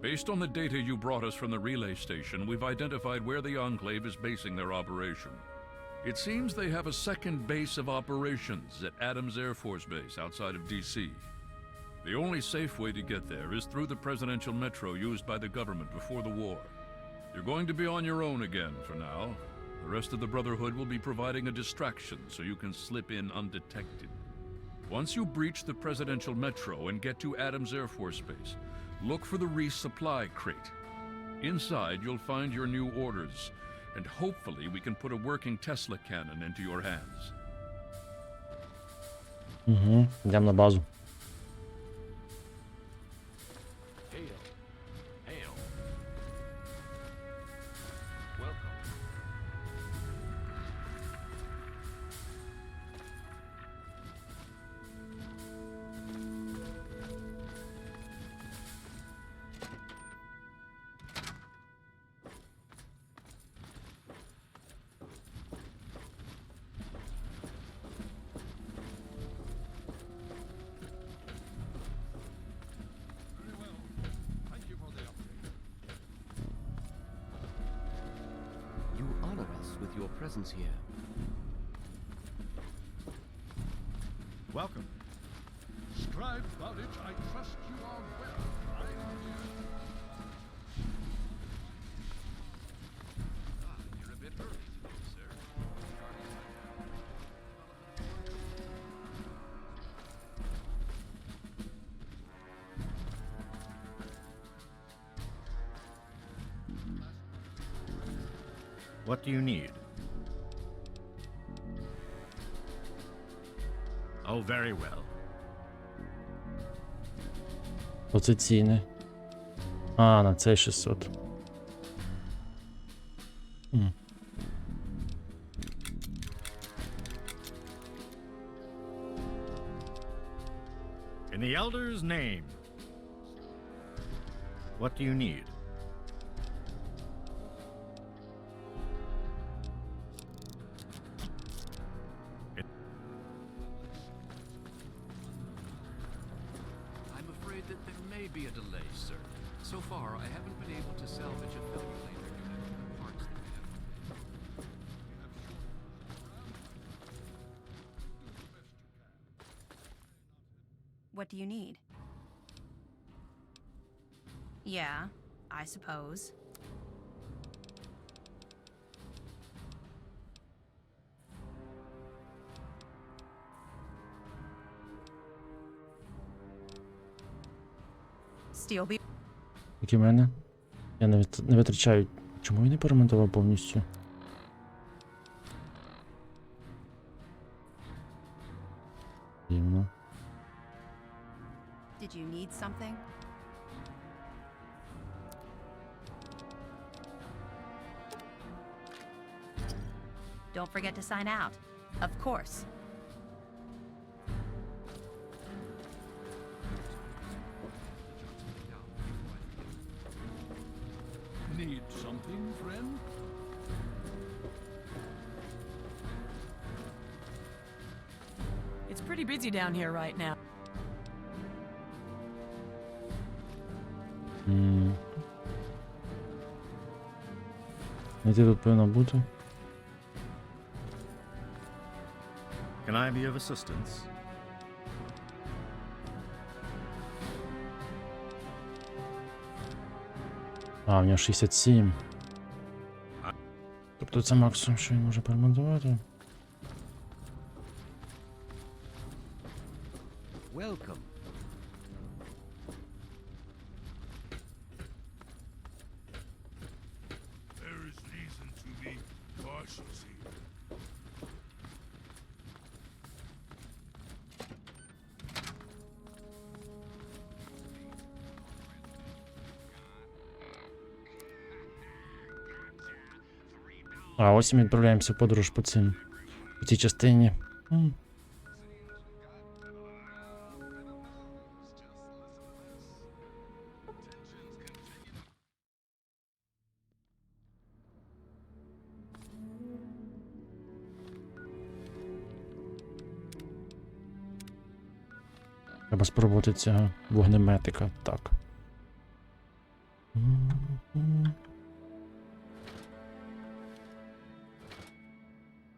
Based on the data you brought us from the relay station, we've identified where the Enclave is basing their operation. It seems they have a second base of operations at Adams Air Force Base outside of D.C. The only safe way to get there is through the presidential metro used by the government before the war. You're going to be on your own again for now. The rest of the Brotherhood will be providing a distraction so you can slip in undetected. Once you breach the presidential metro and get to Adams Air Force Base, look for the resupply crate. Inside, you'll find your new orders, and hopefully we can put a working Tesla cannon into your hands. Йдемо на базу. Hail. Hail. Welcome. You honor us with your presence here. Welcome. Scribe Bowditch, I trust you are well. You're a bit early today, sir. What do you need? Oh, very well. Оце ціни. А, на цей 600. In the Elder's name. What do you need? I'm afraid that there may be a delay, sir. So far, I haven't been able to salvage a failure later unit from the parts that we have. What do you need? Yeah, I suppose. Steel be Які в мене? Я не витрачаю. Чому я не перемонтував повністю? Дивно. Did you need something? Don't forget to sign out. Of course. Need something, friend? It's pretty busy down here right now. Де тут повинно бути? Can I be of assistance? А, у нього 67. Тобто це максимум, що він може перемонтувати. Welcome. There is reason to be cautious here. А, ось ми відправляємося в подорож по цій частині. Треба спробувати цього вогнеметика. Так.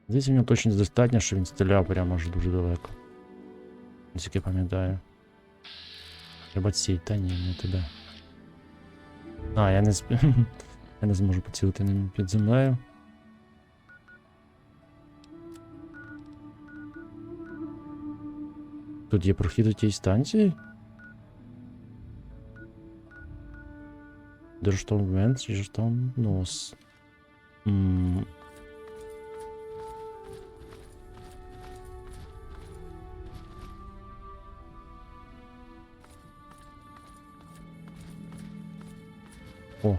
Здесь у нього точно достатньо, що він стріляв прямо аж дуже далеко. Наскільки пам'ятаю. Треба ціль, та ні, не тебе. А, я не зможу поцілити ним під землею. Тут є прохід у тій станції? Держтом вент, держтом нос. О.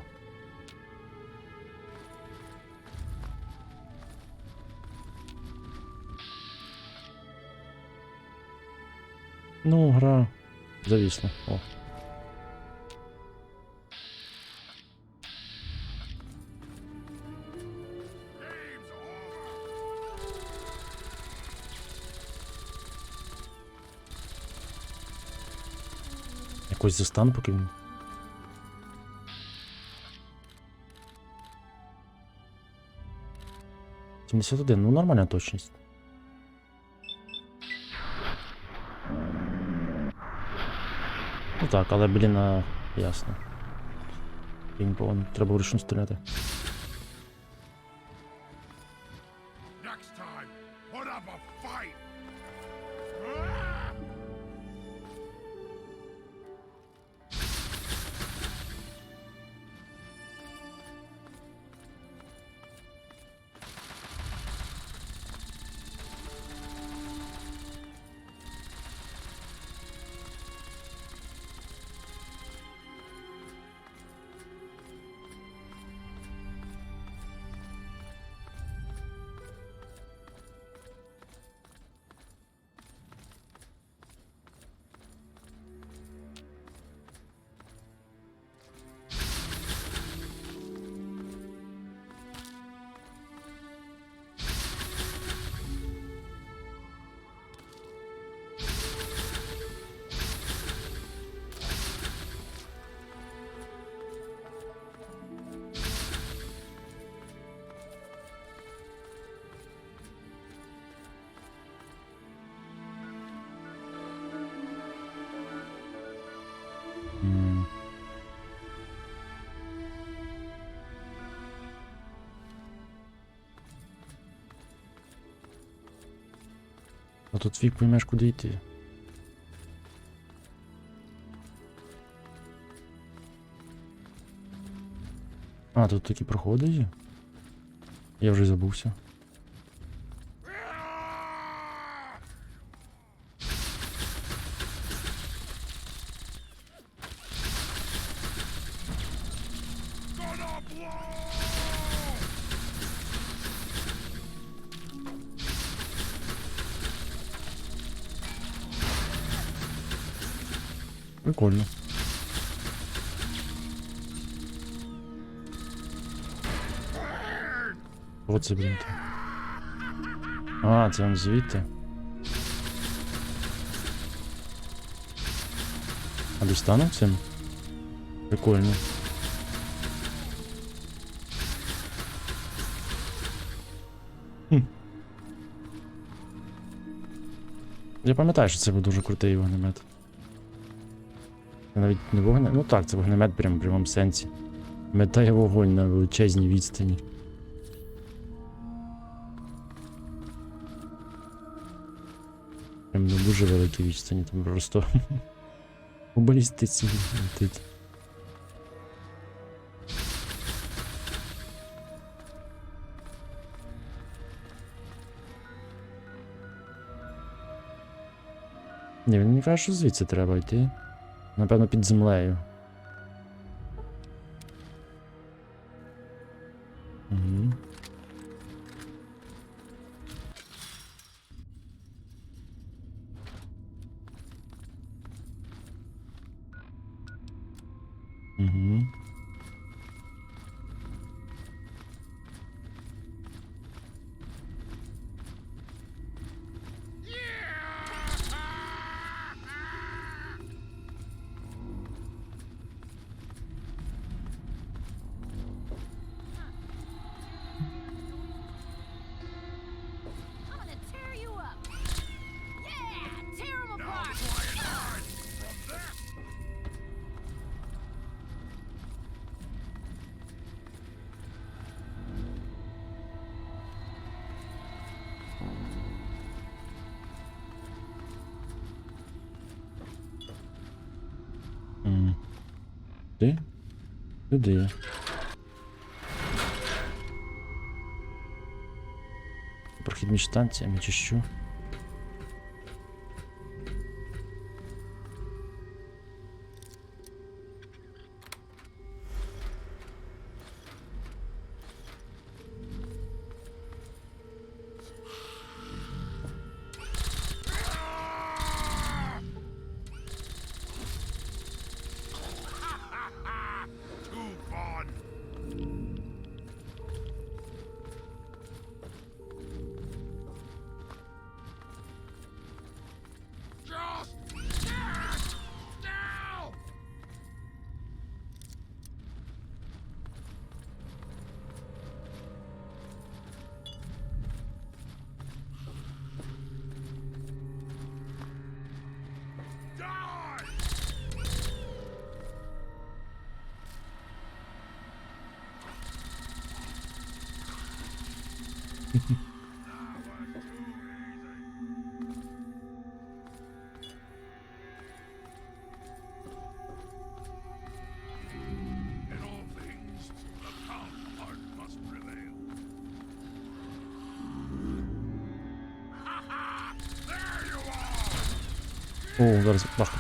Ну, гра зависла. О. Якось застан, поки він. 71, ну нормальна точність. Ну так, але, блін, ясно. Пінг-понг, треба вручну стріляти. Next time, put up a fight! А тут фіг поймеш, куди йти. А, тут такі проходи є? Я вже забувся. Прикольно. Оце, блін. А, це він звідти. А достану цим? Прикольно. Я пам'ятаю, що це був дуже крутий вогнемет. Це навіть не вогнемет. Ну так, це вогнемет прям в прямому сенсі. Метає вогонь на величезній відстані. Прям на дуже великій відстані, там просто у балістиці летить. Ні, він мені каже, що звідси треба йти. Напевно, під землею. Угу. Угу. Ти? Туди. Прохід між станціями чи що? In all things, the calm heart must prevail. There you are! О, зараз бах.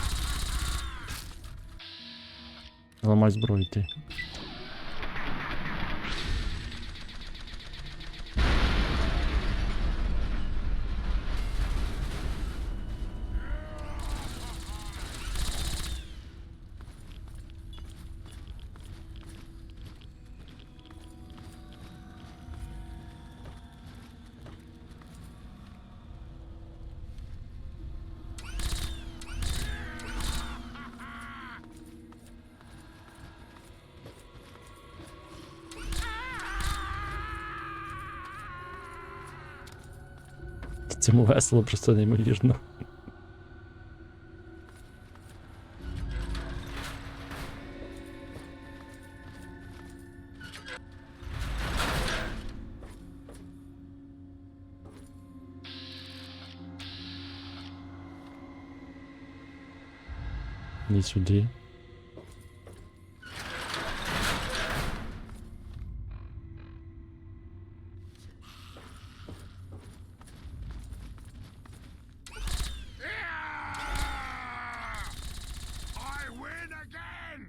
Ламай зброю ти. Цьому весело, просто неймовірно. Ні сюди. I win again!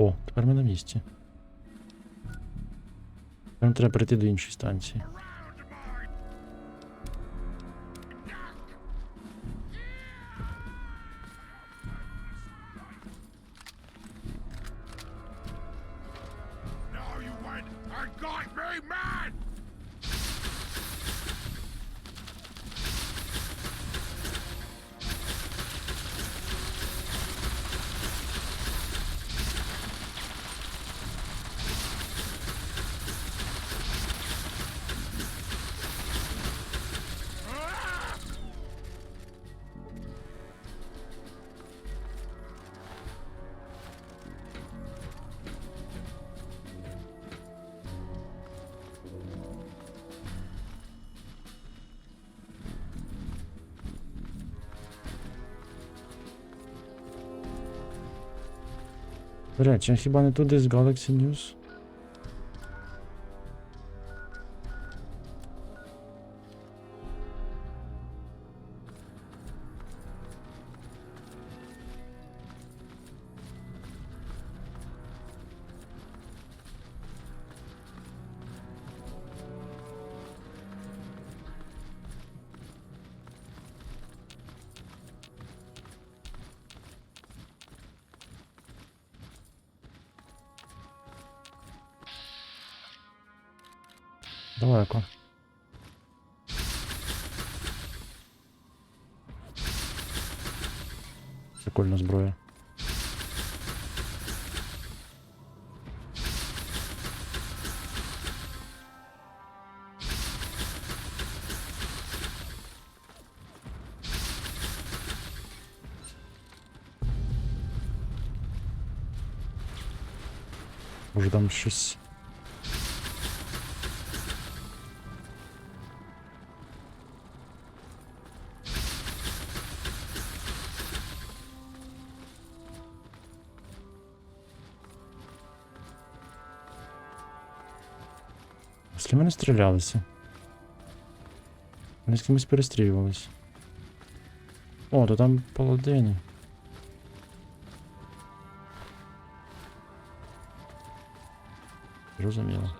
О, тепер ми на місці. Нам треба перейти до іншої станції. Now you went and got me mad! До речі, а хіба не туди з Galaxy News? Далеко. Прикольна зброя. Може там щось. З ким вони стрілялися? Вони з кимось перестрілювались. О, то там паладини. Зрозуміло.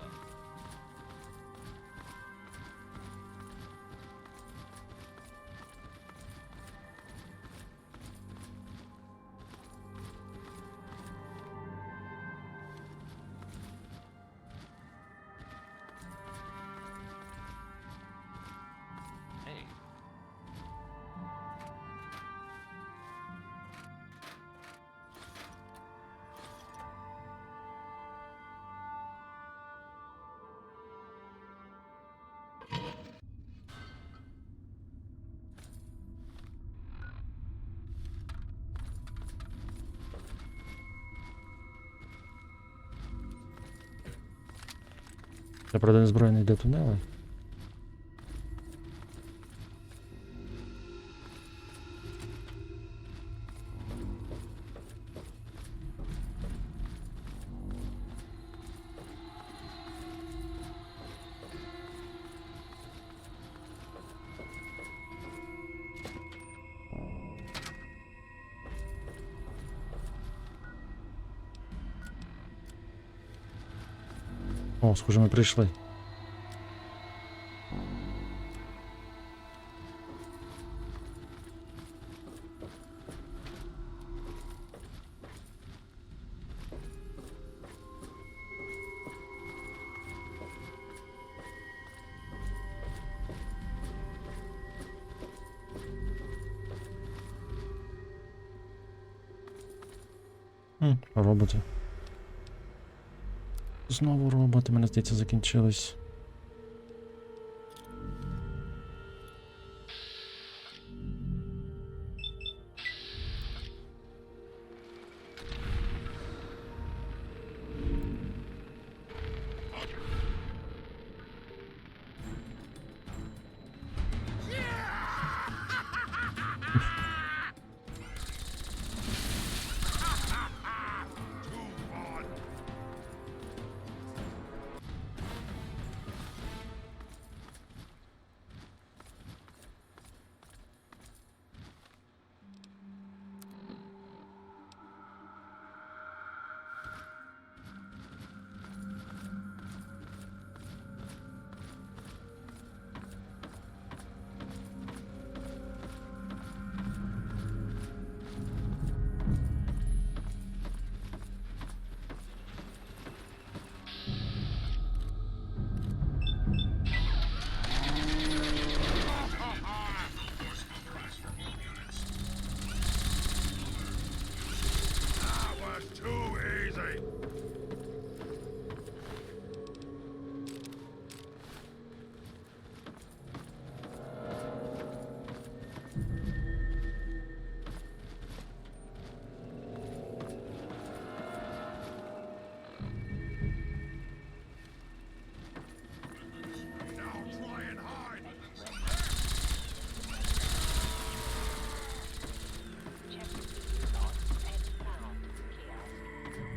Я, правда, не збройний для тунелей. О, схоже, ми прийшли. Роботи. Знову роботи, мене здається, закінчились.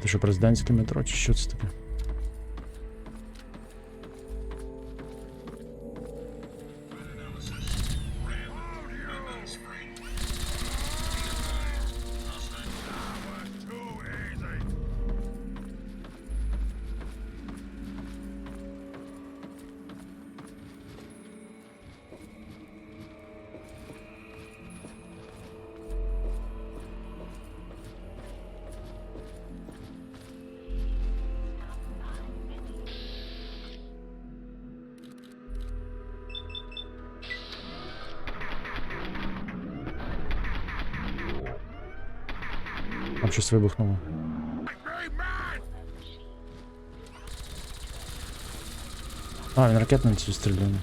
Це що, президентське метро, чи що це таке? Там щось вибухнуло. А, він ракетницею стріляє.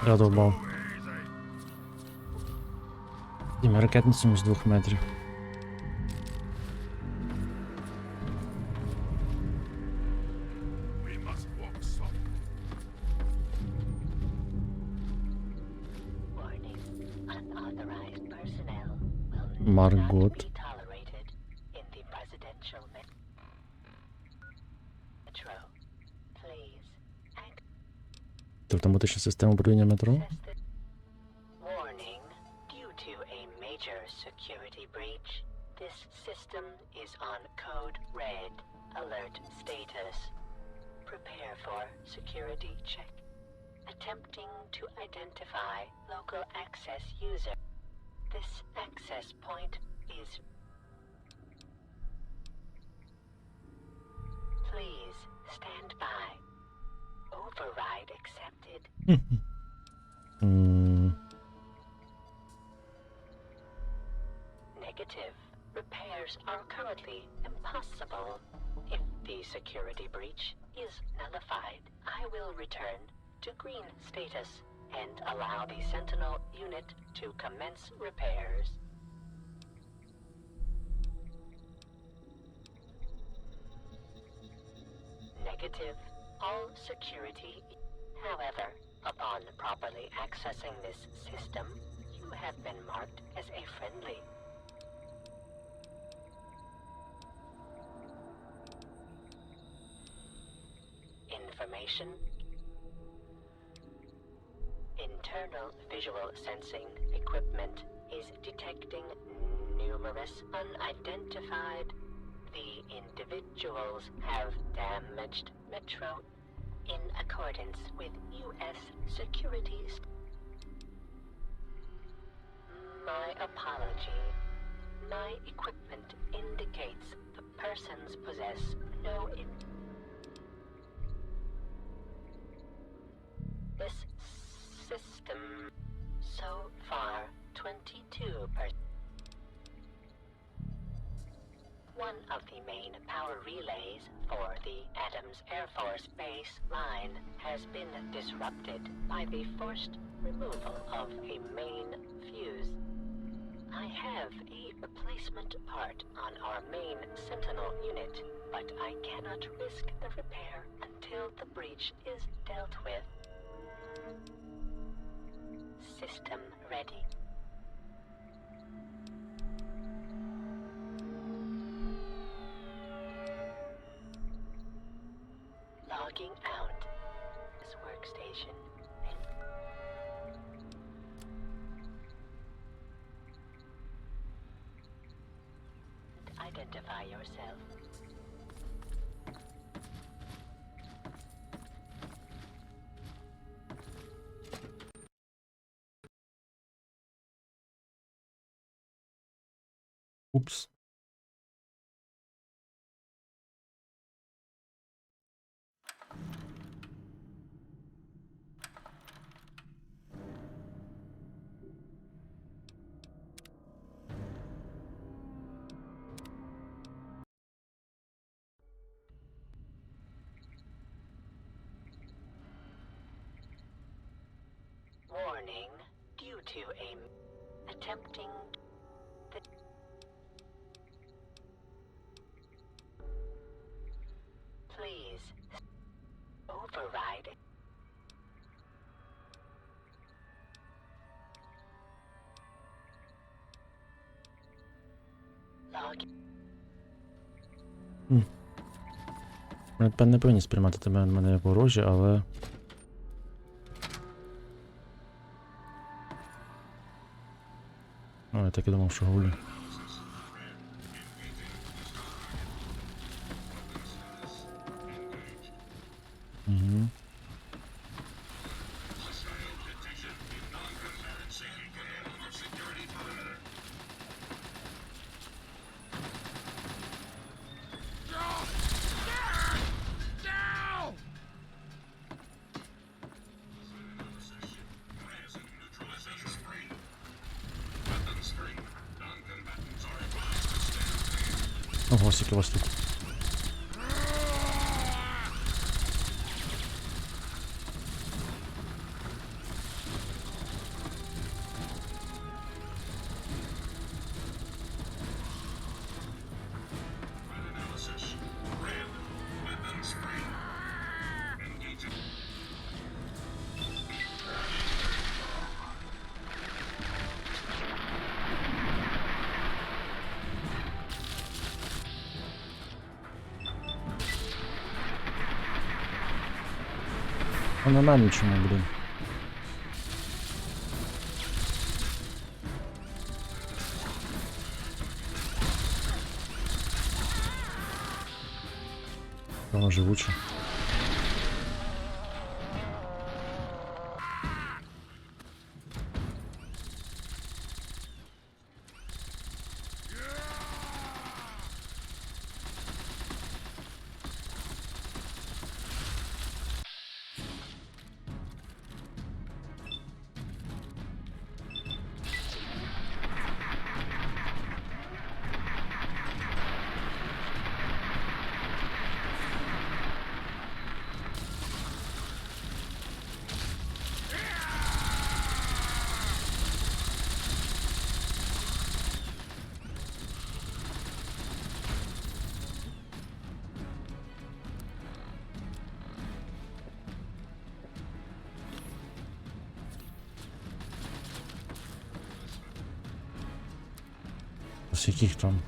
Я довбав. Діма, ракетницю з 2 метрів. Маргот. Це автоматична система управління метро? on code red. Alert status. Prepare for security check. Attempting to identify local access user. This access point is... Please stand by. Override accepted. Negative. Repairs are currently impossible. If the security breach is nullified, I will return to green status and allow the Sentinel unit to commence repairs. Negative. All security. However, upon properly accessing this system, you have been marked as a friendly. Information. Internal visual sensing equipment is detecting numerous unidentified. The individuals have damaged Metro in accordance with U.S. securities. My apology. My equipment indicates the persons possess no This system, so far, 22%. One of the main power relays for the Adams Air Force Base line has been disrupted by the forced removal of a main fuse. I have a replacement part on our main Sentinel unit, but I cannot risk the repair until the breach is dealt with. System ready. Logging out. This workstation. Identify yourself. Упс. Warning, due to a attempting the please override. Log. Ми, напевно, не повинні сприймати тебе мене як ворожі, але... О, я так і думав, що гулі. Угу. Ого, скільки вас тут. А на мене чому, блін? Воно живуче. З яких там?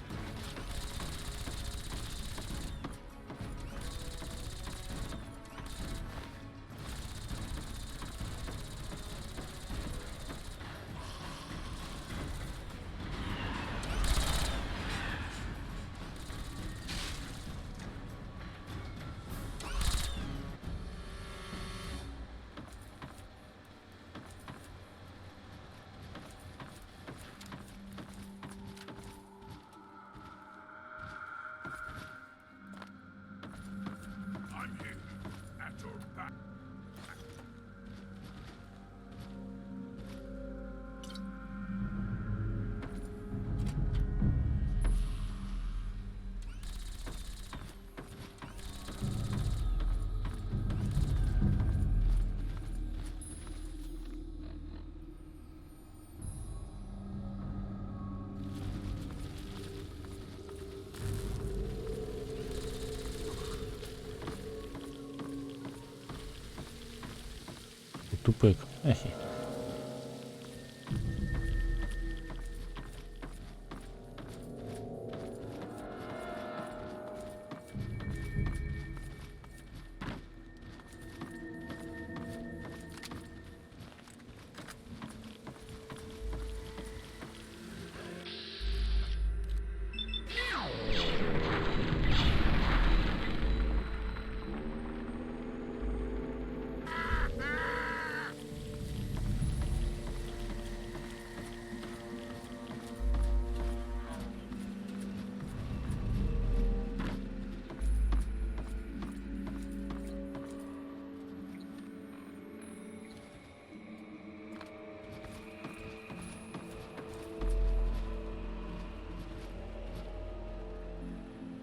Тупик. Ехі.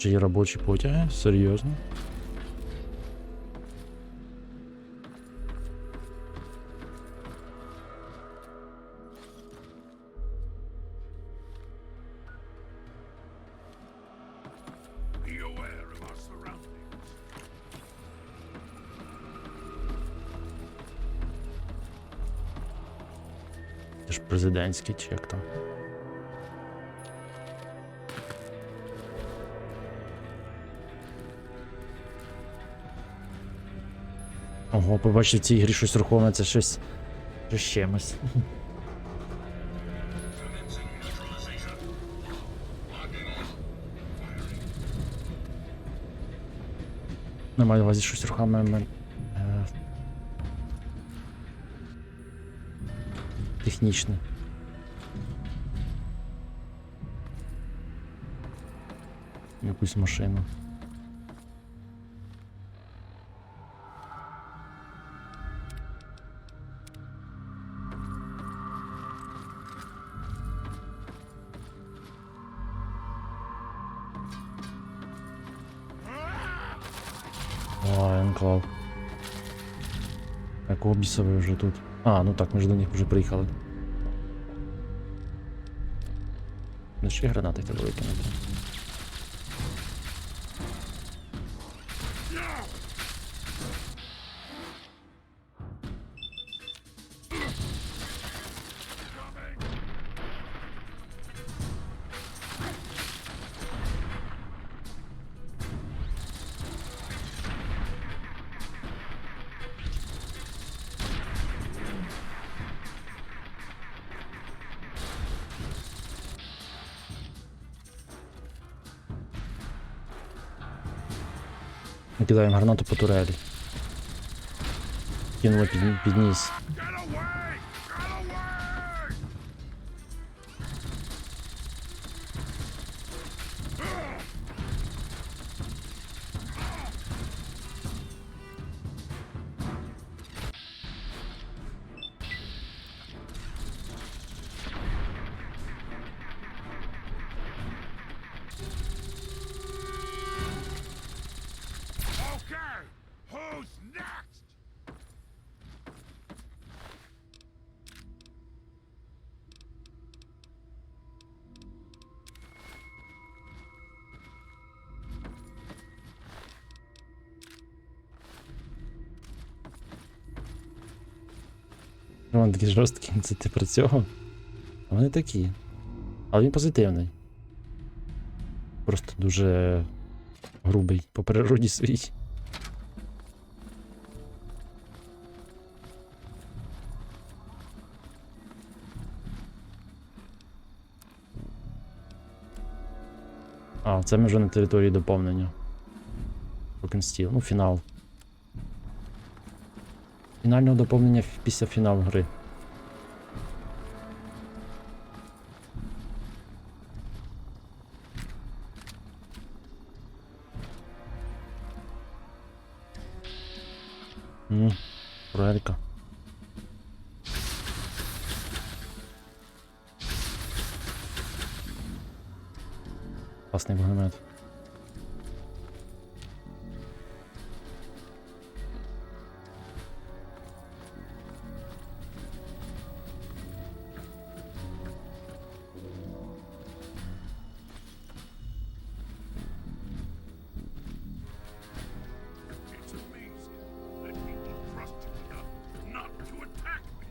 Чи є робочі потяги? Серйозно? Be aware of our surroundings. Це ж президентський чи як там? Ого, побачив в цій грі щось рухоме, це щось з чимось. Не маю на увазі щось рухоме. Технічне. Якусь машину. О, енклав. Якого біса ви вже тут? А, ну так, ми ж до них вже приїхали. Ну ще гранати треба викинути. Кидаємо гранату по турелі. Кинули під ніс. Okay, who's next? Вони такі жорсткі, це ти про цього? А вони такі. Але він позитивний. Просто дуже грубий по природі своїй. А, це ми вже на території доповнення. Стіл. Ну, фінал. Фінального доповнення після фіналу гри. Проекта. Класний вогнемет. It's amazing that people trust you enough not to attack me.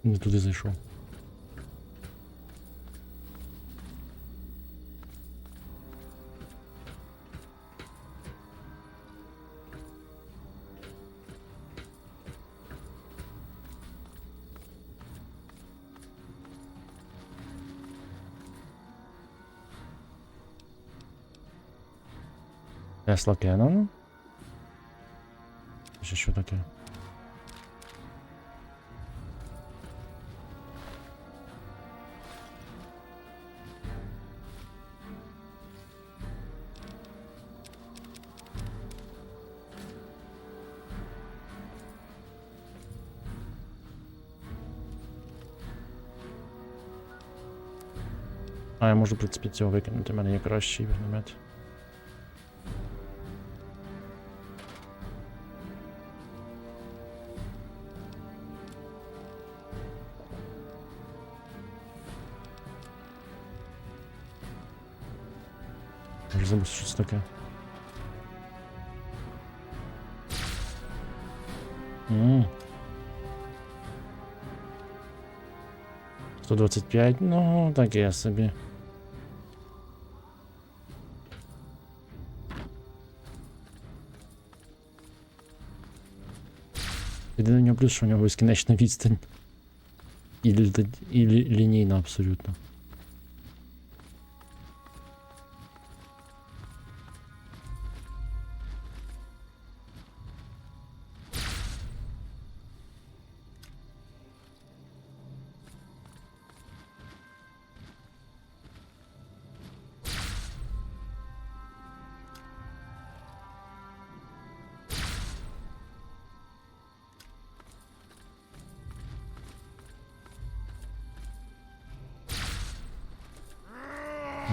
Не туди зайшов. Тесла Кеннон? Що таке? А, я можу, в принципі, цього викинути, у мене є кращий вогнемет. Може забути, що це таке. 125, ну, таке собі. Єдине у нього плюс, що у нього безкінечна відстань. І лінійна абсолютно.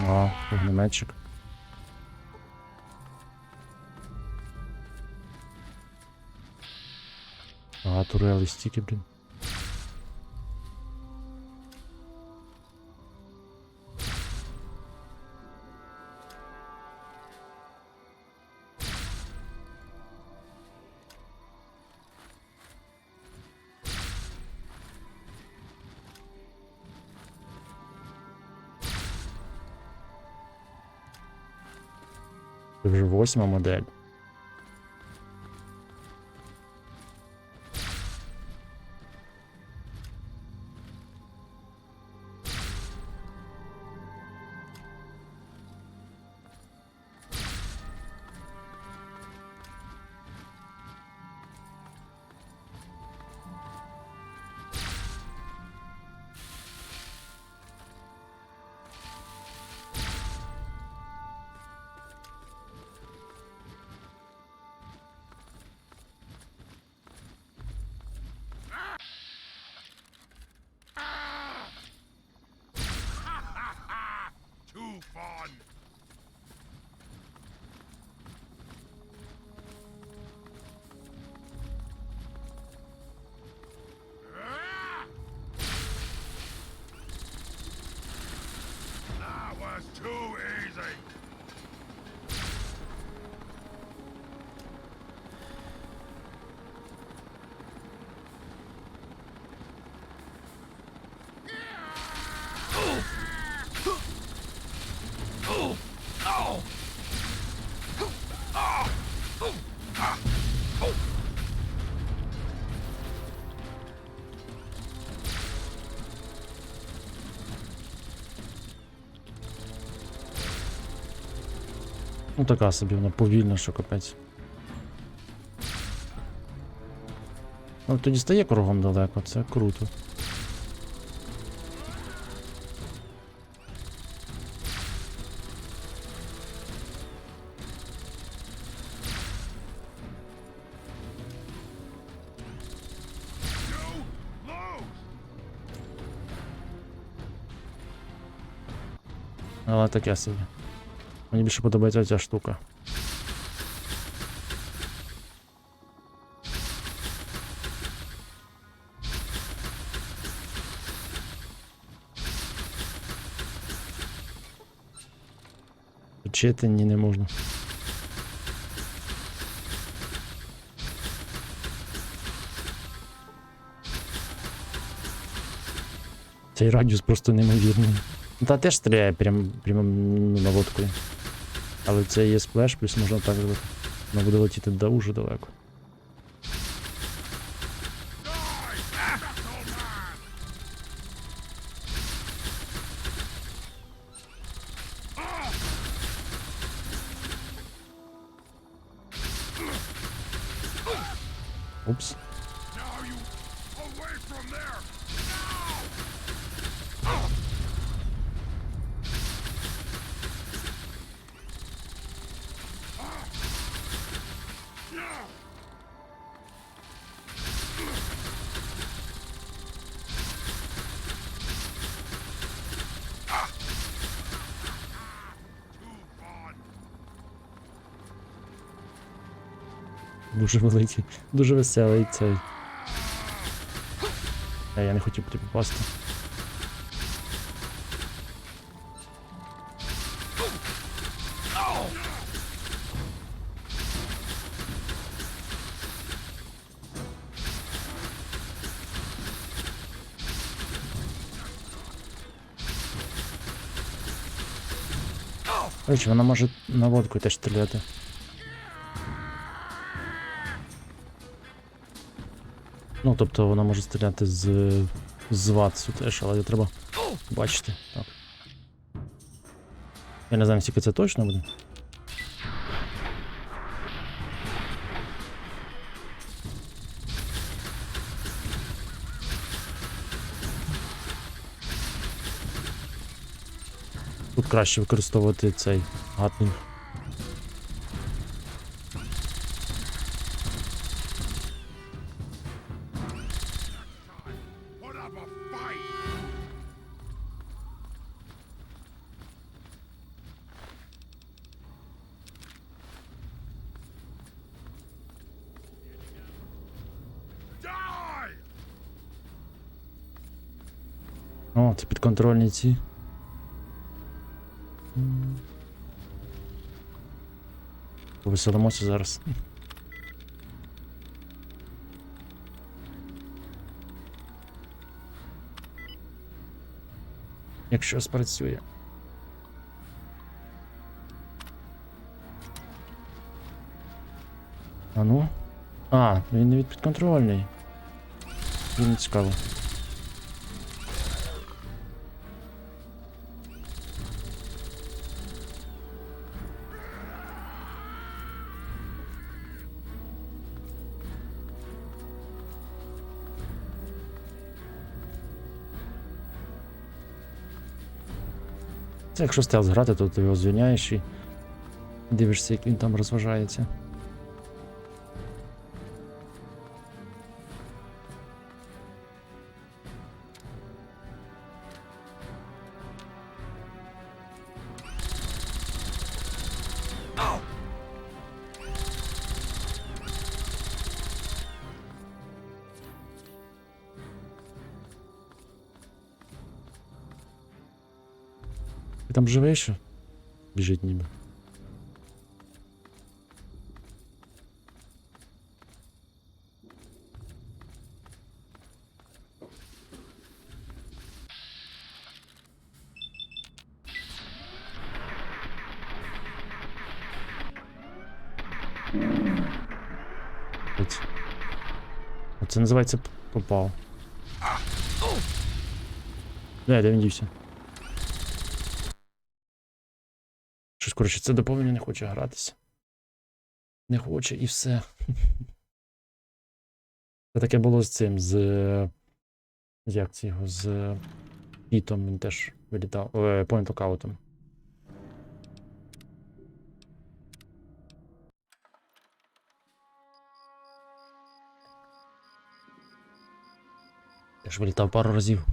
О, вогнеметчик. А, турели стільки, блін. Це вже 8-ма модель. Too fun. That was too easy. Ну така собі вона повільна, що капець. Ну тоді стає кругом далеко, це круто. Але таке собі. Мені більше подобається ця штука. Вчити ні, не можна. Цей радіус просто неймовірний. Та теж стріляє прямо наводкою. Але це є сплеш, плюс можна так робити. Воно буде летіти дуже далеко. Упс. Дуже великий, дуже веселий цей. Я не хотів туди попасти. Речі, вона може наводкою теж стріляти. Ну, тобто вона може стріляти з ватсу теж, але треба бачити. Так. Я не знаю, скільки це точно буде. Тут краще використовувати цей гатник. О, це підконтрольні ці. Повеселимося зараз. Якщо спрацює. А ну? А, він не підконтрольний. Він цікаво. Це якщо стелс грати, то ти його звільняєш і дивишся, як він там розважається. Ти там живий ще? Біжить ніби. Оце називається попав. Де він дівся? Щось, коротше, це доповнення не хоче гратися. Не хоче і все. Це таке було з цим, як це його, з Пітом, він теж вилітав, point-локаутом. Я ж вилітав пару разів.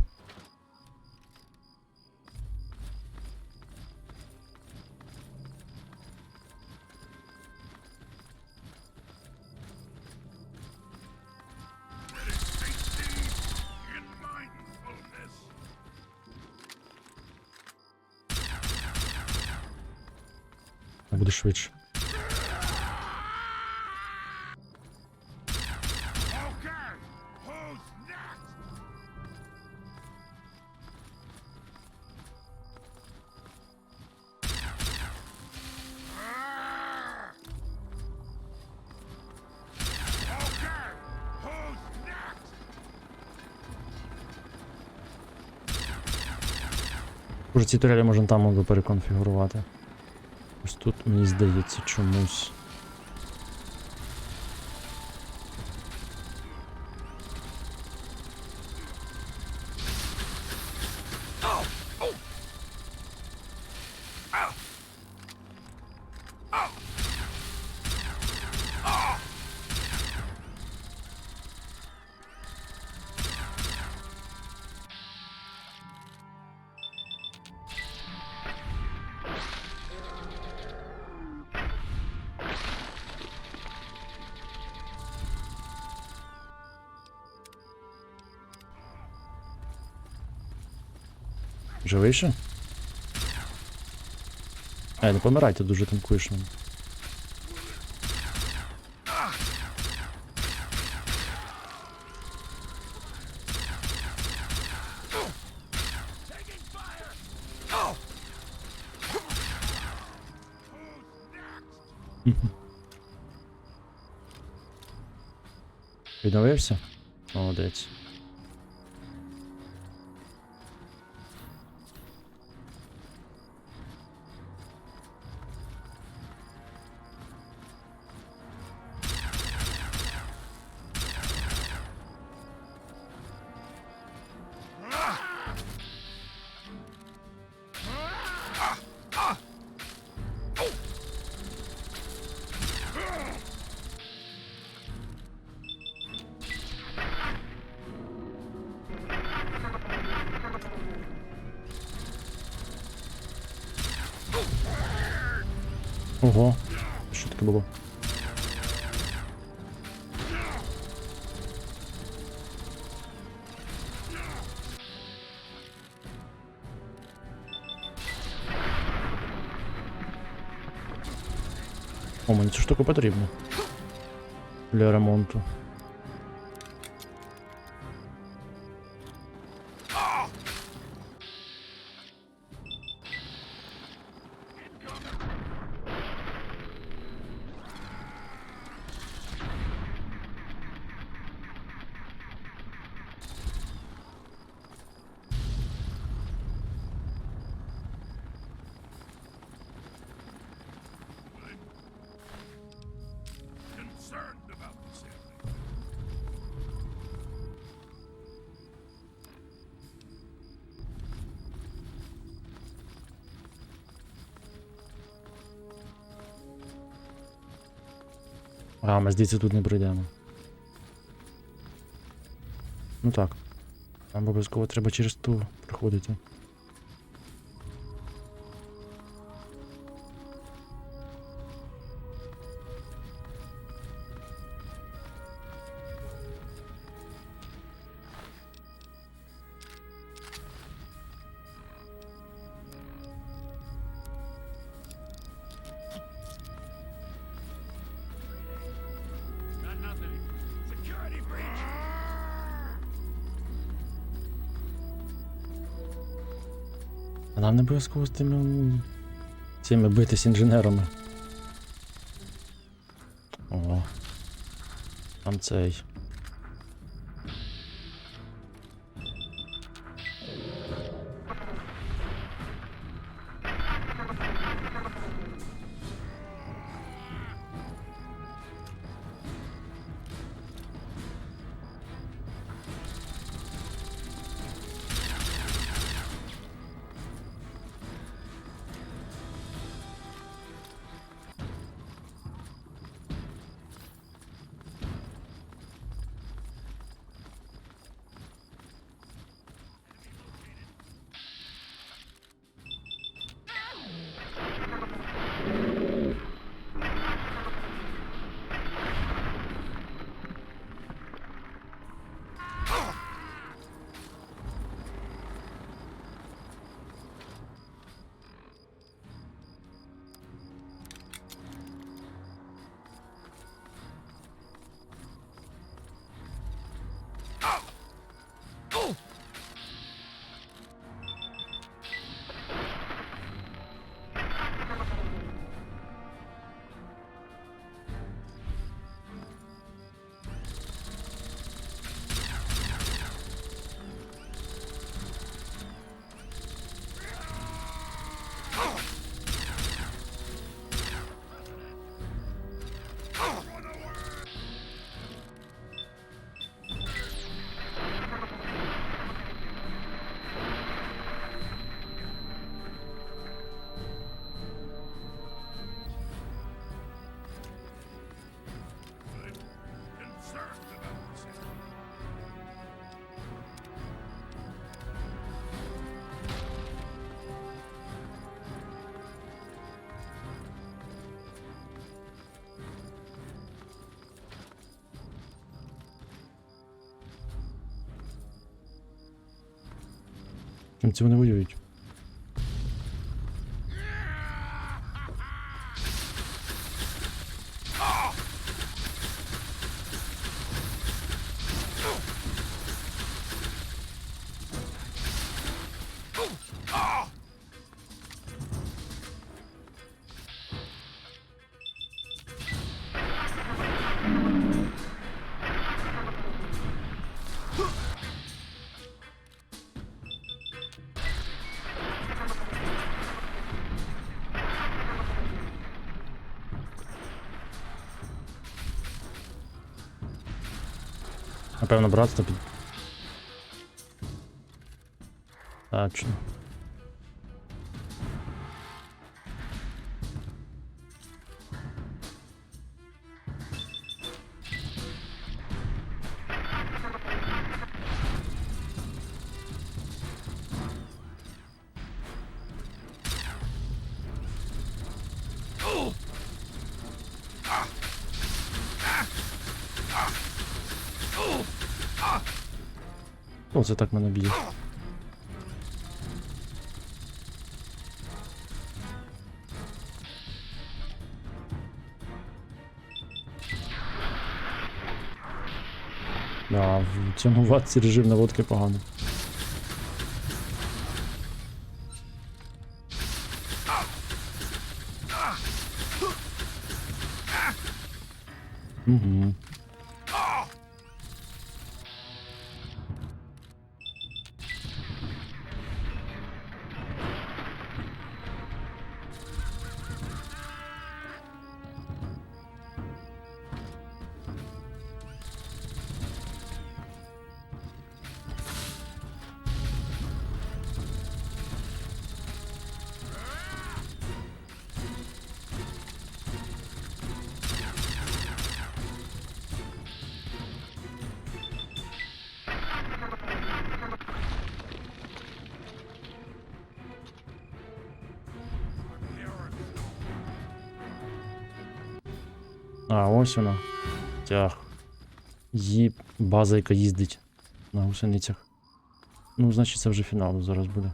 Буде швидше. Може, ці турелі можна там переконфігурувати. Ось тут, мені здається, чомусь. Живий ще? Не помирайте, дуже танкуєш нам. Відновився? Молодець. Ого, що таке було? О, мені цю штуку потрібно для ремонту. А, ми звідси тут не пройдемо. Ну так. Нам обов'язково треба через ту проходити. А нам не обов'язково з цими битись інженерами. О. Там цей. Чим це вони воюють? Напевно, братство під... Точно. О, це так мене б'є. Да, в цьому ватці режим наводки поганий. Угу. А, ось вона. Тяг. Її база, яка їздить на гусеницях. Ну, значить, це вже фінал зараз буде.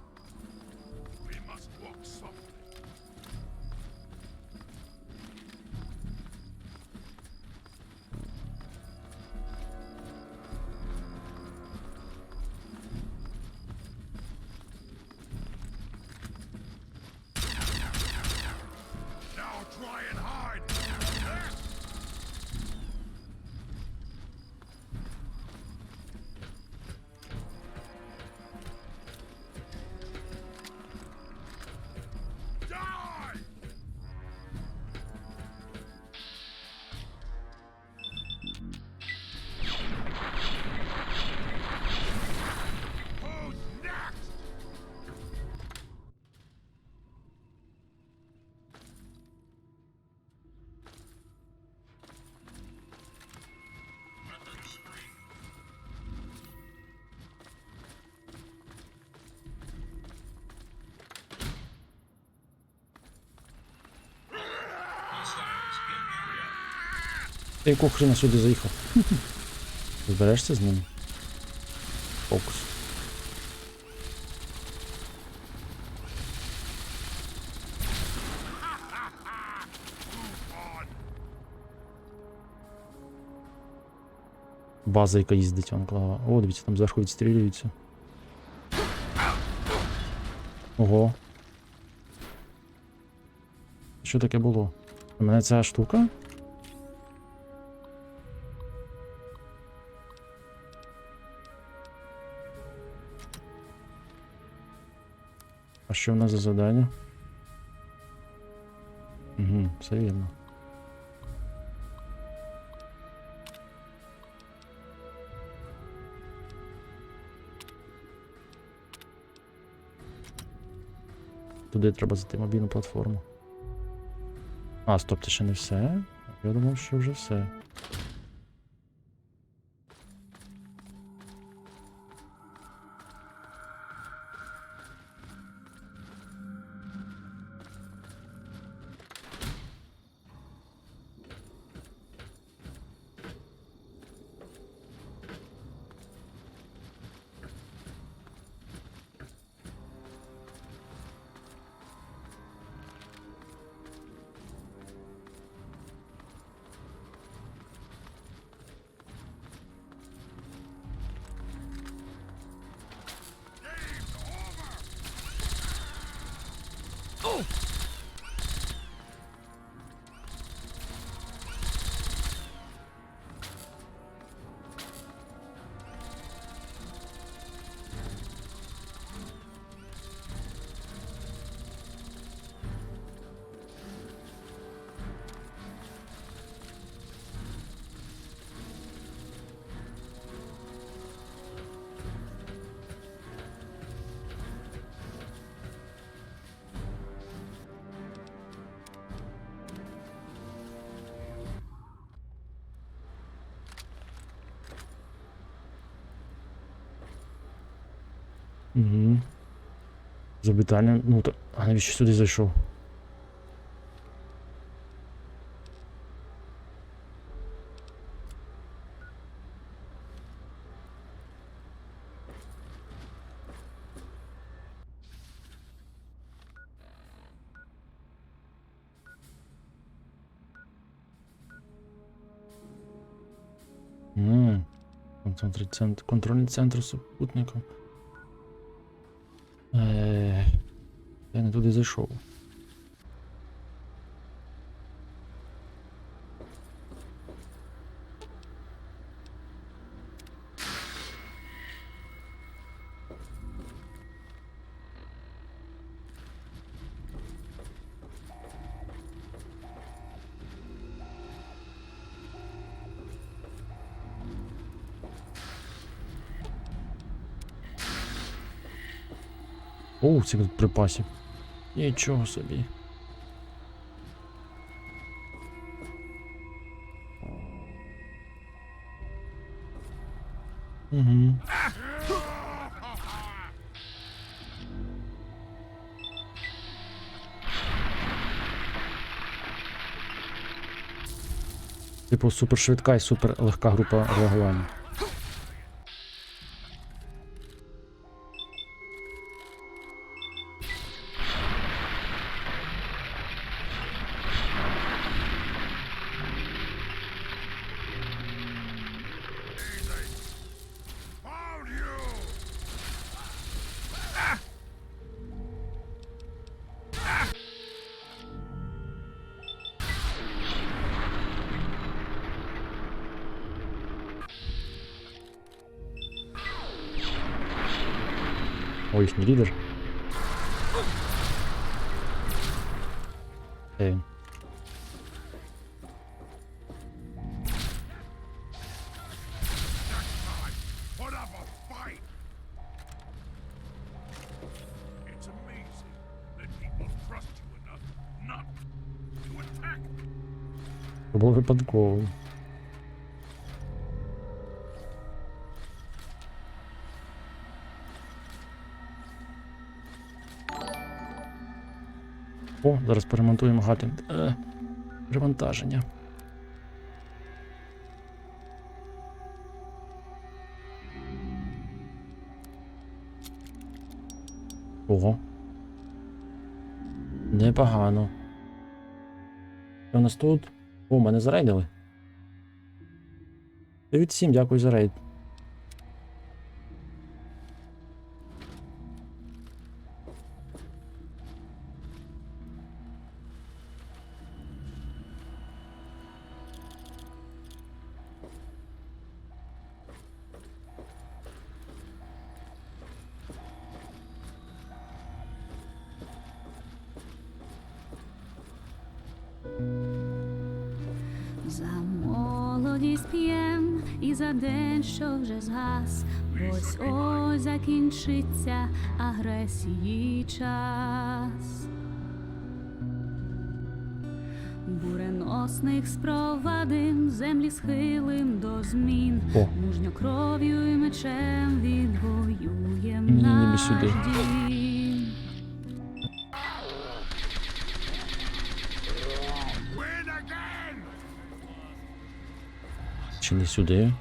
Ти якого хрена сюди заїхав? Зберешся з ним? Фокус. База, яка їздить, анклава. О, дивіться, там зверху відстрілюються. Ого. Що таке було? У мене ця штука? А що в нас за завдання? Угу, все вірно. Туди треба зайти мобільну платформу. А, стоп, це ще не все. Я думав, що вже все. Угу. Запитання. Ну, то... А навіщо сюди зайшов? Контрольний центр супутника. Я не туди зайшов. О, це тут припасів. Нічого собі. Угу. Типу супер швидка і супер легка група реагування. О, їхній лідер. Де він? Put up a fight! It's amazing that people trust you enough not to attack. Це було випадково. О, зараз поремонтуємо Гатлінг. Перевантаження. Ого. Непогано. Що у нас тут? О, мене зарейдили. 9-7, дякую за рейд. За молодість п'єм і за день, що вже згас, ось ось закінчиться агресії час. Буреносних спровадим, землі схилим до змін, мужньо кров'ю і мечем відвоюєм наш дім. Чи не сюди?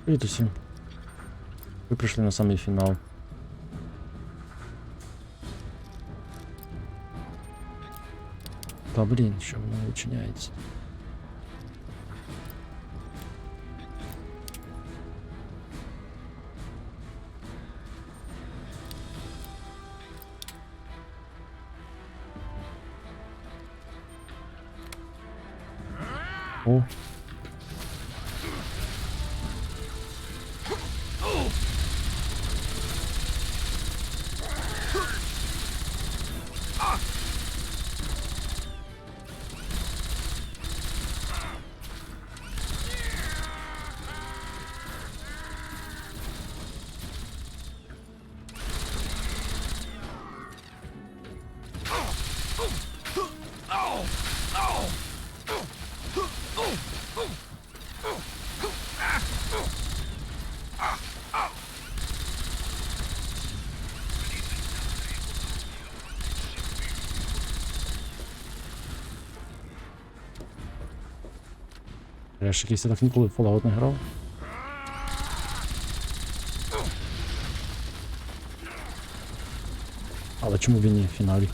Привіт усім. Ви прийшли на самий фінал. Та блін, що воно не відчиняється. О. Я ж якийсь так ніколи в Fallout не грав. Але чому він не в фіналі?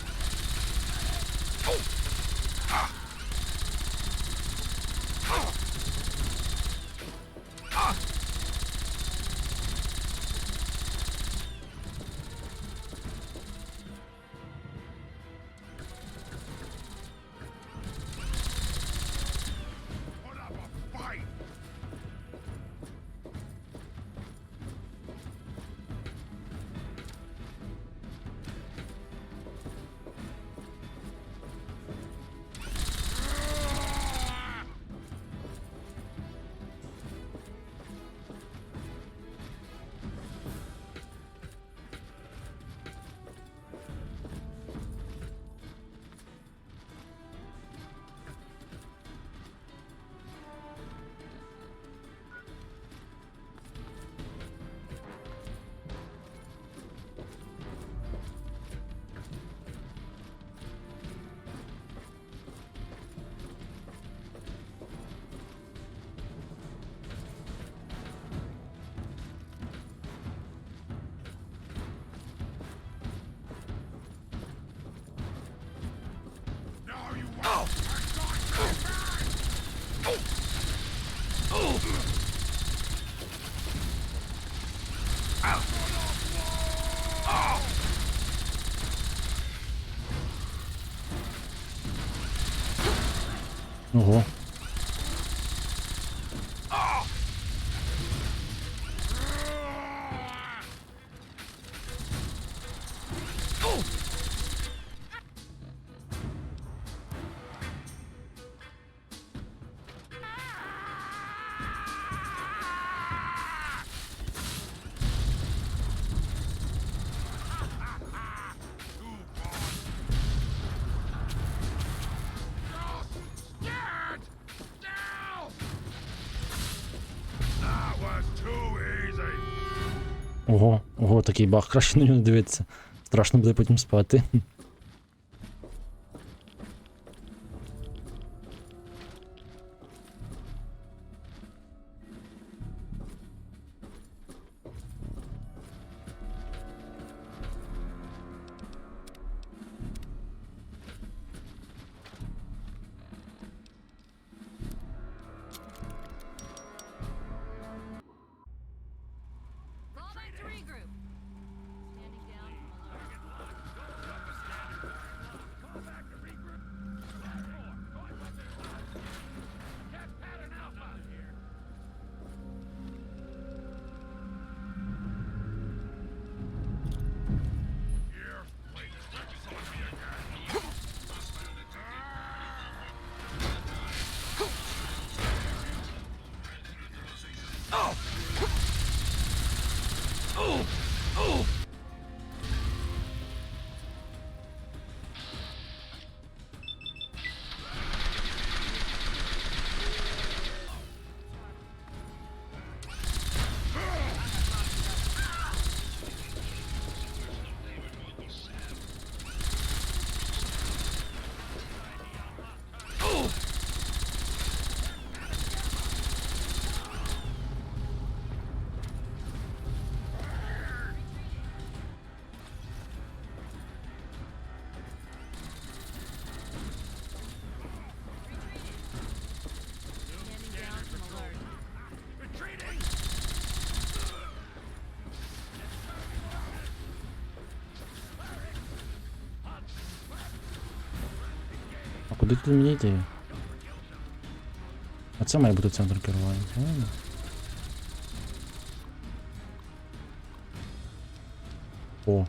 Ого. Ого, ого, такий баг, краще на нього не дивитися. Страшно буде потім спати. А куди тут мені йти? А це має бути центр керування, правильно? О.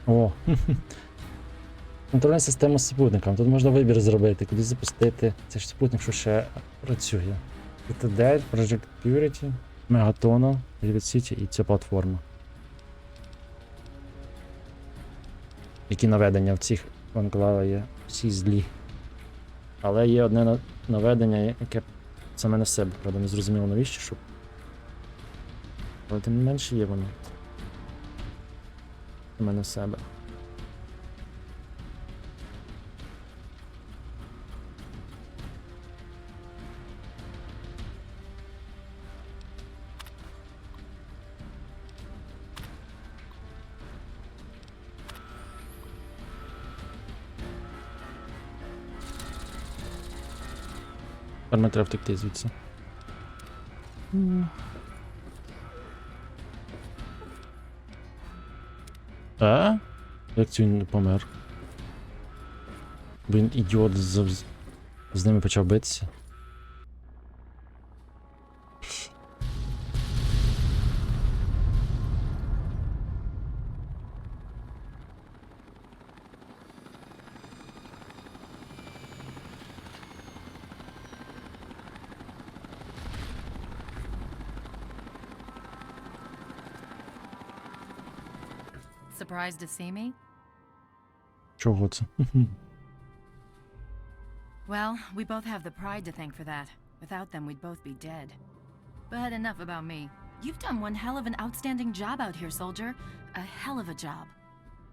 О, контрольна система з супутником. Тут можна вибір зробити, куди запустити. Це ж супутник, що ще працює. Чистота, Проект Purity, Мегатона, Rivet City і ця платформа. Які наведення в цих конклавах є всі злі. Але є одне наведення, яке саме на себе, правда, не зрозуміло навіщо, щоб. Але тим не менше є воно. Саме на себе. Тепер не треба втекти звідси. А? Як це він не помер? Бо він ідіот з ними почав битися. Surprised to see me? Чого це? Well, we both have the pride to thank for that. Without them, we'd both be dead. But enough about me. You've done one hell of an outstanding job out here, soldier. A hell of a job.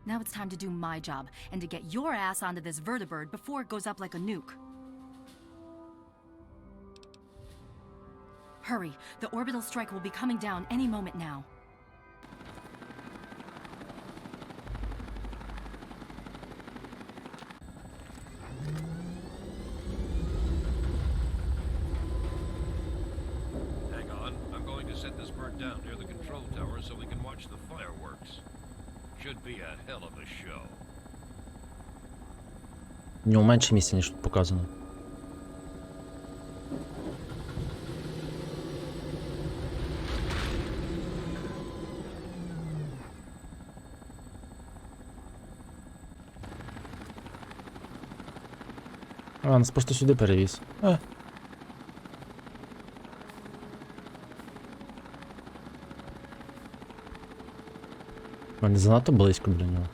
Now it's time to do my job, and to get your ass onto this vertibird before it goes up like a nuke. Hurry, the orbital strike will be coming down any moment now. Hang on, I'm going to set this bird down near the control tower so we can watch the fireworks. Should be a hell of a show. У нього менше місця, ніж тут показано. А, нас просто сюди перевіз. Не занадто близько для нього.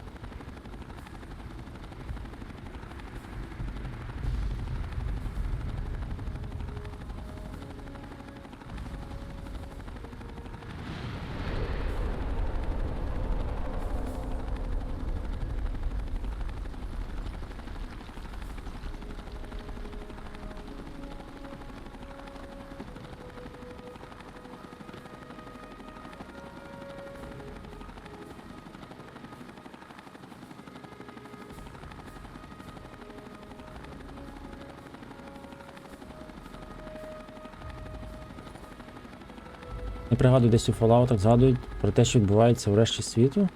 Я пригадую, десь у Fallout згадують про те, що відбувається в решті світу.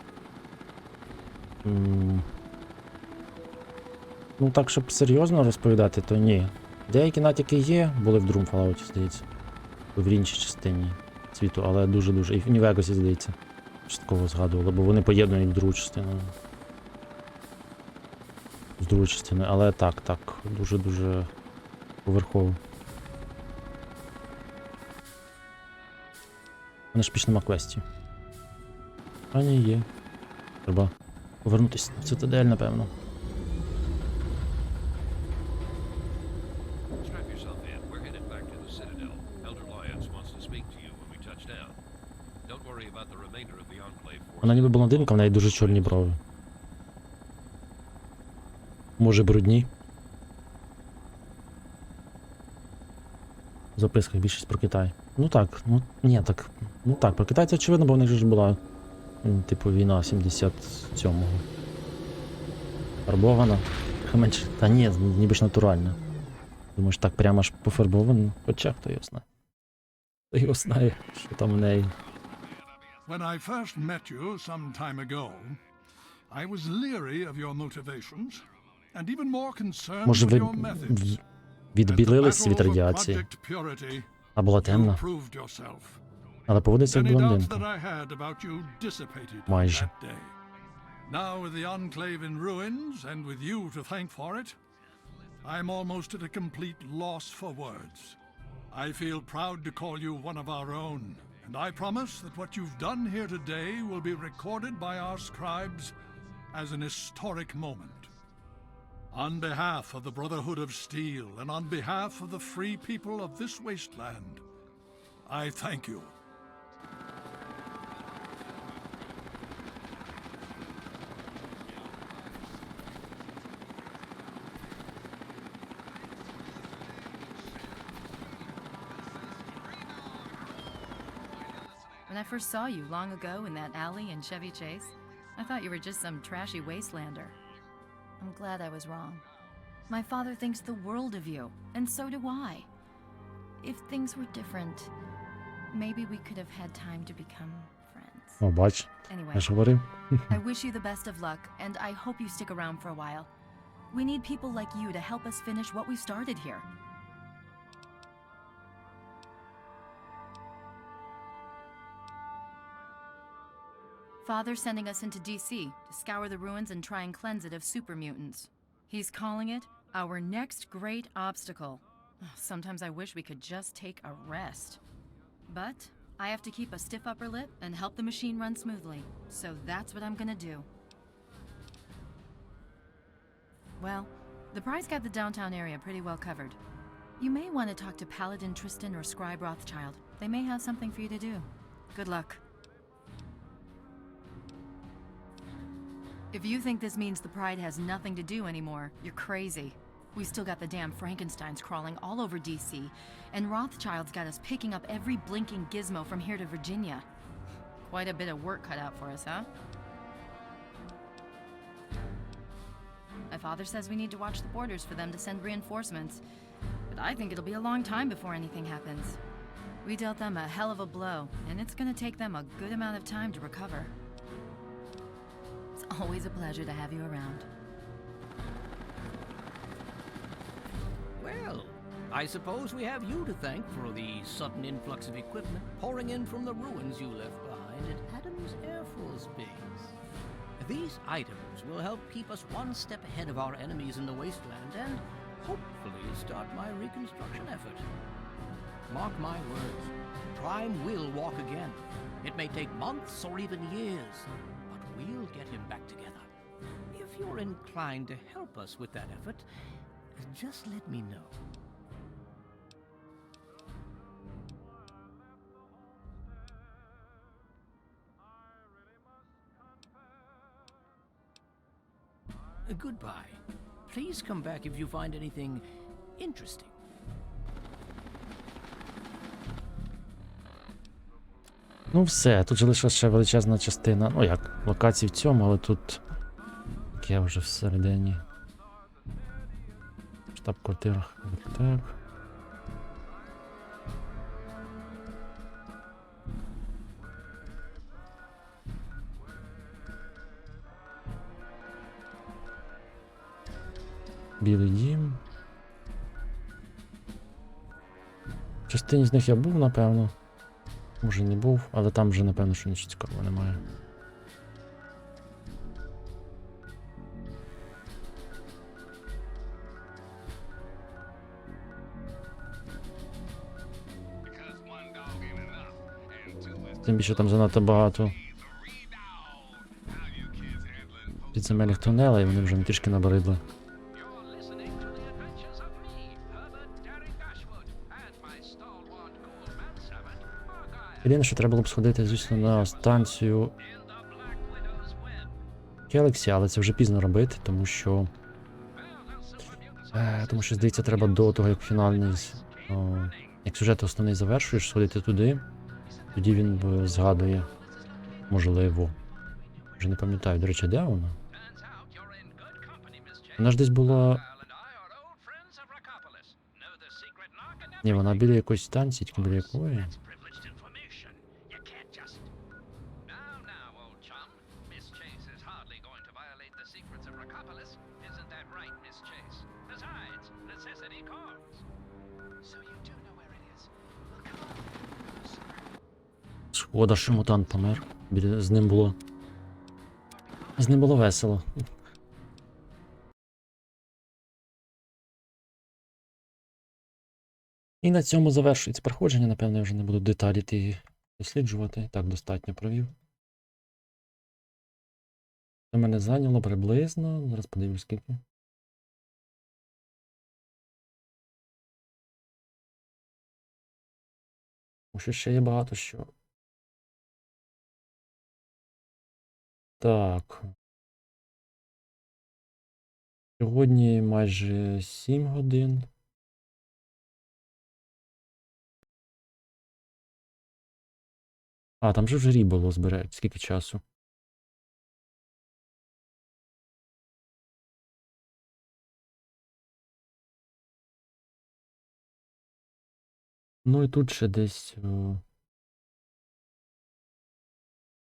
Ну так, щоб серйозно розповідати, то ні. Деякі натяки є, були в другому Fallout, здається. В іншій частині світу, але дуже-дуже. І в Нью-Вегасі, здається, частково згадували, бо вони поєднані в другу частину. З другої частини, але так, дуже-дуже поверхово. У мене ж більш нема квестів. А ні, є. Треба повернутися в цитадель, напевно. Strap yourself in. We're headed back to the Citadel. Elder Lyons wants to speak to you when we touch down. Don't worry about the remainder of the Enclave forces. Вона ніби блондинка, в неї дуже чорні брови. Може брудні? В записках більшість про Китай. Ну так, про Китай це очевидно, бо в них ж була, типу, війна 77-го. Фарбована. Менше, та ні, ніби ж натуральна. Думаєш, так прямо ж пофарбовано? Хоча хто його знає. Хто його знає, що там в неї. When I first met you some time ago, I was leery of your motivations and even more concerned Може, with ви your methods. відбілились від радіації? А була темна. Але поводиться як блондинка. Майже. Now with the Enclave in ruins and with you to thank for it, I'm almost at a complete loss for words. I feel proud to call you one of our own, and I promise that what you've done here today will be recorded by our scribes as an historic moment. On behalf of the Brotherhood of Steel and on behalf of the free people of this wasteland, I thank you. When I first saw you long ago in that alley in Chevy Chase, I thought you were just some trashy wastelander. I'm glad I was wrong. My father thinks the world of you, and so do I. If things were different, maybe we could have had time to become friends. О, бач, Anyway, я ж говорив. I wish you the best of luck, and I hope you stick around for a while. We need people like you to help us finish what we started here. Father's sending us into DC to scour the ruins and try and cleanse it of super mutants. He's calling it our next great obstacle. Sometimes I wish we could just take a rest. But I have to keep a stiff upper lip and help the machine run smoothly. So that's what I'm gonna do. Well, the prize got the downtown area pretty well covered. You may want to talk to Paladin Tristan or Scribe Rothschild. They may have something for you to do. Good luck. If you think this means the Pride has nothing to do anymore, you're crazy. We still got the damn Frankensteins crawling all over DC, and Rothschild's got us picking up every blinking gizmo from here to Virginia. Quite a bit of work cut out for us, huh? My father says we need to watch the borders for them to send reinforcements, but I think it'll be a long time before anything happens. We dealt them a hell of a blow, and it's gonna take them a good amount of time to recover. It's always a pleasure to have you around. Well, I suppose we have you to thank for the sudden influx of equipment pouring in from the ruins you left behind at Adams Air Force Base. These items will help keep us one step ahead of our enemies in the wasteland and hopefully start my reconstruction effort. Mark my words, Prime will walk again. It may take months or even years, but we'll get him back together. If you're inclined to help us with that effort, just let me know. Goodbye. Please come back if you find anything interesting. Ну все, тут же лишилася ще величезна частина. Ну як, локацій в цьому, але тут таке вже всередині. Штаб-квартира. Так. Білий дім. В частині з них я був, напевно. Може не був, але там вже, напевно, що нічого цікавого немає. Тим більше там занадто багато підземельних тунелей, і вони вже трішки набридли. Єдине, що треба було б сходити, звісно, на станцію Келексі, але це вже пізно робити, тому що, здається, треба до того, як фінальний, як сюжет основний завершуєш, сходити туди, тоді він згадує, можливо. Вже не пам'ятаю, до речі, де вона? Вона ж десь була... Ні, вона біля якоїсь станції, тільки біля якої? Шкода, що мутант помер. З ним було весело. І на цьому завершується проходження. Напевно, я вже не буду деталі досліджувати. Так, достатньо провів. Це мене зайняло приблизно. Зараз подивлюсь, скільки. Тому що ще є багато що. Так. Сьогодні майже 7 годин. А, там же вже рі було збирати. Скільки часу? Ну і тут ще десь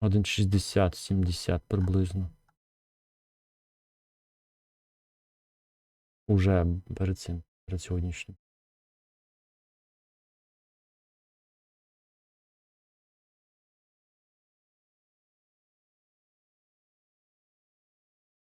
1,60-70 приблизно. Уже перед цим, перед сьогоднішнім.